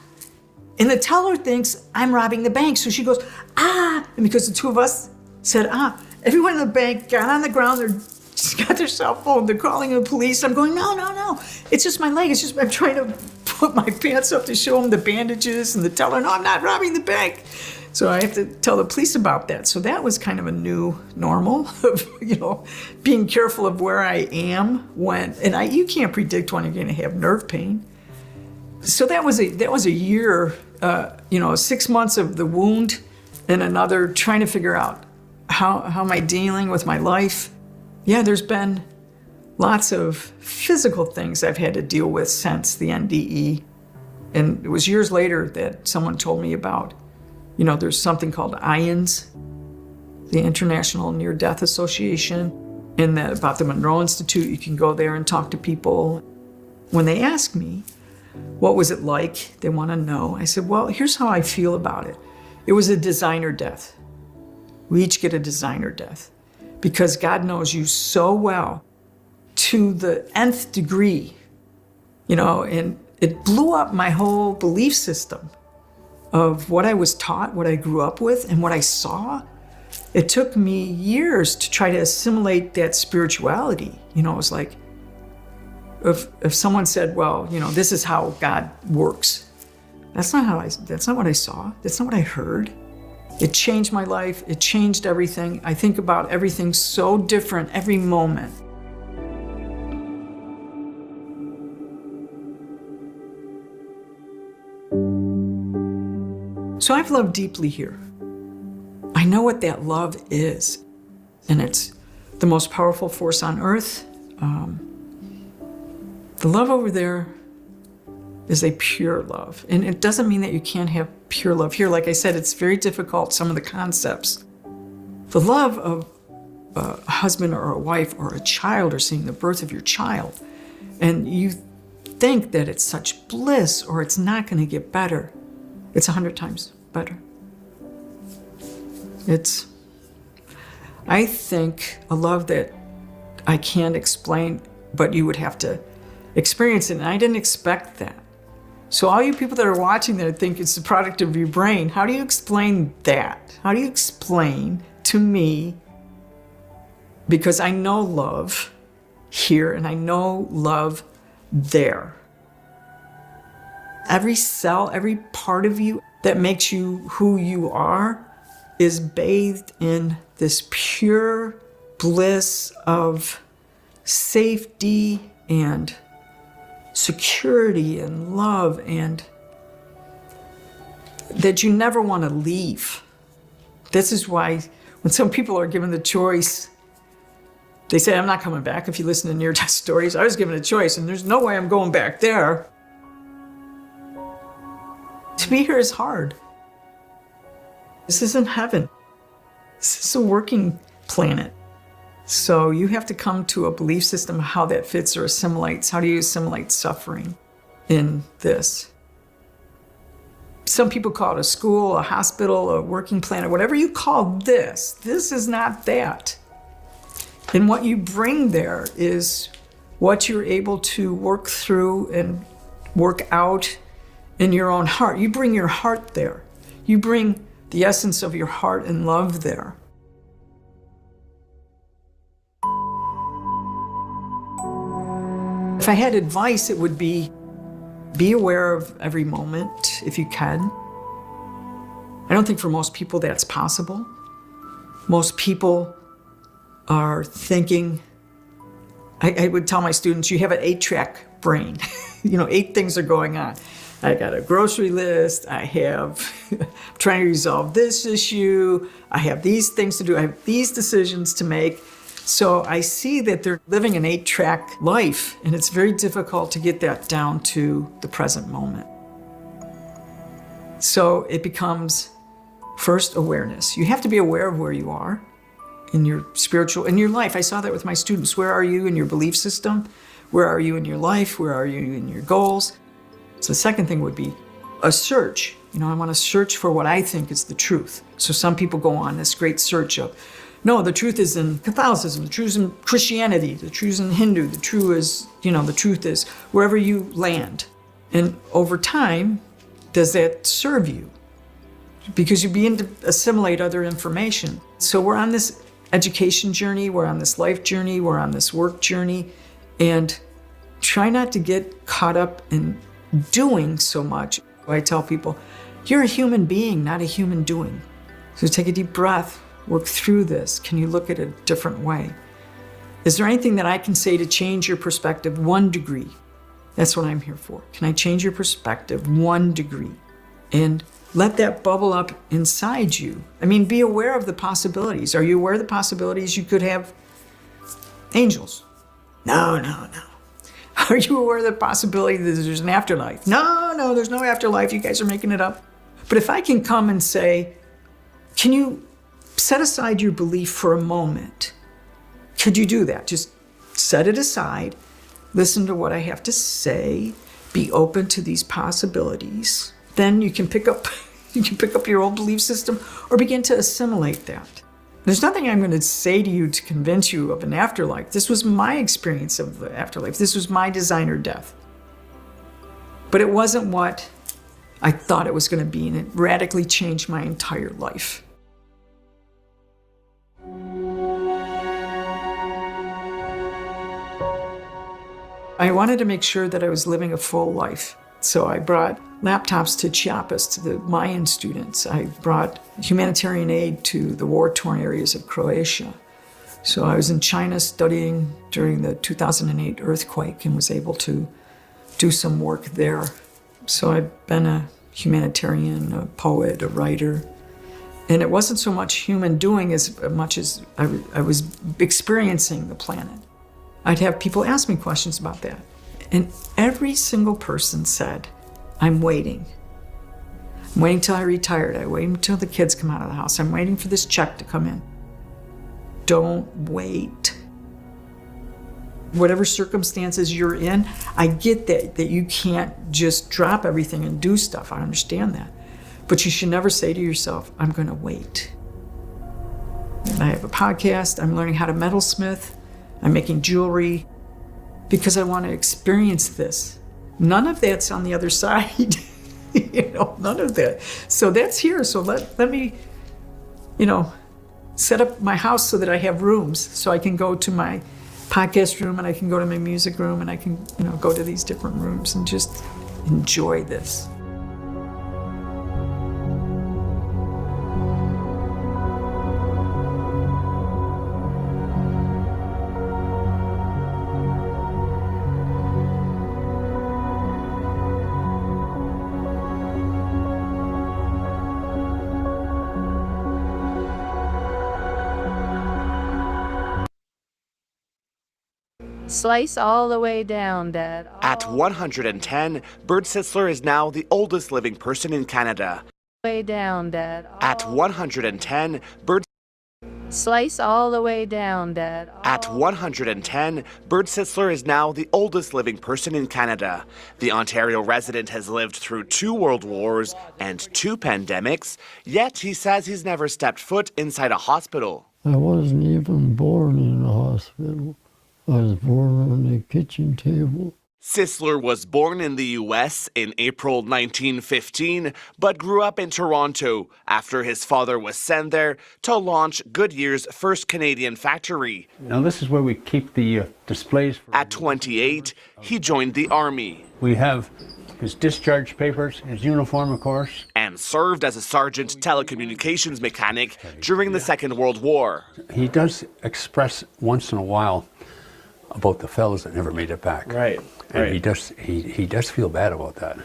And the teller thinks I'm robbing the bank. So she goes, ah! And because the two of us said, ah, everyone in the bank got on the ground, they're just got their cell phone, they're calling the police. I'm going, no, it's just my leg. It's just, I'm trying to put my pants up to show them the bandages, and the teller, no, I'm not robbing the bank. So I have to tell the police about that. So that was kind of a new normal of, being careful of where I am when, and you can't predict when you're going to have nerve pain. So that was a year, 6 months of the wound, and another trying to figure out how am I dealing with my life. Yeah, there's been lots of physical things I've had to deal with since the NDE. And it was years later that someone told me about, there's something called IANDS, the International Near-Death Association, and about the Monroe Institute. You can go there and talk to people. When they ask me, what was it like? They want to know. I said, well, here's how I feel about it. It was a designer death. We each get a designer death because God knows you so well to the nth degree, and it blew up my whole belief system of what I was taught, what I grew up with, and what I saw. It took me years to try to assimilate that spirituality. It was like, if someone said, well, this is how God works. That's not what I saw. That's not what I heard. It changed my life. It changed everything. I think about everything so different every moment. So I've loved deeply here. I know what that love is. and it's the most powerful force on earth. The love over there is a pure love. And it doesn't mean that you can't have pure love here. Like I said, it's very difficult, some of the concepts. The love of a husband or a wife or a child, or seeing the birth of your child, and you think that it's such bliss or it's not going to get better. It's 100 times better. It's, I think, a love that I can't explain, but you would have to experience it. And I didn't expect that. So all you people that are watching that think it's the product of your brain, how do you explain that? How do you explain to me, because I know love here and I know love there. Every cell, every part of you that makes you who you are is bathed in this pure bliss of safety and security and love, and that you never want to leave. This is why when some people are given the choice, they say, I'm not coming back. If you listen to near-death stories, I was given a choice and there's no way I'm going back there. To be here is hard. This isn't heaven. This is a working planet. So you have to come to a belief system of how that fits or assimilates. How do you assimilate suffering in this? Some people call it a school, a hospital, a working planet, whatever you call this. This is not that. And what you bring there is what you're able to work through and work out in your own heart. You bring your heart there. You bring the essence of your heart and love there. If I had advice, it would be aware of every moment if you can. I don't think for most people that's possible. Most people are thinking, I would tell my students, you have an 8-track brain. 8 things are going on. I got a grocery list, I have trying to resolve this issue, I have these things to do, I have these decisions to make. So I see that they're living an 8-track life, and it's very difficult to get that down to the present moment. So it becomes first awareness. You have to be aware of where you are in your spiritual, in your life. I saw that with my students. Where are you in your belief system? Where are you in your life? Where are you in your goals? So the second thing would be a search. I want to search for what I think is the truth. So some people go on this great search of, no, the truth is in Catholicism, the truth is in Christianity, the truth is in Hindu, the truth is, the truth is wherever you land. And over time, does that serve you? Because you begin to assimilate other information. So we're on this education journey, we're on this life journey, we're on this work journey, and try not to get caught up in doing so much. I tell people, you're a human being, not a human doing. So take a deep breath, work through this. Can you look at it a different way? Is there anything that I can say to change your perspective 1 degree? That's what I'm here for. Can I change your perspective 1 degree? And let that bubble up inside you. Be aware of the possibilities. Are you aware of the possibilities you could have angels? No. Are you aware of the possibility that there's an afterlife? No, there's no afterlife. You guys are making it up. But if I can come and say, can you set aside your belief for a moment? Could you do that? Just set it aside, listen to what I have to say, be open to these possibilities. Then you can pick up your old belief system or begin to assimilate that. There's nothing I'm going to say to you to convince you of an afterlife. This was my experience of the afterlife. This was my designer death. But it wasn't what I thought it was going to be, and it radically changed my entire life. I wanted to make sure that I was living a full life. So I brought laptops to Chiapas, to the Mayan students. I brought humanitarian aid to the war-torn areas of Croatia. So I was in China studying during the 2008 earthquake and was able to do some work there. So I've been a humanitarian, a poet, a writer. And it wasn't so much human doing as much as I was experiencing the planet. I'd have people ask me questions about that. And every single person said, I'm waiting. I'm waiting till I retired. I'm waiting until the kids come out of the house. I'm waiting for this check to come in. Don't wait. Whatever circumstances you're in, I get that you can't just drop everything and do stuff. I understand that. But you should never say to yourself, I'm going to wait. And I have a podcast. I'm learning how to metalsmith. I'm making jewelry because I want to experience this. None of that's on the other side. None of that. So that's here. So let me, set up my house so that I have rooms so I can go to my podcast room and I can go to my music room and I can, go to these different rooms and just enjoy this. Slice all the way down, Dad. At 110, Bird Sitzler is now the oldest living person in Canada. Way down, Dad. At 110, Bird Slice all the way down, Dad. At 110, Bird Sitzler is now the oldest living person in Canada. The Ontario resident has lived through 2 world wars and 2 pandemics, yet he says he's never stepped foot inside a hospital. I wasn't even born in a hospital. I was born on the kitchen table. Sitzler was born in the U.S. in April 1915, but grew up in Toronto after his father was sent there to launch Goodyear's first Canadian factory. Now this is where we keep the displays. At 28, he joined the Army. We have his discharge papers, his uniform, of course. And served as a sergeant telecommunications mechanic during the Second World War. He does express once in a while about the fellas that never made it back. Right. And he does feel bad about that.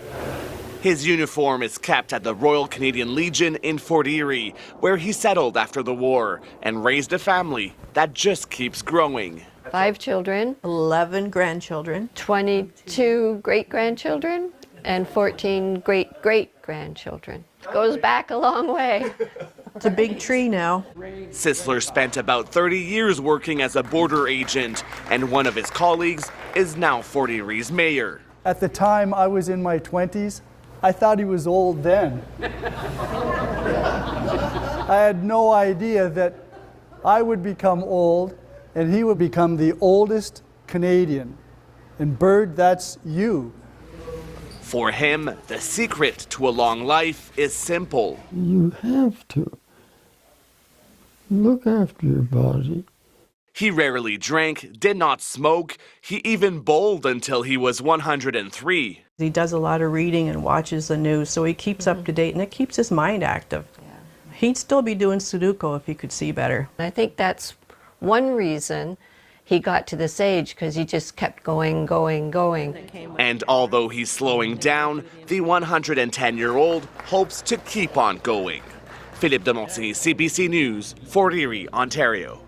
His uniform is kept at the Royal Canadian Legion in Fort Erie, where he settled after the war and raised a family that just keeps growing. 5 children, 11 grandchildren, 22 great-grandchildren, and 14 great-great-grandchildren. Goes back a long way. It's a big tree now. Sitzler spent about 30 years working as a border agent, and one of his colleagues is now Fort Erie's mayor. At the time I was in my 20s, I thought he was old then. I had no idea that I would become old and he would become the oldest Canadian. And Bird, that's you. For him, the secret to a long life is simple. You have to look after your body. He rarely drank, did not smoke. He even bowled until he was 103. He does a lot of reading and watches the news, so he keeps up to date, and it keeps his mind active. He'd still be doing Sudoku if he could see better. I think that's one reason he got to this age, because he just kept going. And although he's slowing down, the 110-year-old hopes to keep on going. Philippe de Montigny, CBC News, Fort Erie, Ontario.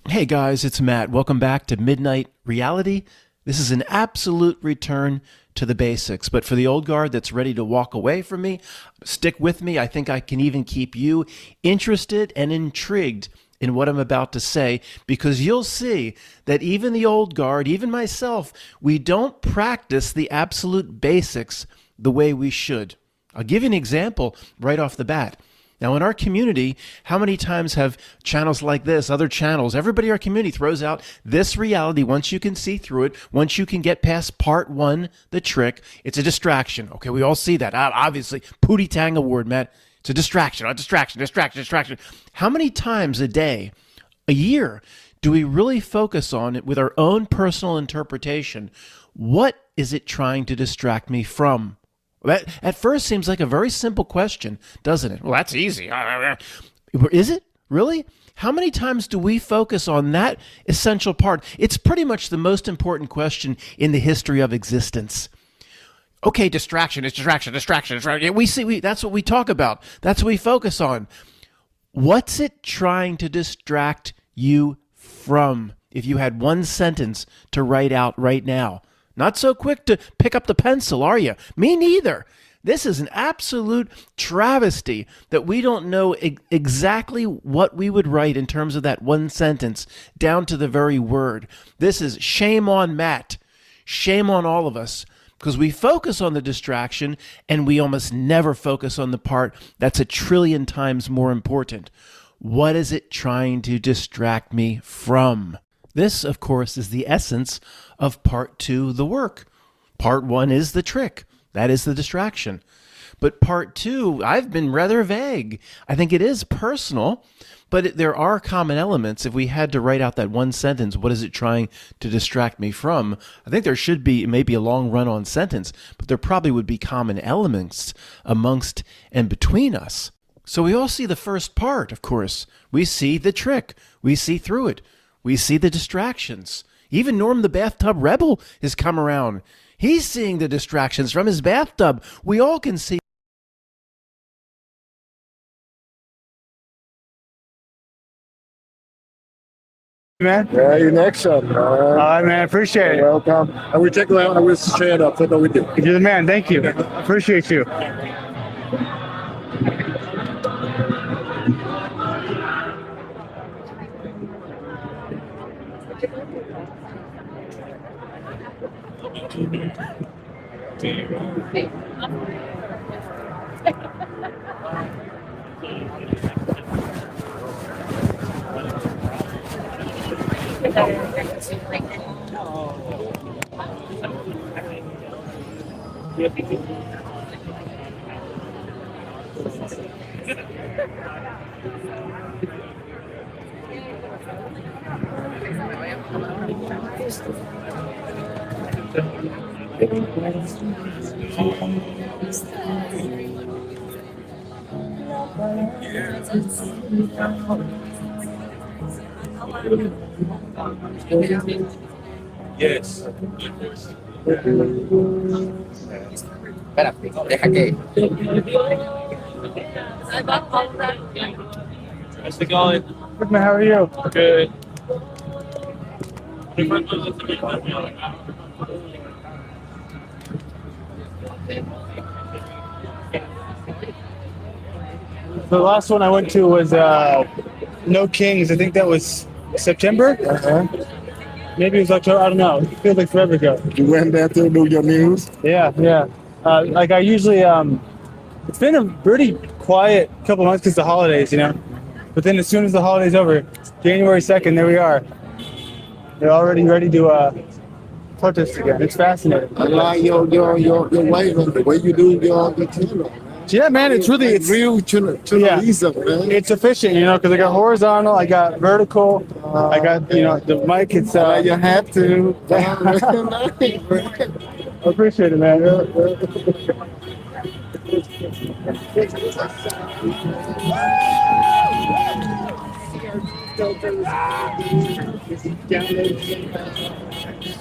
Hey guys, it's Matt. Welcome back to Midnight Reality. This is an absolute return to the basics, but for the old guard that's ready to walk away from me, stick with me. I think I can even keep you interested and intrigued in what I'm about to say, because you'll see that even the old guard, even myself, we don't practice the absolute basics the way we should. I'll give you an example right off the bat. Now, in our community, how many times have channels like this, other channels, everybody in our community throws out this reality once you can see through it, once you can get past part one, the trick, it's a distraction. Okay, we all see that. Obviously, Pootie Tang Award, Matt. It's a distraction. How many times a day, a year, do we really focus on it with our own personal interpretation? What is it trying to distract me from? That at first seems like a very simple question, doesn't it? Well, that's easy. Is it? Really? How many times do we focus on that essential part? It's pretty much the most important question in the history of existence. Okay, distraction. We see, that's what we talk about. That's what we focus on. What's it trying to distract you from? If you had one sentence to write out right now. Not so quick to pick up the pencil, are you? Me neither. This is an absolute travesty that we don't know exactly what we would write in terms of that one sentence, down to the very word. This is shame on Matt. Shame on all of us, because we focus on the distraction and we almost never focus on the part that's a trillion times more important. What is it trying to distract me from? This, of course, is the essence of part two, the work. Part one is the trick. That is the distraction. But part two, I've been rather vague. I think it is personal, but there are common elements. If we had to write out that one sentence, what is it trying to distract me from? I think there should be maybe a long run-on sentence, but there probably would be common elements amongst and between us. So we all see the first part, of course. We see the trick. We see through it. We see the distractions. Even Norm the Bathtub Rebel has come around. He's seeing the distractions from his bathtub. We all can see. Man. Yeah, your next son, man. All right, man. Appreciate it. Welcome. And we take I will share it up. That's what we do. You're the man. Thank you. Appreciate you. Yes. Espérate, deja que. How's it going? Good, man. How are you? Good. The last one I went to was No Kings. I think that was September. Maybe it was October. I don't know. It feels like forever ago. You went there to do your news? Yeah. Like I usually, it's been a pretty quiet couple months because of the holidays, you know. But then as soon as the holidays over, January 2nd, there we are. They're already ready to protest again. It's fascinating. I like your way, the way you do your channel. Yeah, man, it's real journalism, man. It's efficient, you know, because I got horizontal, I got vertical, I got, you know, the mic. It's you have to. I appreciate it, man.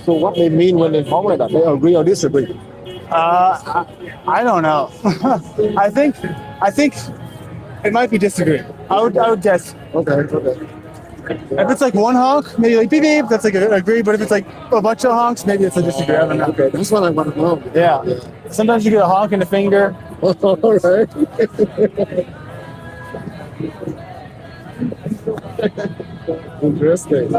So what they mean when they comment that? They agree or disagree? I don't know. I think it might be disagreeing. I would guess. Okay. If it's like one honk, maybe like beep beep, that's like a agree. But if it's like a bunch of honks, maybe it's a disagree. I don't know. Okay, that's what I want to know. Yeah. Sometimes you get a honk in the finger. All right. Interesting.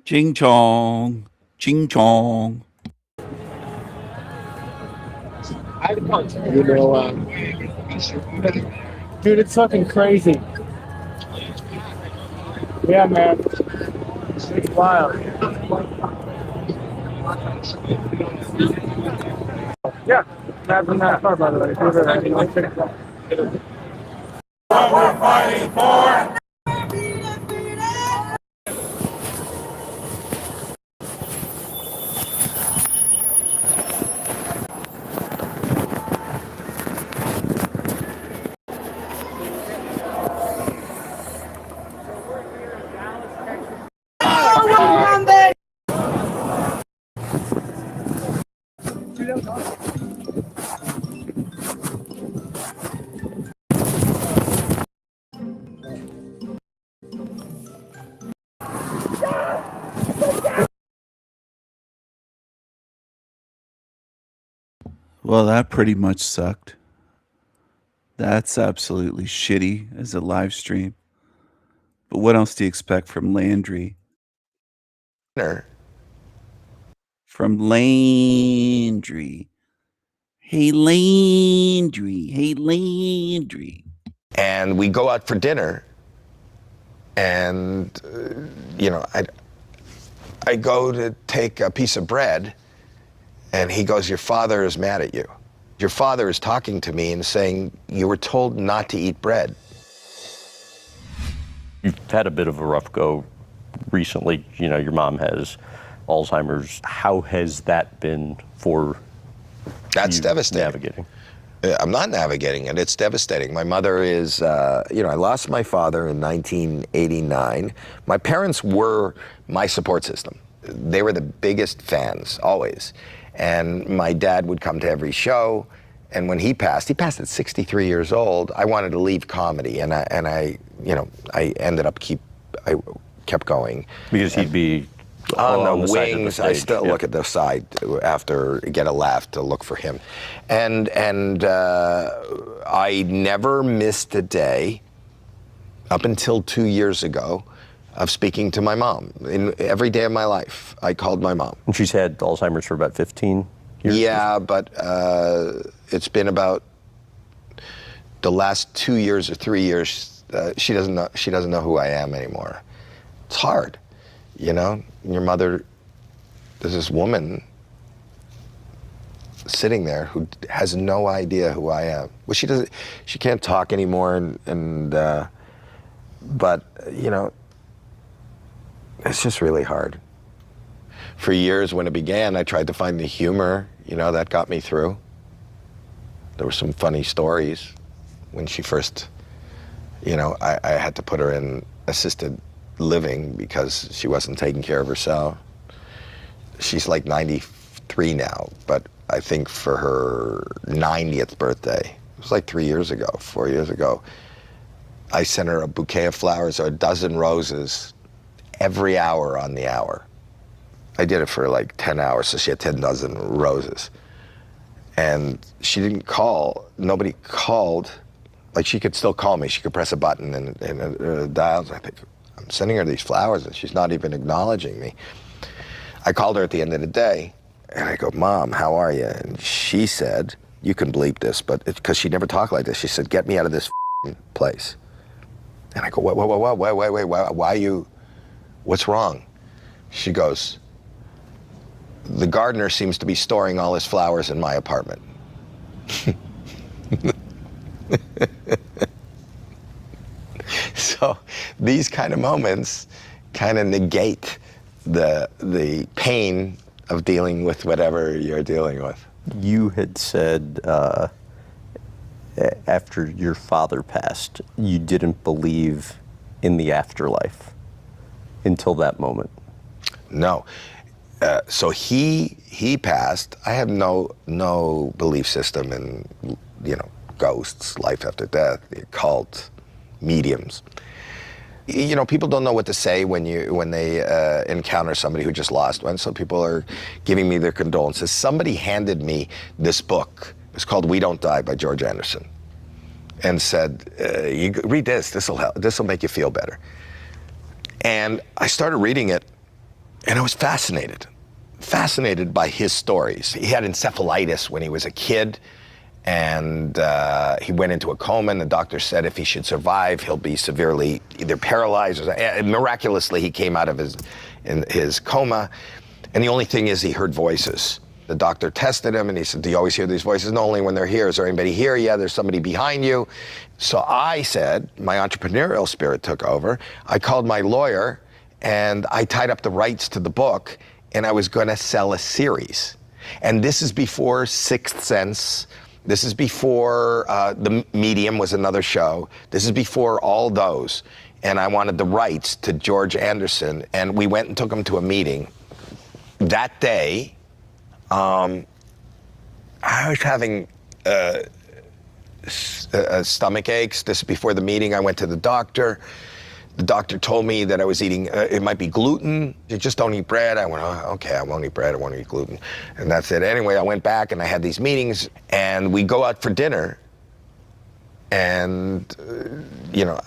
Ching chong, ching chong. You know, Dude, it's fucking crazy. Yeah, man. It's wild. Yeah, not from that far, by the way. What we're fighting for. Well, that pretty much sucked. That's absolutely shitty as a live stream. But what else do you expect from Landry? From Landry. Hey, Landry. Hey, Landry. And we go out for dinner, and I go to take a piece of bread, and he goes, "Your father is mad at you. Your father is talking to me and saying you were told not to eat bread." You've had a bit of a rough go recently. You know, your mom has Alzheimer's. How has that been for That's devastating. navigating? I'm not navigating it. It's devastating. My mother is, I lost my father in 1989. My parents were my support system. They were the biggest fans, always. And my dad would come to every show. And when he passed at 63 years old. I wanted to leave comedy, and I ended up I kept going because he'd be on the side of the wings. I stage, still yeah. look at the side after get a laugh to look for him, and I never missed a day up until 2 years ago of speaking to my mom. In every day of my life, I called my mom. And she's had Alzheimer's for about 15 years? Yeah, but it's been about the last 2 years or 3 years. She doesn't know who I am anymore. It's hard, you know. Your mother, there's this woman sitting there who has no idea who I am. Well, she can't talk anymore, but you know, it's just really hard. For years when it began, I tried to find the humor, that got me through. There were some funny stories when she first, I had to put her in assisted living because she wasn't taking care of herself. She's like 93 now, but I think for her 90th birthday, it was like 4 years ago, I sent her a bouquet of flowers or a dozen roses every hour on the hour. I did it for like 10 hours, so she had 10 dozen roses. And she didn't call, nobody called. Like, she could still call me. She could press a button and it dials. I think, I'm sending her these flowers and she's not even acknowledging me. I called her at the end of the day and I go, "Mom, how are you?" And she said, you can bleep this, but because she never talked like this, she said, "Get me out of this place." And I go, wait, why are you, what's wrong? She goes, "The gardener seems to be storing all his flowers in my apartment." So these kind of moments kind of negate the pain of dealing with whatever you're dealing with. You had said after your father passed, you didn't believe in the afterlife until that moment. No. So he passed. I have no belief system in, ghosts, life after death, the occult, mediums. You know, people don't know what to say when they encounter somebody who just lost one, so people are giving me their condolences. Somebody handed me this book. It's called We Don't Die by George Anderson, and said, you read this, this'll help, this'll make you feel better. And I started reading it, and I was fascinated by his stories. He had encephalitis when he was a kid, and he went into a coma, and the doctor said if he should survive, he'll be severely either paralyzed or miraculously he came out of his coma. And the only thing is he heard voices. The doctor tested him and he said, do you always hear these voices? No, only when they're here. Is there anybody here? Yeah, there's somebody behind you. So I said, my entrepreneurial spirit took over. I called my lawyer and I tied up the rights to the book, and I was going to sell a series. And this is before Sixth Sense. This is before The Medium was another show. This is before all those. And I wanted the rights to George Anderson, and we went and took him to a meeting. That day, I was having stomach aches. This is before the meeting. I went to the doctor. The doctor told me that I was eating, it might be gluten. You just don't eat bread. I went, oh, okay, I won't eat bread. I won't eat gluten. And that's it. Anyway, I went back and I had these meetings, and we go out for dinner. And, you know,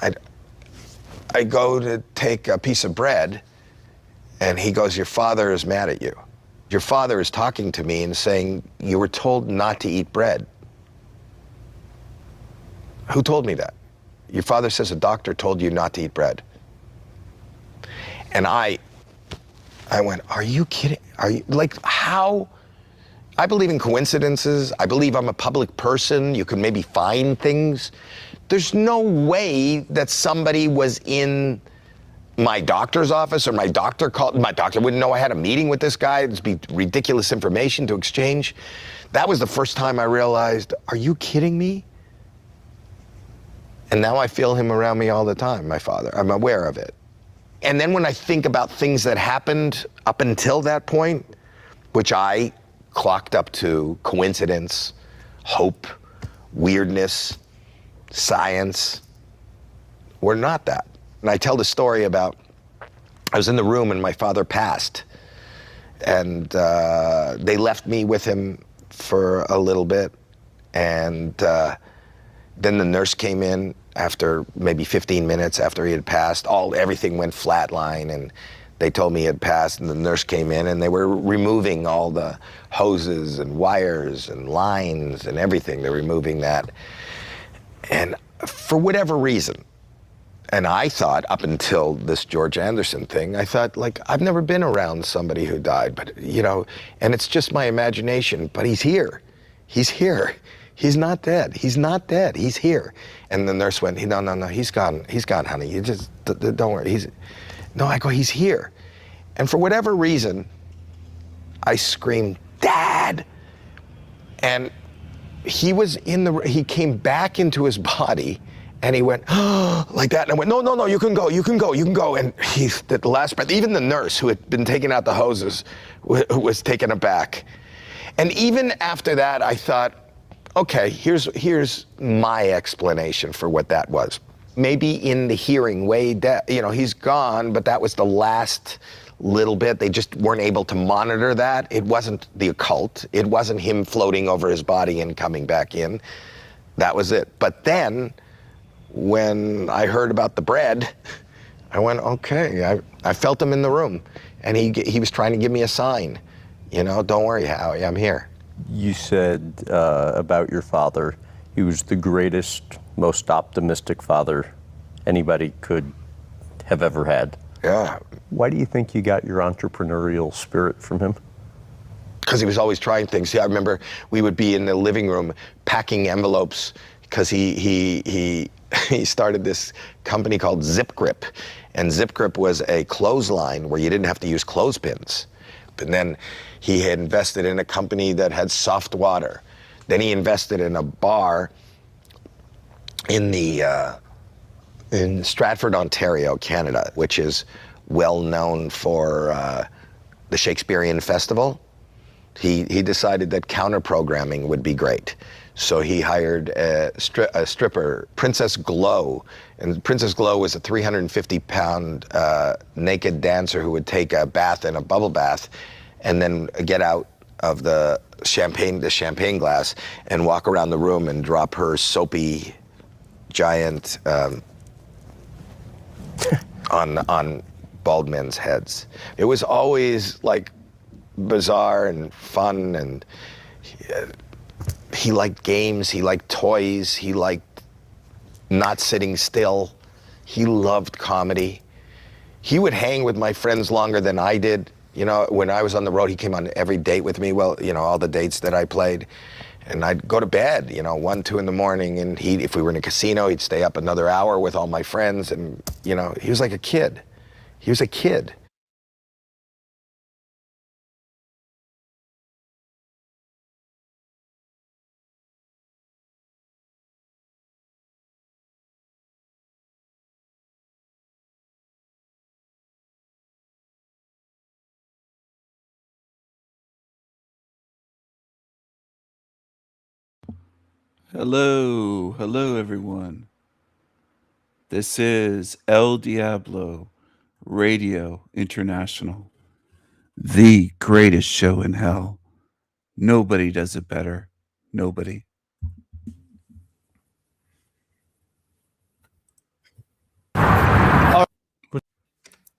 I go to take a piece of bread, and he goes, your father is mad at you. Your father is talking to me and saying, you were told not to eat bread. Who told me that? Your father says a doctor told you not to eat bread. And I went, are you kidding? Are you, like, how? I believe in coincidences. I believe I'm a public person. You can maybe find things. There's no way that somebody was in my doctor's office, or my doctor wouldn't know I had a meeting with this guy. It'd be ridiculous information to exchange. That was the first time I realized, are you kidding me? And now I feel him around me all the time, my father. I'm aware of it. And then when I think about things that happened up until that point, which I clocked up to coincidence, hope, weirdness, science, were not that. And I tell the story about, I was in the room and my father passed, and they left me with him for a little bit, and then the nurse came in after maybe 15 minutes after he had passed. Everything went flatline, and they told me he had passed, and the nurse came in and they were removing all the hoses and wires and lines and everything. They're removing that. And for whatever reason, and I thought, up until this George Anderson thing, I thought, like, I've never been around somebody who died, but, you know, and it's just my imagination, but he's here. He's here. He's not dead. He's not dead. He's here. And the nurse went, no, he's gone. He's gone, honey. You just, don't worry. No, I go, he's here. And for whatever reason, I screamed, Dad! And he came back into his body, and he went, oh, like that. And I went, no, you can go. And the last breath, even the nurse who had been taking out the hoses was taken aback. And even after that, I thought, okay, here's my explanation for what that was. Maybe in the hearing, he's gone, but that was the last little bit. They just weren't able to monitor that. It wasn't the occult. It wasn't him floating over his body and coming back in. That was it. But then, when I heard about the bread, I went, okay. I felt him in the room, and he was trying to give me a sign. You know, don't worry, Howie, I'm here. You said about your father, he was the greatest, most optimistic father anybody could have ever had. Yeah. Why do you think you got your entrepreneurial spirit from him? Because he was always trying things. See, I remember we would be in the living room packing envelopes, because he started this company called Zip Grip. And Zip Grip was a clothesline where you didn't have to use clothespins. And then he had invested in a company that had soft water. Then he invested in a bar in Stratford, Ontario, Canada, which is well known for the Shakespearean Festival. He decided that counter-programming would be great. So he hired a stripper, Princess Glow. And Princess Glow was a 350-pound naked dancer who would take a bath in a bubble bath and then get out of the champagne glass and walk around the room and drop her soapy giant on bald men's heads. It was always like bizarre and fun, and he liked games, he liked toys, he liked not sitting still, he loved comedy. He would hang with my friends longer than I did. You know, when I was on the road, he came on every date with me, well, you know, all the dates that I played. And I'd go to bed, you know, 1, 2 in the morning, and if we were in a casino, he'd stay up another hour with all my friends, and, you know, he was like a kid. He was a kid. Hello, hello everyone. This is El Diablo Radio International, the greatest show in hell. Nobody does it better. Nobody.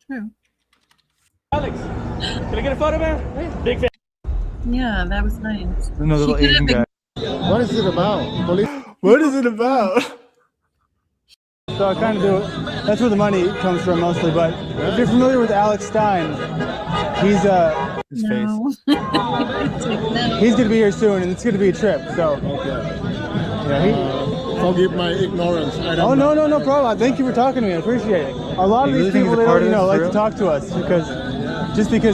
True. Alex, can I get a photo, man? Big fan. Yeah, that was nice. No, little She could Asian have guy. What is it about? What is it about? So I kind of do it. That's where the money comes from mostly. But if you're familiar with Alex Stein, he's his No. face. He's gonna be here soon, and it's gonna be a trip. So yeah, forgive my ignorance. No problem. Thank you for talking to me. I appreciate it. A lot of these people, they don't, like to talk to us because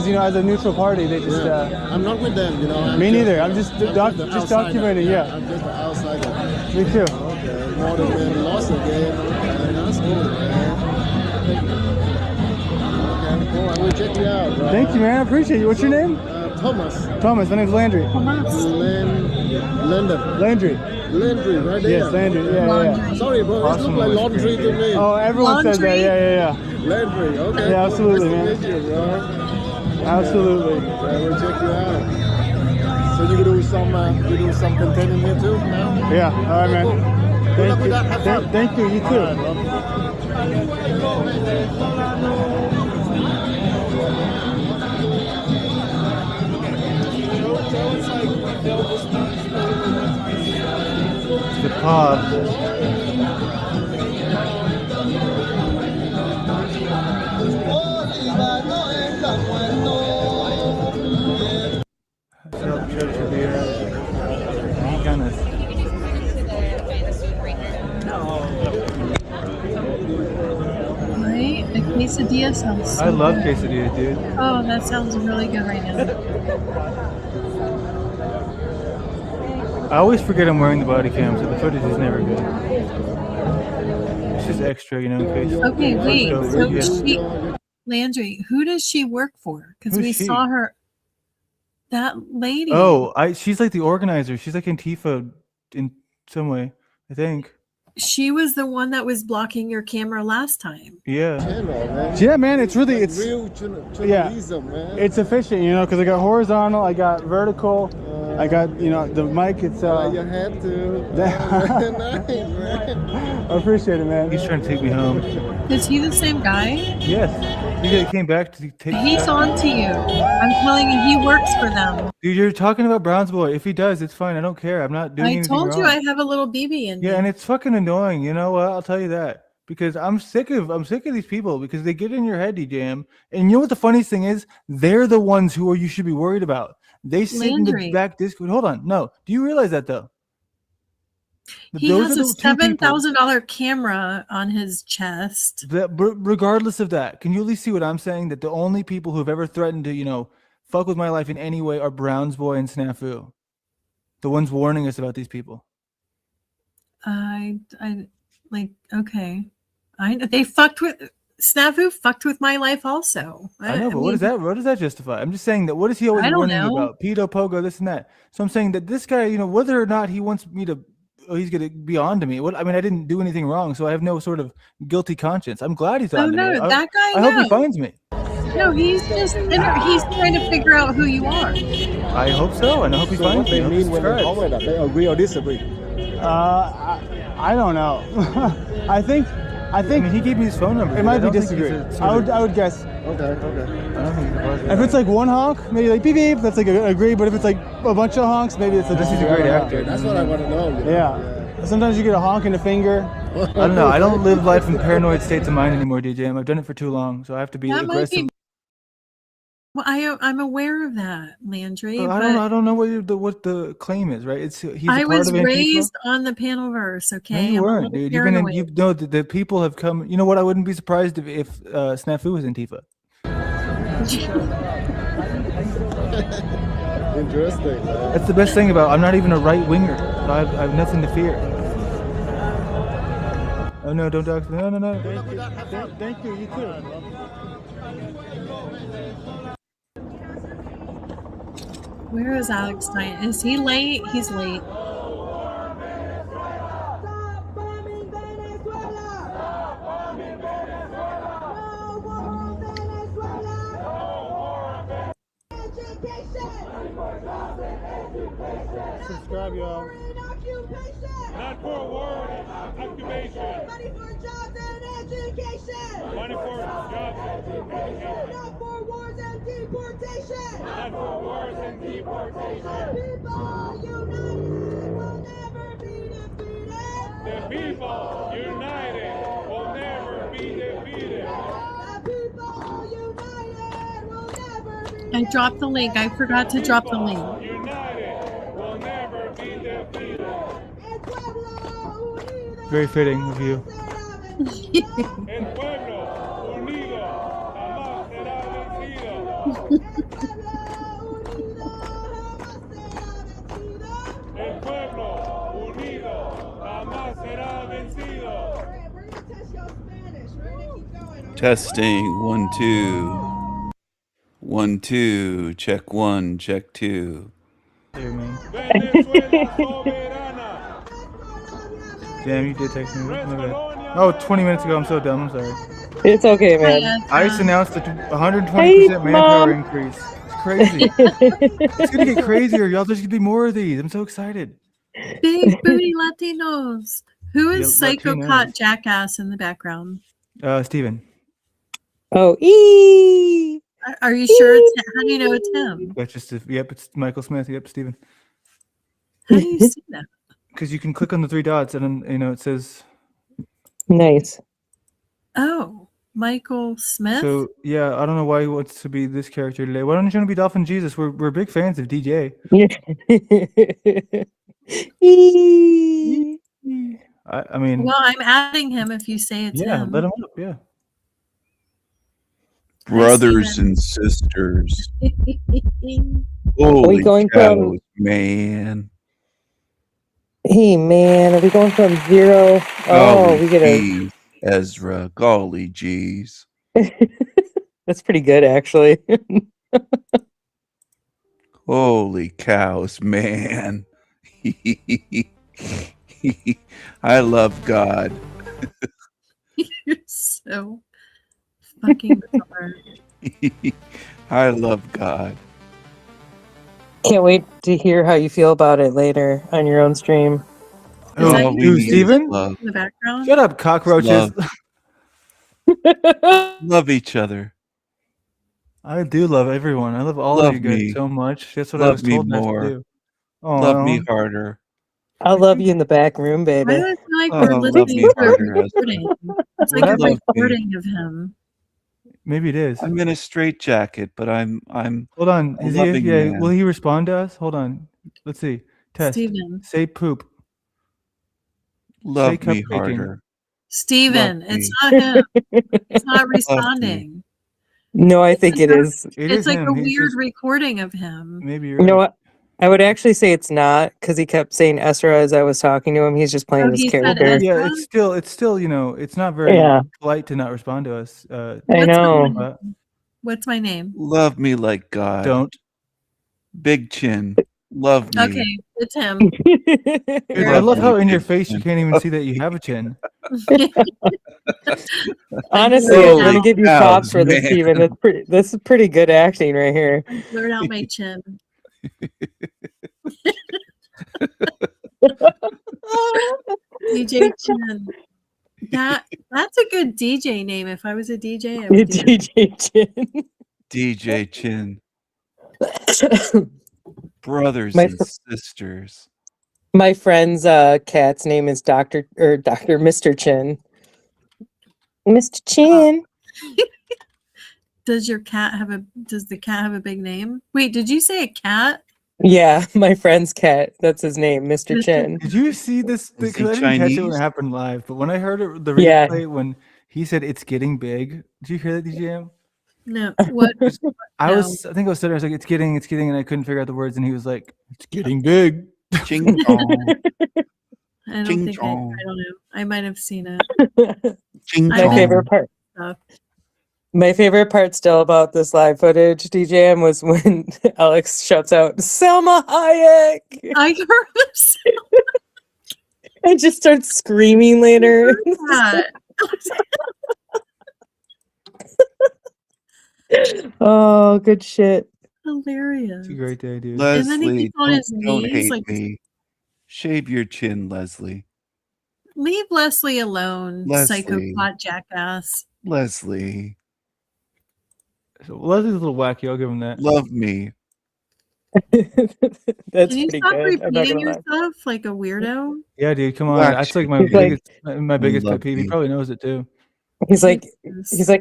you know, as a neutral party, they just. I'm not with them, you know. Me neither. I'm just documenting. Yeah. I'm just an outsider. Me too. Okay. More than being lost again. That's cool, man. Okay, cool. I will check you out, bro. Thank you, man. I appreciate you. What's your name? Thomas. Thomas. My name's Landry. Landry. Landry, right there. Yes, Landry. Yeah. Sorry, bro. Awesome. It looks like laundry to me. Oh, everyone says that. Yeah. Landry. Okay. Yeah, absolutely, man. Nice to meet you, bro. Absolutely. I will check you out. So you do some content in here too now? Yeah. All right, man. Cool. Good luck with that. Have fun. Thank you. You too. The pub. Right? A quesadilla sounds so I love good. quesadillas, dude. Oh, that sounds really good right now. I always forget I'm wearing the body cam, so the footage is never good. It's just extra, you know, in case. Okay, wait. So Yeah. Landry, who does she work for? Because Who's we she? saw her. That lady. Oh, she's like the organizer. She's like Antifa in some way, I think. She was the one that was blocking your camera last time. Yeah. Man. Yeah, man, it's really real journalism, man. It's efficient, you know, because I got horizontal, I got vertical, I got, you know, the mic. It's your head too. Nice, man. I appreciate it, man. He's trying to take me home. Is he the same guy? Yes. He came back to take. He's on to you. I'm telling you, he works for them. Dude, you're talking about Brown's boy. If he does, it's fine. I don't care. I'm not doing I anything told you wrong. I have a little BB in Yeah, me. and it's fucking annoying. You know what? I'll tell you that. Because I'm sick of these people because they get in your head, DJM. And you know what the funniest thing is? They're the ones who you should be worried about. They sit in the Landry. back Discord. Hold on. No. Do you realize that though? He Those has are a the two people. $7,000 camera on his chest. Regardless of that, can you at least see what I'm saying? That the only people who have ever threatened to, you know, fuck with my life in any way are Brown's boy and Snafu. The ones warning us about these people. I like, okay. They fucked with Snafu fucked with my life also. I know, but what does mean, that? What does that justify? I'm just saying that. What is he always I don't warning me know. about? Pedo, pogo, this and that. So I'm saying that this guy, you know, whether or not he wants me to, he's gonna be on to me. What I mean, I didn't do anything wrong, so I have no sort of guilty conscience. I'm glad he's Oh on to me. no, that guy. I hope no. he finds me. No, he's just he's trying to figure out who you are. I hope so, and I hope he So finds what me. they I hope he mean when they subscribes. comment that, they agree or disagree? I don't know. I think I mean, he gave me his phone number. It might be disagree. I would guess. Okay. I don't think it's If it's like one honk, maybe like beep beep, that's like a agree. But if it's like a bunch of honks, maybe it's a This is a disagree. great actor. That's what I want to know. Yeah. Sometimes you get a honk in the finger. I don't know. I don't live life in paranoid states of mind anymore, DJM. I've done it for too long, so I have to be That might aggressive. be. Well, I'm aware of that, Landry. I don't know what the claim is, right? It's he's a I part was of Antifa? raised on the panelverse. Okay, No, you I'm a weren't, little dude. You've been in, paranoid. no, the people have come. You know what? I wouldn't be surprised if Snafu was Antifa. Interesting. Man. That's the best thing about. I'm not even a right winger. So I have nothing to fear. Oh no! Don't talk. No. Thank you. You too. Where is Alex Stein? Is he late? He's late. Subscribe, y'all. Not for war and occupation. Money for jobs and education. Money for jobs and education. Not for wars and deportation. Not for wars and deportation. People united will never be defeated. The people united will never be defeated. The people united will never be defeated. I dropped the link. I forgot to drop the link. Very fitting of you. Testing 1 2. 1 2. Check 1. Check 2. There, man. Damn, you did text me. Oh, 20 minutes ago. I'm so dumb. I'm sorry. It's okay, man. ICE announced a 120% Hey, manpower Mom. increase. It's crazy. It's gonna get crazier, y'all. There's gonna be more of these. I'm so excited. Big booty Latinos. Who is Yeah, Psycho Latinos. Caught Jackass in the background? Steven. Oh, ee. Are you sure it's how do you know it's him? That's just yep. It's Michael Smith. Yep, Steven. How do you see that? Because you can click on the 3 dots and then it says. Nice. Oh, Michael Smith? So yeah, I don't know why he wants to be this character today. Why don't you want to be Dolphin Jesus? We're big fans of DJ. I mean, Well, I'm adding him if you say it's yeah, him. let him up. Yeah. Brothers and sisters. Are we Holy going cows, from- man. Hey, man, are we going from 0? Oh, Golly we get a. geez, Ezra. Golly geez. That's pretty good, actually. Holy cows, man. I love God. You're so fucking bizarre. I love God. Can't wait to hear how you feel about it later on your own stream. Is that Who, you Steven? Love. in the background? Shut up, cockroaches. Love each other. I do love everyone. I love all Love of you guys me. so much. That's what I Love was me told not more. to do. Oh, Love me harder. I love you in the back room, Why baby. do I feel like Oh, we're love listening me to a harder, Ezra. recording? It's like a Love me. recording of him. Maybe it is. I'm in a straight jacket, but I'm Hold on. a Is loving he? Yeah. man. Will he respond to us? Hold on. Let's see. Test. Steven. Say poop. love Say me cupcaking. harder. Steven, Love it's me. not him. It's not responding. No, I think it is. It It's is like him. a He's weird just- recording of him. Maybe you're You know right. what? I would actually say it's not because he kept saying Ezra as I was talking to him. He's just playing his character. Yeah, it's still, it's not very Yeah. polite to not respond to us. I know. What's my name? Love me like God. Don't. Big chin. Love me. Okay, it's him. I love how in your face you can't even see that you have a chin. Honestly, I'm Holy gonna give you cows, props for this, man. Steven. This is pretty good acting right here. Blurred out my chin. DJ Chin. That's a good DJ name. If I was a DJ, I would do DJ Chin. DJ Chin. Brothers My and fr- sisters. My friend's cat's name is Dr. Mr. Chin. Mr. Chin. Does the cat have a big name? Wait, did you say a cat? Yeah, my friend's cat. That's his name, Mr. Chin. Did you see this? Is he Because I didn't catch it when Chinese? it happened live, but when I heard it, the Yeah. replay when he said it's getting big. Did you hear that, DJM? No. What? I think I was sitting there, I was like, it's getting, and I couldn't figure out the words, and he was like, it's getting big. Ching chong. I don't Ching think I chong. don't know. I might have seen it. Ching My chong. favorite part. My favorite part still about this live footage, DJM, was when Alex shouts out, Selma Hayek! I heard him say and just starts screaming later. that. Oh, good shit. Hilarious. It's a great day, dude. And then he Leslie, gets on his don't knees, hate like- me. Shave your chin, Leslie. Leave Leslie alone, Leslie. psychopath jackass. Leslie's So Leslie's a little wacky. I'll give him that. Love me. That's Can you pretty stop good. I'm not repeating gonna lie. yourself like a weirdo? Yeah, dude, come on. Wax That's like my He's like- biggest Love pet peeve. He me. probably knows it too. He's like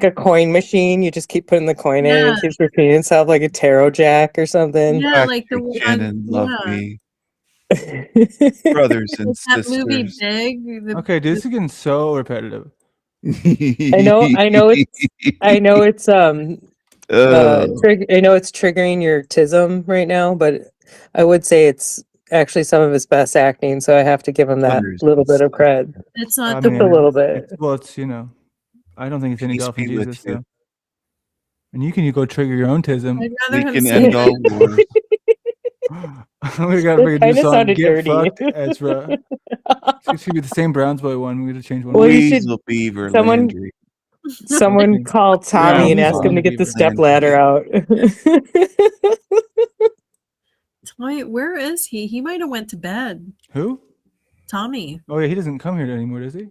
a coin machine. You just keep putting the coin in and Yeah. it keeps repeating itself like a tarot jack or something. Yeah, Wax like the your one. chin and love yeah. me. Brothers and Like that movie sisters. Big. Okay, dude, this is getting so repetitive. I know it's I know it's triggering your tism right now, but I would say it's actually some of his best acting, so I have to give him that Brothers little and bit of cred. It's I not Just the a mean, little bit. It's I don't think it's any Peace golf in be with Jesus. you. So. And you can go trigger your own tism. I'd We rather him can say end that. all wars. We gotta make a new Kinda song. sounded Get dirty. fucked, Ezra. It should be the same Browns boy one. We gotta change one. Well, you should- Weasel Beaver someone- Landry. Someone call Tommy Yeah, and ask him to get the step ladder out. Tommy, where is he? He might have went to bed. Who? Tommy. Oh yeah, he doesn't come here anymore, does he?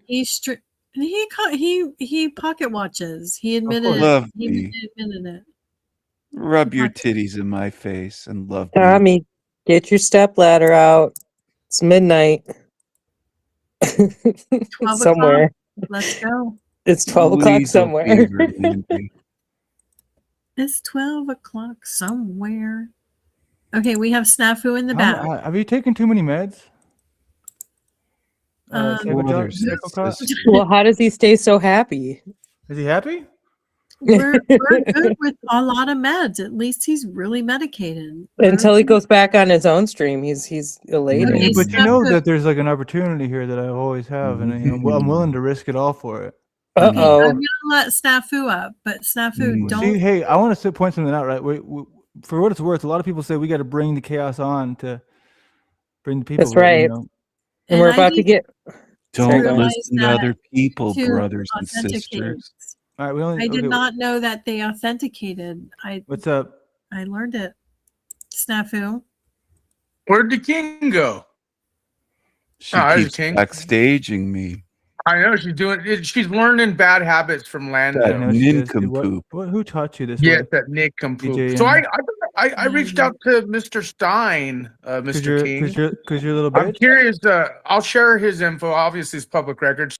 He pocket watches. He admitted course. it. Love He me. admitted it. Rub your titties in my face and love me. Tommy, get your step ladder out. It's midnight. 12 Somewhere. o'clock. Let's go. It's 12 o'clock Weasel somewhere. Beaver Landry. It's 12 o'clock somewhere. Okay, we have Snafu in the back. Have you taken too many meds? Brothers and Psychopath? sisters. Well, how does he stay so happy? Is he happy? We're good with a lot of meds. At least he's really medicated. Until he goes back on his own stream, he's elated. Okay, But you know Snafu. that there's like an opportunity here that I always have, and I'm willing to risk it all for it. Uh I'm oh. gonna let Snafu up, but Snafu, don't. See, hey, I want to point something out, right? For what it's worth, a lot of people say we got to bring the chaos on to bring the people. That's with, right. you know? And we're I about to need get. Don't Sorry, go ahead. listen to other people, to brothers and authenticate. sisters. All right, we only. I did okay, not know that they authenticated. What's up? I learned it. Snafu. Where'd the king go? She there's keeps King. backstaging me. I know she's doing it. She's learning bad habits from I Lando. know she is. Nincompoop. Who taught you this? Yes, way? that Nick Nincompoop. DJ, So I reached out to Mr. Stein, Mr. King. Because you're a little I'm bitch. curious. I'll share his info. Obviously, it's public records.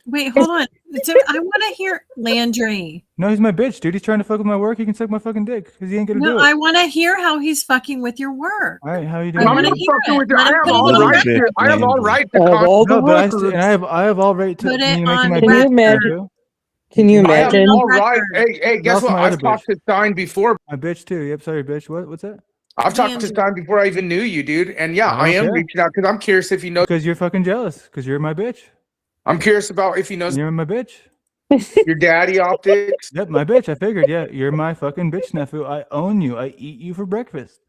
Wait, hold on. So I want to hear Landry. No, he's my bitch, dude. He's trying to fuck with my work. He can suck my fucking dick because he ain't gonna No, do it. I want to hear how he's fucking with your work. All right, how you I doing? I'm wanna not hear fucking it. with you. Let I him have put it all on right. record. I have all right to Of all the No, but workers. I have all right to Put it you making on my Can you bitch imagine? too. Can you I have imagine? all right. Hey, guess Also what? my I've other talked to Stein before. My bitch too. Yep, sorry, bitch. What's that? I've talked to Stein before I even knew you, dude. And yeah, I am reaching out because I'm curious if he knows. Because you're fucking jealous. Because you're my bitch. I'm curious about if he knows. You're my bitch. Your daddy optics. Yep, my bitch. I figured. Yeah, you're my fucking bitch, Snafu. I own you. I eat you for breakfast.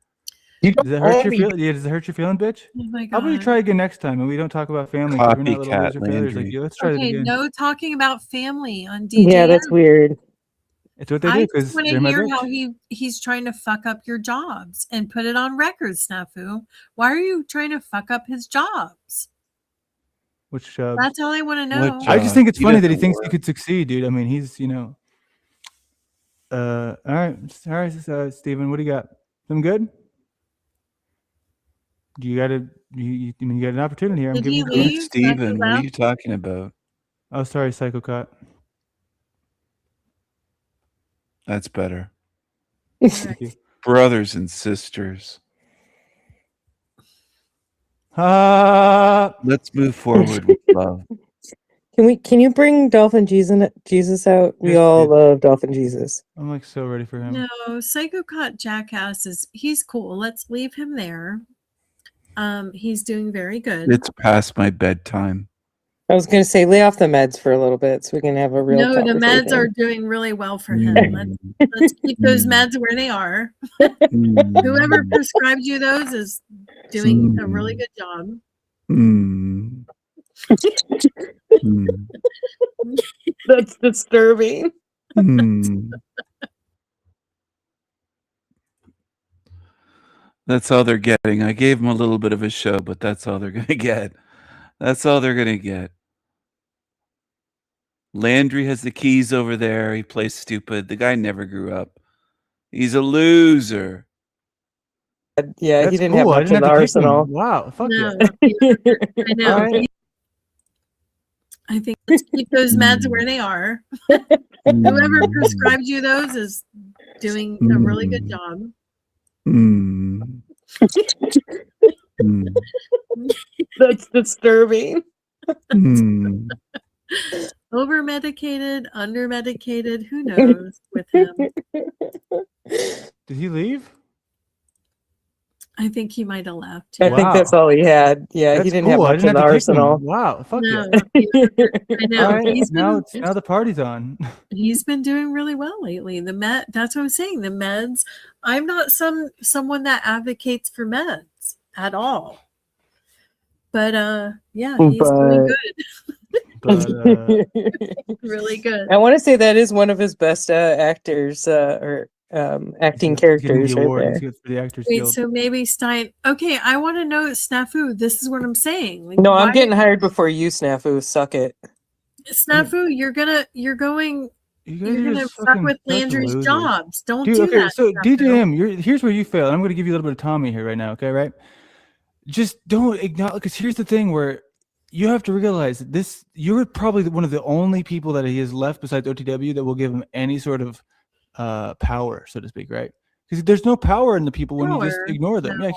Does it hurt your feelings? Yeah, does it hurt your feeling, bitch? Oh my How about you God. try again next time and we don't talk about family? 'Cause we're not little Copycat loser failures like Landry. you. Let's try it Okay, again. no talking about family on DJM. Yeah, that's weird. It's what they do I because just want they're to my hear bitch. how he's trying to fuck up your jobs and put it on record, Snafu. Why are you trying to fuck up his jobs? Which That's all I want to know. I just think it's He funny that he doesn't thinks he work. could succeed, dude. I mean, he's all right, Steven, what do you got? Something good? You got you got an opportunity here. I'm Did giving he you leave? Who's Steven? What are you talking about? Oh, sorry, Psychocot. That's better. Thank you. Brothers and sisters. Let's move forward with love. Can you bring Dolphin Jesus out? We all love Dolphin Jesus. I'm like so ready for him. No, Psychocot Jackass he's cool. Let's leave him there. He's doing very good. It's past my bedtime. I was going to say, lay off the meds for a little bit so we can have a real No, the meds conversation. are doing really well for him. Let's keep those meds where they are. Whoever prescribed you those is doing a really good job. That's disturbing. That's all they're getting. I gave them a little bit of a show, but that's all they're going to get. That's all they're going to get. Landry has the keys over there. He plays stupid. The guy never grew up. He's a loser. Yeah, That's he didn't cool. I have much didn't in the have to kick him. arsenal. Wow, fuck No, yeah. I know. All right. I think let's keep those meds where they are. Whoever prescribed you those is doing a really good job. That's disturbing. Over medicated, under medicated, who knows with him? Did he leave? I think he might have left. I think that's all he had. Yeah, That's he didn't cool. I have much didn't in the have to kick him. arsenal. Wow, fuck No, yeah. I know. All right, He's now been, now the party's on. he's been doing really well lately. That's what I'm saying. The meds. I'm not someone that advocates for meds at all. But yeah, he's doing good. Really good. I want to say that is one of his best actors or acting characters right there. For the Actors Wait, Guild. so maybe Stein. Okay, I want to know, Snafu. This is what I'm saying. Like, No, I'm why- getting hired before you, Snafu. Suck it. Snafu. You're gonna fuck fucking with bunch of Landry's losers. jobs. Don't Dude, do okay, that. so Snafu. DJM, here's where you fail. I'm going to give you a little bit of Tommy here right now, okay, right? Just don't acknowledge, because here's the thing where you have to realize this, you're probably one of the only people that he has left besides OTW that will give him any sort of power, so to speak, right? Because there's no power in the people when you just Power? ignore them. No.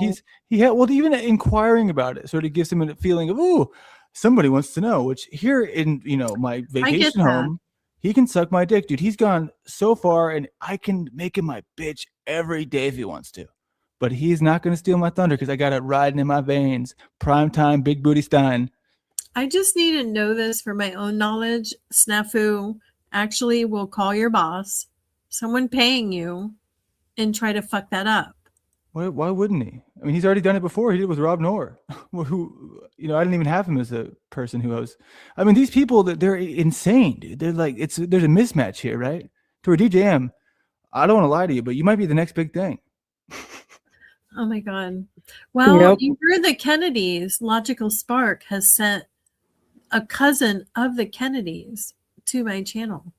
Yeah, well, even inquiring about it sort of gives him a feeling of, ooh, somebody wants to know, which here in, my vacation that. home, he can suck my dick, dude. He's gone so far and I can make him my bitch every day if he wants to. But he's not going to steal my thunder because I got it riding in my veins. Primetime Big Booty Stein. I just need to know this for my own knowledge. Snafu actually will call your boss, someone paying you, and try to fuck that up. Why wouldn't he? I mean, he's already done it before. He did it with Rob Noor, who, I didn't even have him as a person who was. I mean, these people, they're insane, dude. They're like, there's a mismatch here, right? To a DJM, I don't want to lie to you, but you might be the next big thing. Oh my God. Well, Yep. you heard the Kennedys. Logical Spark has sent a cousin of the Kennedys to my channel.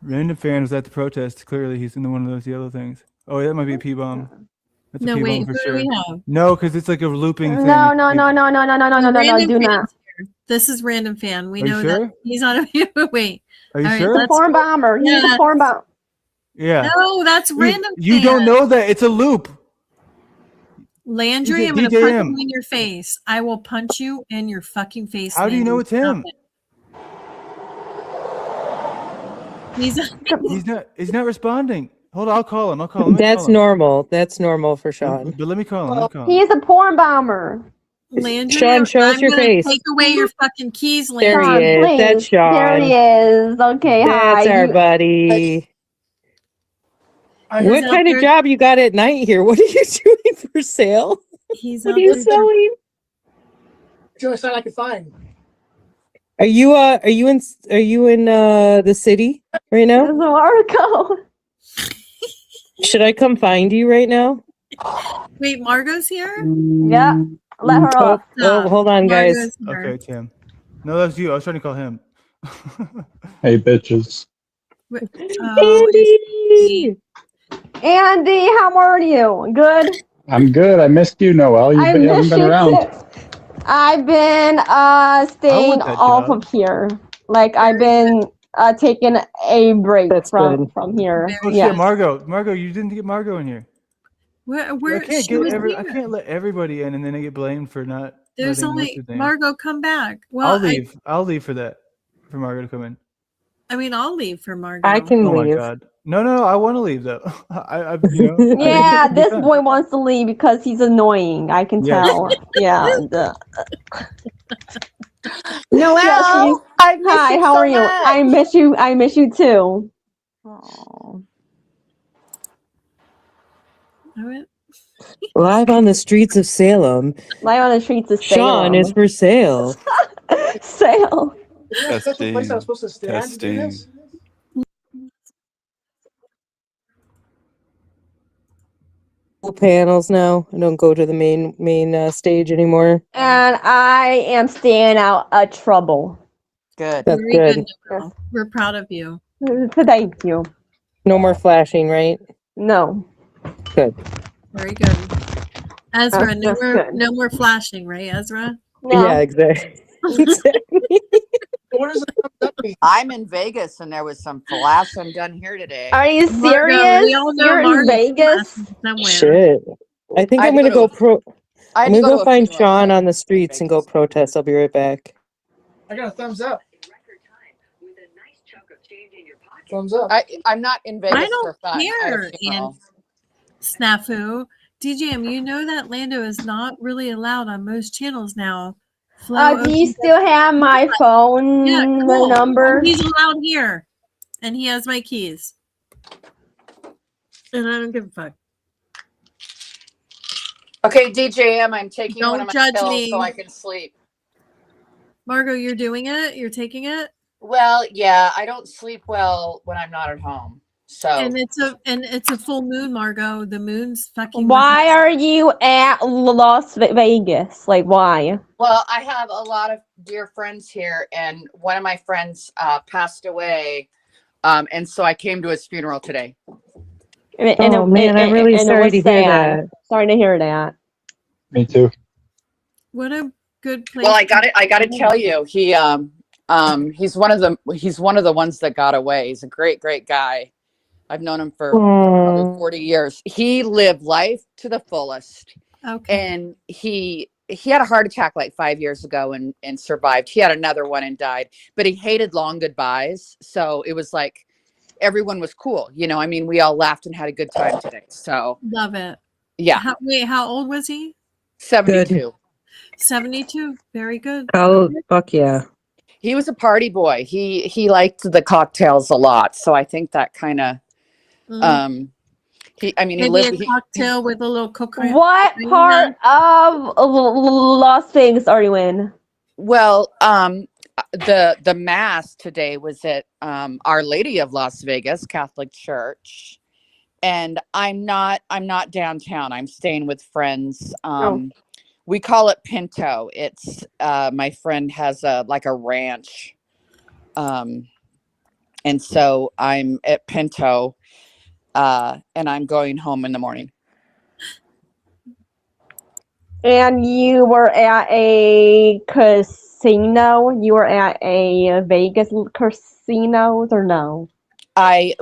Random fan was at the protest. Clearly, he's in one of those yellow things. Oh, that might be a P-bomb. That's No, a P-bomb wait, for who sure. do we have? No, because it's like a looping thing. No, do not. This is Random Fan. We Are you know sure? that he's on a wait. Are you All right, sure? let's Porn go. bomber. He's Yeah. a porn bomber. Yeah. No, that's Random You Fan. don't know that. It's a loop. Landry, He's a I'm going to DJM. punch you in your face. I will punch you in your fucking face. How do you know it's him? He's He's not responding. Hold on, I'll call him. Let me That's call him. normal. That's normal for Sean. But let me call him. Let me call him. He's a porn bomber. Landry, Sean, show us I'm your gonna face. take away your fucking keys, There Landry. he is. That's Sean. There he is. Okay, That's hi. our buddy. He's What out kind of there- job you got at night here? What are you doing for sale? He's What out are you there- selling? Joe said I could find. Are you in the city right now? Marco. Should I come find you right now? Wait, Margot's here? Yeah. Let her off. Oh, hold on, guys. Margot's here. Okay, Tim. No, that's you. I was trying to call him. Hey, bitches. Andy! Andy, how are you? Good? I'm good. I missed you, Noel. You I haven't miss been you around. too. I've been staying that off job. of here. Like I've been taking a break from here. Oh Yeah. shit, Margot, you didn't get Margot in here. Where I can't she was I here. can't let everybody in, and then I get blamed for not. There's letting only what's his name. Margot, come back. Well, I'll leave. I'll leave for that. For Margot to come in. I mean, I'll leave for Margot. I can Oh my leave. god. No, I want to leave though. You know. Yeah, this boy wants to leave because he's annoying. I can Yes. tell. Yeah. Noel, I miss Hi, you how so are you? much. I miss you. I miss you too. Live on the streets of Salem. Live on the streets of Sean Salem. is for sale. Sale. That's the place I was supposed to stand. Testing. Yes. Panels now. I don't go to the main stage anymore. And I am staying out of trouble. Good. That's Very good. good, Nicole. We're proud of you. Thank you. No more flashing, right? No. Good. Very good. Ezra, That's good. no more flashing, right, Ezra? No. Yeah, exactly. What does that mean? I'm in Vegas and there was some flashing done here today. Are you Margot, serious? we all know You're in Margot's Vegas? somewhere. Shit. I think I I'm had to gonna go to I had I'm to gonna go go to a find funeral Sean today. on the streets and go protest. I'll be right back. I got a thumbs up. Thumbs up. I'm not in Vegas I don't for fun. I had a care, funeral. and Snafu. DJM, you know that Lando is not really allowed on most channels now. Flo Do you still have my phone Yeah, cool. number? He's allowed here, and he has my keys, and I don't give a fuck. Okay, DJM, I'm taking one Don't of my judge pills me. so I can sleep. Margot, you're doing it. You're taking it, Well, yeah, I don't sleep well when I'm not at home. So and it's a full moon, Margot. The moon's fucking. Why are you at Las Vegas? Like, why? well, I have a lot of dear friends here, and one of my friends passed away, and so I came to his funeral today. Oh, man, I'm really and it sorry was to hear sad. that. Sorry to hear that. Me too. What a good place. Well, I got to tell you, he's one of the ones that got away. He's a great guy. I've known him for probably 40 years. He lived life to the fullest. Okay. And he had a heart attack like 5 years ago and survived. He had another one and died, but he hated long goodbyes. So it was like everyone was cool. You know, I mean, we all laughed and had a good time today. So Love it. yeah, Wait, how old was he? 72. 72. Very good. Oh, fuck yeah. He was a party boy. He liked the cocktails a lot. So I think that kind of, he Maybe lived. a cocktail with a little coconut. What part of Las Vegas are you in? Well, the mass today was at Our Lady of Las Vegas Catholic Church, and I'm not downtown. I'm staying with friends. We call it Pinto. It's my friend has a ranch, and so I'm at Pinto, and I'm going home in the morning. And you were at a casino? You were at a Vegas casino or no? I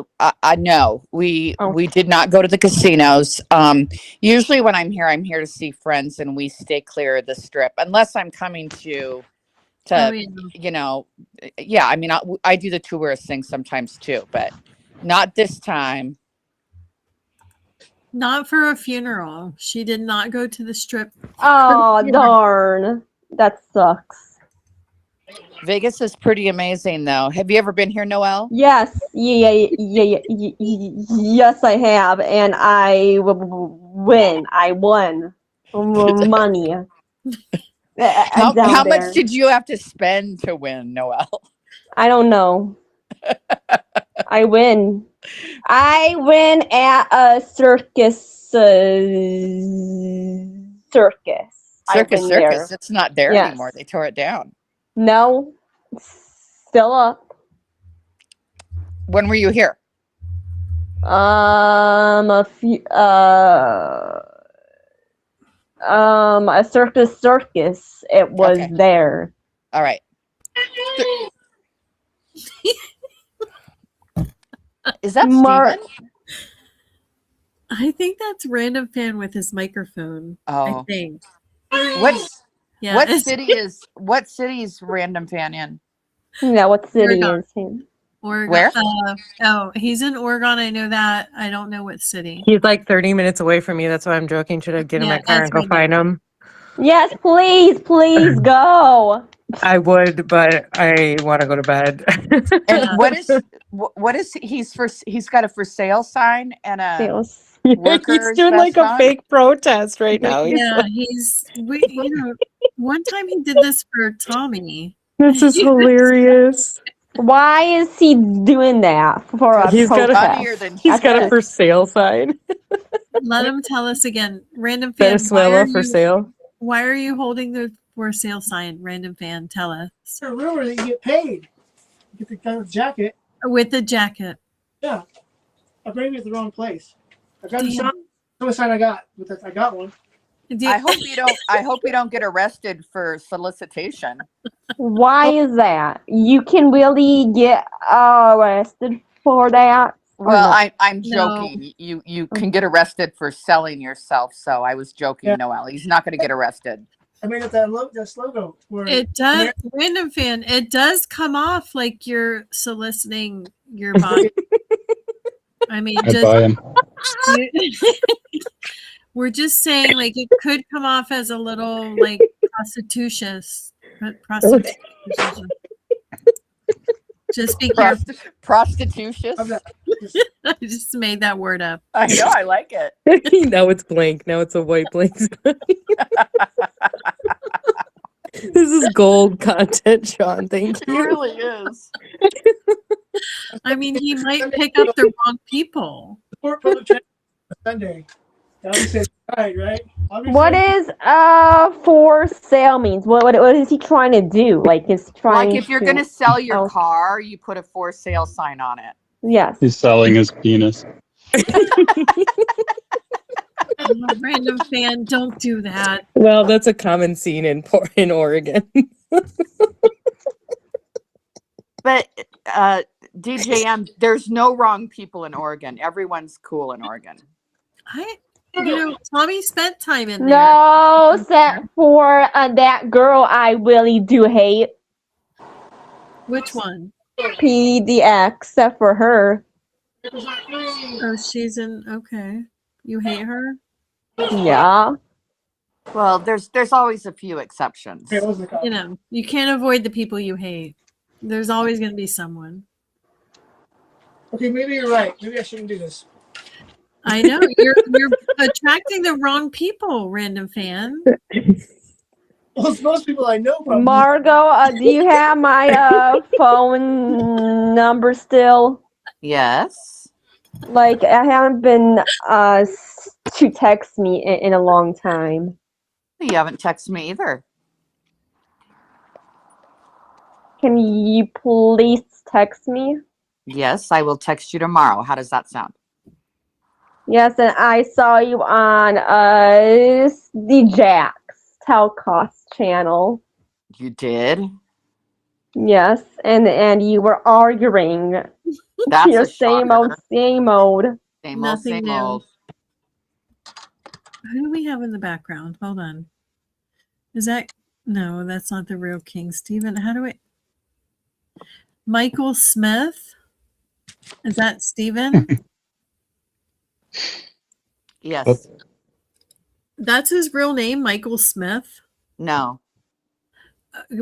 know we did not go to the casinos. Usually when I'm here to see friends, and we stay clear of the strip unless I'm coming to you know, yeah. I mean, I do the tourist thing sometimes too, but not this time. Not for a funeral. She did not go to the strip. Oh, darn. That sucks. Vegas is pretty amazing, though. Have you ever been here, Noelle? Yes, yes, I have, and I win. I won money. How down much there. did you have to spend to win, Noelle? I don't know. I win. I win at a circus. Circus. I Circus win Circus. there. It's not there Yes. anymore. They tore it down. No, still up. When were you here? A few. A circus. It was Okay. there. All right. Is that Steven? I think that's Random Fan with his microphone. I Oh. think. What's Yeah, what it's- city's Random Fan in? Yeah, what city Oregon. is he? Oregon. Where? Oh, he's in Oregon. I know that. I don't know what city. He's like 30 minutes away from me. That's why I'm joking. Should I get in Yeah, my car that's and go what find him? Yes, please go. I would, but I want to go to bed. And what is he's got a for sale sign and a Sales. He's doing like a fake protest right now. He's Yeah, like, One time he did this for Tommy. this is hilarious. Why is he doing that for a He's got protest? he's got a for sale sign. Let him tell us again. Random Fan. Venezuela for sale. Why are you holding the for sale sign? Random Fan, tell us. It's a rumor that you get paid. You get the kind of jacket. With the jacket. Yeah. I bring it to the wrong place. I got the Damn. sign. The sign I got. I got one. I hope you don't get arrested for solicitation. Why is that? You can really get arrested for that? or Well, not? I'm joking. You can get arrested for selling yourself. So I was joking, Noelle. He's not going to get arrested. I made it that logo. Where It does, Random Fan, it does come off like you're soliciting your body. I mean, I buy 'em. we're just saying, like, it could come off as a little, like, prostitutious. Just be careful. Prostitutious. I just made that word up. I know. I like it. Now it's blank. Now it's a white blank. This is gold content, Sean. Thank It you. really is. I mean, he might pick up the wrong people. Support public transit Sunday. Obviously, right? Obviously, What is for sale means? What is he trying to do? Like, is trying Like if you're to going to sell your sell- car, you put a for sale sign on it. Yes. He's selling his penis. Random Fan, don't do that. Well, that's a common scene in Oregon. But DJM, there's no wrong people in Oregon. Everyone's cool in Oregon. Tommy spent time in there. No, except for that girl I really do hate. Which one? PDX, except for her. Oh, she's in. Okay, you hate her. Yeah. Well, there's always a few exceptions. You know, you can't avoid the people you hate. There's always going to be someone. Okay, maybe you're right. Maybe I shouldn't do this. I know you're attracting the wrong people, Random Fan. Well, it's most people I know. Probably. Margot, do you have my phone number still? Yes. Like, I haven't been to text me in a long time. You haven't texted me either. Can you please text me? Yes, I will text you tomorrow. How does that sound? Yes, and I saw you on the Jack's Telcost channel. You did? Yes, and you were arguing. That's your a same shocker. old, same old. Same old, Nothing same new. old. Who do we have in the background? Hold on. Is that no? That's not the real King Stephen. How do I? Michael Smith. Is that Stephen? Yes. That's his real name, Michael Smith. No.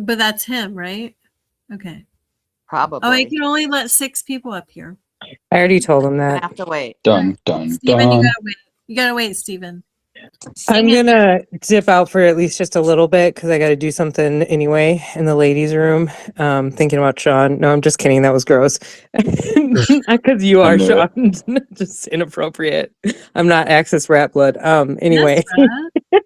But that's him, right? Okay. Probably. Oh, I can only let 6 people up here. I already told him I that. have to wait. Dun, dun, Steven, you dun. gotta wait. You gotta wait, Steven. I'm gonna dip out for at least just a little bit because I got to do something anyway in the ladies' room. Thinking about Sean. No, I'm just kidding. That was gross. Not because you I are knew it. Sean. Just inappropriate. I'm not Axis rat blood. Anyway, Yes,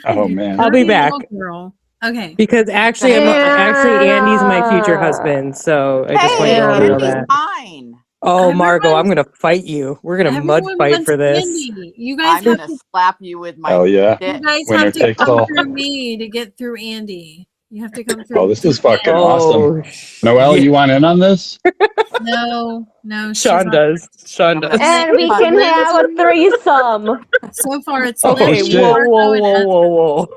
Oh man. I'll be Dirty back little girl. Okay. because actually, actually Andy's my future husband. So I just want you all to know Andy's that. mine. Oh, Margot, I'm gonna fight you. We're gonna mud Everyone fight wants for this. Andy. You guys I'm have gonna to, slap you with my Hell yeah. dick. you guys Winner have to takes come all. through me to get through Andy. You have to come through. Oh, this is me. fucking awesome. Noelle, yeah. you want in on this? No, she's Sean not. does. Sean does. And we can have a threesome. So far, it's Okay, Liz, shit. whoa, Marco, whoa, and whoa, Ezra. whoa, whoa.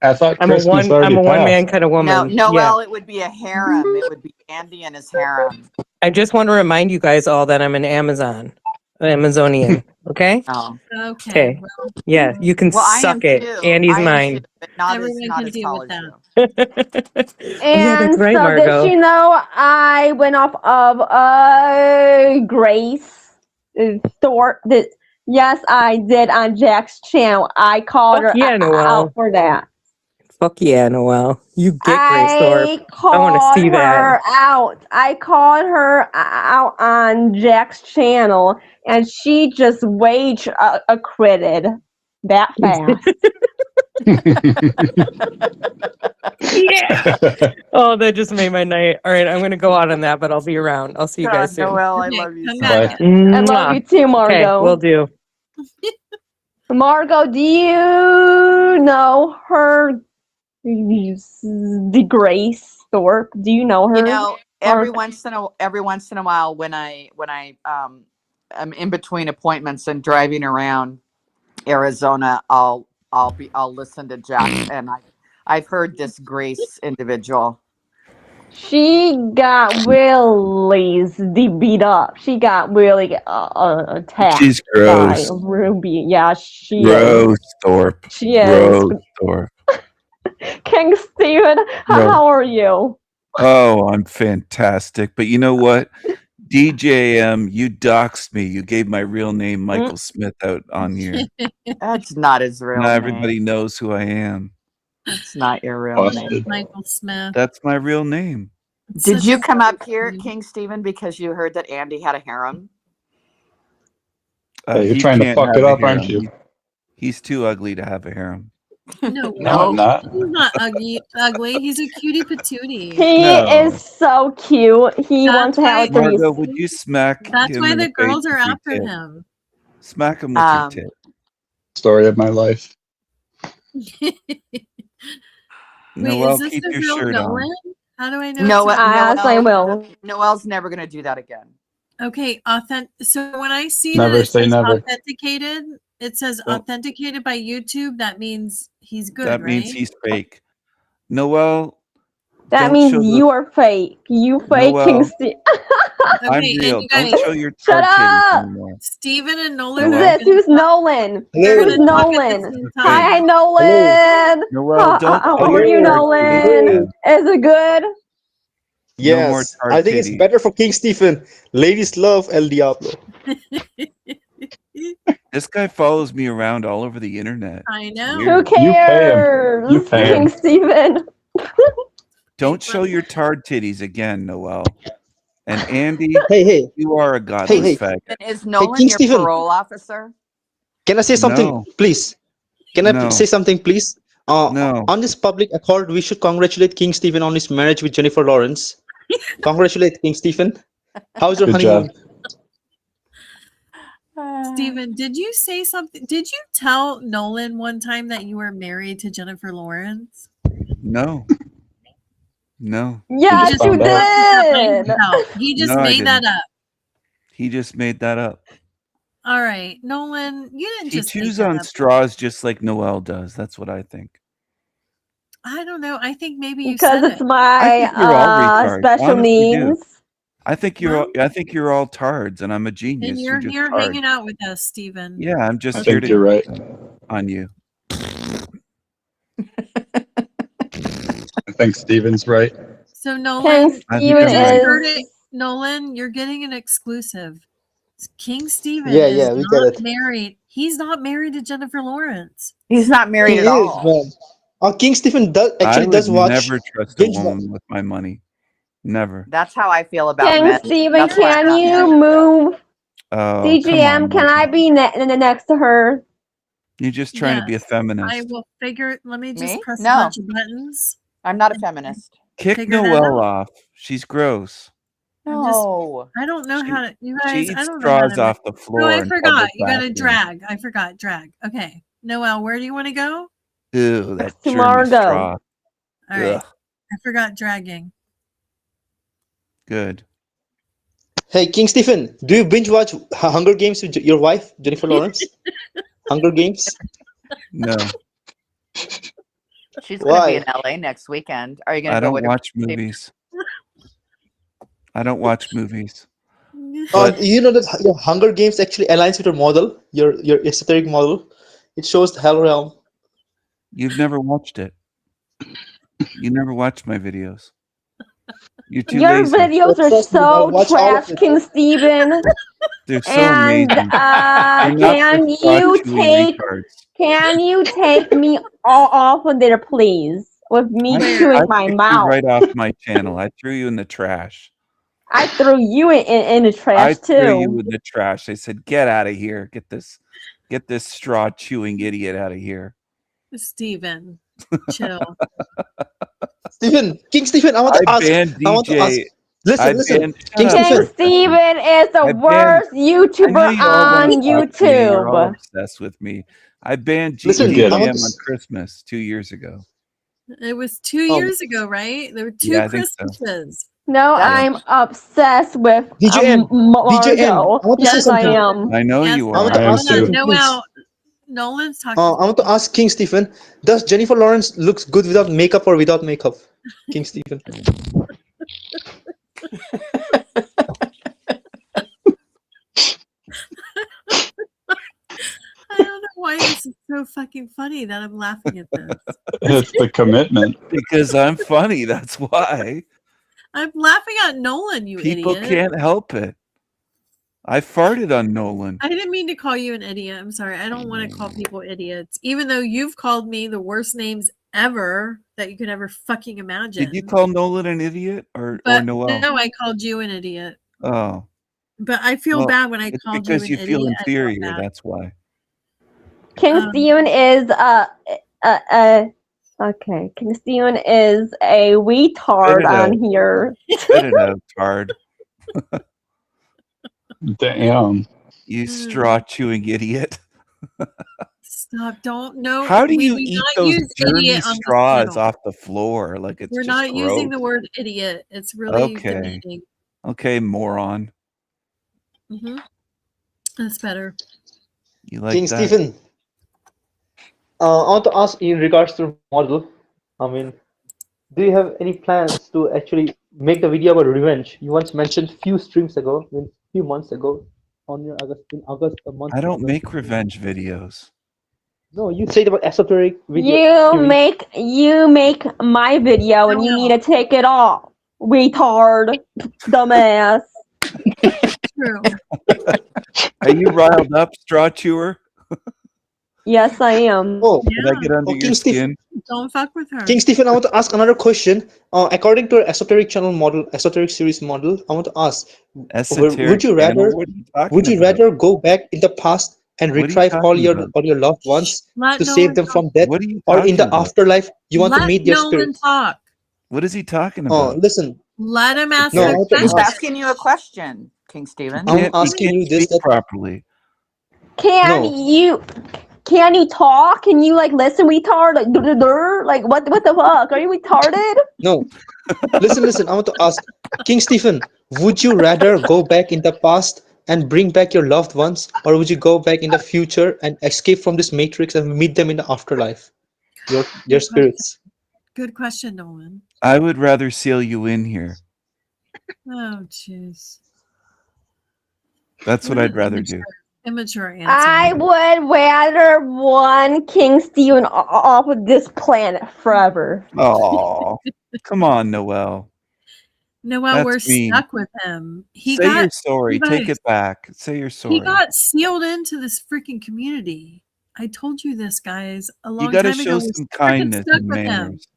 I thought I'm a Christmas one already man passed. kind of woman. No, Yeah. well, it would be a harem. It would be Andy and his harem. I just want to remind you guys all that I'm an Amazonian. Okay? Oh. Okay. Well, Yeah, you can Well, I am suck it. too. Andy's I am mine. too, but not everyone not can as deal tall with as that. you. Yeah, And that's right, so Margot. did you know I went off of Grace Thorpe? Yes, I did on Jack's channel. I called Fuck her yeah, Noelle. out for that. Fuck yeah, Noelle. You get Grace I Thorpe. called I want to see her that. out. I called her out on Jack's channel, and she just rage acquitted that fast. Yeah. Oh, that just made my night. All right, I'm going to go out on that, but I'll be around. I'll see you guys soon. Noelle, I Okay, love you come so back. much. I love you too, Okay, Margot. will do. Margot, do you know her? The Grace Thorpe. Do you know her? You know, every Or- once in a while when I am in between appointments and driving around Arizona, I'll listen to Jack, and I've heard this Grace individual. She got really beat up. She got really attacked She's gross. by Ruby. Yeah, she Rose is. Thorpe. She is. Rose Thorpe. King Steven, No. how are you? Oh, I'm fantastic. But you know what? DJM, you doxed me. You gave my real name, Michael Smith, out on here. That's not his real Now name. everybody knows who I am. That's not your real name. Michael Smith. That's my real name. Did you come up here, King Stephen, because you heard that Andy had a harem? Hey, you're He trying to can't fuck have it a up, aren't harem. you? He's too ugly to have a harem. No, No, I'm not. he's not ugly. He's a cutie patootie. He No. is so cute. He That's wants to have a why- Margot, threesome. would you smack That's him why in the face girls are with your after tit? him. Smack him with your tit. Story of my life. Wait, Noelle, is this keep the your real shirt on. Nolan? How do I know? No, it's Yes, I will. Noelle's never going to do that again. Okay, so when I see Never that it say says never. authenticated, it says Don't- authenticated by YouTube. That means he's good, That right? means he's fake. Noelle, That don't means show the- you are fake. You fake, King Noelle. Steve. I'm Okay, real. and you guys, Don't show your Shut tard titties up! anymore. Steven and Nolan. Who's Noelle. this? Who's Nolan? They're Who's gonna talk at the Nolan? same Hi, time. Nolan. Noelle, don't How show are your you, tard Nolan? titties again. Is it good? No more Yes, tard I think it's titties. better for King Stephen. Ladies love El Diablo. This guy follows me around all over the internet. I know. Who cares? You pay King him. Stephen. Don't show your tard titties again, Noelle. And Andy, Hey, you are a godless hey. faggot. Is Nolan King your Stephen. parole officer? can I say something, No. please? Can I No. say something, please? No. On this public accord, we should congratulate King Stephen on his marriage with Jennifer Lawrence. Congratulate King Stephen. How's your Good honeymoon? job. Steven, did you say something? Did you tell Nolan one time that you were married to Jennifer Lawrence? No. No. Yes, just you made that by did. himself. He just No, I made that didn't. up. He just made that up. All right, Nolan, you didn't He just make chews that on up. straws just like Noelle does. That's what I think. I don't know. I think maybe you Because said it's it. my I think you're all retards. special Honestly, do. needs. I think you're all tards, and I'm a genius. And you're just here tard. hanging out with us, Stephen. Yeah, I'm just I here think to you're right. on you. I think Steven's right. So Nolan, I think you I'm just right. heard it. Nolan, you're getting an exclusive. King Stephen Yeah, is yeah, we get not it. married. He's not married to Jennifer Lawrence. He's not married He at is, all. man. King Stephen I would does watch. never trust a binge woman with my money. Never. That's how I feel about King men. Stephen, That's why I'm can not you married. move? Oh, come DGM, on, can I be next to her? You're just trying to be a feminist. I will figure. Let me just Me? press a No. bunch of buttons. I'm not a feminist. Kick figure that Noelle out. off. She's gross. No. I don't know how to. You She guys, eats I don't know how straws to. off the floor. No, I in forgot. public You got to bathrooms. drag. I forgot. Drag. Okay, Noelle, where do you want to go? Ew, that To germy Margot. straw. All right. Ugh, I forgot dragging. good. Hey, King Stephen, do you binge watch Hunger Games with your wife, Jennifer Lawrence? Hunger Games? No, She's going to Why? be in LA next weekend. Are you going I to go don't with her? watch movies. I don't watch movies. You know that your Hunger Games actually aligns with your model, your esoteric model. It shows the Hell Realm. You've never watched it. You never watched my videos. You're too Your lazy. videos are Trust me, I so watch all trash, of it. King Stephen. They're so And amazing. can You're not you the take me off of there, please? With me chewing I my kicked you mouth. right off my channel. I threw you in the trash. I threw you in the I trash threw you too. in the trash. I said, "Get out of here! Get this straw chewing idiot out of here!" Stephen, chill. King Stephen, I want to I ask. banned I want to ask. DJ. Listen. King King Stephen. Stephen is the I banned- worst I know YouTuber you all on want to talk to me. You're all YouTube. obsessed with me. I banned Listen, GDM I want on to- Christmas 2 years ago. It was 2 years ago, right? There were two Yeah, I think so. Christmases. No, Yeah. I'm obsessed with DJM, DJM, Margot. I want to say Yes, I something. am. I know Yes, you I want are. to I am ask too. you, Noel, Nolan's talking. I want to ask King Stephen, does Jennifer Lawrence looks good without makeup or without makeup? King Stephen. I don't know why this is so fucking funny that I'm laughing at this. It's the commitment. Because I'm funny. That's why. I'm laughing at Nolan, you People idiot. can't help it. I farted on Nolan. I didn't mean to call you an idiot. I'm sorry. I don't want to call people idiots, even though you've called me the worst names ever that you could ever fucking imagine. Did you call Nolan an idiot or But Noel? no, I called you an idiot. Oh. But I feel Well, bad when I it's called because you you an feel idiot. I feel inferior. bad. That's why. King Stephen is okay. King Stephen is a retard Spit it on out. here. Spit it out, Tard. Damn. You straw chewing idiot. Stop! Don't no. How do we you do eat not those use dirty idiot on this straws channel. off the floor? Like it's We're just not using the gross. word idiot. It's really Okay. demeaning. Okay, moron. That's better. You like King that? Stephen, I want to ask in regards to model. I mean, do you have any plans to actually make the video about revenge? You once mentioned few streams ago, few months ago, on your August a month. I don't ago. make revenge videos. No, you said about esoteric video. You make my video and you need to take it off. Retard. Dumbass. True. Are you riled up, straw chewer? Yes, I am. Oh, Did I get under your King skin? Don't fuck with her. King Stephen, I want to ask another question. According to our esoteric channel model, esoteric series model, I want to ask: Esoteric would you channel? rather? What are you talking Would you about? rather go back in the past and What are you retrieve all talking your about? loved ones Let to Nolan save them talk. from death, What are you or in talking the about? afterlife you want to Let meet their Nolan spirits? talk. What is he talking Oh, about? listen. Let him ask No, I the want to He's ask. asking you a question, King Stephen. I'm He asking can't you this. speak properly. Can No. you talk? Can you like listen, retard? Like like what the fuck? Are you retarded? No. Listen. I want to ask King Stephen. Would you rather go back in the past and bring back your loved ones, or would you go back in the future and escape from this matrix and meet them in the afterlife? Your spirits. Good question, Nolan. I would rather seal you in here. Oh, jeez. That's what I'd rather do. Immature answer. I would rather one King Stephen off of this planet forever. Oh, come on, Noel. Noel, That's we're mean. stuck with him. He Say got you're sorry. you Take guys- it back. Say you're sorry. He got sealed into this freaking community. I told you this, guys, a long You got to time show ago. We're some freaking kindness stuck and with him. manners.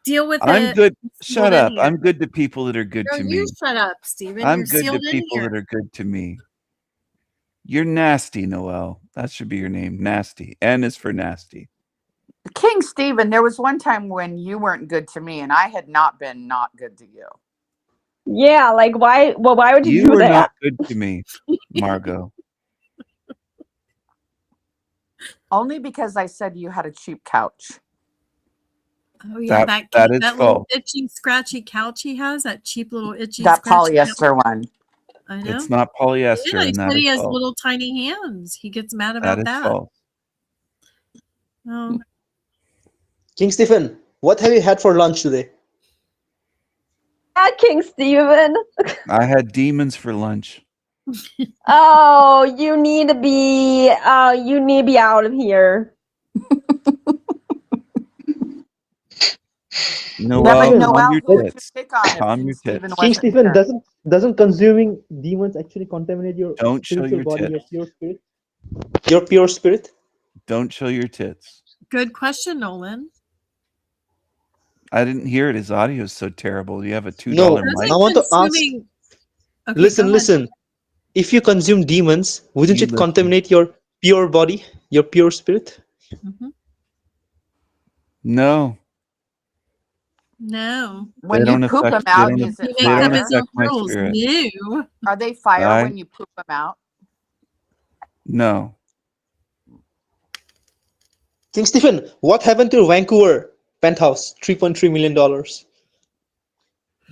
Deal with I'm it. good. He's Shut sealed in up. here. I'm good to people that are good No, to you me. shut up, Steven. I'm You're good to sealed in people here. that are good to me. You're nasty, Noel. That should be your name. Nasty. N is for nasty. King Stephen, there was one time when you weren't good to me and I had not been not good to you. Yeah, like why? Well, why would you You do were that? not good to me, Margot. Only because I said you had a cheap couch. Oh yeah, That that is little false. itchy, scratchy couch he has, that cheap little itchy, That scratchy polyester couch. one. I know. It's not polyester, Yeah, he and that said he is has false. little tiny hands. He gets mad That about is that. false. Oh, King Stephen, what have you had for lunch today? King Stephen. I had demons for lunch. Oh, you need to be. You need to be out of here. Noel, Noel, calm your who would you tits. pick on if Calm King your Stephen tits. King wasn't Stephen, here? doesn't consuming demons actually contaminate your Don't show spiritual your body, your tits. pure spirit? Your pure spirit? Don't show your tits. good question, Nolan. I didn't hear it. His audio is so terrible. You have a $2 No, mic. I want to ask. Consuming- Okay, Listen, go ahead. listen. If you consume demons, wouldn't You it listen. contaminate your pure body, your pure spirit? Mhm. No. No. When They you don't poop affect- them out, they don't- is He it makes they up don't fire? his own affect my rules. spirit. No. Are they fire I- when you poop them out? No. King Stephen, what happened to Vancouver penthouse? $3.3 million.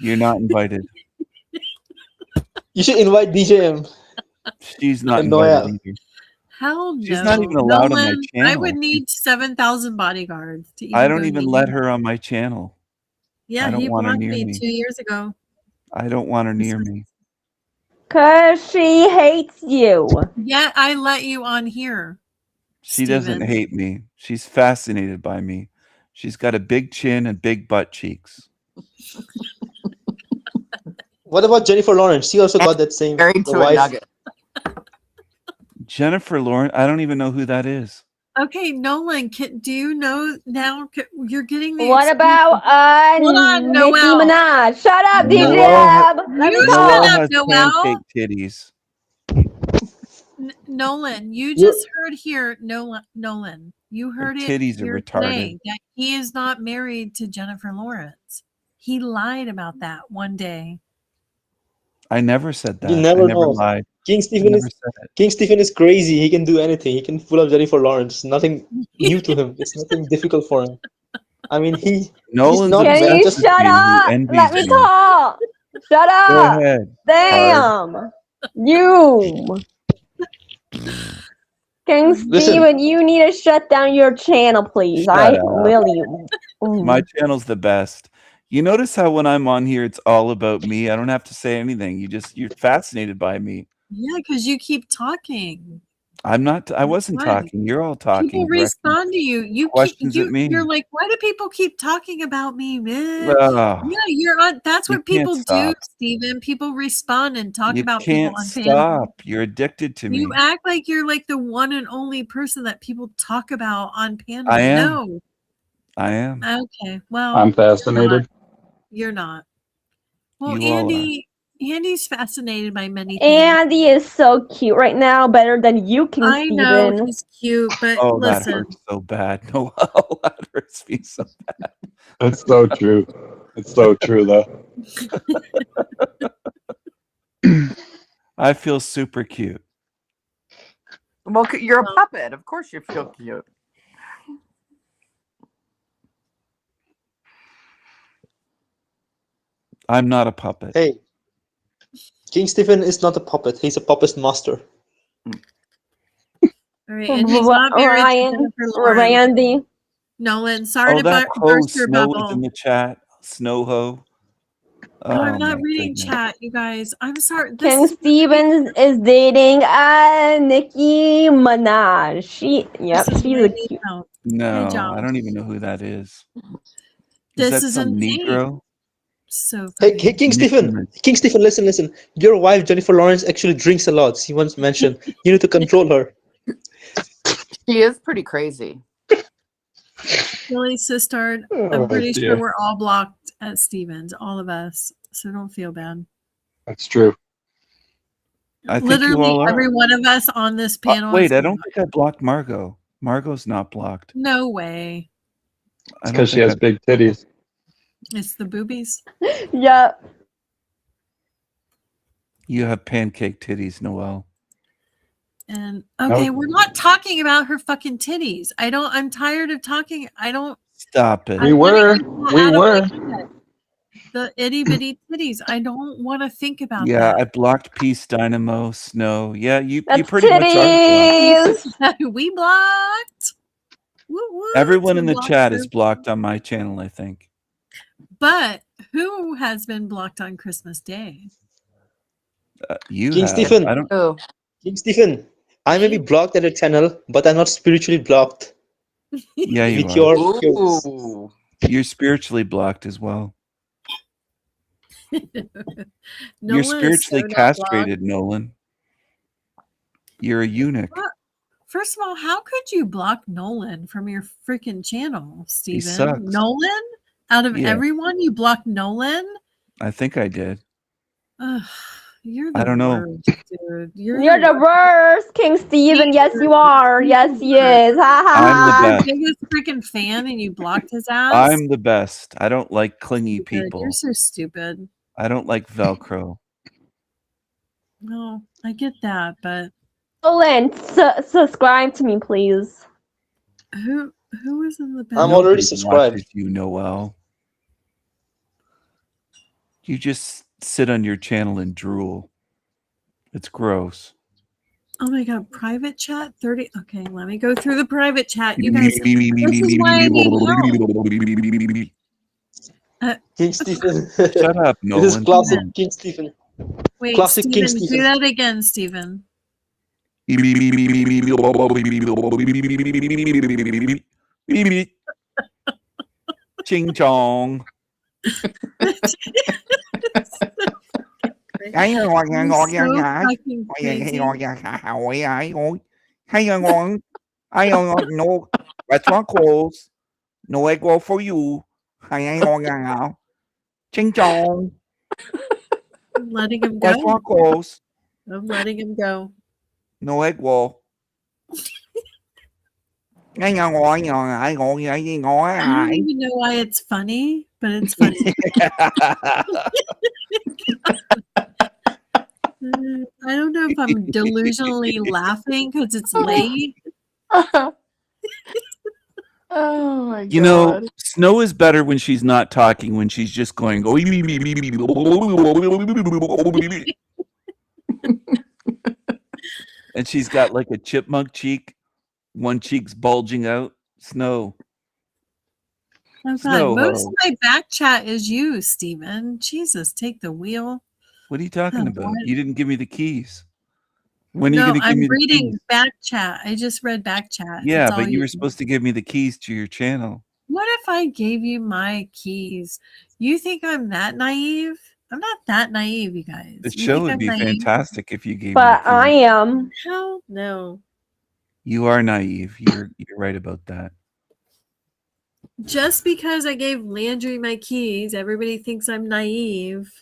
You're not invited. You should invite DJM. She's not And invited Noel. either. Hell no. She's not even allowed on my Nolan, I channel. would need 7,000 bodyguards to even I don't go even near let you. her on my channel. Yeah, I don't he want her blocked near me me. 2 years ago. I don't want her near me. 'Cause she hates you. Yeah, I let you on here. She doesn't Steven. hate me. She's fascinated by me. She's got a big chin and big butt cheeks. What about Jennifer Lawrence? She also got that same Married the to a wife. nugget. Jennifer Lawrence, I don't even know who that is. Okay, Nolan, do you know now? You're getting the. What about Hold on, Nicki Noel. Minaj? Shut up, Noel DJ. ha- Let me You talk. shut Noel up, has Noel. pancake titties. Nolan, you You're- just heard here, Nolan, you heard it titties are here retarded. today that he is not married to Jennifer Lawrence. He lied about that one day. I never said that. You never I never know. lied. King I Stephen never is said it. King Stephen is crazy. He can do anything. He can pull up Jennifer Lawrence. Nothing new to him. It's nothing difficult for him. I mean, he's Nolan's not Can you just obsessed with shut you. He up? envies Let me you. talk. Shut Go up. ahead. Damn. You. King Listen. Steven, you need to shut down your channel, please. Shut I up. really. My channel's the best. You notice how when I'm on here, it's all about me. I don't have to say anything. You're fascinated by me. Yeah, because you keep talking. I'm not. I wasn't Why? talking. You're all talking. People directing respond to you. questions at me. You're like, why do people keep talking about me, man? Ugh. Yeah, you're on. That's You what people can't do, stop. Stephen. People respond and talk You about people can't on stop. You're addicted to me. You act like you're like the one and only person that people talk about on panel. I am. No. I am. Okay. Well, I'm fascinated. You're not. Well, You all are. Andy's fascinated by many things. Andy is so cute right now, better than you, King I know Steven. he's cute, but Oh, that listen. hurts so bad. No, that hurts me so bad. It's so true. It's so true, though. I feel super cute. Well, you're a puppet. Of course you feel cute. I'm not a puppet. Hey, King Stephen is not a puppet. He's a puppet master. All right, and he's not married to Ryan, Jennifer Lawrence. Randy. Nolan, sorry Oh, to that hoe burst your Snow is bubble. in the chat. Snow hoe. Oh, I'm Oh, not my reading goodness. chat, you guys. I'm sorry. King Stevens is dating Nicki Minaj. Yep, This is she's what I a need cute. now. No, Josh. I don't even know who that is. This that is some insane. Negro? So Hey, funny. hey, King Stephen. King Stephen, listen. Your wife Jennifer Lawrence actually drinks a lot. She once mentioned you need to control her. She is pretty crazy. Billy Sistard, I'm pretty sure we're all blocked at Stevens, all of us. So don't feel bad. That's true. I think you Literally all are. every one of us on this panel. Wait, is I don't think I blocked Margot. Margot's not blocked. No way. It's because she has big titties. It's the boobies. Yep. You have pancake titties, Noel. And okay, we're not talking about her fucking titties. I'm tired of talking. Stop it. We were. The itty bitty titties. I don't want to think about Yeah, that. I blocked Peace, Dynamo, Snow. Yeah, you That's pretty much are blocked. We blocked. Woo, woo, Everyone to in the block chat her. is blocked on my channel, I think. But who has been blocked on Christmas Day? You King have. Stephen. I don't. Oh. King Stephen, I may be blocked at your channel, but I'm not spiritually blocked. Yeah, you With are. your You're spiritually blocked as well. You're Nolan is spiritually so not castrated, Nolan. You're a eunuch. blocked. First of all, how could you block Nolan from your freaking channel, Steven? sucks. Nolan? Out of Yeah. everyone, you blocked Nolan? I think I did. Ugh, you're the I don't know. worst, dude. You're the worst, King Steven. Yes, you are. Yes, he is. Ha ha I'm the ha. best. biggest freaking fan, and you blocked his ass. I'm the best. I don't like clingy Dude, people. You're so stupid. I don't like Velcro. No, I get that, but Nolan, subscribe to me, please. who is in the bed? I'm already Nobody subscribed. watches you, Noel. You just sit on your channel and drool. It's gross. Oh my god, private chat 30. Okay, let me go through the private chat. You guys, this is why I need help. King Stephen. Shut up, This is Nolan. classic Come on. King Stephen. Wait, Classic King Steven, do Stephen. that again, Steven. Ching chong. That's one calls. No egg roll for you. Ching chong. I'm letting him That's one go. calls. I'm letting him go. No egg roll. I don't even know why it's funny, but it's funny. I don't know if I'm delusionally laughing because it's late. Oh my god. You know, Snow is better when she's not talking, when she's just going. And she's got like a chipmunk cheek. One cheek's bulging out. Snow. Oh Snow, God, most of my back chat is you, Steven. Jesus, take the wheel. What are you talking Oh, about? what? You didn't give me the keys. When are you No, going to give I'm me the reading keys? back chat. I just read back chat. Yeah, It's all but you were supposed to give me the keys to your channel. What if I gave you my keys? You think I'm that naive? I'm not that naive, you guys. The You show think would I'm be naive? fantastic if you gave me But the I keys. am. Hell no. You are naive. You're right about that. Just because I gave Landry my keys, everybody thinks I'm naive.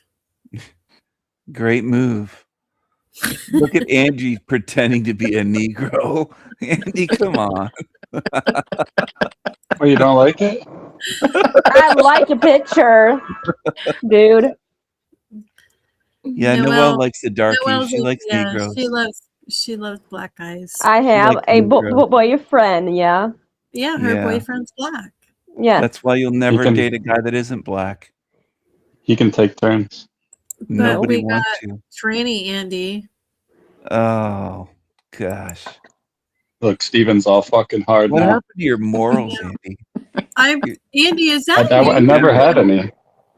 Great move. Look at Angie pretending to be a Negro. Andy, come on. Oh, you don't like it? I like your picture, dude. Yeah, Noelle likes the darkies. Noelle's She likes yeah, Negroes. she loves black guys. I have like a Negro. boyfriend, yeah. Yeah, her Yeah. boyfriend's black. Yeah. That's why you'll never can- date a guy that isn't black. He can take turns. Nobody we wants got to. Tranny Andy. Oh, gosh. Look, Steven's all fucking hard What now. happened to your morals, Andy? Andy, is that I you? never had any.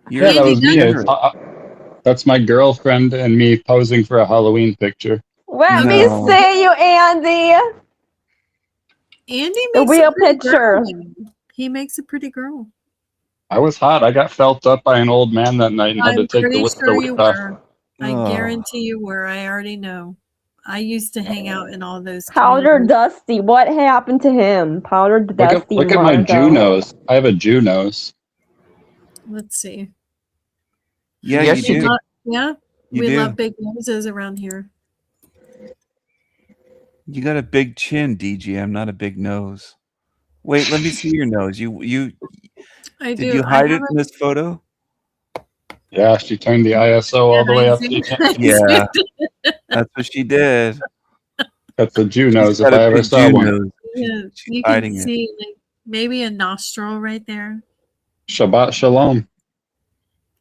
You're Yeah, that Andy, was me. that's- That's my girlfriend and me posing for a Halloween picture. Let me No. see you, Andy. Andy The makes real a pretty picture. girl. He makes a pretty girl. I was hot. I got felt up by an old man that night and had to I'm take pretty the sure wig you off. were. I guarantee you were. I already know. I used to hang out in all those Powder communities. Dusty. What happened to him? Powder Dusty. Look at my Margo. Jew nose. I have a Jew nose. Let's see. Yeah, Yes, you you do. do. Yeah, You we do. love big noses around here. You got a big chin, DGM, not a big nose. Wait, let me see your nose. I Did do. you I hide have it in this photo? Yeah, she turned the ISO all the way up. So you can't. Yeah, that's what she did. That's a Jew She's nose if got I a ever big saw Jew one. nose. Yeah, She's you can hiding it. see like maybe a nostril right there. Shabbat shalom.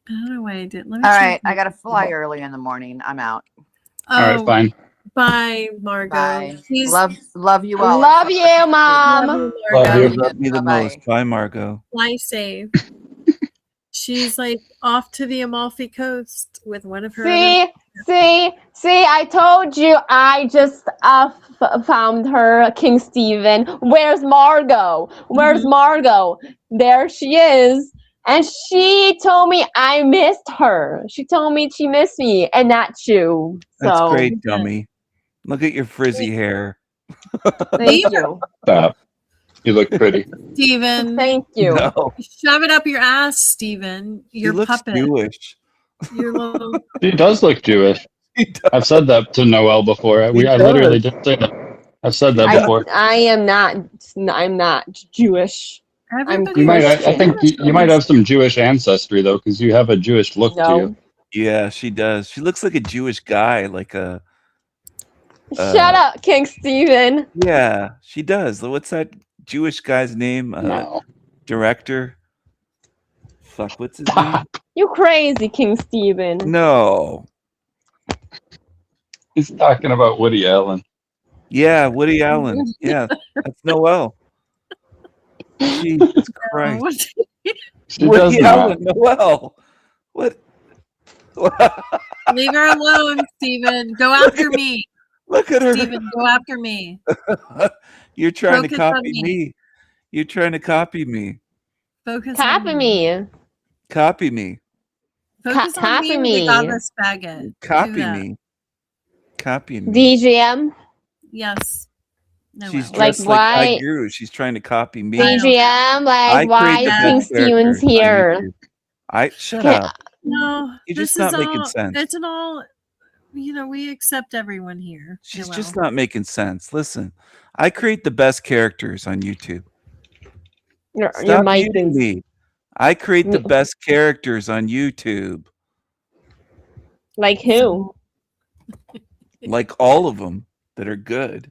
I don't know why I did. Let me All check right, I my- got to fly early in the morning. I'm out. All right, Oh, fine. bye, Margo. Bye. He's Love you all. Love you, Mom. Love you, Love Margo. you. Love me the most. Bye, Margot. Fly safe. She's like off to the Amalfi Coast with one of her. See, I told you I just found her, King Stephen. Where's Margot? Where's Margot? There she is. And she told me I missed her. She told me she missed me and not you. That's So, great, dummy. Look at your frizzy hair. Thank you. Stop. You look pretty. Steven. Thank you. No, Shove it up your ass, Steven. she Your looks puppet. Jewish. Your little. She does look Jewish. I've said that to Noelle before. I literally did say that. I've said that before. I am not. I'm not Jewish. I'm You might. I Christian. think you might have some Jewish ancestry though, because you have a Jewish look to you. Yeah, she does. She looks like a Jewish guy, like a. Shut up, King Stephen. Yeah, she does. What's that Jewish guy's name? Director. Fuck, what's his name? You crazy, King Stephen. No. He's talking about Woody Allen. Yeah, Woody Allen. Yeah, that's Noelle. Jesus Christ. She Woody does not. Allen, Noelle. What? Leave her alone, Steven. Go after me. Look at her. Steven, go after me. You're trying Focus to on copy me. me. You're trying to copy me. Focus Copy on me. Copy me. Focus on Copy me. me. We got this faggot. Do Copy that. me. Copy me. DGM. Yes. No, She's well. dressed like why- I grew. She's trying to copy me. DGM, I like, why create the is King best Stevens characters on here? YouTube. Shut Okay, up. No, You're this just not is making all, sense. It's an all, we accept everyone here. She's Noelle. just not making sense. Listen, I create the best characters on YouTube. Your Stop mic muting is. me. I create the best characters on YouTube. Like who? Like all of them that are good.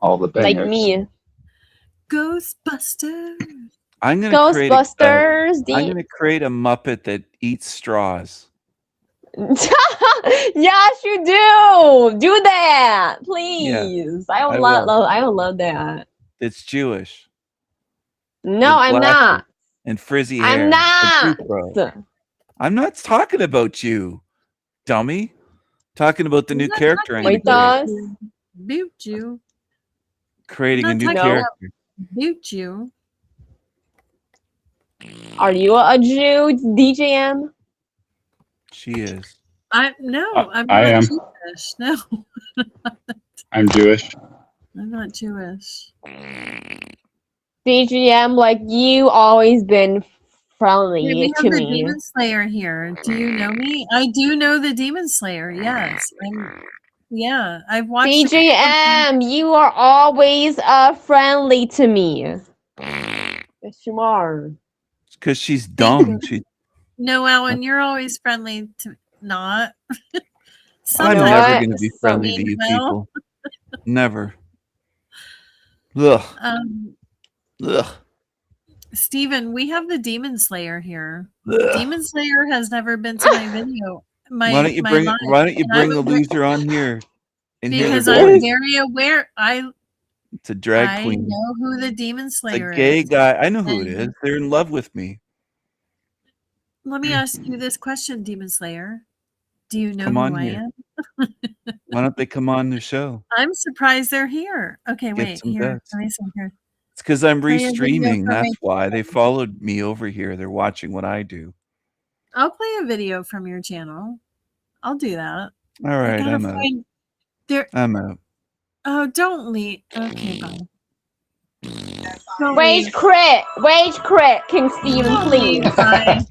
All the Like bangers. me. Ghostbusters. I'm gonna create Ghostbusters. I'm gonna create a Muppet that eats straws. Yes, you do. Do that, please. I I would will. love. I would love that. It's Jewish. No, with I'm glasses not. And frizzy hair. I'm and not. Velcro. I'm not talking about you, dummy. Talking about the new character I'm Wait, gonna create. does. Mute you. Creating a I'm new not talking character. about Mute you. Are you a Jew, DJM? She is. I'm not I am. Jewish. No, I'm Jewish. I'm not Jewish. DGM, like you always been friendly Here, we have to the me. Demon Slayer here. Do you know me? I do know the Demon Slayer. Yes, yeah, I've watched. a couple of DGM, you are always friendly to me. Yes, you are. Because she's dumb. She No, Alan, you're always friendly to not. I'm Sometimes. never gonna be friendly to Mean you well. people. Never. Ugh. Ugh. Steven, we have the Demon Slayer here. Ugh. Demon Slayer has never been to my video. Why don't you bring live, why don't you and I bring the would- loser on here? And hear Because their I'm voice? very aware. It's a drag I queen. know who the Demon It's Slayer a gay is. guy. I know who it And- is. They're in love with me. let me ask you this question, Demon Slayer. Do you know Come who on I here. am? Why don't they come on the show? I'm surprised they're here. Okay, Get wait, some here. bets. Let me see here. It's because I'm Play a video restreaming. from That's my why they channel. followed me over here. They're watching what I do. I'll play a video from your channel. I'll do that. All I right, gotta I'm out. find there. I'm out. Oh, don't leave. Okay, bye. Don't Rage leave. crit, King Steven, Don't please. leave, bye.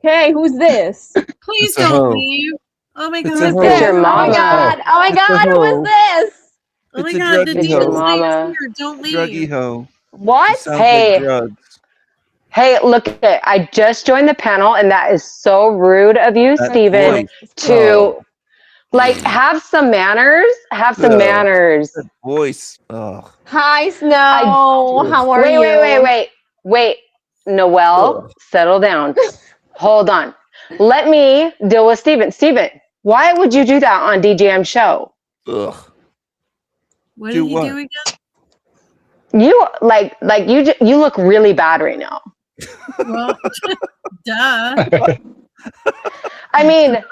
Hey, who's this? Please It's a don't hoe. leave. Oh my It's god. a Who's hoe. this? Your Oh my mama. god. Oh my It's a god, who hoe. is this? Oh my It's a god, the druggy Demon hoe. Slayer's here. Don't Druggy leave. hoe. What? Sounds like drugs. Hey, look at it. I just joined the panel, and that is so rude of you, That Steven, voice. to Oh. like have some manners. Have some Ugh. manners. That voice. Ugh. Hi, Snow. How are wait, you? Wait. Noelle, settle down. Hold on. Let me deal with Steven. Steven, why would you do that on DJM show? Ugh. What Do did he what? do again? You you look really bad right now. Well, duh. I mean,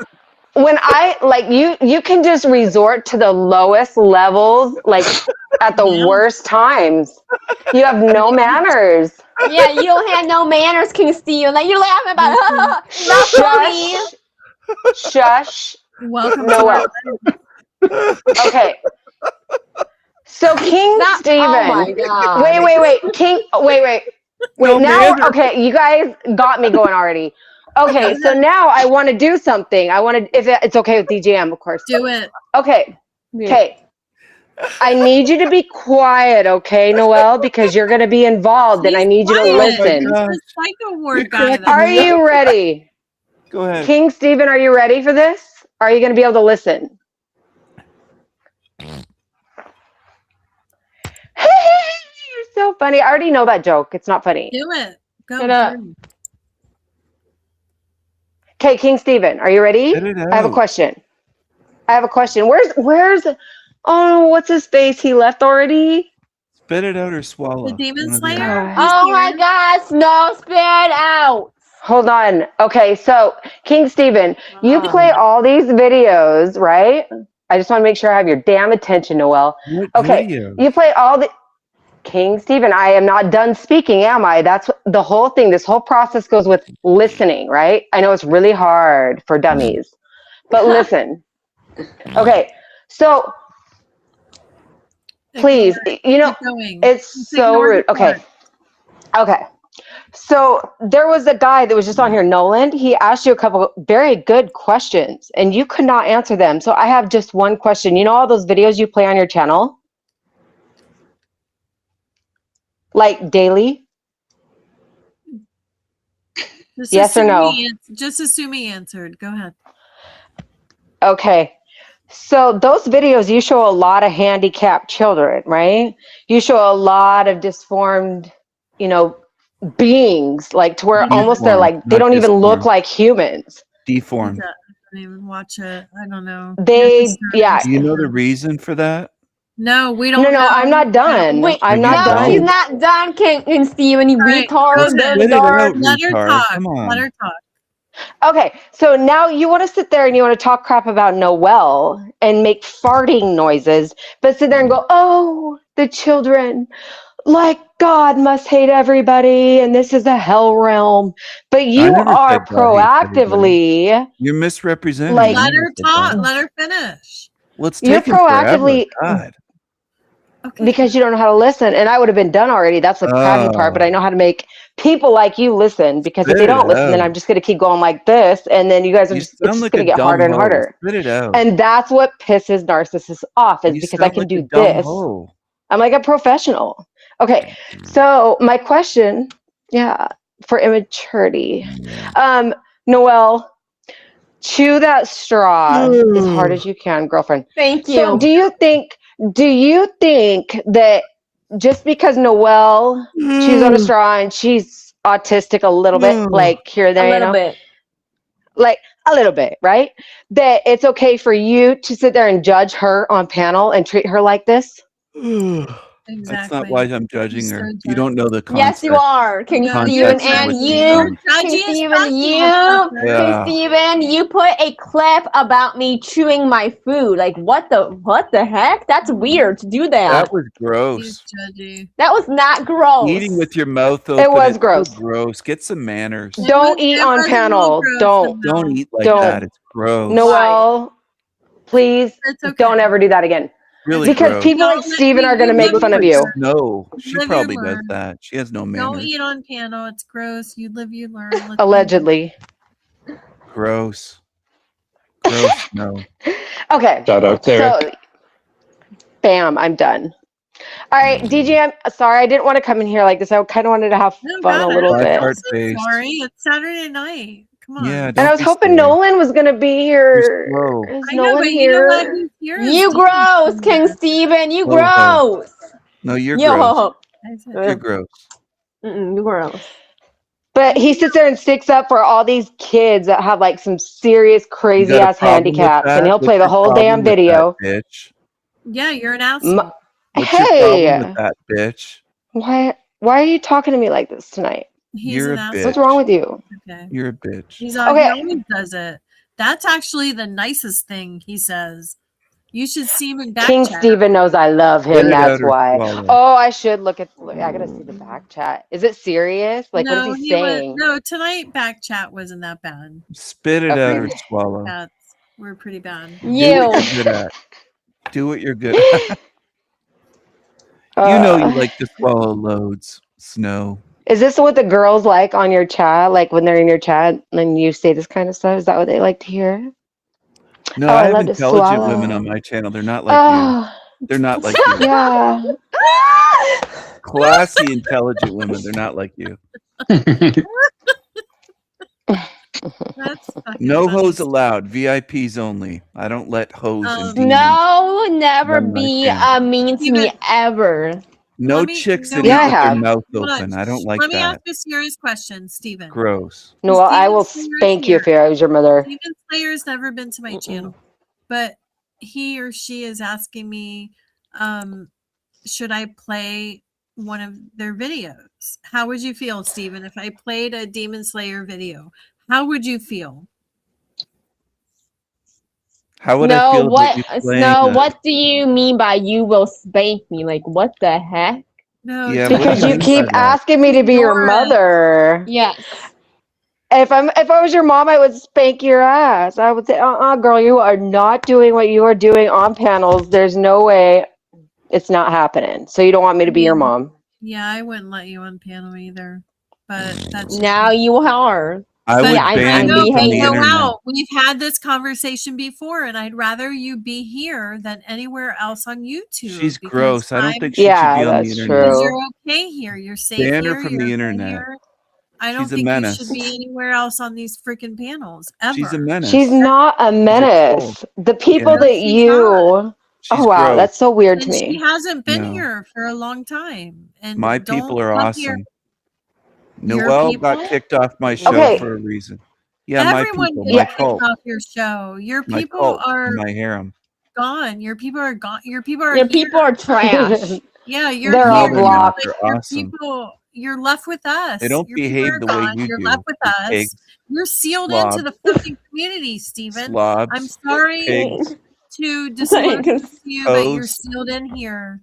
when I like you can just resort to the lowest levels, like at the worst times. You have no manners. Yeah, you don't have no manners, King Steven. Like, you're laughing about it. Not funny. Shush. Welcome Noelle. Okay. So King Steven. Oh my god. Wait. No Now, manners. okay, you guys got me going already. Okay, so now I want to do something. I want to, if it's okay with DJM, of course. Do it. Okay. I need you to be quiet, okay, Noelle, because you're going to be involved, and I need you to Quiet. listen. He's the psycho ward guy. Are you ready? Go ahead. King Steven, are you ready for this? Are you going to be able to listen? You're so funny. I already know that joke. It's not funny. Do it. Go. Shut up. Okay, King Steven, are you ready? Get it I have a out. question. Where's oh, what's his face? He left already? Spit it out or swallow. The Demon One or the Slayer? other. Oh my god, Snow, spit out. Hold on. Okay, so King Steven, you play all these videos, right? I just want to make sure I have your damn attention, Noelle. What Okay, videos? you play all the King Steven, I am not done speaking, am I? That's the whole thing. This whole process goes with listening, right? I know it's really hard for dummies, but listen. Okay, so please, you know, it's so rude. Okay. So there was a guy that was just on here, Nolan. He asked you a couple very good questions, and you could not answer them. So I have just one question. You know all those videos you play on your channel? Like daily? Just Yes or assume no? Just assume he answered. Go ahead. Okay. So those videos, you show a lot of handicapped children, right? You show a lot of disformed, you know, beings, like to where almost they're like, they not don't even look disformed. like humans. Deformed. I didn't even watch it. I don't know. Yeah. Do you know the reason for that? No, we don't. No, know. I'm not done. Wait, I'm no, not done. he's not done, King Steven. You retard. Spit it out, Let her retard. talk. Come on. Let her talk. Okay, so now you want to sit there and you want to talk crap about Noelle and make farting noises, but sit there and go, oh, the children, like God must hate everybody and this is a hell realm. But you never are said God hates proactively, You're misrepresenting. Like- Let her talk. Let her finish. Well, it's you're taking forever. proactively, God. because you don't know how to listen. And I would have been done already. That's the crabby part, but I know how to make people like you listen, because if Spit they it don't listen, then out. I'm just going to keep going like this. And then you guys are You just, it's sound just like going a to get dumb harder and hoe. harder. Spit it out. And that's what pisses narcissists off, is You because I sound can like a do dumb this. hoe. I'm like a professional. Okay. So my question, for immaturity. Noelle, chew that straw as hard as you can, girlfriend. Thank you. So do you think that just because Noelle chews on a straw and she's autistic a little bit, like here or there, A little you know, bit. like a little bit, right? That it's okay for you to sit there and judge her on panel and treat her like this? That's not why I'm judging her. You don't know the concept. Yes, you are, King Context Steven, of and what she's you, doing. King Steven, Yeah. King Steven, you put a clip about me chewing my food. Like, what the heck? That's weird to do that. That was gross. That was not gross. Eating with your mouth open. It was is so gross. gross. Get some manners. Don't eat on panel. Don't. Don't eat like Don't. that. It's gross. Noelle, please don't ever do that again. Really because gross. people like Steven are going to make fun of you. No, she Live probably your does learn. that. She has no Don't manners. eat on panel. It's gross. You live, you learn. Let's Allegedly. Gross. Gross. No. Okay. Shout out, Sarah. So, bam, I'm done. All right, DJ, I'm sorry. I didn't want to come in here like this. I kind of wanted to have fun a little bit. I'm so sorry. It's Saturday night. Come on. Yeah, And I was hoping Nolan was going to be here. Slow. Is I know, Nolan but here? you know what? Who's here is You Steven. gross, King Steven. You Whoa, gross. No, you're Yo. gross. I said- You're gross. You gross. But he sits there and sticks up for all these kids that have like some serious crazy You got a ass problem with handicaps, and that? he'll What's play the your whole problem damn with that, video. bitch? Yeah, you're an asshole. What's your Hey, problem with that, bitch? why are you talking to me like this tonight? He's You're an a asshole. bitch. What's wrong with you? Okay. You're a bitch. He Okay. always does it. That's actually the nicest thing he says. You should see him in back King chat. Steven knows I love Spit him. it That's out or why. swallow. Oh, I should look. I gotta see the back chat. Is it serious? Like, no, what is he saying? No, tonight back chat wasn't that bad. Spit it Okay. out or swallow. Chats were pretty bad. Do what you're good at. Do what you're good at. You know you like to swallow loads, Snow. Is this what the girls like on your chat? Like when they're in your chat and you say this kind of stuff? Is that what they like to hear? No, Oh, I I have love to intelligent swallow. women on my channel. They're not like Oh, you. They're not like you. yeah. Classy, intelligent women. They're not like you. That's fucking No funny. hoes allowed. VIPs only. I don't let hoes and demons. No, never Run my be channel. mean to me ever. No Let me- chicks that no, eat Yeah, I with their have. mouth Hold on. open. I don't like Let me that. ask you a serious question, Steven. Gross. No, well, I will Steven Slayer's spank you if here. I was your mother. Steven Slayer's never been to my channel, but he or she is asking me, should I play one of their videos? How would you feel, Steven, if I played a Demon Slayer video? How would you feel? How would I No, feel what? about you playing No, that? what do you mean by you will spank me? Like, what the heck? No, Yeah, what do Because you you mean keep by that? asking me to be your Nora. mother. Yes. If I was your mom, I would spank your ass. I would say, girl, you are not doing what you are doing on panels. There's no way it's not happening. So you don't want me to be your mom. Yeah, I wouldn't let you on panel either. But that's Now you are. I would I ban know, you from the hey, internet. Wow, we've had this conversation before, and I'd rather you be here than anywhere else on YouTube. She's because gross. I don't I'm- think she should Yeah, be on the that's internet. because true. you're okay here. You're safe Ban her here. from you're the okay internet. here. I don't She's a think you menace. should be anywhere else on these freaking panels ever. She's a menace. She's not a menace. The people Yeah. that She's you. not. She's Oh wow, gross. that's so weird to And she me. hasn't been No. here for a long time. And My don't people are come here- awesome. Your Noelle got people? kicked off my show Okay. for a reason. Yeah, my Everyone people, gets my kicked cult, off your show. Your my people cult, are my harem. gone. Your people are gone. Your people are Your here. people are trash. Yeah, you're They're all here. blocked. They're Your awesome. people, you're left with us. They don't Your people behave are the way gone. you You're do. left with you us. Pigs, You're sealed slobs, into the fucking community, Steven. slobs, I'm sorry pigs, to disappoint you, but you're hoes. sealed in here.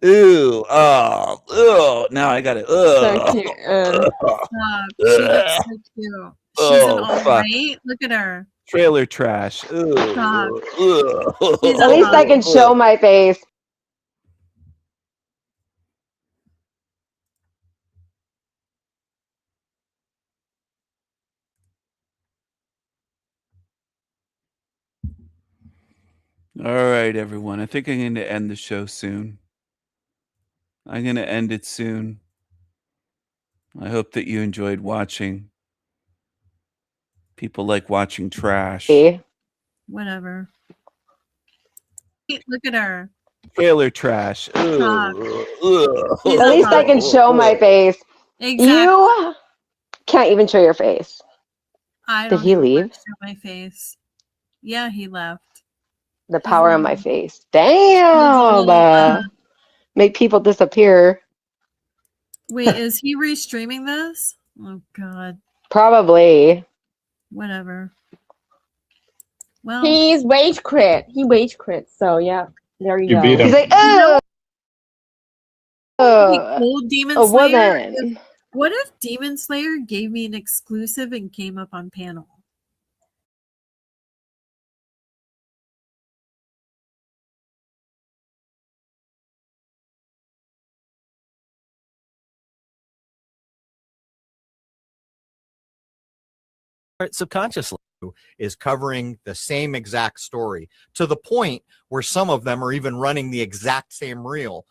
Ooh, oh, now I got it. So cute. She looks so cute. She's an Oh, all fuck. right. Look at her. Trailer trash. Ooh, Stop. ooh. She's At least I can show my face. All right, everyone. I think I'm going to end the show soon. I'm going to end it soon. I hope that you enjoyed watching. People like watching trash. Whatever. Look at her. Trailer trash. Ooh, Stop. ooh. She's At least I can show my face. Exactly. You can't even show your face. I Did don't he even leave? want to show my face. Yeah, he left. The power on my face. Damn. make people disappear. Wait, is he restreaming this? Oh God. Probably. Whatever. Well, He's rage quit. He rage quit. So yeah, there you You go. beat him. He's like, cold Demon a Slayer. woman. What if Demon Slayer gave me an exclusive and came up on panel? Subconsciously is covering the same exact story to the point where some of them are even running the exact same reel.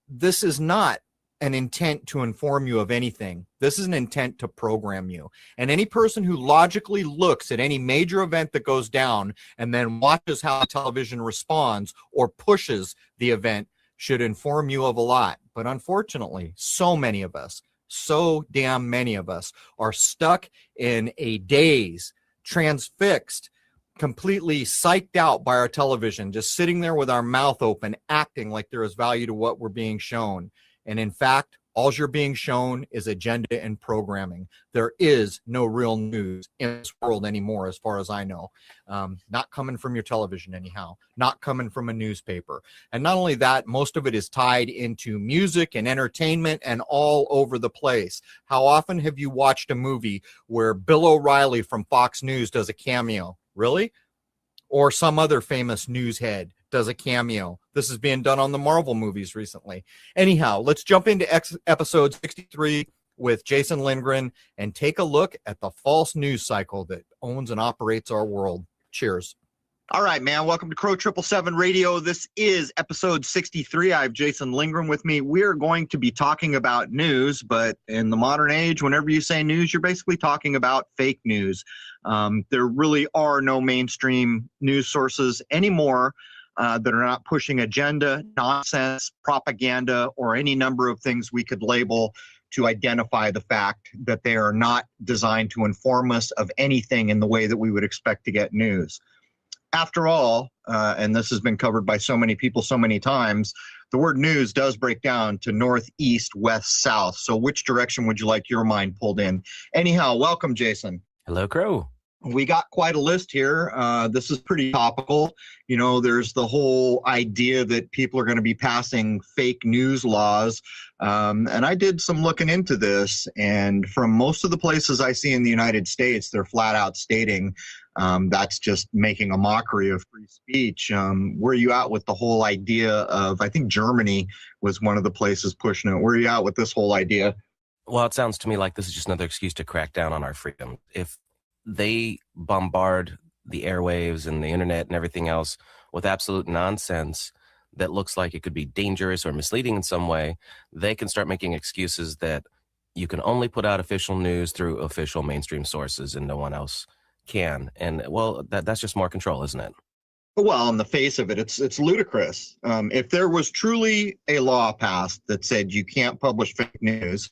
This is not an intent to inform you of anything. This is an intent to program you. And any person who logically looks at any major event that goes down and then watches how television responds or pushes the event should inform you of a lot. But unfortunately, so many of us, so damn many of us are stuck in a daze, transfixed, completely psyched out by our television, just sitting there with our mouth open, acting like there is value to what we're being shown. And in fact, all you're being shown is agenda and programming. There is no real news in this world anymore, as far as I know. Not coming from your television anyhow, not coming from a newspaper. And not only that, most of it is tied into music and entertainment and all over the place. How often have you watched a movie where Bill O'Reilly from Fox News does a cameo? Really? Or some other famous news head does a cameo. This is being done on the Marvel movies recently. Anyhow, let's jump into episode 63 with Jason Lindgren and take a look at the false news cycle that owns and operates our world. Cheers. All right, man. Welcome to Crow 777 Radio. This is episode 63. I have Jason Lindgren with me. We're going to be talking about news, but in the modern age, whenever you say news, you're basically talking about fake news. There really are no mainstream news sources anymore that are not pushing agenda, nonsense, propaganda, or any number of things we could label to identify the fact that they are not designed to inform us of anything in the way that we would expect to get news. After all, and this has been covered by so many people so many times, the word news does break down to north, east, west, south. So which direction would you like your mind pulled in? Anyhow, welcome, Jason. Hello, Crow. We got quite a list here. This is pretty topical. You know, there's the whole idea that people are going to be passing fake news laws. And I did some looking into this, and from most of the places I see in the United States, they're flat out stating that's just making a mockery of free speech. Where are you at with the whole idea of, I think Germany was one of the places pushing it. Where are you at with this whole idea? Well, it sounds to me like this is just another excuse to crack down on our freedom. If they bombard the airwaves and the internet and everything else with absolute nonsense that looks like it could be dangerous or misleading in some way, they can start making excuses that you can only put out official news through official mainstream sources and no one else can. And well, that's just more control, isn't it? Well, on the face of it, it's ludicrous. If there was truly a law passed that said you can't publish fake news,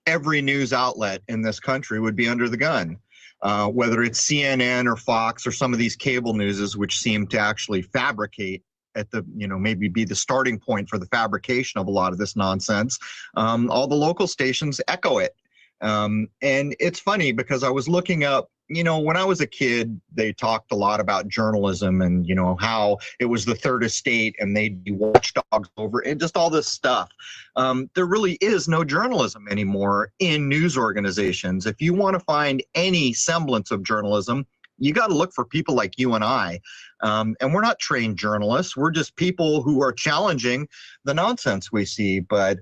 every news outlet in this country would be under the gun. Whether it's CNN or Fox or some of these cable newses, which seem to actually fabricate at the, maybe be the starting point for the fabrication of a lot of this nonsense. All the local stations echo it. And it's funny because I was looking up, when I was a kid, they talked a lot about journalism and, how it was the third estate and they'd be watchdogs over and just all this stuff. There really is no journalism anymore in news organizations. If you want to find any semblance of journalism, you got to look for people like you and I. And we're not trained journalists. We're just people who are challenging the nonsense we see. But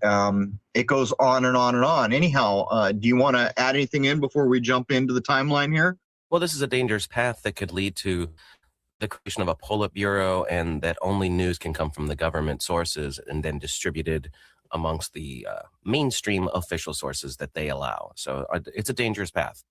it goes on and on and on. Anyhow, do you want to add anything in before we jump into the timeline here? Well, this is a dangerous path that could lead to the creation of a Politburo and that only news can come from the government sources and then distributed amongst the mainstream official sources that they allow. So it's a dangerous path.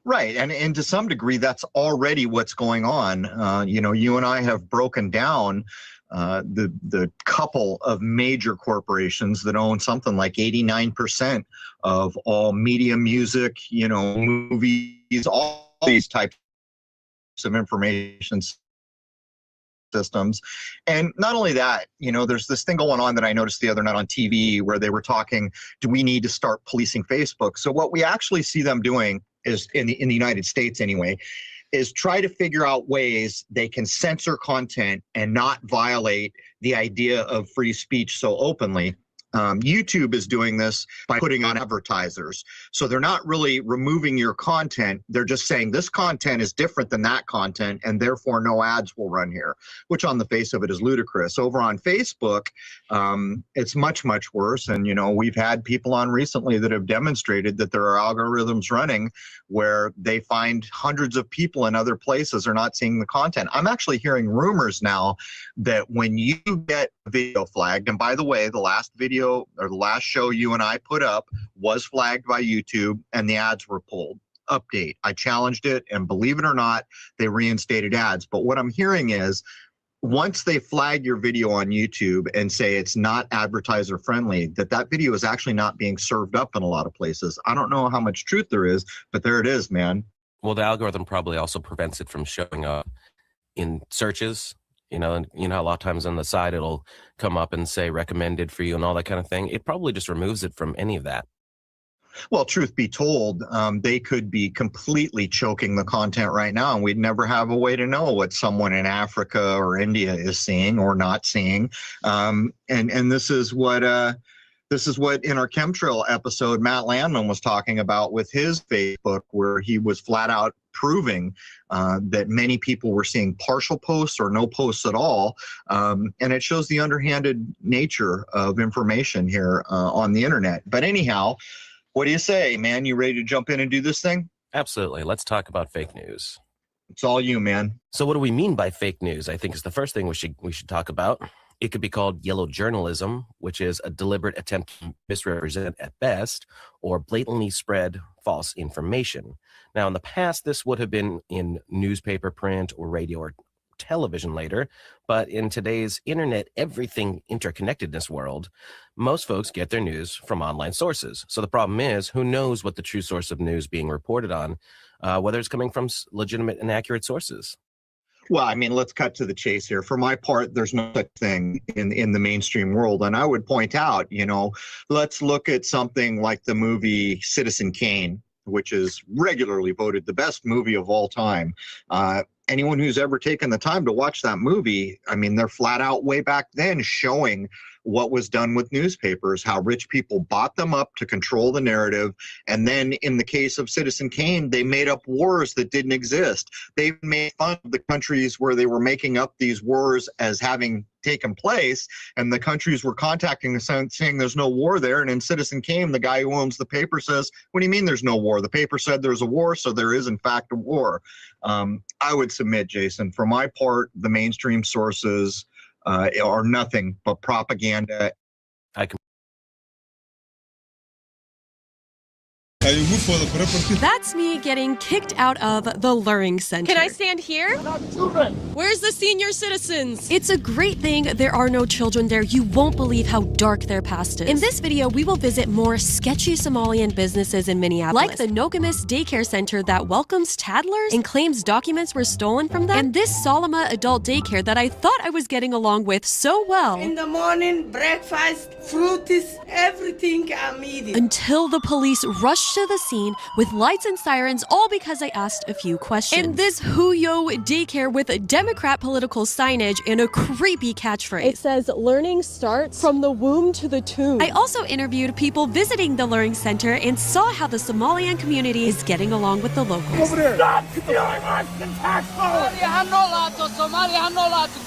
Right. And to some degree, that's already what's going on. You and I have broken down the couple of major corporations that own something like 89% of all media, music, movies, all these types of information systems. And not only that, you know, there's this thing going on that I noticed the other night on TV where they were talking, do we need to start policing Facebook? So what we actually see them doing is, in the United States anyway, is try to figure out ways they can censor content and not violate the idea of free speech so openly. YouTube is doing this by putting on advertisers. So they're not really removing your content. They're just saying this content is different than that content, and therefore no ads will run here, which on the face of it is ludicrous. Over on Facebook, it's much, much worse. And, you know, we've had people on recently that have demonstrated that there are algorithms running where they find hundreds of people in other places are not seeing the content. I'm actually hearing rumors now that when you get video flagged, and by the way, the last video or the last show you and I put up was flagged by YouTube and the ads were pulled. Update. I challenged it, and believe it or not, they reinstated ads. But what I'm hearing is once they flag your video on YouTube and say it's not advertiser friendly, that video is actually not being served up in a lot of places. I don't know how much truth there is, but there it is, man. Well, the algorithm probably also prevents it from showing up in searches. You know, and you know, a lot of times on the side, it'll come up and say recommended for you and all that kind of thing. It probably just removes it from any of that. Well, truth be told, they could be completely choking the content right now, and we'd never have a way to know what someone in Africa or India is seeing or not seeing. And this is what in our chemtrail episode Matt Landman was talking about with his Facebook, where he was flat out proving that many people were seeing partial posts or no posts at all. And it shows the underhanded nature of information here on the internet. But anyhow, what do you say, man? You ready to jump in and do this thing? Absolutely. Let's talk about fake news. It's all you, man. So what do we mean by fake news? I think is the first thing we should talk about. It could be called yellow journalism, which is a deliberate attempt to misrepresent at best or blatantly spread false information. Now, in the past, this would have been in newspaper, print, or radio or television later, but in today's internet, everything interconnectedness world, most folks get their news from online sources. So the problem is, who knows what the true source of news being reported on, whether it's coming from legitimate and accurate sources? Well, I mean, let's cut to the chase here. For my part, there's no such thing in the mainstream world. And I would point out, you know, let's look at something like the movie Citizen Kane, which is regularly voted the best movie of all time. Anyone who's ever taken the time to watch that movie, I mean, they're flat out way back then showing what was done with newspapers, how rich people bought them up to control the narrative. And then in the case of Citizen Kane, they made up wars that didn't exist. They made fun of the countries where they were making up these wars as having taken place, and the countries were contacting them saying there's no war there. And in Citizen Kane, the guy who owns the paper says, what do you mean there's no war? The paper said there's a war, so there is in fact a war. I would submit, Jason, for my part, the mainstream sources are nothing but propaganda. That's me getting kicked out of the Luring Center. Can I stand here? Where's the senior citizens? It's a great thing there are no children there. You won't believe how dark their past is. In this video, we will visit more sketchy Somalian businesses in Minneapolis, like the Nokomis Daycare Center that welcomes toddlers and claims documents were stolen from them, and this Salama Adult Daycare that I thought I was getting along with so well. In the morning, breakfast, fruit is everything I'm eating. Until the police rushed to the scene with lights and sirens, all because I asked a few questions. And this Huyo daycare with a Democrat political signage and a creepy catchphrase. It says, learning starts from the womb to the tomb. I also interviewed people visiting the Luring Center and saw how the Somalian community is getting along with the locals. Over there. Stop stealing our tax dollars!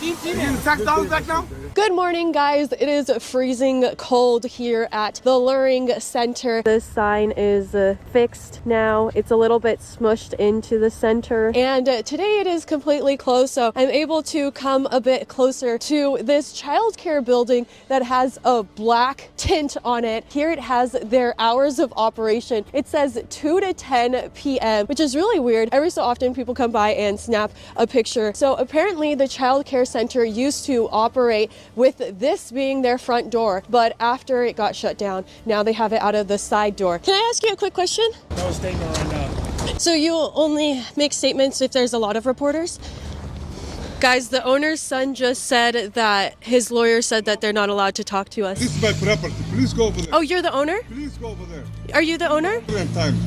You tax dollars back now? Good morning, guys. It is freezing cold here at the Luring Center. This sign is fixed now. It's a little bit smushed into the center. And today it is completely closed, so I'm able to come a bit closer to this childcare building that has a black tint on it. Here it has their hours of operation. It says 2 to 10 p.m., which is really weird. Every so often people come by and snap a picture. So apparently the childcare center used to operate with this being their front door, but after it got shut down, now they have it out of the side door. Can I ask you a quick question? No statement right now. So you only make statements if there's a lot of reporters? Guys, the owner's son just said that his lawyer said that they're not allowed to talk to us. This is my property. Please go over there. Oh, you're the owner? Please go over there. Are you the owner? Time.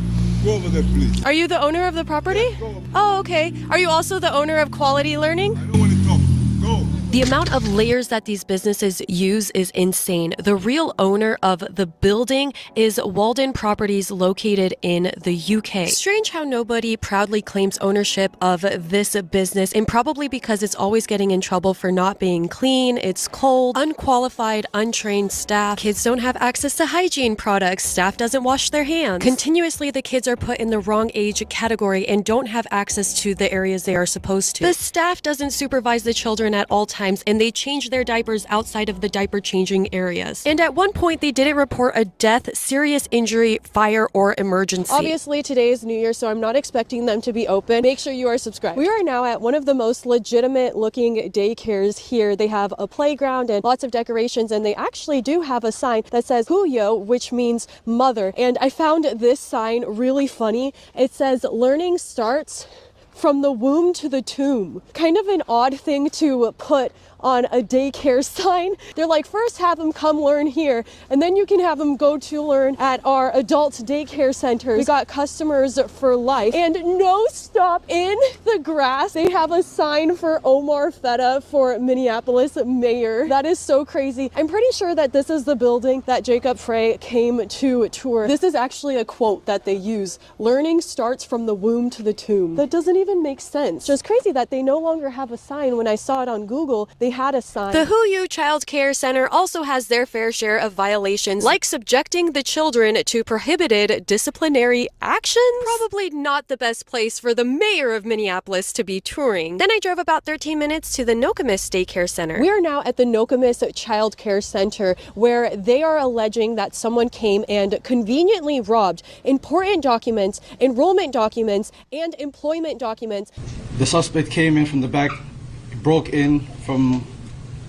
Go over there, please. Are you the owner of the property? Oh, okay. Are you also the owner of Quality Learning? I don't want to talk. Go. The amount of layers that these businesses use is insane. The real owner of the building is Walden Properties located in the UK. Strange how nobody proudly claims ownership of this business, and probably because it's always getting in trouble for not being clean, it's cold, unqualified, untrained staff, kids don't have access to hygiene products, staff doesn't wash their hands. Continuously, the kids are put in the wrong age category and don't have access to the areas they are supposed to. The staff doesn't supervise the children at all times, and they change their diapers outside of the diaper changing areas. And at one point, they didn't report a death, serious injury, fire, or emergency. Obviously, today is New Year, so I'm not expecting them to be open. Make sure you are subscribed. We are now at one of the most legitimate looking daycares here. They have a playground and lots of decorations, and they actually do have a sign that says Huyo, which means mother. And I found this sign really funny. It says, learning starts from the womb to the tomb. Kind of an odd thing to put on a daycare sign. They're like, first have them come learn here, and then you can have them go to learn at our adult daycare centers. We got customers for life. And no stop in the grass. They have a sign for Omar Feta for Minneapolis mayor. That is so crazy. I'm pretty sure that this is the building that Jacob Frey came to tour. This is actually a quote that they use. Learning starts from the womb to the tomb. That doesn't even make sense. Just crazy that they no longer have a sign. When I saw it on Google, they had a sign. The Huyu Child Care Center also has their fair share of violations, like subjecting the children to prohibited disciplinary actions. Probably not the best place for the mayor of Minneapolis to be touring. Then I drove about 13 minutes to the Nokomis Daycare Center. We are now at the Nokomis Child Care Center, where they are alleging that someone came and conveniently robbed important documents, enrollment documents, and employment documents. The suspect came in from the back, broke in from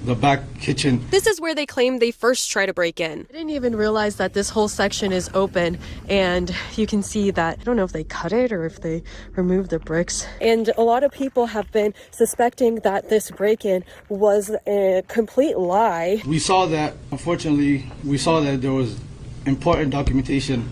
the back kitchen. This is where they claim they first try to break in. I didn't even realize that this whole section is open, and you can see that, I don't know if they cut it or if they removed the bricks. And a lot of people have been suspecting that this break-in was a complete lie. We saw that, unfortunately, there was important documentation,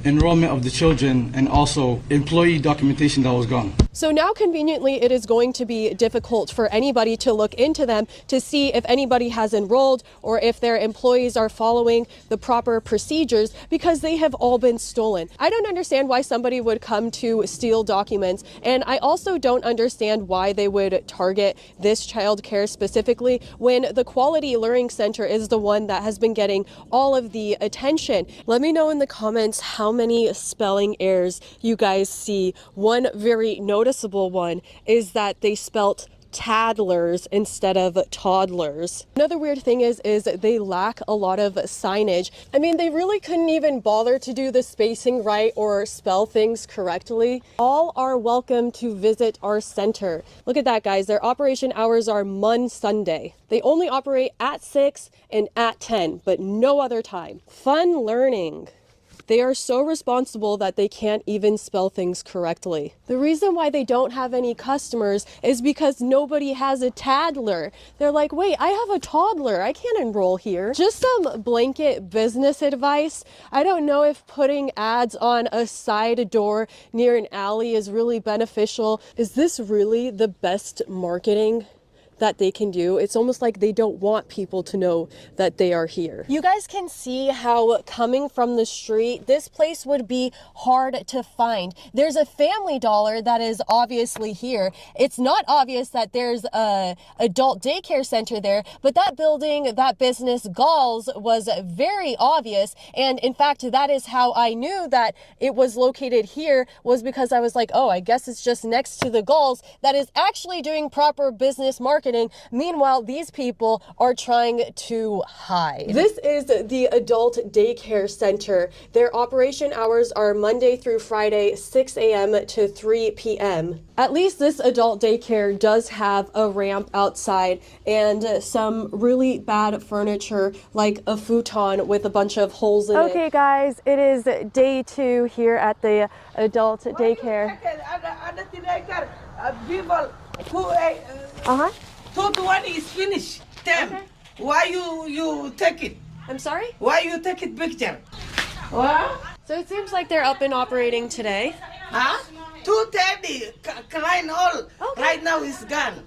enrollment of the children, and also employee documentation that was gone. So now conveniently it is going to be difficult for anybody to look into them to see if anybody has enrolled or if their employees are following the proper procedures, because they have all been stolen. I don't understand why somebody would come to steal documents, and I also don't understand why they would target this child care specifically when the Quality Learning Center is the one that has been getting all of the attention. Let me know in the comments how many spelling errors you guys see. One very noticeable one is that they spelt toddlers instead of toddlers. Another weird thing is they lack a lot of signage. I mean, they really couldn't even bother to do the spacing right or spell things correctly. All are welcome to visit our center. Look at that, guys. Their operation hours are Sunday. They only operate at 6 and at 10, but no other time. Fun learning. They are so responsible that they can't even spell things correctly. The reason why they don't have any customers is because nobody has a toddler. They're like, wait, I have a toddler. I can't enroll here. Just some blanket business advice. I don't know if putting ads on a side door near an alley is really beneficial. Is this really the best marketing that they can do? It's almost like they don't want people to know that they are here. You guys can see how coming from the street, this place would be hard to find. There's a Family Dollar that is obviously here. It's not obvious that there's a adult daycare center there, but that building, that business, Galls, was very obvious. And in fact, that is how I knew that it was located here, was because I was like, oh, I guess it's just next to the Galls that is actually doing proper business marketing. Meanwhile, these people are trying to hide. This is the adult daycare center. Their operation hours are Monday through Friday, 6 a.m. to 3 p.m. At least this adult daycare does have a ramp outside and some really bad furniture, like a futon with a bunch of holes in it. Okay, guys, it is day 2 here at the adult daycare. Uh-huh. 220 is finished. Damn. Why you take it? I'm sorry? Why you take it picture? What? So it seems like they're up and operating today. Huh? 230. Klein all. Right now is gone.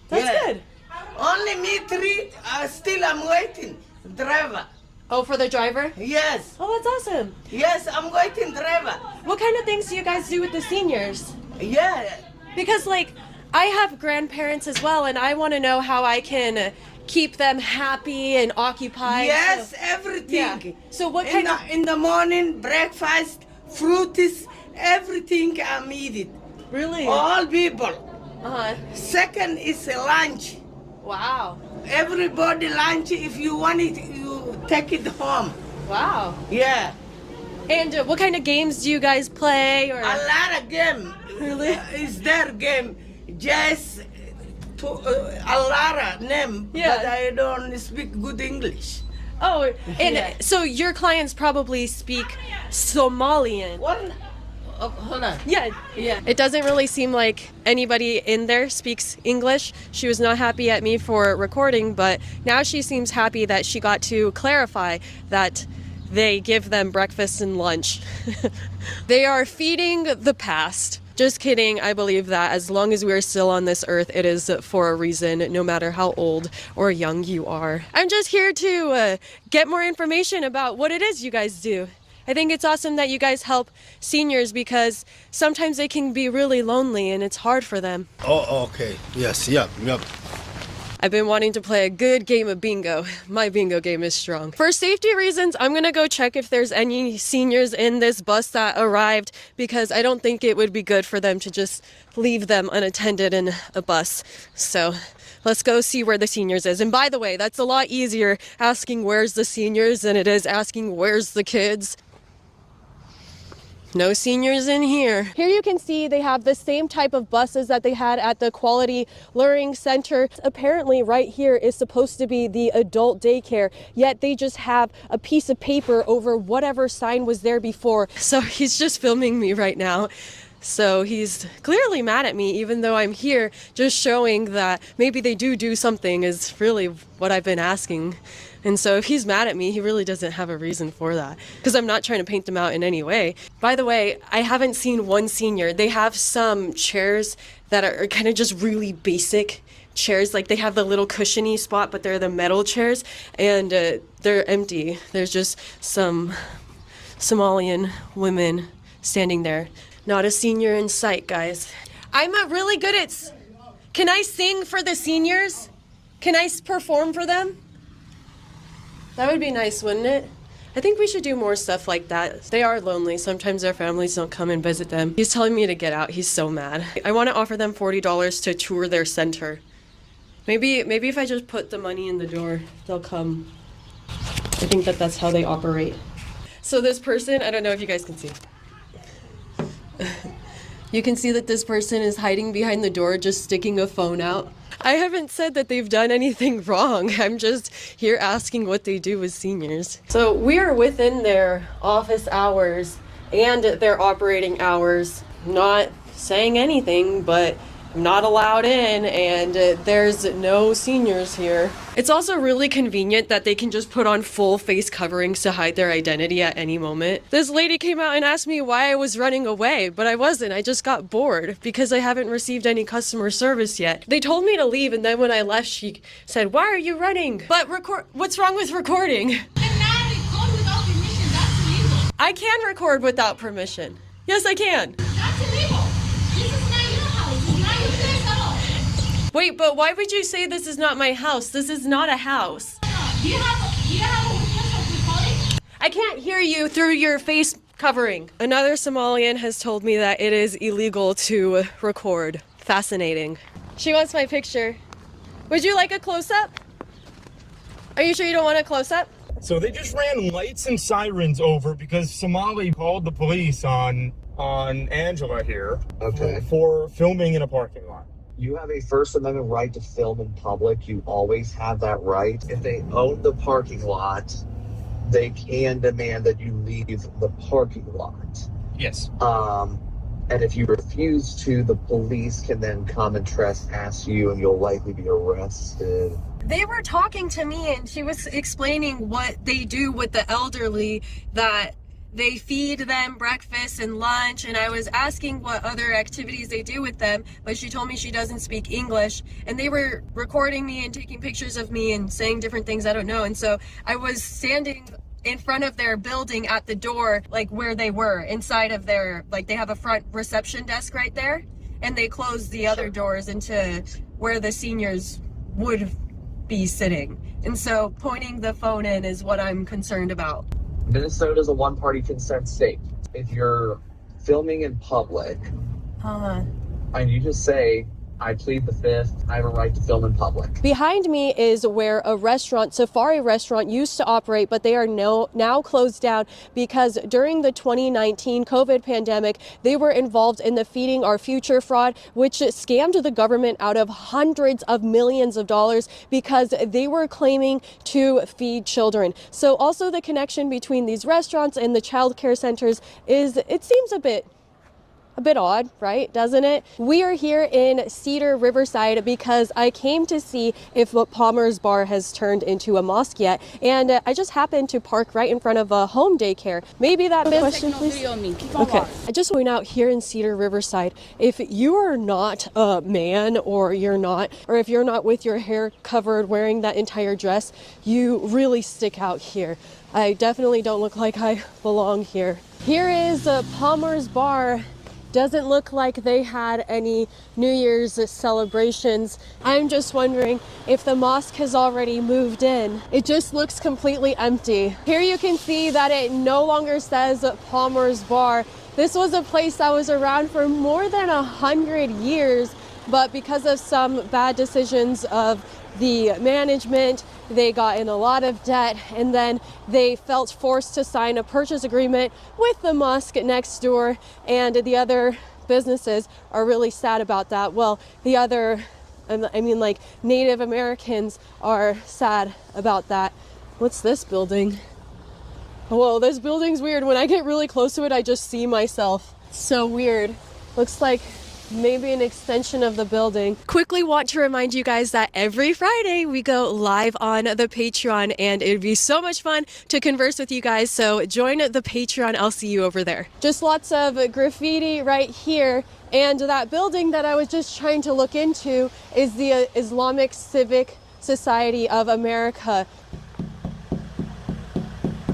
That's good. Only me 3. Still I'm waiting. Driver. Oh, for the driver? Yes. Oh, that's awesome. Yes, I'm waiting driver. What kind of things do you guys do with the seniors? Yeah. Because, like, I have grandparents as well, and I want to know how I can keep them happy and occupied. Yes, so, everything. Yeah. So what kind of... In the morning, breakfast, fruits, everything I'm eating. Really? All people. Uh-huh. Second is lunch. Wow. Everybody lunch. If you want it, you take it home. Wow. Yeah. And what kind of games do you guys play? Or a lot of game. Really? Is their game. Just a lot of name, Yeah. but I don't speak good English. Oh, and Yeah. so your clients probably speak Somalian. What? Oh, hold on. Yeah. Yeah. It doesn't really seem like anybody in there speaks English. She was not happy at me for recording, but now she seems happy that she got to clarify that they give them breakfast and lunch. They are feeding the past. Just kidding. I believe that as long as we are still on this earth, it is for a reason, no matter how old or young you are. I'm just here to get more information about what it is you guys do. I think it's awesome that you guys help seniors because sometimes they can be really lonely and it's hard for them. Oh, okay. Yes, yep. I've been wanting to play a good game of bingo. My bingo game is strong. For safety reasons, I'm gonna go check if there's any seniors in this bus that arrived because I don't think it would be good for them to just leave them unattended in a bus. So let's go see where the seniors is. And by the way, that's a lot easier asking where's the seniors than it is asking where's the kids. No seniors in here. Here you can see they have the same type of buses that they had at the Quality Learning Center. Apparently right here is supposed to be the adult daycare, yet they just have a piece of paper over whatever sign was there before. So he's just filming me right now. So he's clearly mad at me, even though I'm here, just showing that maybe they do something is really what I've been asking. And so if he's mad at me, he really doesn't have a reason for that, because I'm not trying to paint them out in any way. By the way, I haven't seen one senior. They have some chairs that are kind of just really basic chairs. Like they have the little cushiony spot, but they're the metal chairs and they're empty. There's just some Somalian women standing there. Not a senior in sight, guys. I'm really good at... Can I sing for the seniors? Can I perform for them? That would be nice, wouldn't it? I think we should do more stuff like that. They are lonely. Sometimes their families don't come and visit them. He's telling me to get out. He's so mad. I want to offer them $40 to tour their center. Maybe if I just put the money in the door, they'll come. I think that's how they operate. So this person, I don't know if you guys can see. You can see that this person is hiding behind the door, just sticking a phone out. I haven't said that they've done anything wrong. I'm just here asking what they do with seniors. So we are within their office hours and their operating hours. Not saying anything, but I'm not allowed in and there's no seniors here. It's also really convenient that they can just put on full face coverings to hide their identity at any moment. This lady came out and asked me why I was running away, but I wasn't. I just got bored because I haven't received any customer service yet. They told me to leave and then when I left, she said, "Why are you running?" But what's wrong with recording? I can record without permission. Yes, I can. Wait, but why would you say this is not my house? This is not a house. I can't hear you through your face covering. Another Somalian has told me that it is illegal to record. Fascinating. She wants my picture. Would you like a close-up? Are you sure you don't want a close-up? So they just ran lights and sirens over because Somali called the police on Angela here. Okay. For filming in a parking lot. You have a First Amendment right to film in public. You always have that right. If they own the parking lot, they can demand that you leave the parking lot. Yes. And if you refuse to, the police can then come and trespass you and you'll likely be arrested. They were talking to me and she was explaining what they do with the elderly, that they feed them breakfast and lunch, and I was asking what other activities they do with them, but she told me she doesn't speak English, and they were recording me and taking pictures of me and saying different things I don't know. And so I was standing in front of their building at the door, like where they were inside of their, like they have a front reception desk right there, and they closed the other doors into where the seniors would be sitting. And so pointing the phone in is what I'm concerned about. Minnesota is a one-party consent state. If you're filming in public, and you just say, I plead the fifth, I have a right to film in public. Behind me is where a restaurant, Safari Restaurant, used to operate, but they are now closed down because during the 2019 COVID pandemic, they were involved in the Feeding Our Future fraud, which scammed the government out of hundreds of millions of dollars because they were claiming to feed children. So also the connection between these restaurants and the child care centers is, it seems a bit odd, right? Doesn't it? We are here in Cedar Riverside because I came to see if Palmer's Bar has turned into a mosque yet, and I just happened to park right in front of a home daycare. Maybe that question, please. Okay. I just went out here in Cedar Riverside. If you are not a man, or if you're not with your hair covered wearing that entire dress, you really stick out here. I definitely don't look like I belong here. Here is Palmer's Bar. Doesn't look like they had any New Year's celebrations. I'm just wondering if the mosque has already moved in. It just looks completely empty. Here you can see that it no longer says Palmer's Bar. This was a place that was around for more than 100 years, but because of some bad decisions of the management, they got in a lot of debt, and then they felt forced to sign a purchase agreement with the mosque next door, and the other businesses are really sad about that. Well, the other, like Native Americans are sad about that. What's this building? Whoa, this building's weird. When I get really close to it, I just see myself. So weird. Looks like maybe an extension of the building. Quickly want to remind you guys that every Friday we go live on the Patreon, and it'd be so much fun to converse with you guys. So join the Patreon. I'll see you over there. Just lots of graffiti right here. And that building that I was just trying to look into is the Islamic Civic Society of America.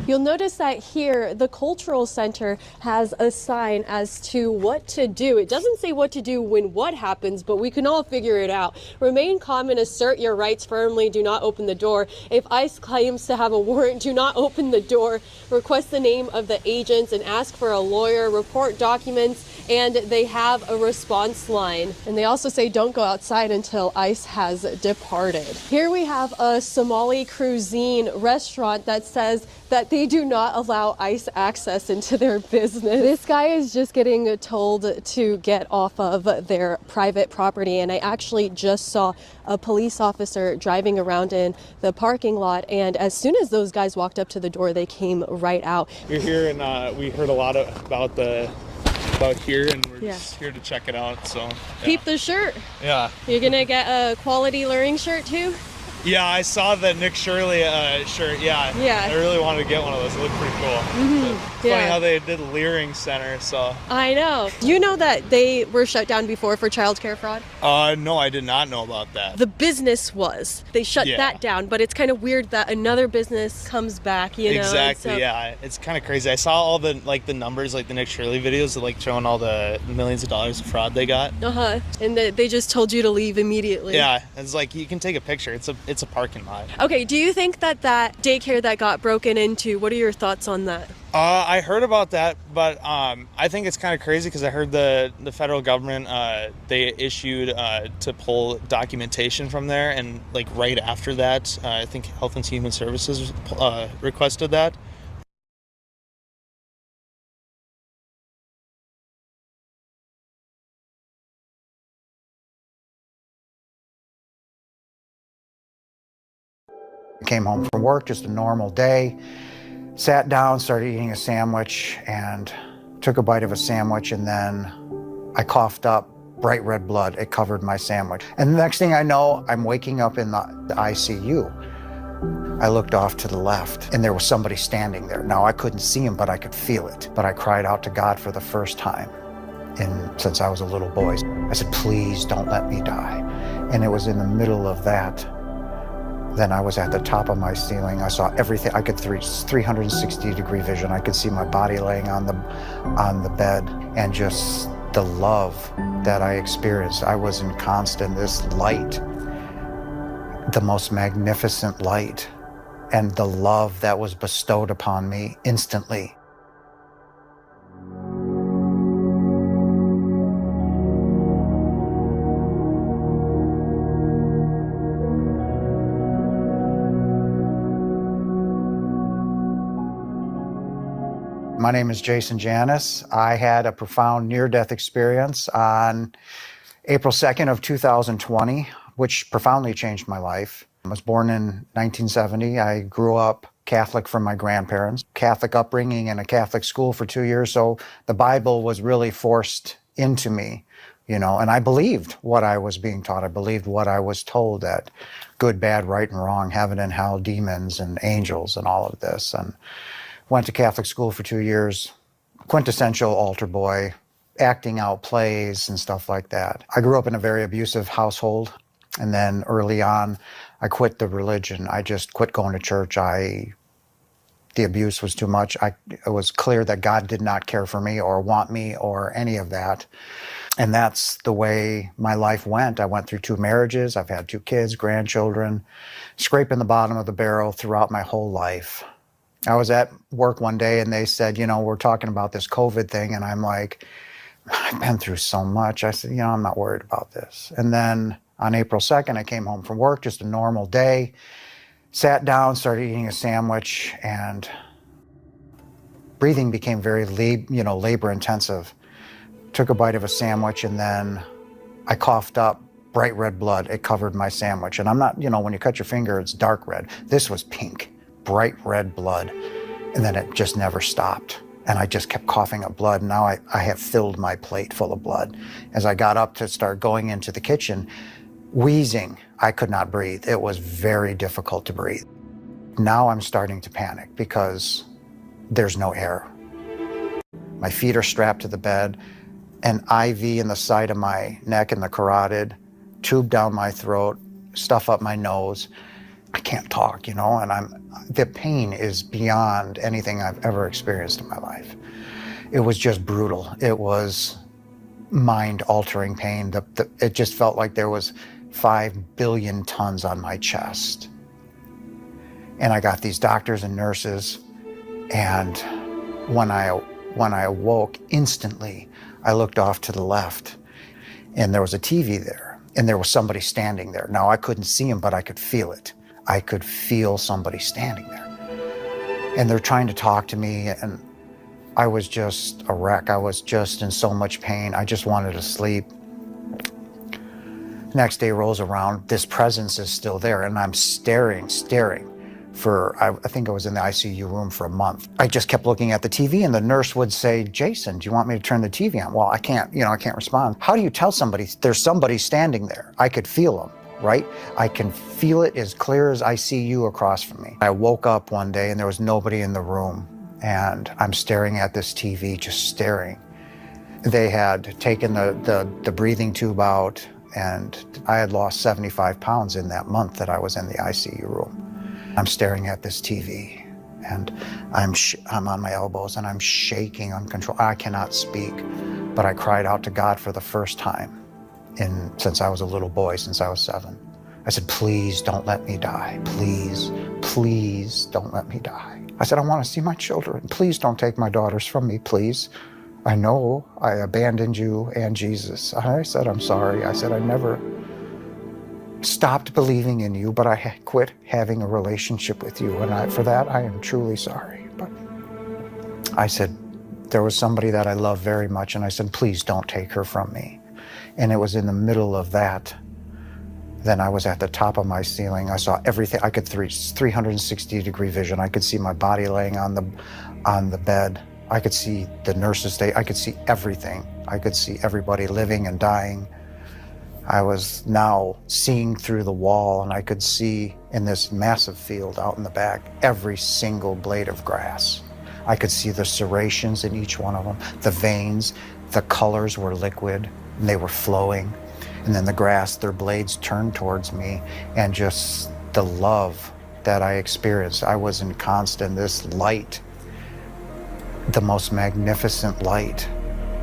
You'll notice that here, the Cultural Center has a sign as to what to do. It doesn't say what to do when what happens, but we can all figure it out. Remain calm and assert your rights firmly. Do not open the door. If ICE claims to have a warrant, do not open the door. Request the name of the agents and ask for a lawyer. Report documents, and they have a response line. And they also say don't go outside until ICE has departed. Here we have a Somali cuisine restaurant that says that they do not allow ICE access into their business. This guy is just getting told to get off of their private property, and I actually just saw a police officer driving around in the parking lot, and as soon as those guys walked up to the door, they came right out. We're here, and we heard a lot about here, and we're just here to check it out. So Peep the shirt. Yeah. You're gonna get a quality luring shirt too? Yeah, I saw the Nick Shirley shirt. Yeah. I really wanted to get one of those. It looked pretty cool. Funny how they did Leering Center. So I know. You know that they were shut down before for childcare fraud? No, I did not know about that. The business was. They shut that down, but it's kind of weird that another business comes back, you know? Exactly, yeah. It's kind of crazy. I saw all the numbers, like the Nick Shirley videos, showing all the millions of dollars of fraud they got. And they just told you to leave immediately. Yeah, it's like you can take a picture. It's a parking lot. Okay, do you think that daycare that got broken into, what are your thoughts on that? I heard about that, but I think it's kind of crazy because I heard the federal government, they issued to pull documentation from there, and right after that, I think Health and Human Services requested that. Came home from work, just a normal day, sat down, started eating a sandwich, and took a bite of a sandwich, and then I coughed up bright red blood. It covered my sandwich. And the next thing I know, I'm waking up in the ICU. I looked off to the left and there was somebody standing there. Now I couldn't see him, but I could feel it. But I cried out to God for the first time since I was a little boy. I said, please don't let me die. And it was in the middle of that. Then I was at the top of my ceiling. I saw everything. I could reach 360-degree vision. I could see my body laying on the bed, and just the love that I experienced. I was ensconced in this light, the most magnificent light, and the love that was bestowed upon me instantly. My name is Jason Janis. I had a profound near-death experience on April 2nd of 2020, which profoundly changed my life. I was born in 1970. I grew up Catholic from my grandparents, Catholic upbringing in a Catholic school for 2 years, so the Bible was really forced into me, and I believed what I was being taught. I believed what I was told, that good, bad, right, and wrong, heaven and hell, demons and angels and all of this. And went to Catholic school for 2 years, quintessential altar boy, acting out plays and stuff like that. I grew up in a very abusive household, and then early on, I quit the religion. I just quit going to church. The abuse was too much. It was clear that God did not care for me or want me or any of that. And that's the way my life went. I went through 2 marriages. I've had 2 kids, grandchildren, scraping the bottom of the barrel throughout my whole life. I was at work one day and they said, we're talking about this COVID thing. And I'm like, I've been through so much. I said, I'm not worried about this. And then on April 2nd, I came home from work, just a normal day, sat down, started eating a sandwich, and breathing became very labor intensive. Took a bite of a sandwich and then I coughed up bright red blood. It covered my sandwich. And I'm not, when you cut your finger, it's dark red. This was pink. Bright red blood, and then it just never stopped. And I just kept coughing up blood. Now I have filled my plate full of blood. As I got up to start going into the kitchen, wheezing, I could not breathe. It was very difficult to breathe. Now I'm starting to panic because there's no air. My feet are strapped to the bed, an IV in the side of my neck and the carotid, tube down my throat, stuff up my nose. I can't talk, and the pain is beyond anything I've ever experienced in my life. It was just brutal. It was mind-altering pain. It just felt like there was 5 billion tons on my chest. And I got these doctors and nurses, and when I awoke, instantly, I looked off to the left, and there was a TV there, and there was somebody standing there. Now, I couldn't see him, but I could feel it. I could feel somebody standing there. And they're trying to talk to me, and I was just a wreck. I was just in so much pain. I just wanted to sleep. Next day rolls around, this presence is still there, and I'm staring for, I think I was in the ICU room for a month. I just kept looking at the TV, and the nurse would say, Jason, do you want me to turn the TV on? Well, I can't respond. How do you tell somebody there's somebody standing there? I could feel them. Right? I can feel it as clear as I see you across from me. I woke up one day and there was nobody in the room, and I'm staring at this TV, just staring. They had taken the breathing tube out, and I had lost 75 pounds in that month that I was in the ICU room. I'm staring at this TV, and I'm on my elbows and I'm shaking uncontrollably. I cannot speak, but I cried out to God for the first time since I was a little boy, since I was 7. I said, please don't let me die. Please, please don't let me die. I said, I want to see my children. Please don't take my daughters from me, please. I know I abandoned you and Jesus. I said, I'm sorry. I said, I never stopped believing in you, but I quit having a relationship with you. And for that, I am truly sorry. But I said, there was somebody that I love very much. And I said, please don't take her from me. And it was in the middle of that. Then I was at the top of my ceiling. I saw everything. I could reach 360-degree vision. I could see my body laying on the bed. I could see the nurses, I could see everything. I could see everybody living and dying. I was now seeing through the wall, and I could see in this massive field out in the back every single blade of grass. I could see the serrations in each one of them, the veins, the colors were liquid and they were flowing. And then the grass, their blades turned towards me, and just the love that I experienced. I was in constant, this light, the most magnificent light,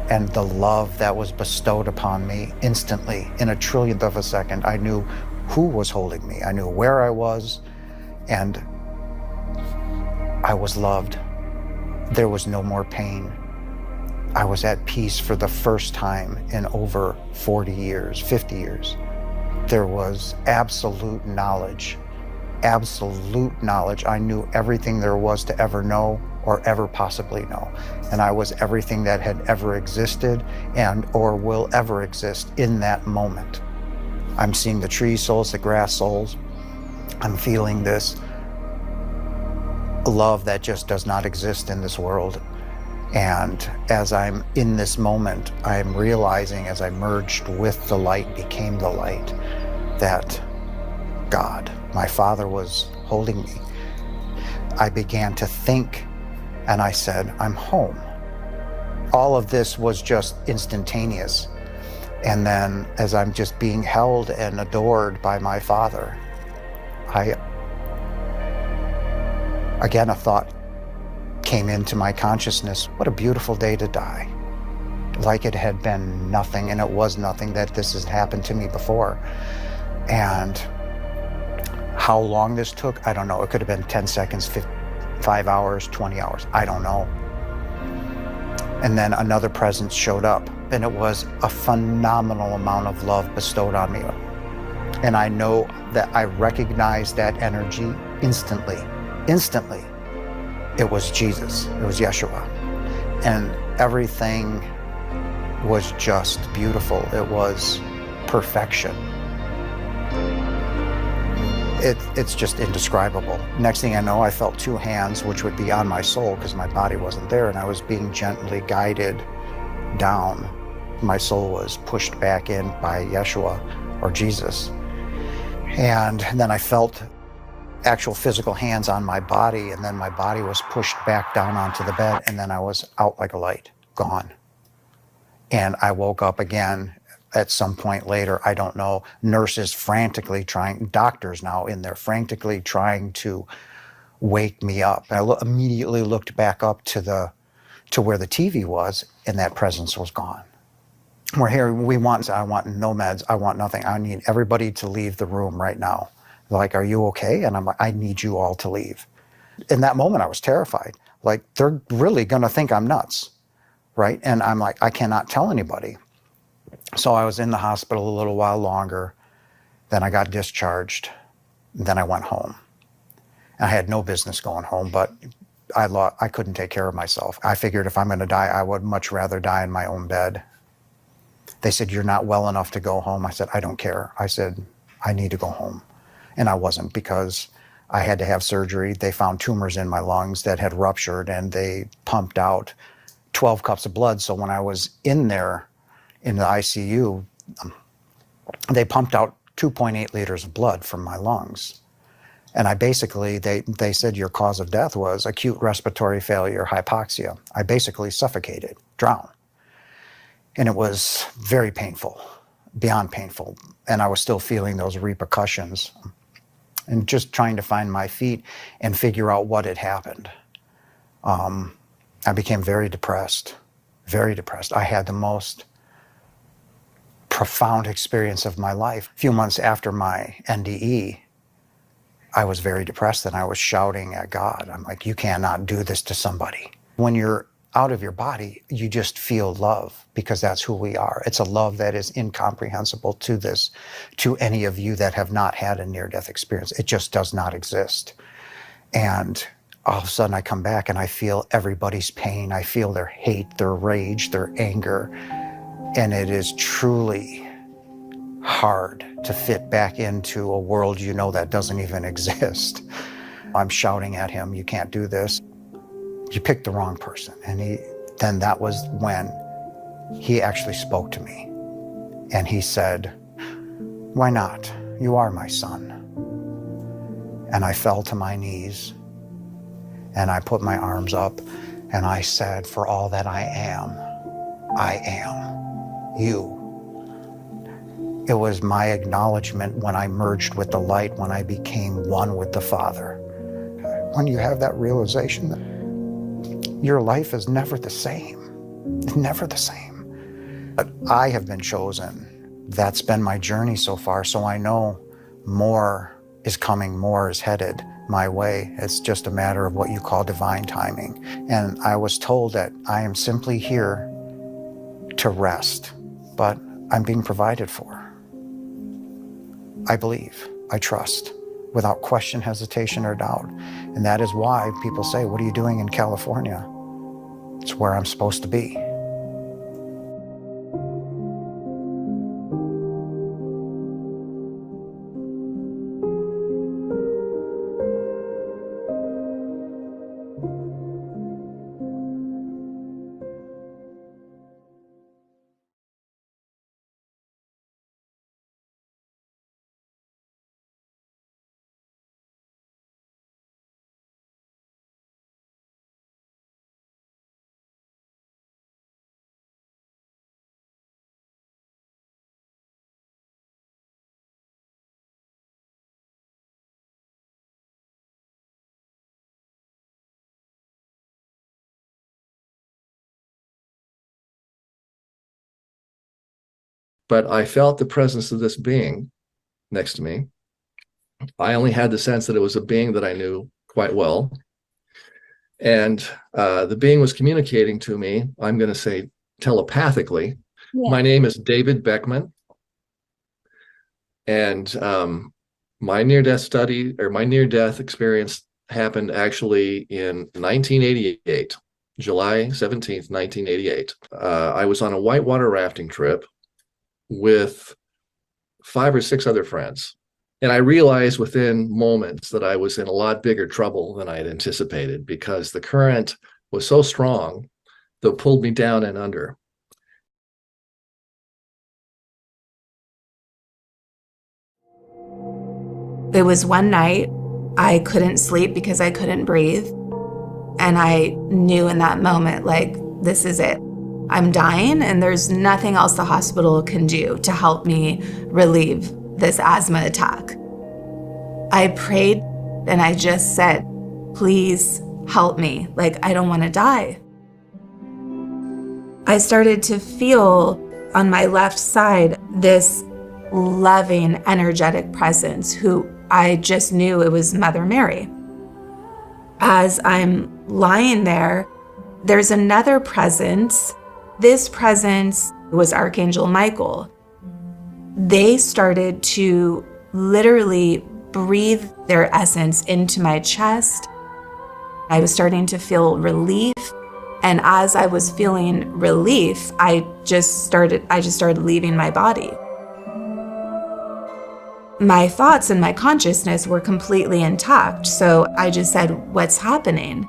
and the love that was bestowed upon me instantly. In a trillionth of a second, I knew who was holding me. I knew where I was, and I was loved. There was no more pain. I was at peace for the first time in over 40 years, 50 years. There was absolute knowledge. I knew everything there was to ever know or ever possibly know. And I was everything that had ever existed and or will ever exist in that moment. I'm seeing the tree souls, the grass souls. I'm feeling this love that just does not exist in this world. And as I'm in this moment, I'm realizing as I merged with the light, became the light, that God, my Father, was holding me. I began to think, and I said, I'm home. All of this was just instantaneous. And then as I'm just being held and adored by my Father, again, a thought came into my consciousness. What a beautiful day to die. Like it had been nothing, and it was nothing that this has happened to me before. And how long this took, I don't know. It could have been 10 seconds, 5 hours, 20 hours. I don't know. And then another presence showed up, and it was a phenomenal amount of love bestowed on me. And I know that I recognized that energy instantly. Instantly. It was Jesus. It was Yeshua. And everything was just beautiful. It was perfection. It's just indescribable. Next thing I know, I felt two hands, which would be on my soul because my body wasn't there, and I was being gently guided down. My soul was pushed back in by Yeshua or Jesus. And then I felt actual physical hands on my body, and then my body was pushed back down onto the bed, and then I was out like a light, gone. And I woke up again at some point later, I don't know, nurses frantically trying, doctors now in there frantically trying to wake me up. I immediately looked back up to where the TV was, and that presence was gone. We're here, I want no meds, I want nothing. I need everybody to leave the room right now. Like, are you okay? And I'm like, I need you all to leave. In that moment, I was terrified. Like, they're really gonna think I'm nuts, right? And I'm like, I cannot tell anybody. So I was in the hospital a little while longer. Then I got discharged. Then I went home. And I had no business going home, but I couldn't take care of myself. I figured if I'm gonna die, I would much rather die in my own bed. They said, you're not well enough to go home. I said, I don't care. I said, I need to go home. And I wasn't, because I had to have surgery. They found tumors in my lungs that had ruptured, and they pumped out 12 cups of blood. So when I was in there in the ICU, they pumped out 2.8 liters of blood from my lungs. And I basically, they said your cause of death was acute respiratory failure, hypoxia. I basically suffocated, drowned. And it was very painful, beyond painful. And I was still feeling those repercussions and just trying to find my feet and figure out what had happened. I became very depressed, very depressed. I had the most profound experience of my life. A few months after my NDE, I was very depressed, and I was shouting at God. I'm like, you cannot do this to somebody. When you're out of your body, you just feel love, because that's who we are. It's a love that is incomprehensible to any of you that have not had a near-death experience. It just does not exist. And all of a sudden I come back and I feel everybody's pain. I feel their hate, their rage, their anger. And it is truly hard to fit back into a world you know that doesn't even exist. I'm shouting at him, you can't do this. you picked the wrong person. And then that was when he actually spoke to me. And he said, why not? You are my son. And I fell to my knees and I put my arms up and I said, for all that I am you. It was my acknowledgement when I merged with the light, when I became one with the Father. When you have that realization that your life is never the same, it's never the same. But I have been chosen. That's been my journey so far, so I know more is coming, more is headed my way. It's just a matter of what you call divine timing. And I was told that I am simply here to rest, but I'm being provided for. I believe, I trust, without question, hesitation, or doubt. And that is why people say, what are you doing in California? It's where I'm supposed to be. But I felt the presence of this being next to me. I only had the sense that it was a being that I knew quite well. And the being was communicating to me, I'm going to say telepathically. Yeah. My name is David Beckman. And my near-death experience happened actually in 1988, July 17th, 1988. I was on a whitewater rafting trip with 5 or 6 other friends. And I realized within moments that I was in a lot bigger trouble than I had anticipated, because the current was so strong that it pulled me down and under. It was one night I couldn't sleep because I couldn't breathe. And I knew in that moment, like, this is it. I'm dying and there's nothing else the hospital can do to help me relieve this asthma attack. I prayed and I just said, please help me. Like, I don't want to die. I started to feel on my left side this loving, energetic presence who I just knew it was Mother Mary. As I'm lying there, there's another presence. This presence was Archangel Michael. They started to literally breathe their essence into my chest. I was starting to feel relief. And as I was feeling relief, I just started leaving my body. My thoughts and my consciousness were completely intact. So I just said, what's happening?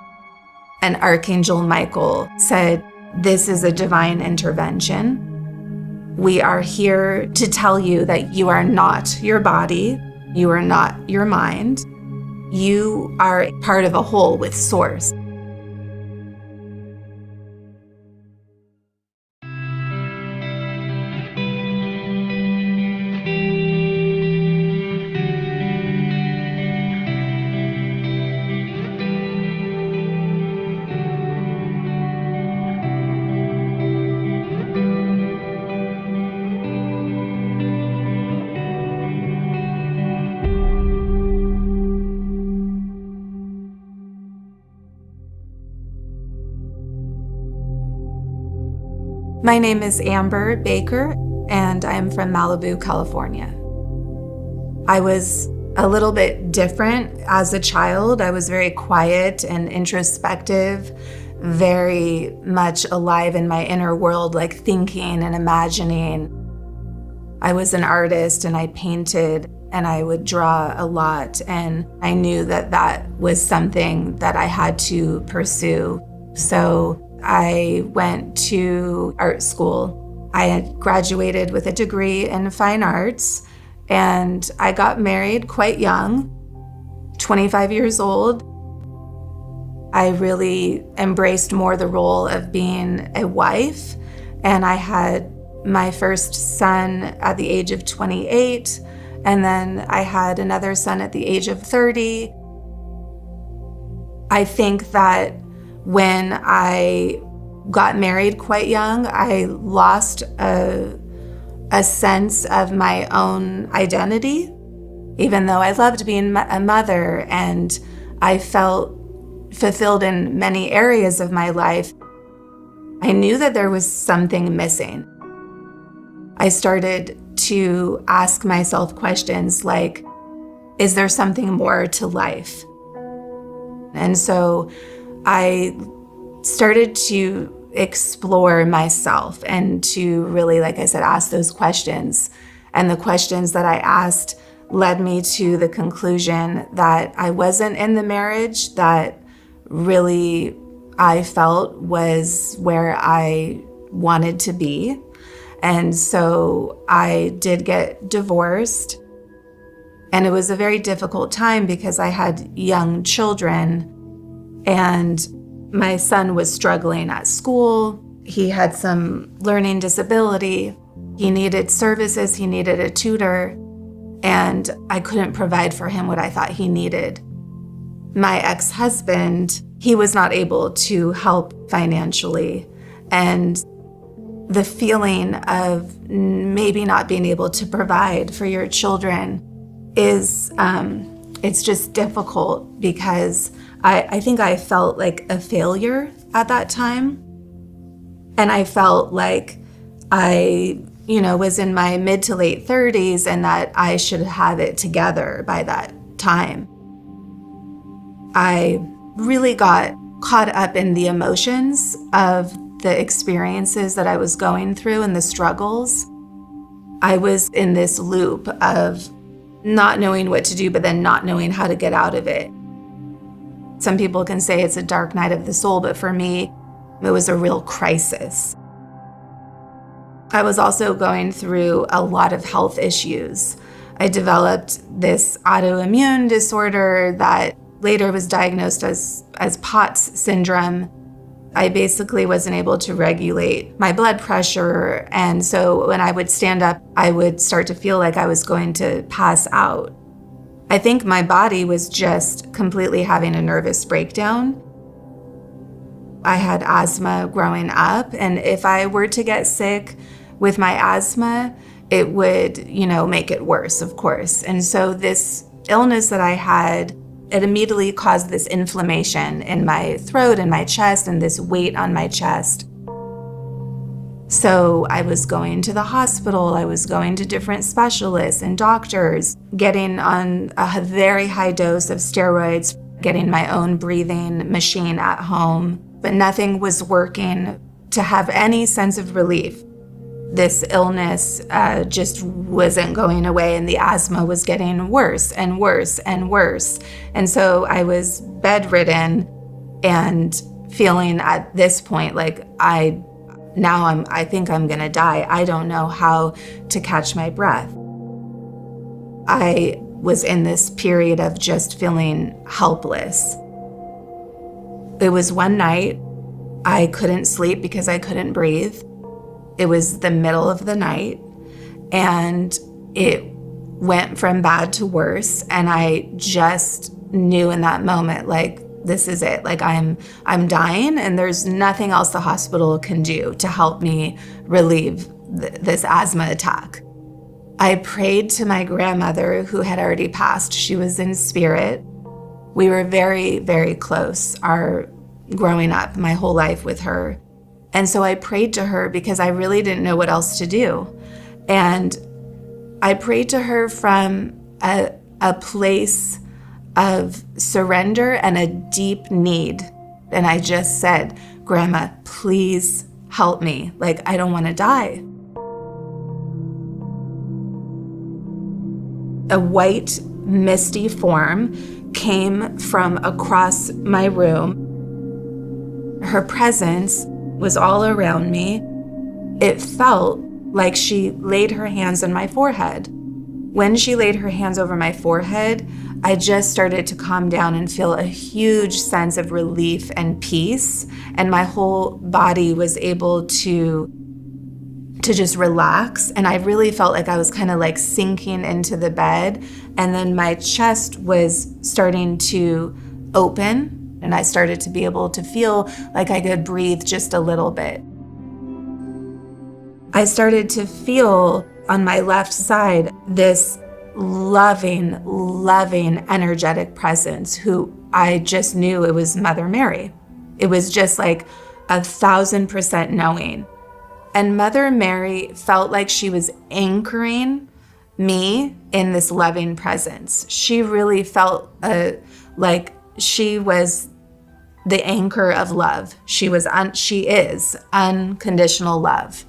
And Archangel Michael said, this is a divine intervention. We are here to tell you that you are not your body. You are not your mind. You are part of a whole with Source. My name is Amber Baker, and I'm from Malibu, California. I was a little bit different as a child. I was very quiet and introspective, very much alive in my inner world, like thinking and imagining. I was an artist and I painted and I would draw a lot, and I knew that that was something that I had to pursue. So I went to art school. I had graduated with a degree in fine arts, and I got married quite young, 25 years old. I really embraced more the role of being a wife, and I had my first son at the age of 28, and then I had another son at the age of 30. I think that when I got married quite young, I lost a sense of my own identity, even though I loved being a mother and I felt fulfilled in many areas of my life. I knew that there was something missing. I started to ask myself questions like, is there something more to life? And so I started to explore myself and to really, like I said, ask those questions. And the questions that I asked led me to the conclusion that I wasn't in the marriage that really I felt was where I wanted to be. And so I did get divorced. And it was a very difficult time because I had young children and my son was struggling at school. He had some learning disability. He needed services. He needed a tutor. And I couldn't provide for him what I thought he needed. My ex-husband, he was not able to help financially. And the feeling of maybe not being able to provide for your children is, it's just difficult because I think I felt like a failure at that time. And I felt like I, was in my mid to late 30s and that I should have it together by that time. I really got caught up in the emotions of the experiences that I was going through and the struggles. I was in this loop of not knowing what to do, but then not knowing how to get out of it. Some people can say it's a dark night of the soul, but for me, it was a real crisis. I was also going through a lot of health issues. I developed this autoimmune disorder that later was diagnosed as POTS syndrome. I basically wasn't able to regulate my blood pressure. And so when I would stand up, I would start to feel like I was going to pass out. I think my body was just completely having a nervous breakdown. I had asthma growing up, and if I were to get sick with my asthma, it would, make it worse, of course. And so this illness that I had, it immediately caused this inflammation in my throat and my chest and this weight on my chest. So I was going to the hospital, I was going to different specialists and doctors, getting on a very high dose of steroids, getting my own breathing machine at home, but nothing was working to have any sense of relief. This illness just wasn't going away, and the asthma was getting worse and worse and worse. And so I was bedridden and feeling at this point like I think I'm gonna die. I don't know how to catch my breath. I was in this period of just feeling helpless. It was one night, I couldn't sleep because I couldn't breathe. It was the middle of the night and it went from bad to worse. And I just knew in that moment, like, this is it. Like I'm dying and there's nothing else the hospital can do to help me relieve this asthma attack. I prayed to my grandmother who had already passed. She was in spirit. We were very, very close, growing up my whole life with her. And so I prayed to her because I really didn't know what else to do. And I prayed to her from a place of surrender and a deep need. And I just said, Grandma, please help me. Like, I don't want to die. A white, misty form came from across my room. Her presence was all around me. It felt like she laid her hands on my forehead. When she laid her hands over my forehead, I just started to calm down and feel a huge sense of relief and peace. And my whole body was able to just relax. And I really felt like I was kind of like sinking into the bed. And then my chest was starting to open. And I started to be able to feel like I could breathe just a little bit. I started to feel on my left side this loving, energetic presence who I just knew it was Mother Mary. It was just like 1,000% knowing. And Mother Mary felt like she was anchoring me in this loving presence. She really felt like she was the anchor of love. She is unconditional love.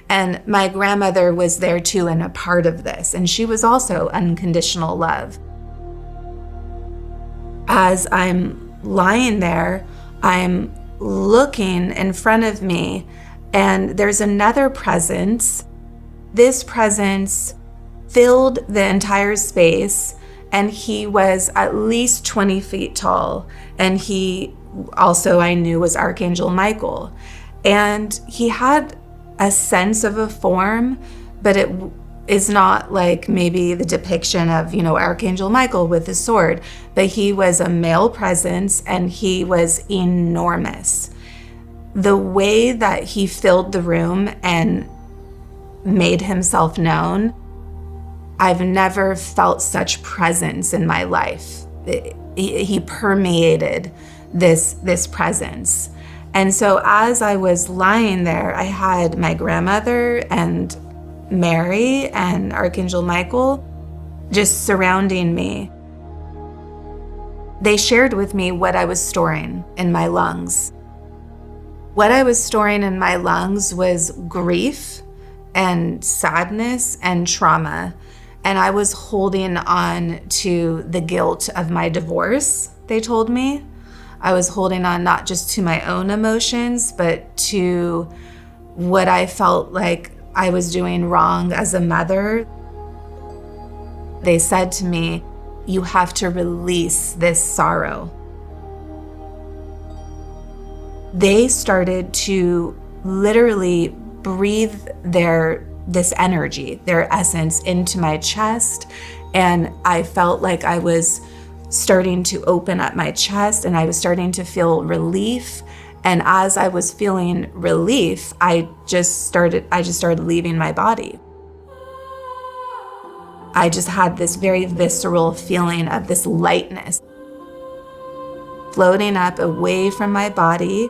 And my grandmother was there too and a part of this. And she was also unconditional love. As I'm lying there, I'm looking in front of me and there's another presence. This presence filled the entire space and he was at least 20 feet tall. And he also, I knew, was Archangel Michael. And he had a sense of a form, but it is not like maybe the depiction of, Archangel Michael with a sword, but he was a male presence and he was enormous. The way that he filled the room and made himself known, I've never felt such presence in my life. He permeated this presence. And so as I was lying there, I had my grandmother and Mary and Archangel Michael just surrounding me. They shared with me what I was storing in my lungs. What I was storing in my lungs was grief and sadness and trauma. And I was holding on to the guilt of my divorce, they told me. I was holding on not just to my own emotions, but to what I felt like I was doing wrong as a mother. They said to me, you have to release this sorrow. They started to literally breathe this energy, their essence into my chest. And I felt like I was starting to open up my chest and I was starting to feel relief. And as I was feeling relief, I just started leaving my body. I just had this very visceral feeling of this lightness floating up away from my body.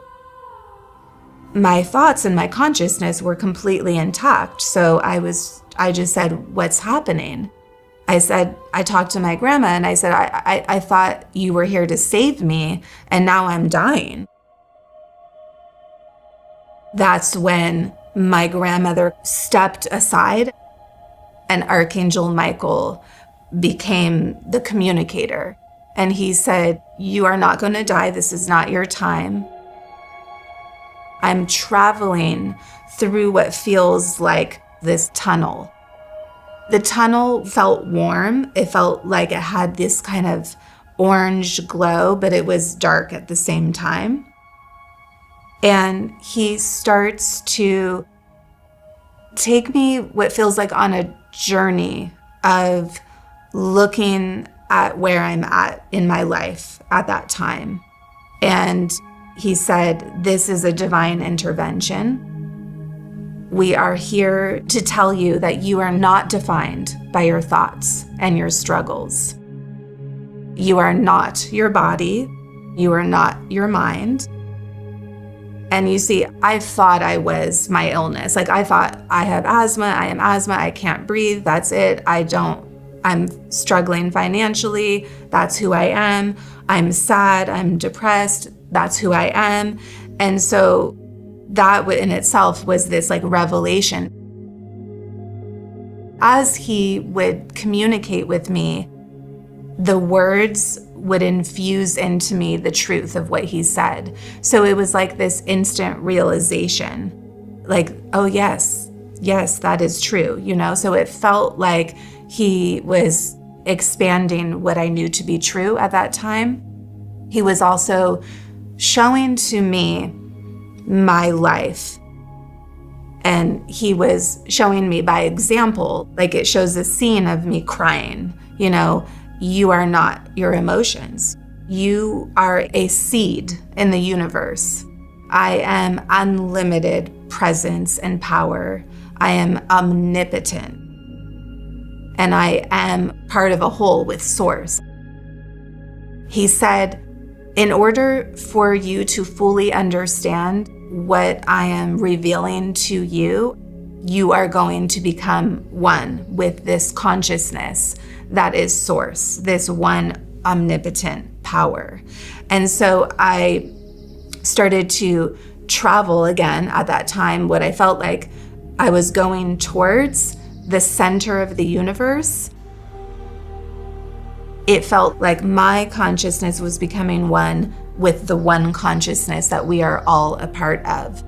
My thoughts and my consciousness were completely intact. So I just said, what's happening? I talked to my grandma and I said, I thought you were here to save me and now I'm dying. That's when my grandmother stepped aside and Archangel Michael became the communicator. And he said, you are not going to die. This is not your time. I'm traveling through what feels like this tunnel. The tunnel felt warm. It felt like it had this kind of orange glow, but it was dark at the same time. And he starts to take me what feels like on a journey of looking at where I'm at in my life at that time. And he said, this is a divine intervention. We are here to tell you that you are not defined by your thoughts and your struggles. You are not your body. You are not your mind. And you see, I thought I was my illness. Like I thought I have asthma, I am asthma, I can't breathe, that's it. I'm struggling financially, that's who I am. I'm sad, I'm depressed, that's who I am. And so that in itself was this like revelation. As he would communicate with me, the words would infuse into me the truth of what he said. So it was like this instant realization, like, oh yes, that is true, you know? So it felt like he was expanding what I knew to be true at that time. He was also showing to me my life. And he was showing me by example, like it shows a scene of me crying, you know, you are not your emotions. You are a seed in the universe. I am unlimited presence and power. I am omnipotent. And I am part of a whole with Source. He said, in order for you to fully understand what I am revealing to you, you are going to become one with this consciousness that is Source, this one omnipotent power. And so I started to travel again at that time, what I felt like I was going towards the center of the universe. It felt like my consciousness was becoming one with the one consciousness that we are all a part of.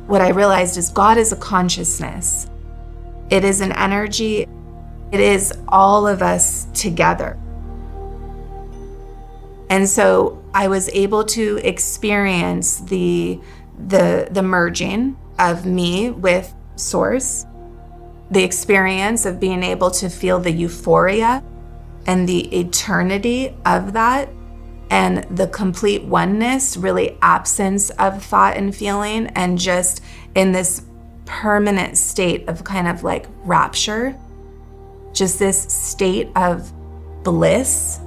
What I realized is God is a consciousness. It is an energy. It is all of us together. And so I was able to experience the merging of me with Source, the experience of being able to feel the euphoria and the eternity of that, and the complete oneness, really absence of thought and feeling, and just in this permanent state of kind of like rapture, just this state of bliss.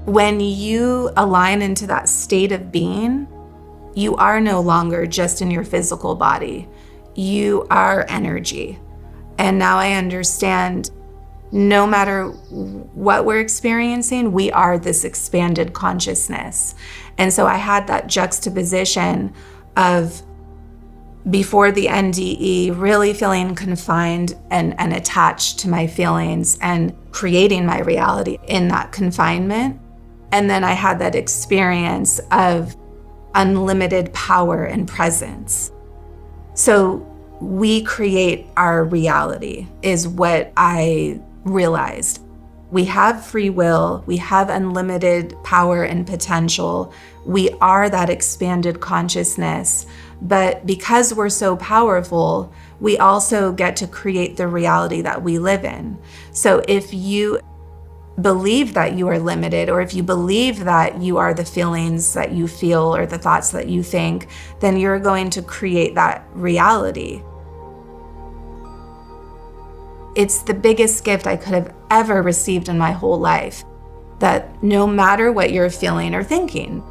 When you align into that state of being, you are no longer just in your physical body. You are energy. And now I understand, no matter what we're experiencing, we are this expanded consciousness. And so I had that juxtaposition of, before the NDE, really feeling confined and attached to my feelings and creating my reality in that confinement. And then I had that experience of unlimited power and presence. So we create our reality is what I realized. We have free will, we have unlimited power and potential. We are that expanded consciousness. But because we're so powerful, we also get to create the reality that we live in. So if you believe that you are limited, or if you believe that you are the feelings that you feel or the thoughts that you think, then you're going to create that reality. It's the biggest gift I could have ever received in my whole life, that no matter what you're feeling or thinking,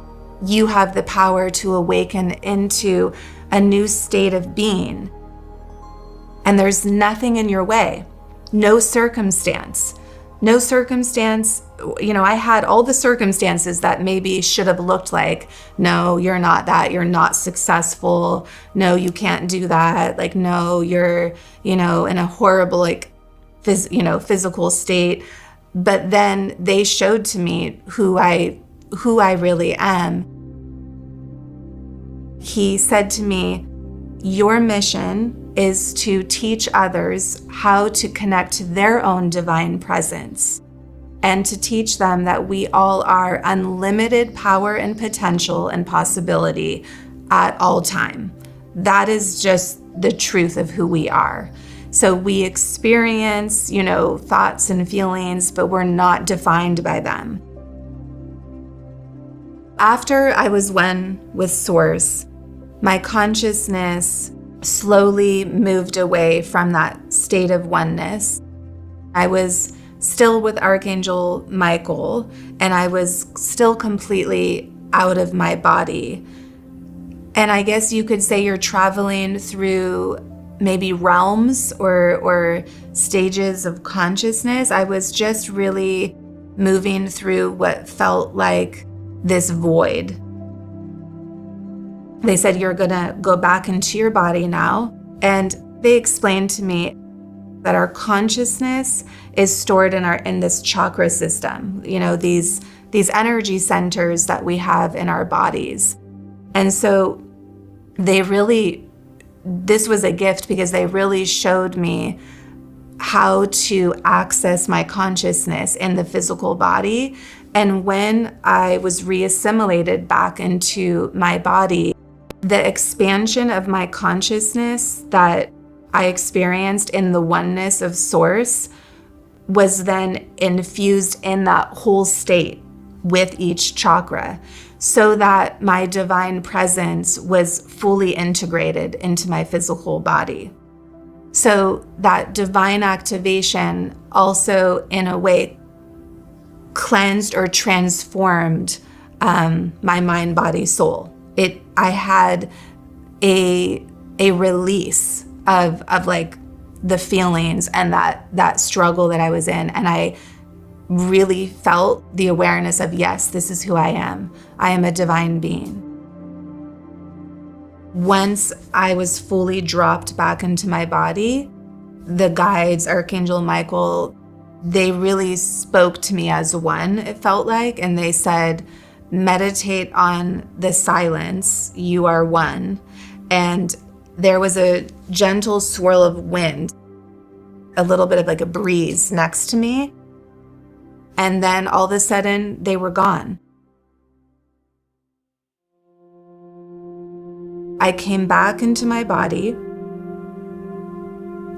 you have the power to awaken into a new state of being. And there's nothing in your way, no circumstance. No circumstance, you know, I had all the circumstances that maybe should have looked like, no, you're not that, you're not successful, no, you can't do that, like, no, you're, you know, in a horrible, like, physical state. But then they showed to me who I really am. He said to me, your mission is to teach others how to connect to their own divine presence, and to teach them that we all are unlimited power and potential and possibility at all time. That is just the truth of who we are. So we experience, you know, thoughts and feelings, but we're not defined by them. After I was one with Source, my consciousness slowly moved away from that state of oneness. I was still with Archangel Michael, and I was still completely out of my body. And I guess you could say you're traveling through maybe realms or stages of consciousness. I was just really moving through what felt like this void. They said, you're gonna go back into your body now. And they explained to me, that our consciousness is stored in this chakra system, these energy centers that we have in our bodies. And so this was a gift because they really showed me how to access my consciousness in the physical body. And when I was reassimilated back into my body, the expansion of my consciousness that I experienced in the oneness of Source was then infused in that whole state with each chakra, so that my divine presence was fully integrated into my physical body. So that divine activation also, in a way, cleansed or transformed my mind, body, soul. I had a release of like the feelings and that struggle that I was in, and I really felt the awareness of, yes, this is who I am. I am a divine being. Once I was fully dropped back into my body, the guides, Archangel Michael, they really spoke to me as one, it felt like, and they said, meditate on the silence, you are one. And there was a gentle swirl of wind, a little bit of like a breeze next to me. And then all of a sudden, they were gone. I came back into my body.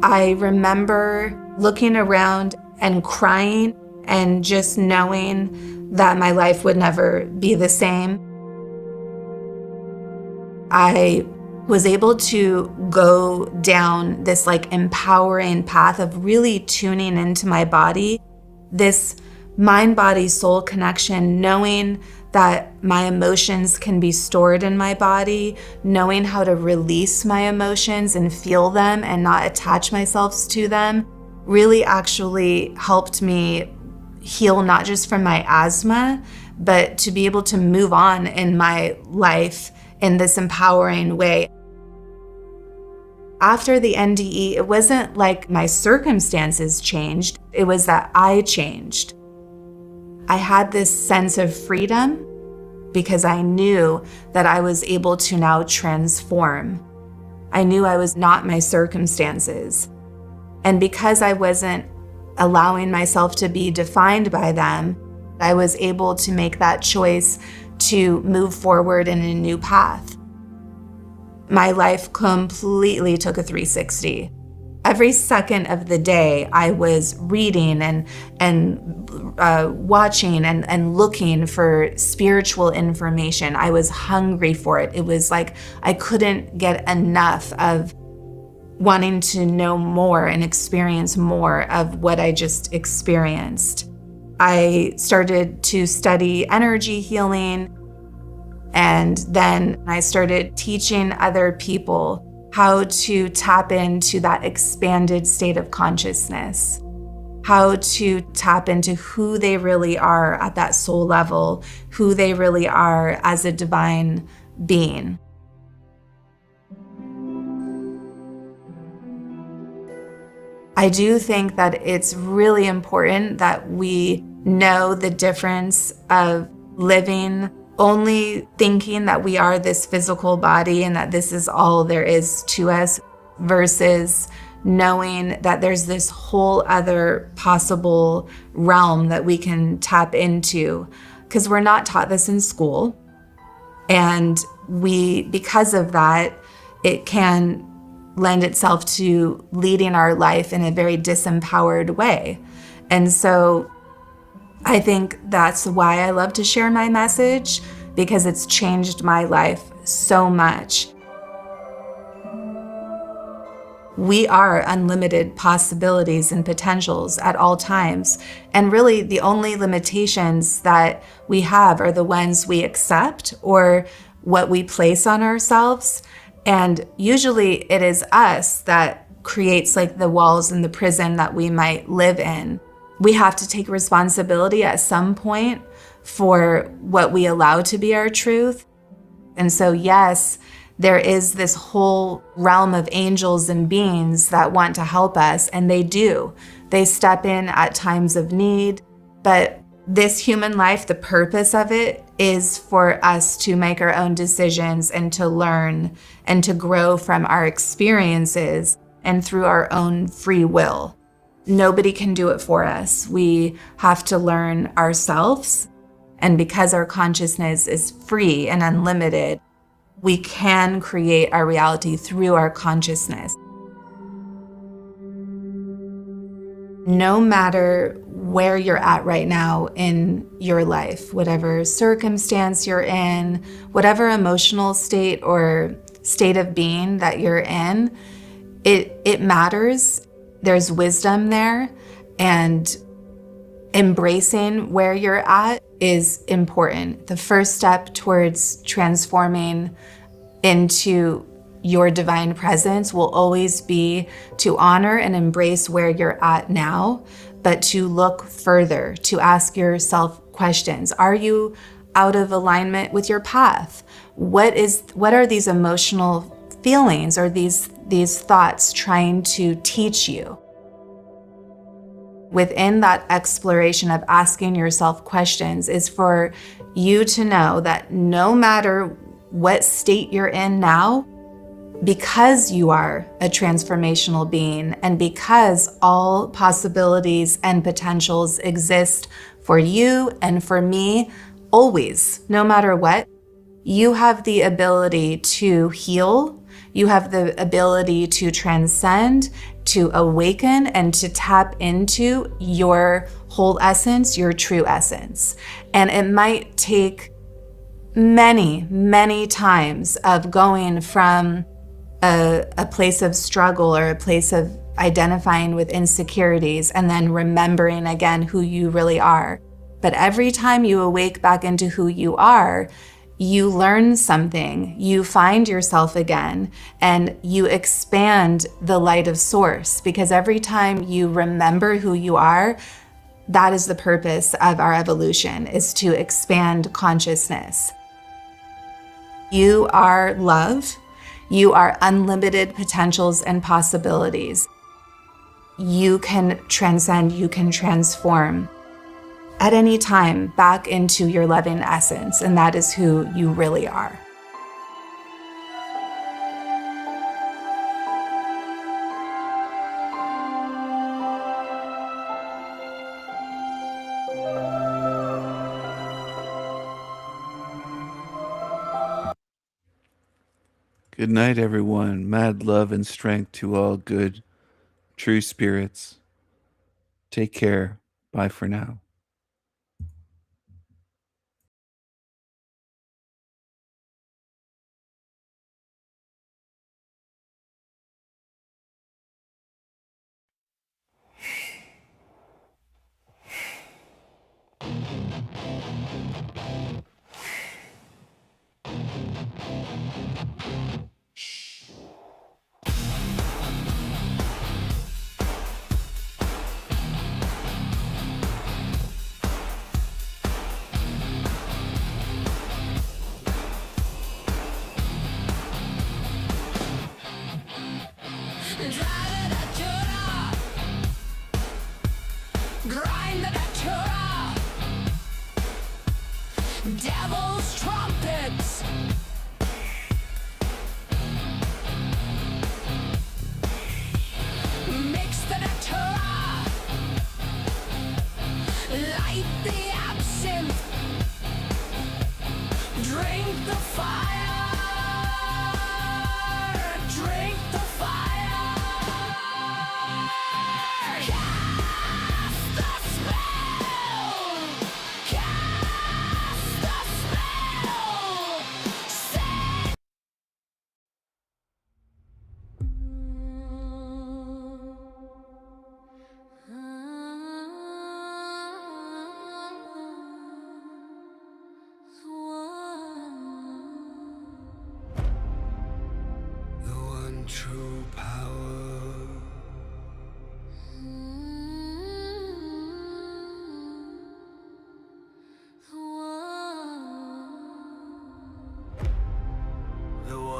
I remember looking around and crying and just knowing that my life would never be the same. I was able to go down this like empowering path of really tuning into my body, this mind, body, soul connection, knowing that my emotions can be stored in my body, knowing how to release my emotions and feel them and not attach myself to them, really actually helped me heal, not just from my asthma, but to be able to move on in my life in this empowering way. After the NDE, it wasn't like my circumstances changed, it was that I changed. I had this sense of freedom because I knew that I was able to now transform. I knew I was not my circumstances. And because I wasn't allowing myself to be defined by them, I was able to make that choice to move forward in a new path. My life completely took a 360. Every second of the day, I was reading and watching and looking for spiritual information. I was hungry for it. It was like I couldn't get enough of wanting to know more and experience more of what I just experienced. I started to study energy healing, and then I started teaching other people how to tap into that expanded state of consciousness, how to tap into who they really are at that soul level, who they really are as a divine being. I do think that it's really important that we know the difference of living only thinking that we are this physical body and that this is all there is to us, versus knowing that there's this whole other possible realm that we can tap into, because we're not taught this in school. And because of that, it can lend itself to leading our life in a very disempowered way. And so I think that's why I love to share my message, because it's changed my life so much. We are unlimited possibilities and potentials at all times. And really the only limitations that we have are the ones we accept or what we place on ourselves. And usually it is us that creates like the walls and the prison that we might live in. We have to take responsibility at some point for what we allow to be our truth. And so yes, there is this whole realm of angels and beings that want to help us, and they do. They step in at times of need, but this human life, the purpose of it is for us to make our own decisions and to learn and to grow from our experiences and through our own free will. Nobody can do it for us. We have to learn ourselves. And because our consciousness is free and unlimited, we can create our reality through our consciousness. No matter where you're at right now in your life, whatever circumstance you're in, whatever emotional state or state of being that you're in, it matters. There's wisdom there, and embracing where you're at is important. The first step towards transforming into your divine presence will always be to honor and embrace where you're at now, but to look further, to ask yourself questions. Are you out of alignment with your path? What are these emotional feelings or these thoughts trying to teach you? Within that exploration of asking yourself questions is for you to know that no matter what state you're in now, because you are a transformational being and because all possibilities and potentials exist for you and for me, always, no matter what, you have the ability to heal. You have the ability to transcend, to awaken, and to tap into your whole essence, your true essence. And it might take many, many times of going from a place of struggle or a place of identifying with insecurities and then remembering again who you really are. But every time you awake back into who you are, you learn something, you find yourself again, and you expand the light of source, because every time you remember who you are, that is the purpose of our evolution, is to expand consciousness. You are love. You are unlimited potentials and possibilities. You can transcend, you can transform at any time back into your loving essence, and that is who you really are. Good night, everyone. Mad love and strength to all good, true spirits. Take care. Bye for now.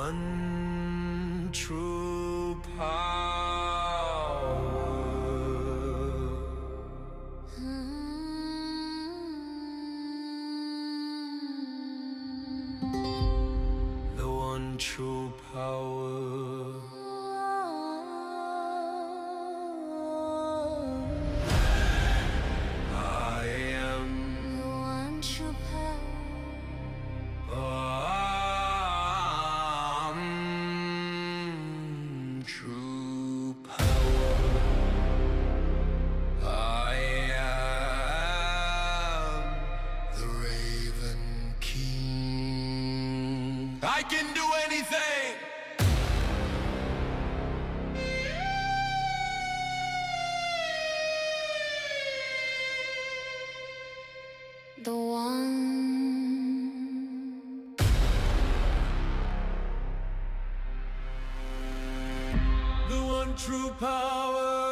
one true power. The one true power. I am the one true true power. I am the Raven King. I can do anything. The one true power.